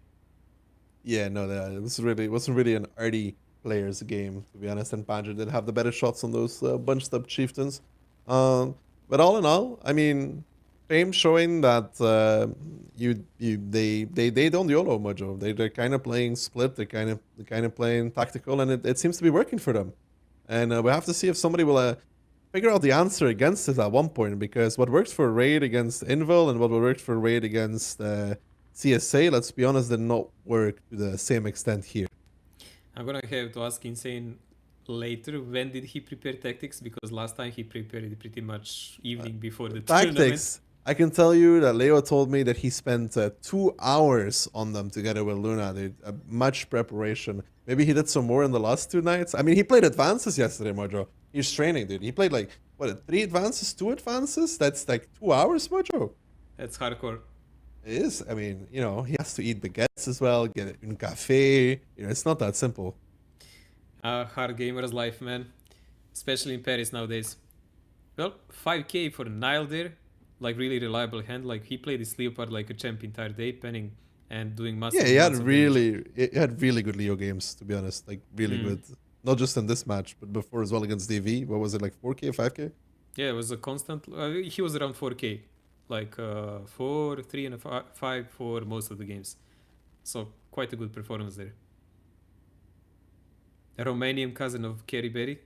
Yeah, no, it wasn't really an arty player's game, to be honest. And Badger did have the better shots on those bunched up chieftains. But all in all, I mean, Fame showing that they don't YOLO, Mojo. They're kind of playing split. They're kind of playing tactical, and it seems to be working for them. And we have to see if somebody will figure out the answer against it at one point, because what works for Raid against Invil and what worked for Raid against CSA, let's be honest, did not work to the same extent here. I'm gonna have to ask Insane later, when did he prepare tactics? Because last time he prepared it pretty much evening before the tournament. Tactics. I can tell you that Leo told me that he spent 2 hours on them together with Luna. Dude, much preparation. Maybe he did some more in the last 2 nights. I mean, he played advances yesterday, Mojo. He's training, dude. He played like, what, 3 advances, 2 advances? That's like 2 hours, Mojo. That's hardcore. It is. I mean, you know, he has to eat baguettes as well, get un café. You know, it's not that simple. Hard gamer's life, man. Especially in Paris nowadays. Well, 5k for Nile there. Like, really reliable hand. Like, he played his Leopard like a champ entire day, penning and doing massive. Yeah, he had damage. really good Leo games, to be honest. Like, really good. Not just in this match, but before as well against DV. What was it, like 4k, 5k? Yeah, it was a constant. He was around 4k. Like 4, 3, and 5 for most of the games. So, quite a good performance there. A Romanian cousin of Kerry Berry.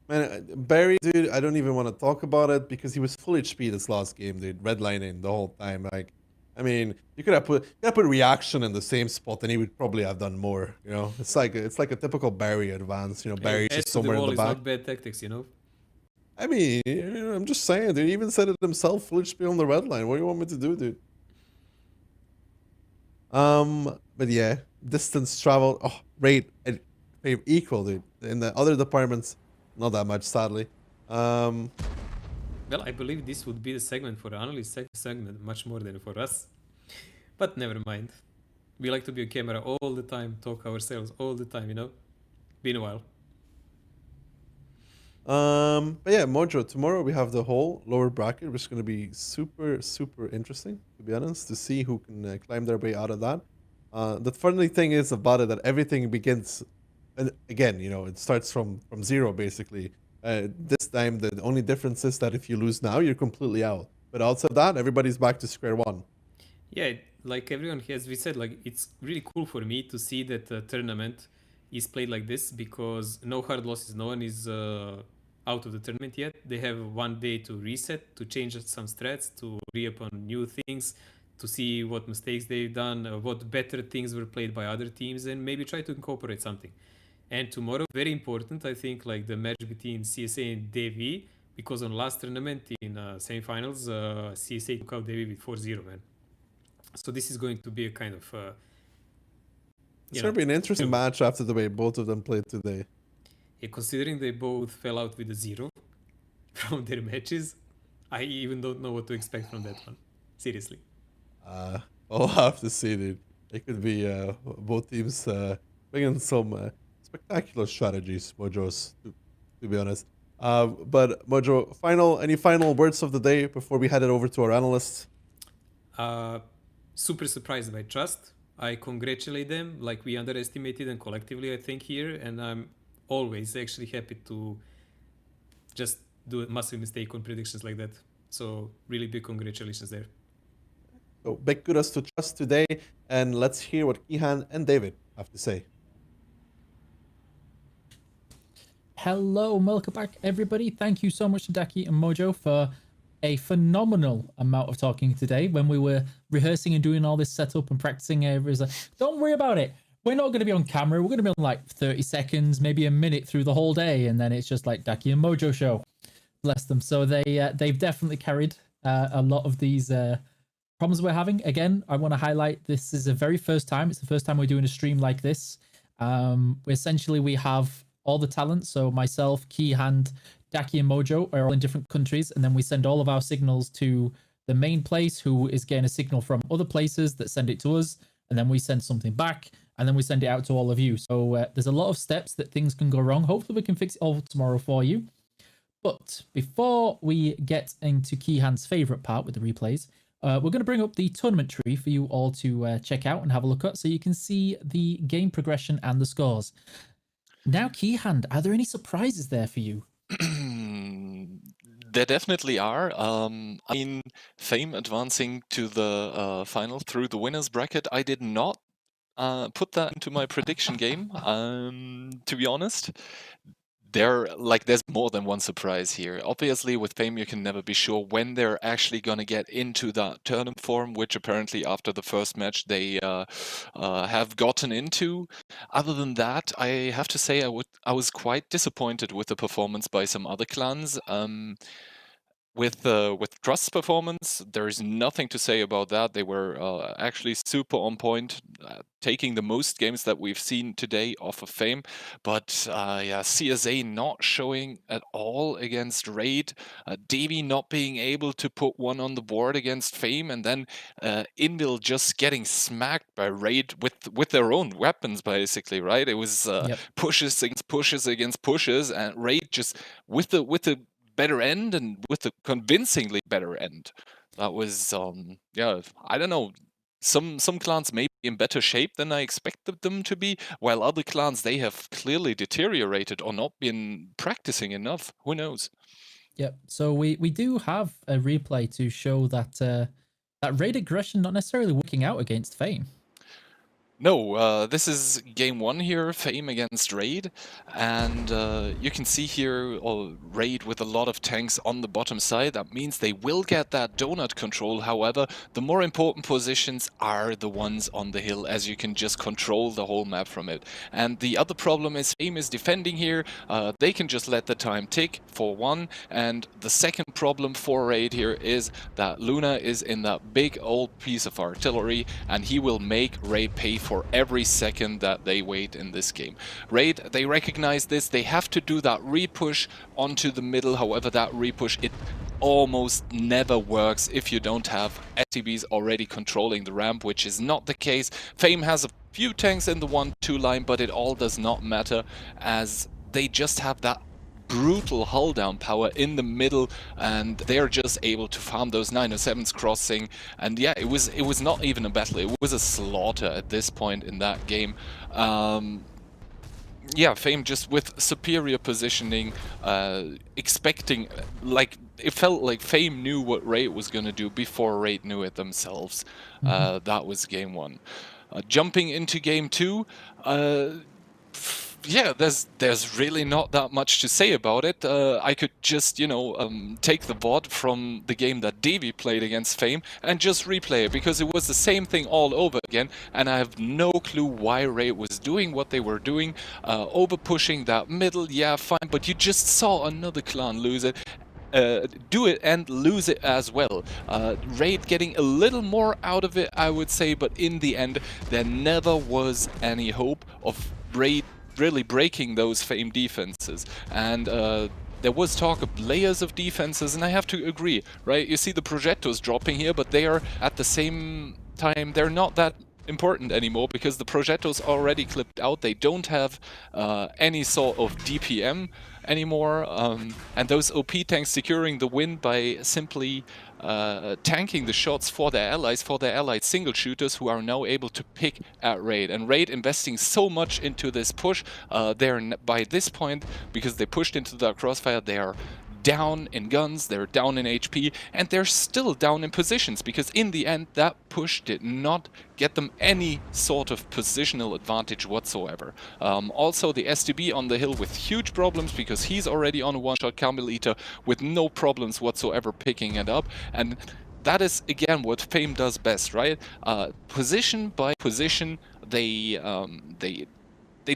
Man, Barry, dude, I don't even want to talk about it because he was full HP this last game, dude. Redlining the whole time. Like, I mean, you could have put reaction in the same spot and he would probably have done more. You know, it's like a typical Barry advance. You know, Barry's just somewhere in the back. Not bad tactics, you know. I mean, I'm just saying, dude. He even said it himself. Full HP on the red line. What do you want me to do, dude? But yeah, distance travel. Oh, rate equal, dude. In the other departments. Not that much, sadly. Well, I believe this would be the segment for analyst segment, much more than for us. But never mind. We like to be on camera all the time, talk ourselves all the time, you know? Been a while. But yeah, Mojo, tomorrow we have the whole lower bracket, which is going to be super, super interesting, to be honest, to see who can climb their way out of that. The funny thing is about it that everything begins... And again, you know, it starts from zero, basically. This time, the only difference is that if you lose now, you're completely out. But outside of that, everybody's back to square one. Yeah, like everyone, as we said, like it's really cool for me to see that the tournament is played like this because no hard losses, no one is out of the tournament yet. They have 1 day to reset, to change some strats, to re-up on new things, to see what mistakes they've done, what better things were played by other teams, and maybe try to incorporate something. And tomorrow, very important, I think, like the match between CSA and DV, because on last tournament in semifinals, CSA took out DV with 4-0, man. So this is going to be a kind of... it's going to be an interesting match after the way both of them played today. Yeah, considering they both fell out with a 0 from their matches, I even don't know what to expect from that one. Seriously. I'll have to see, dude. It could be both teams bringing some... spectacular strategies, Mojo's, to be honest. But Mojo, any final words of the day before we head it over to our analysts? Super surprised by Trust. I congratulate them. Like, we underestimated them collectively, I think, here, and I'm always actually happy to just do a massive mistake on predictions like that. So really big congratulations there. So big kudos to Trust today, and let's hear what Kihan and David have to say. Hello, welcome back, everybody. Thank you so much to Daki and Mojo for a phenomenal amount of talking today. When we were rehearsing and doing all this setup and practicing, it was like, don't worry about it. We're not going to be on camera. We're going to be on like 30 seconds, maybe a minute through the whole day. And then it's just like Daki and Mojo show. Bless them. So they've definitely carried a lot of these problems we're having. Again, I want to highlight this is the very first time. It's the first time we're doing a stream like this. Essentially, we have all the talent. So myself, Keyhand, Daki, and Mojo are all in different countries. And then we send all of our signals to the main place, who is getting a signal from other places that send it to us. And then we send something back. And then we send it out to all of you. So there's a lot of steps that things can go wrong. Hopefully we can fix it all tomorrow for you. But before we get into Keyhand's favorite part with the replays, we're going to bring up the tournament tree for you all to check out and have a look at so you can see the game progression and the scores. Now, Keyhand, are there any surprises there for you? There definitely are. I mean, Fame advancing to the final through the winners bracket, I did not put that into my prediction game, to be honest. there's more than one surprise here. Obviously, with Fame, you can never be sure when they're actually gonna get into that tournament form, which apparently after the first match they have gotten into. Other than that, I have to say I was quite disappointed with the performance by some other clans. With Trust's performance, there is nothing to say about that. They were actually super on point, taking the most games that we've seen today off of Fame. But yeah, CSA not showing at all against Raid, Davy not being able to put one on the board against Fame, and then Invil just getting smacked by Raid with their own weapons, basically, right? It was pushes against pushes, and Raid just with the better end and with a convincingly better end. That was yeah, I don't know. Some clans may be in better shape than I expected them to be, while other clans, they have clearly deteriorated or not been practicing enough. Who knows? Yep. So we do have a replay to show that that Raid aggression not necessarily working out against Fame. No, this is game 1 here, Fame against Raid, and you can see here Raid with a lot of tanks on the bottom side. That means they will get that donut control. However, the more important positions are the ones on the hill, as you can just control the whole map from it. And the other problem is Fame is defending here. They can just let the time tick for one, and the second problem for Raid here is that Luna is in that big old piece of artillery, and he will make Raid pay for every second that they wait in this game. Raid, they recognize this, they have to do that repush onto the middle. However, that repush, it almost never works if you don't have SCBs already controlling the ramp, which is not the case. Fame has a few tanks in the 1-2 line, but it all does not matter, as they just have that brutal hull down power in the middle, and they're just able to farm those 907s crossing. And yeah, it was not even a battle, it was a slaughter at this point in that game. Yeah, Fame just with superior positioning, expecting, like, it felt like Fame knew what Raid was gonna do before Raid knew it themselves. That was game 1. Jumping into game 2, yeah, there's really not that much to say about it. I could just, you know, take the VOD from the game that Davy played against Fame and just replay it, because it was the same thing all over again, and I have no clue why Raid was doing what they were doing. Over pushing that middle, yeah, fine, but you just saw another clan lose it. Do it and lose it as well. Raid getting a little more out of it, I would say, but in the end, there never was any hope of Raid really breaking those Fame defenses. And there was talk of layers of defenses, and I have to agree, right? You see the projectors dropping here, but they are at the same time, they're not that important anymore, because the projectors already clipped out. They don't have any sort of DPM anymore, and those OP tanks securing the win by simply tanking the shots for their allied single shooters, who are now able to pick at Raid. And Raid investing so much into this push, they're by this point, because they pushed into the crossfire, they are down in guns, they're down in HP, and they're still down in positions, because in the end that push did not get them any sort of positional advantage whatsoever. Also the STB on the hill with huge problems, because he's already on a one-shot Camel Eater with no problems whatsoever picking it up. And that is again what Fame does best, right? Position by position, they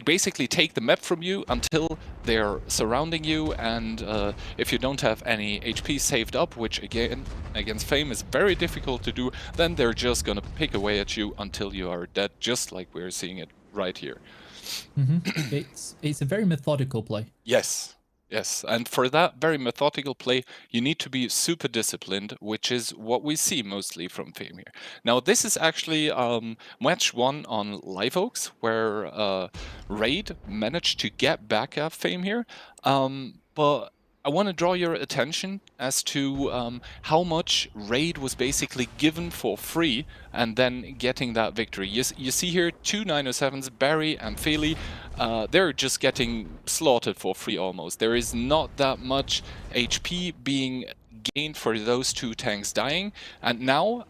basically take the map from you until they're surrounding you, and if you don't have any HP saved up, which again against Fame is very difficult to do, then they're just gonna pick away at you until you are dead, just like we're seeing it right here. It's a very methodical play. Yes, and for that very methodical play, you need to be super disciplined, which is what we see mostly from Fame here. Now, this is actually match 1 on Live Oaks, where Raid managed to get back at Fame here, but I want to draw your attention as to how much Raid was basically given for free and then getting that victory. You see here 2 907s, Barry and Feely. They're just getting slaughtered for free almost. There is not that much HP being gained for those 2 tanks dying. And now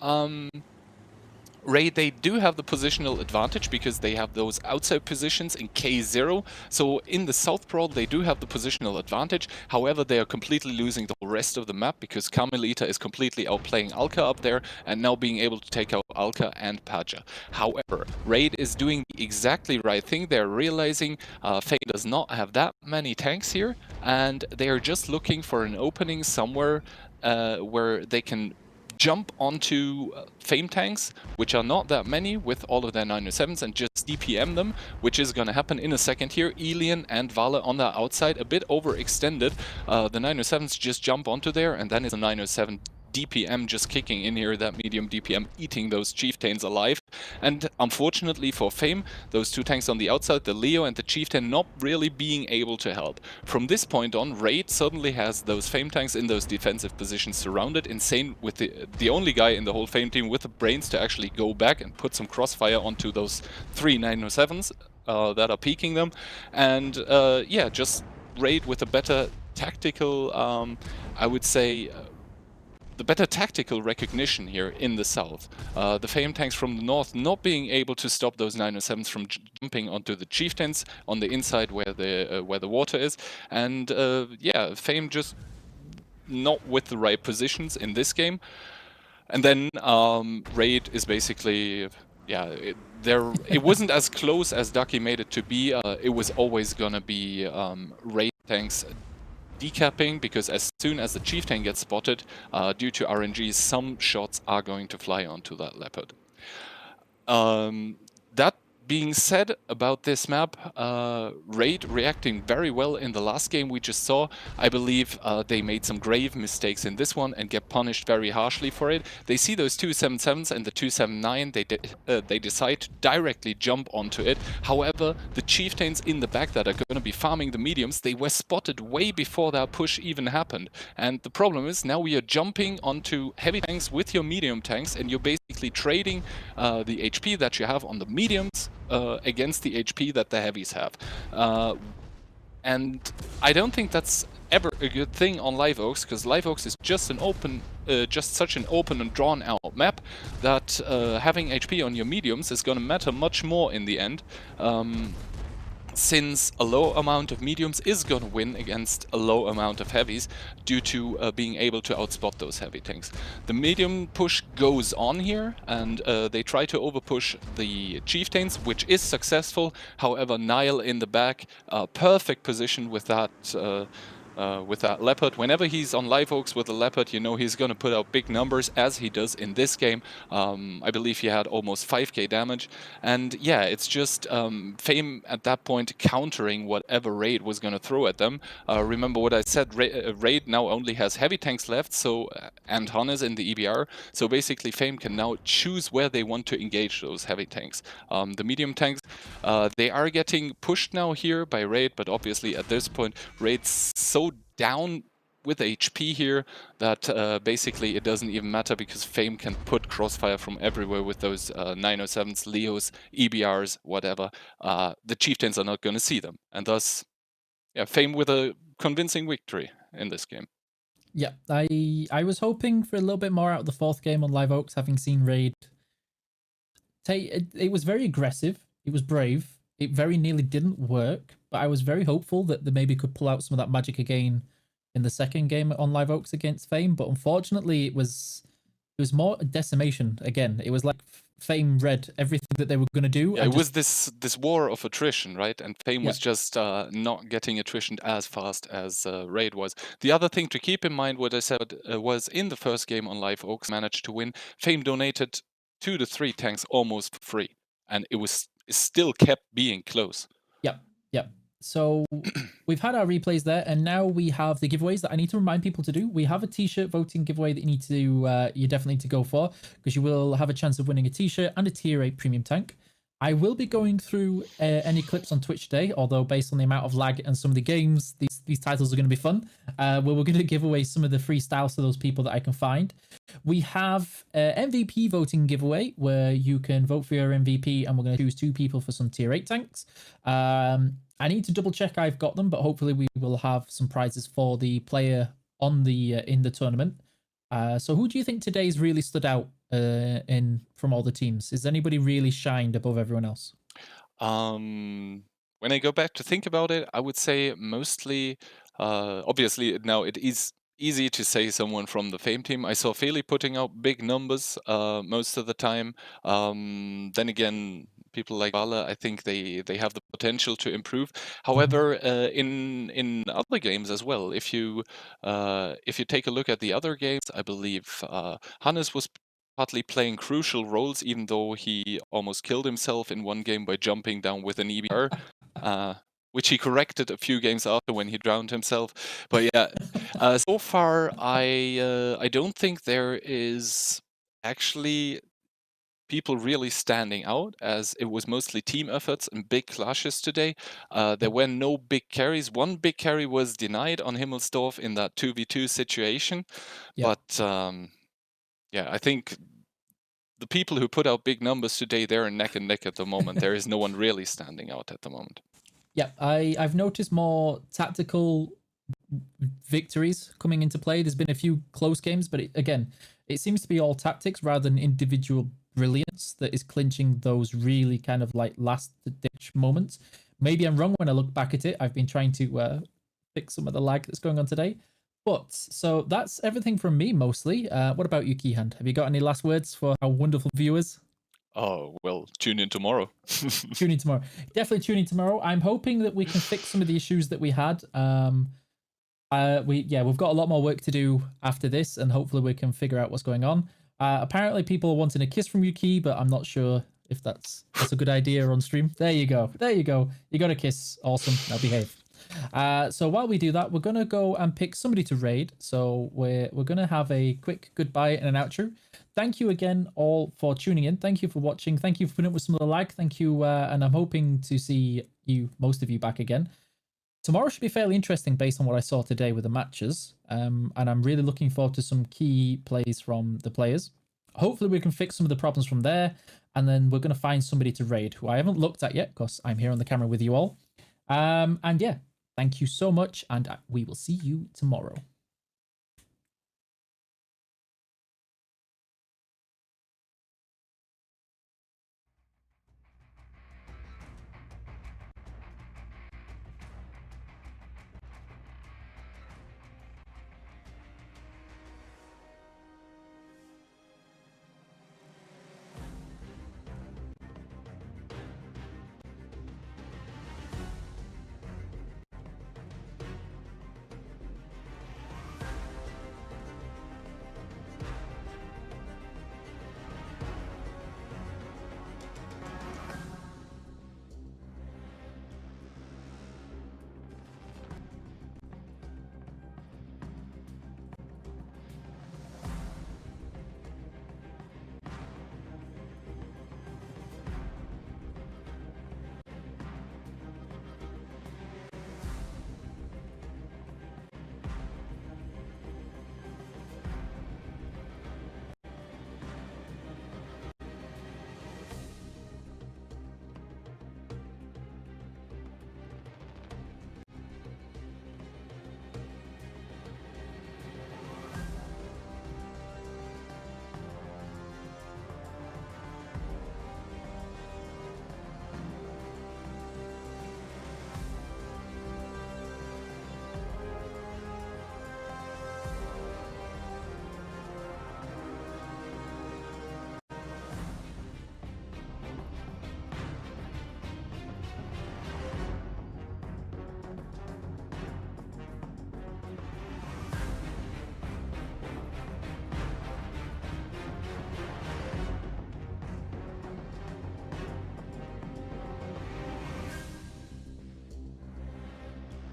Raid, they do have the positional advantage because they have those outside positions in K0. So in the South Brawl, they do have the positional advantage. However, they are completely losing the rest of the map because Carmelita is completely outplaying Alka up there and now being able to take out Alka and Paja. However, Raid is doing the exactly right thing. They're realizing Fame does not have that many tanks here, and they are just looking for an opening somewhere where they can jump onto Fame tanks, which are not that many, with all of their 907s, and just DPM them, which is going to happen in a second here. Elian and Vale on the outside, a bit overextended. The 907s just jump onto there, and then it's a 907 DPM just kicking in here, that medium DPM eating those Chieftains alive. And unfortunately for Fame, those two tanks on the outside, the Leo and the Chieftain, not really being able to help. From this point on, Raid suddenly has those Fame tanks in those defensive positions surrounded. Insane with the only guy in the whole Fame team with the brains to actually go back and put some crossfire onto those 3 907s that are peeking them. And yeah, just Raid with a better tactical, I would say, the better tactical recognition here in the south. The Fame tanks from the north not being able to stop those 907s from jumping onto the Chieftains on the inside where the water is. And yeah, Fame just not with the right positions in this game. And then Raid is basically, yeah, it wasn't as close as Ducky made it to be. It was always gonna be Raid tanks decapping, because as soon as the Chieftain gets spotted, due to RNGs, some shots are going to fly onto that Leopard. That being said about this map, Raid reacting very well in the last game we just saw. I believe they made some grave mistakes in this one and get punished very harshly for it. They see those 277s and the 279, they decide to directly jump onto it. However, the Chieftains in the back that are going to be farming the mediums, they were spotted way before that push even happened. And the problem is now we are jumping onto heavy tanks with your medium tanks, and you're basically trading the HP that you have on the mediums against the HP that the heavies have. And I don't think that's ever a good thing on Live Oaks, because Live Oaks is just an open, just such an open and drawn out map that having HP on your mediums is going to matter much more in the end. Since a low amount of mediums is going to win against a low amount of heavies due to being able to outspot those heavy tanks. The medium push goes on here, and they try to overpush the Chieftains, which is successful. However, Nile in the back, perfect position with that Leopard. Whenever he's on Live Oaks with a Leopard, you know he's going to put out big numbers, as he does in this game. I believe he had almost 5k damage. And yeah, it's just Fame at that point countering whatever Raid was going to throw at them. Remember what I said, Raid now only has heavy tanks left, so and Hannes in the EBR. So basically Fame can now choose where they want to engage those heavy tanks. The medium tanks, they are getting pushed now here by Raid, but obviously at this point, Raid's so down with HP here that basically it doesn't even matter, because Fame can put crossfire from everywhere with those 907s, Leos, EBRs, whatever. The Chieftains are not going to see them, and thus, yeah, Fame with a convincing victory in this game. Yeah, I was hoping for a little bit more out of the fourth game on Live Oaks, having seen Raid. It was very aggressive, it was brave, it very nearly didn't work, but I was very hopeful that they maybe could pull out some of that magic again in the second game on Live Oaks against Fame. But unfortunately, it was more decimation again. It was like Fame read everything that they were going to do. Yeah, it was this war of attrition, right? And Fame Yeah. was just not getting attritioned as fast as Raid was. The other thing to keep in mind, what I said, was in the first game on Live Oaks, managed to win. Fame donated 2 to 3 tanks almost for free, and it still kept being close. Yep. So we've had our replays there, and now we have the giveaways that I need to remind people to do. We have a t-shirt voting giveaway that you definitely need to go for, because you will have a chance of winning a t-shirt and a tier 8 premium tank. I will be going through any clips on Twitch today, although based on the amount of lag and some of the games, these titles are going to be fun. Where we're going to give away some of the free styles to those people that I can find. We have MVP voting giveaway, where you can vote for your MVP, and we're going to choose 2 people for some tier 8 tanks. I need to double check I've got them, but hopefully we will have some prizes for the player on the in the tournament. So who do you think today's really stood out in from all the teams? Is anybody really shined above everyone else? When I go back to think about it, I would say mostly, obviously now it is easy to say someone from the Fame team. I saw Feli putting out big numbers most of the time. Then again, people like Vala, I think they have the potential to improve. However, in other games as well, if you take a look at the other games, I believe Hannes was partly playing crucial roles, even though he almost killed himself in one game by jumping down with an EBR, which he corrected a few games after when he drowned himself. But yeah, so far I don't think there is actually people really standing out, as it was mostly team efforts and big clashes today. There were no big carries. One big carry was denied on Himmelsdorf in that 2v2 situation, but yeah, I think the people who put out big numbers today, they're neck and neck at the moment. There is no one really standing out at the moment. Yeah, I've noticed more tactical victories coming into play. There's been a few close games, but it seems to be all tactics rather than individual brilliance that is clinching those really kind of like last ditch moments. Maybe I'm wrong when I look back at it. I've been trying to fix some of the lag that's going on today. But so that's everything from me mostly. What about you, Keyhand? Have you got any last words for our wonderful viewers? Oh, well, tune in tomorrow. Tune in tomorrow. Definitely tune in tomorrow. I'm hoping that we can fix some of the issues that we had. We've got a lot more work to do after this, and hopefully we can figure out what's going on. Apparently people are wanting a kiss from Yuki, but I'm not sure if that's a good idea on stream. There you go. You got a kiss. Awesome. Now behave. So while we do that, we're gonna go and pick somebody to raid. So we're gonna have a quick goodbye and an outro. Thank you again all for tuning in. Thank you for watching. Thank you for putting up with some of the lag. Thank you, and I'm hoping to see most of you back again. Tomorrow should be fairly interesting based on what I saw today with the matches, and I'm really looking forward to some key plays from the players. Hopefully we can fix some of the problems from there, and then we're going to find somebody to raid who I haven't looked at yet because I'm here on the camera with you all. And yeah, thank you so much, and we will see you tomorrow.